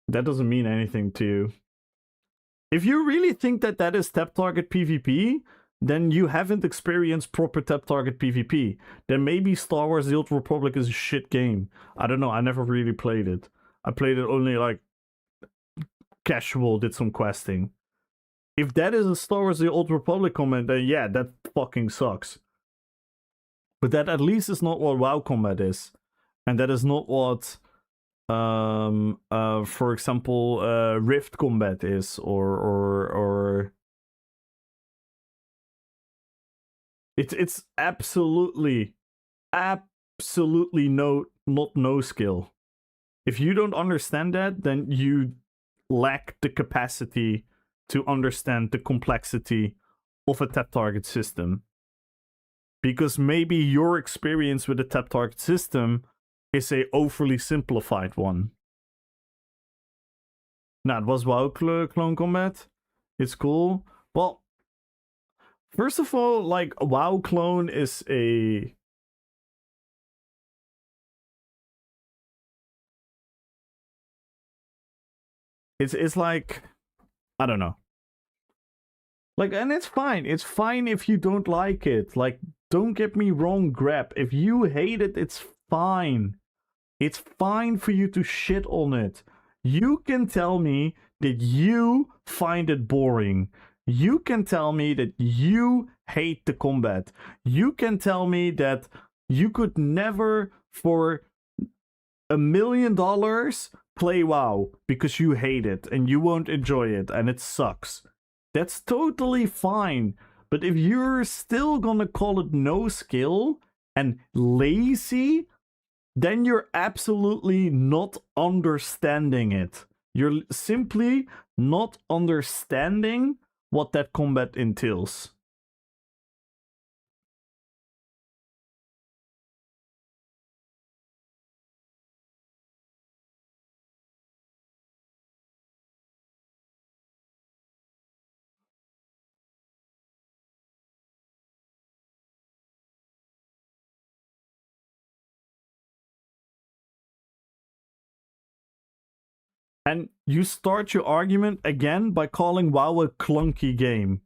that doesn't mean anything to you. If you really think that that is tap target PvP, then you haven't experienced proper tap target PvP. Then maybe Star Wars The Old Republic is a shit game. I don't know, I never really played it. I played it only like casual, did some questing. If that is a Star Wars The Old Republic comment, then yeah, that fucking sucks. But that at least is not what WoW combat is. And that is not what, for example, Rift combat is, or... It's absolutely not no skill. If you don't understand that, then you lack the capacity to understand the complexity of a tap target system. Because maybe your experience with the tap target system is a overly simplified one. Now, it was WoW clone combat. It's cool. Well, first of all, like, WoW clone is a... It's like... I don't know. Like, and it's fine. It's fine if you don't like it. Like, don't get me wrong, Grab. If you hate it, it's fine. It's fine for you to shit on it. You can tell me that you find it boring. You can tell me that you hate the combat. You can tell me that you could never, for $1 million, play WoW because you hate it and you won't enjoy it and it sucks. That's totally fine. But if you're still gonna call it no skill and lazy, then you're absolutely not understanding it. You're simply not understanding what that combat entails. And you start your argument again by calling WoW a clunky game.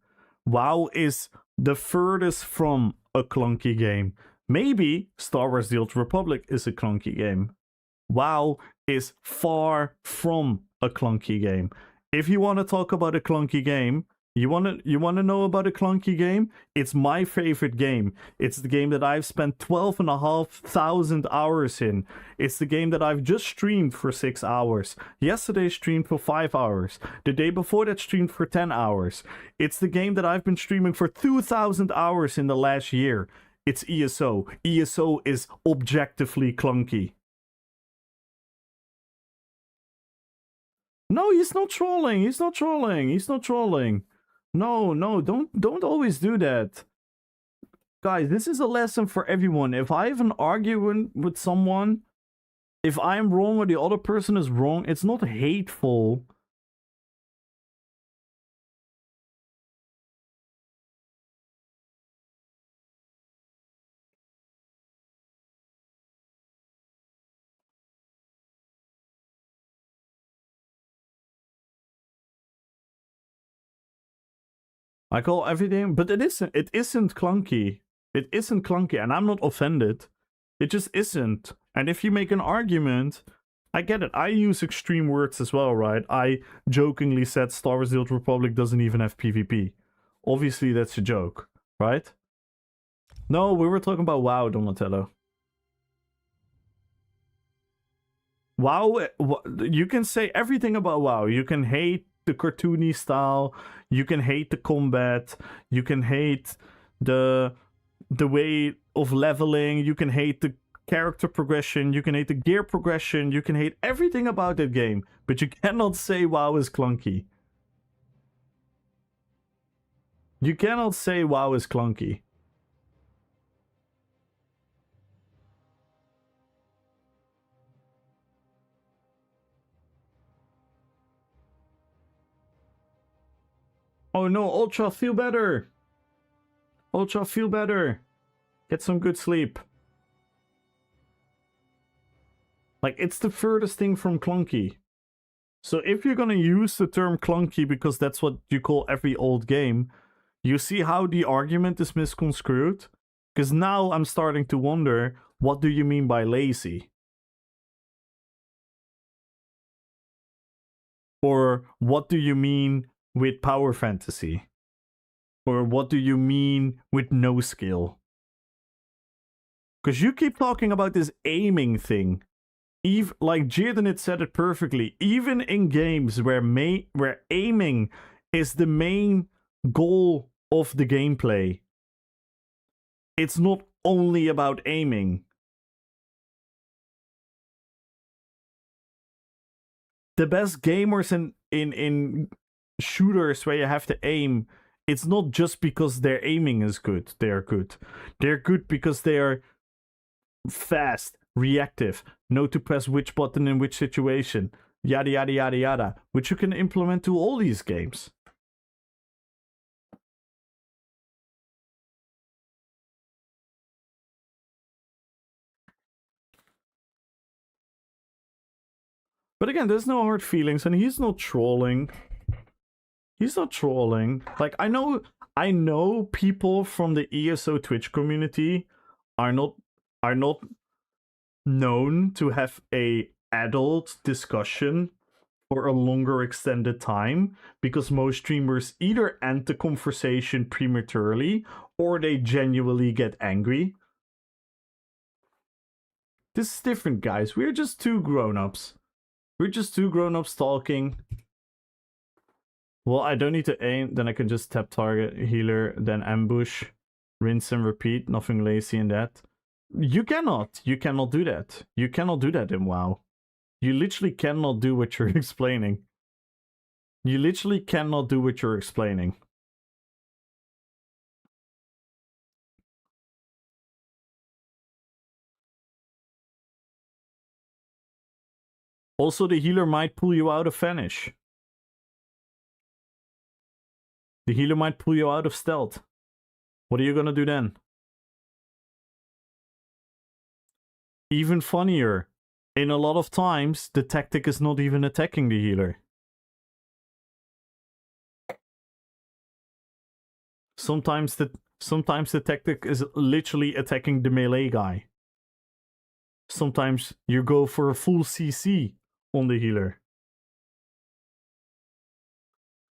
WoW is the furthest from a clunky game. Maybe Star Wars The Old Republic is a clunky game. WoW is far from a clunky game. If you want to talk about a clunky game, you want to know about a clunky game? It's my favorite game. It's the game that I've spent 12,500 hours in. It's the game that I've just streamed for 6 hours. Yesterday streamed for 5 hours. The day before that streamed for 10 hours. It's the game that I've been streaming for 2,000 hours in the last year. It's ESO. ESO is objectively clunky. No, he's not trolling. He's not trolling. He's not trolling. No, don't always do that. Guys, this is a lesson for everyone. If I have an argument with someone, if I'm wrong or the other person is wrong, it's not hateful. I call everything, but it isn't clunky. It isn't clunky, and I'm not offended. It just isn't. And if you make an argument, I get it. I use extreme words as well, right? I jokingly said Star Wars The Old Republic doesn't even have PvP. Obviously, that's a joke, right? No, we were talking about WoW, Donatello. WoW, you can say everything about WoW. You can hate the cartoony style, you can hate the combat, you can hate the way of leveling, you can hate the character progression, you can hate the gear progression, you can hate everything about that game, but you cannot say WoW is clunky. You cannot say WoW is clunky. Oh no, Ultra, feel better! Ultra, feel better! Get some good sleep. Like, it's the furthest thing from clunky. So if you're gonna use the term clunky because that's what you call every old game, you see how the argument is misconstrued? Because now I'm starting to wonder, what do you mean by lazy? Or what do you mean with power fantasy? Or what do you mean with no skill? Because you keep talking about this aiming thing. Like Jirdanit said it perfectly, even in games where aiming is the main goal of the gameplay, it's not only about aiming. The best gamers in shooters where you have to aim, it's not just because their aiming is good. They are good. They're good because they are fast, reactive, know to press which button in which situation, yada yada yada yada, which you can implement to all these games. But again, there's no hard feelings, and he's not trolling. He's not trolling. Like, I know people from the ESO Twitch community are not known to have a adult discussion for a longer extended time, because most streamers either end the conversation prematurely or they genuinely get angry. This is different, guys. We're just two grown-ups. We're just two grown-ups talking. Well, I don't need to aim, then I can just tap target, healer, then ambush, rinse and repeat, nothing lazy in that. You cannot do that. You cannot do that in WoW. You literally cannot do what you're explaining. You literally cannot do what you're explaining. Also, the healer might pull you out of Vanish. The healer might pull you out of stealth. What are you gonna do then? Even funnier, in a lot of times, the tactic is not even attacking the healer. Sometimes the tactic is literally attacking the melee guy. Sometimes you go for a full CC on the healer.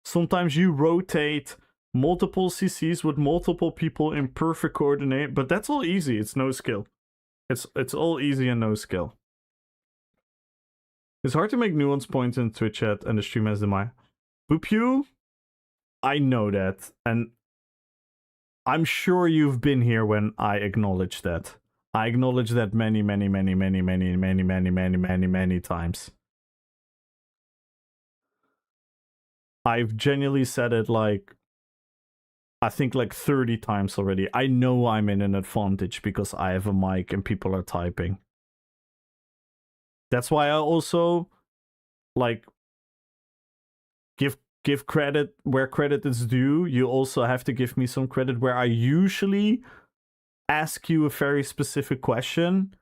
Sometimes you rotate multiple CCs with multiple people in perfect coordinate, but that's all easy. It's no skill. It's all easy and no skill. It's hard to make nuance points in Twitch chat and the stream has the mic. Boopyu, I know that, and I'm sure you've been here when I acknowledge that. I acknowledge that many times. I've genuinely said it like, I think like 30 times already. I know I'm in an advantage because I have a mic and people are typing. That's why I also like give credit where credit is due. You also have to give me some credit where I usually ask you a very specific question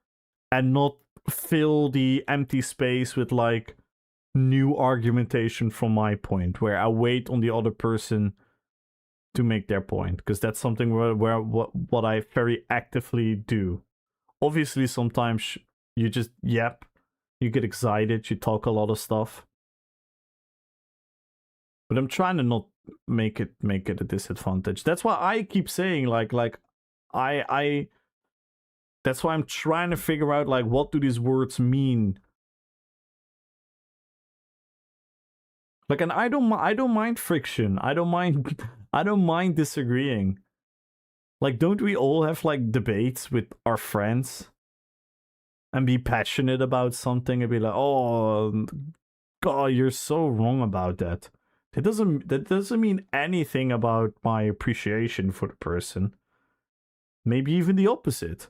and not fill the empty space with like new argumentation from my point, where I wait on the other person to make their point, because that's something where what I very actively do. Obviously, sometimes you just yap, you get excited, you talk a lot of stuff, but I'm trying to not make it a disadvantage. That's why I keep saying like I that's why I'm trying to figure out like what do these words mean. Like, and I don't mind friction. I don't mind disagreeing. Like, don't we all have like debates with our friends and be passionate about something and be like, "Oh, God, you're so wrong about that." That doesn't mean anything about my appreciation for the person. Maybe even the opposite.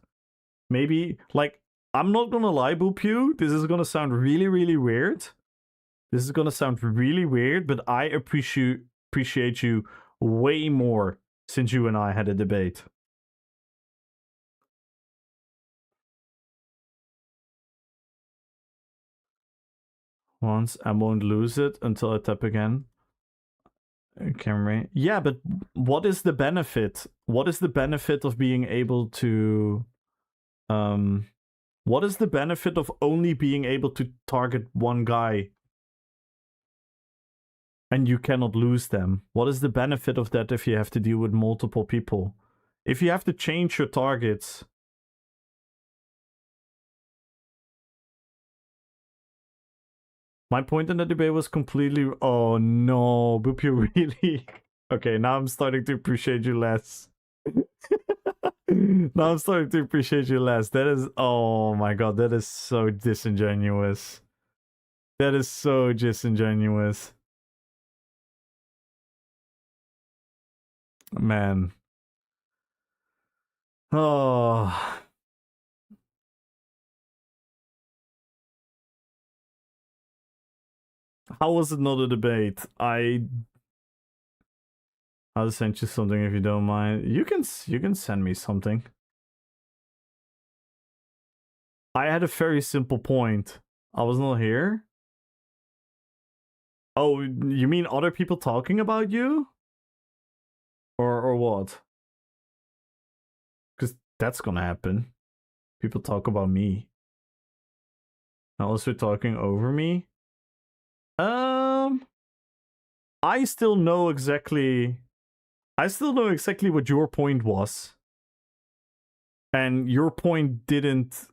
Maybe, like, I'm not gonna lie, Boopyu, this is gonna sound really, really weird. This is gonna sound really weird, but I appreciate you way more since you and I had a debate. Once, I won't lose it until I tap again. Camera. Yeah, but what is the benefit? What is the benefit of being able to... what is the benefit of only being able to target one guy and you cannot lose them? What is the benefit of that if you have to deal with multiple people? If you have to change your targets... My point in the debate was completely... Oh no, Boopyu, really? Okay, now I'm starting to appreciate you less. Now I'm starting to appreciate you less. That is... Oh my god, that is so disingenuous. That is so disingenuous. Man. Oh... How was it not a debate? I'll send you something if you don't mind. You can send me something. I had a very simple point. I was not here. Oh, you mean other people talking about you? Or what? Because that's gonna happen. People talk about me. Now also talking over me. I still know exactly what your point was. And your point didn't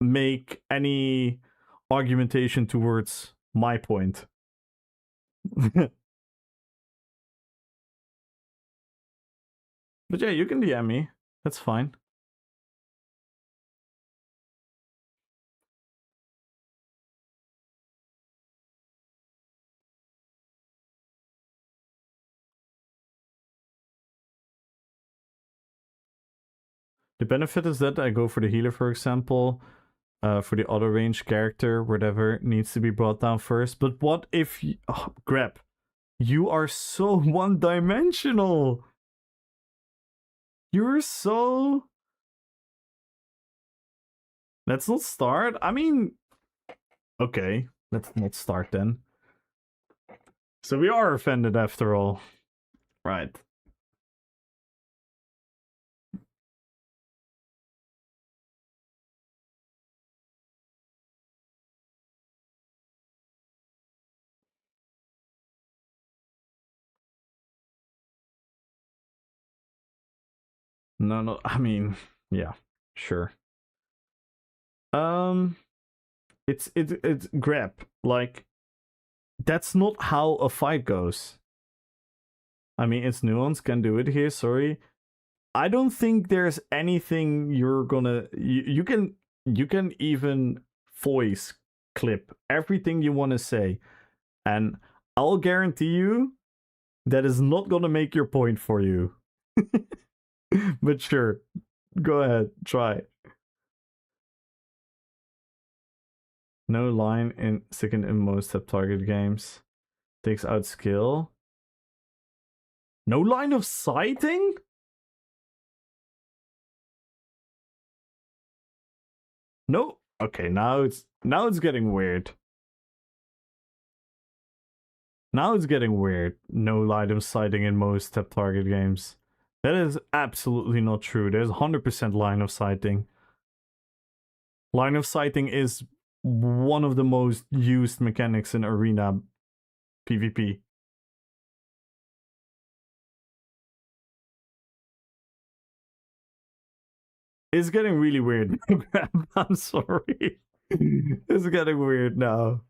make any argumentation towards my point. But yeah, you can DM me. That's fine. The benefit is that I go for the healer, for example, for the auto range character, whatever needs to be brought down first. But what if you... Oh, Grab, you are so one-dimensional. You're so... Let's not start. I mean... Okay, let's not start then. So we are offended after all. Right. No, I mean, yeah, sure. It's Grab. Like, that's not how a fight goes. I mean, it's Nuance can do it here, sorry. I don't think there's anything you're gonna... You can even voice clip everything you want to say. And I'll guarantee you that is not gonna make your point for you. But sure, go ahead, try. No line in second in most tap target games. Takes out skill. No line of sighting? No. Okay, now it's getting weird. Now it's getting weird. No line of sighting in most tap target games. That is absolutely not true. There's 100% line of sighting. Line of sighting is one of the most used mechanics in arena PvP. It's getting really weird. I'm sorry. It's getting weird now.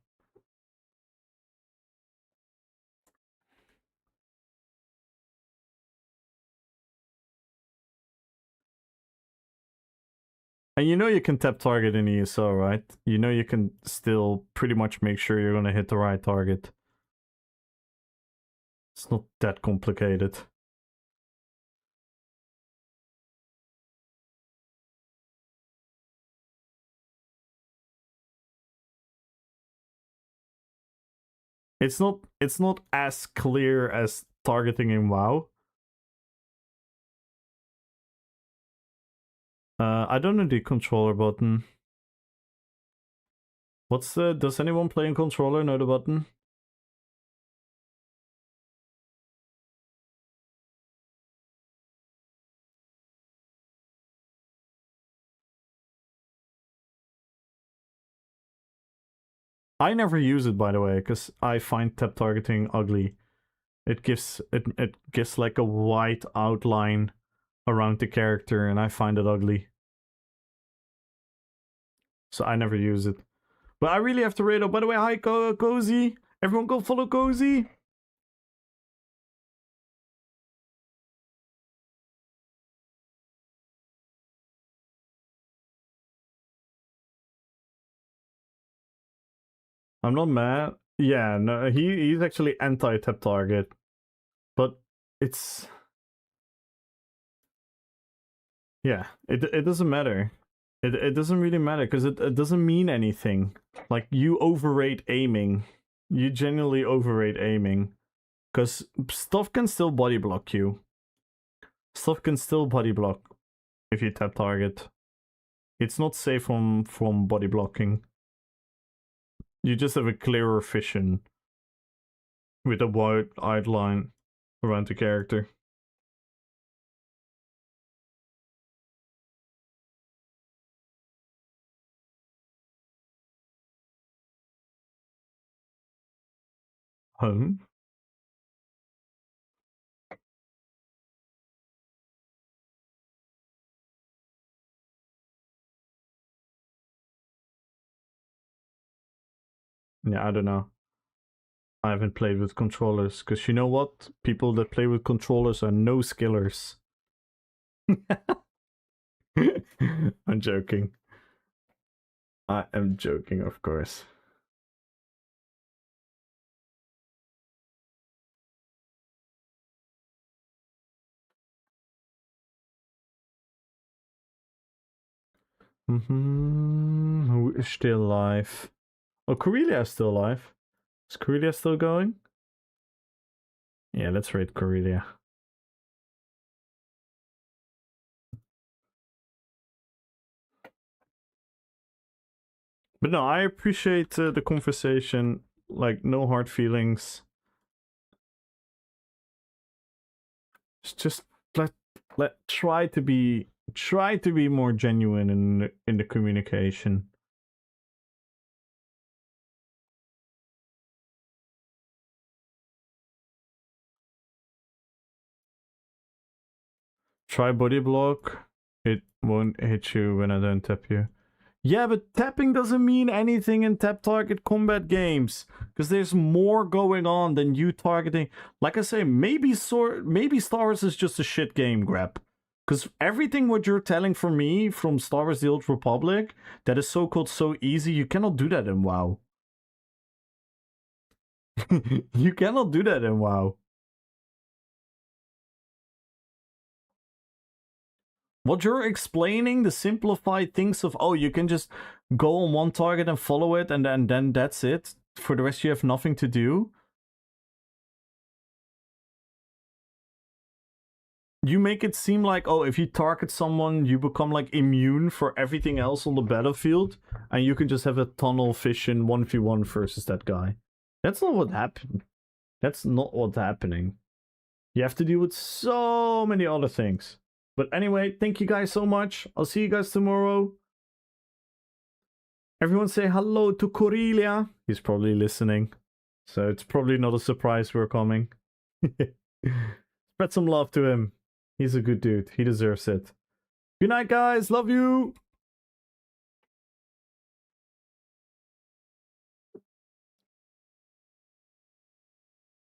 And you know you can tap target in ESO, right? You know you can still pretty much make sure you're gonna hit the right target. It's not that complicated. It's not as clear as targeting in WoW. I don't know the controller button. What's the... Does anyone playing controller know the button? I never use it, by the way, because I find tap targeting ugly. It gives like a white outline around the character, and I find it ugly. So I never use it. But I really have to rate up. By the way, hi Cozy. Everyone go follow Cozy. I'm not mad. Yeah, no, he's actually anti-tap target. But it's... Yeah, it doesn't matter. It doesn't really matter, because it doesn't mean anything. Like, you overrate aiming. You genuinely overrate aiming. Because stuff can still body block you. Stuff can still body block if you tap target. It's not safe from body blocking. You just have a clearer vision with a wide outline around the character. Home? Yeah, I don't know. I haven't played with controllers, because you know what? People that play with controllers are no skillers. I'm joking. I am joking, of course. Who is still alive? Oh, Corellia is still alive. Is Corellia still going? Yeah, let's raid Corellia. But no, I appreciate the conversation. Like, no hard feelings. It's just let try to be more genuine in the communication. Try body block. It won't hit you when I don't tap you. Yeah, but tapping doesn't mean anything in tap target combat games, because there's more going on than you targeting. Like I say, maybe Star Wars is just a shit game, Grab. Because everything what you're telling for me from Star Wars: The Old Republic that is so-called so easy, you cannot do that in WoW. You cannot do that in WoW. What you're explaining, the simplified things of, oh, you can just go on one target and follow it, and then that's it. For the rest, you have nothing to do. You make it seem like, oh, if you target someone, you become like immune for everything else on the battlefield, and you can just have a tunnel vision 1v1 versus that guy. That's not what happened. That's not what's happening. You have to deal with so many other things. But anyway, thank you guys so much. I'll see you guys tomorrow. Everyone say hello to Corellia. He's probably listening. So it's probably not a surprise we're coming. Spread some love to him. He's a good dude. He deserves it. Good night, guys. Love you.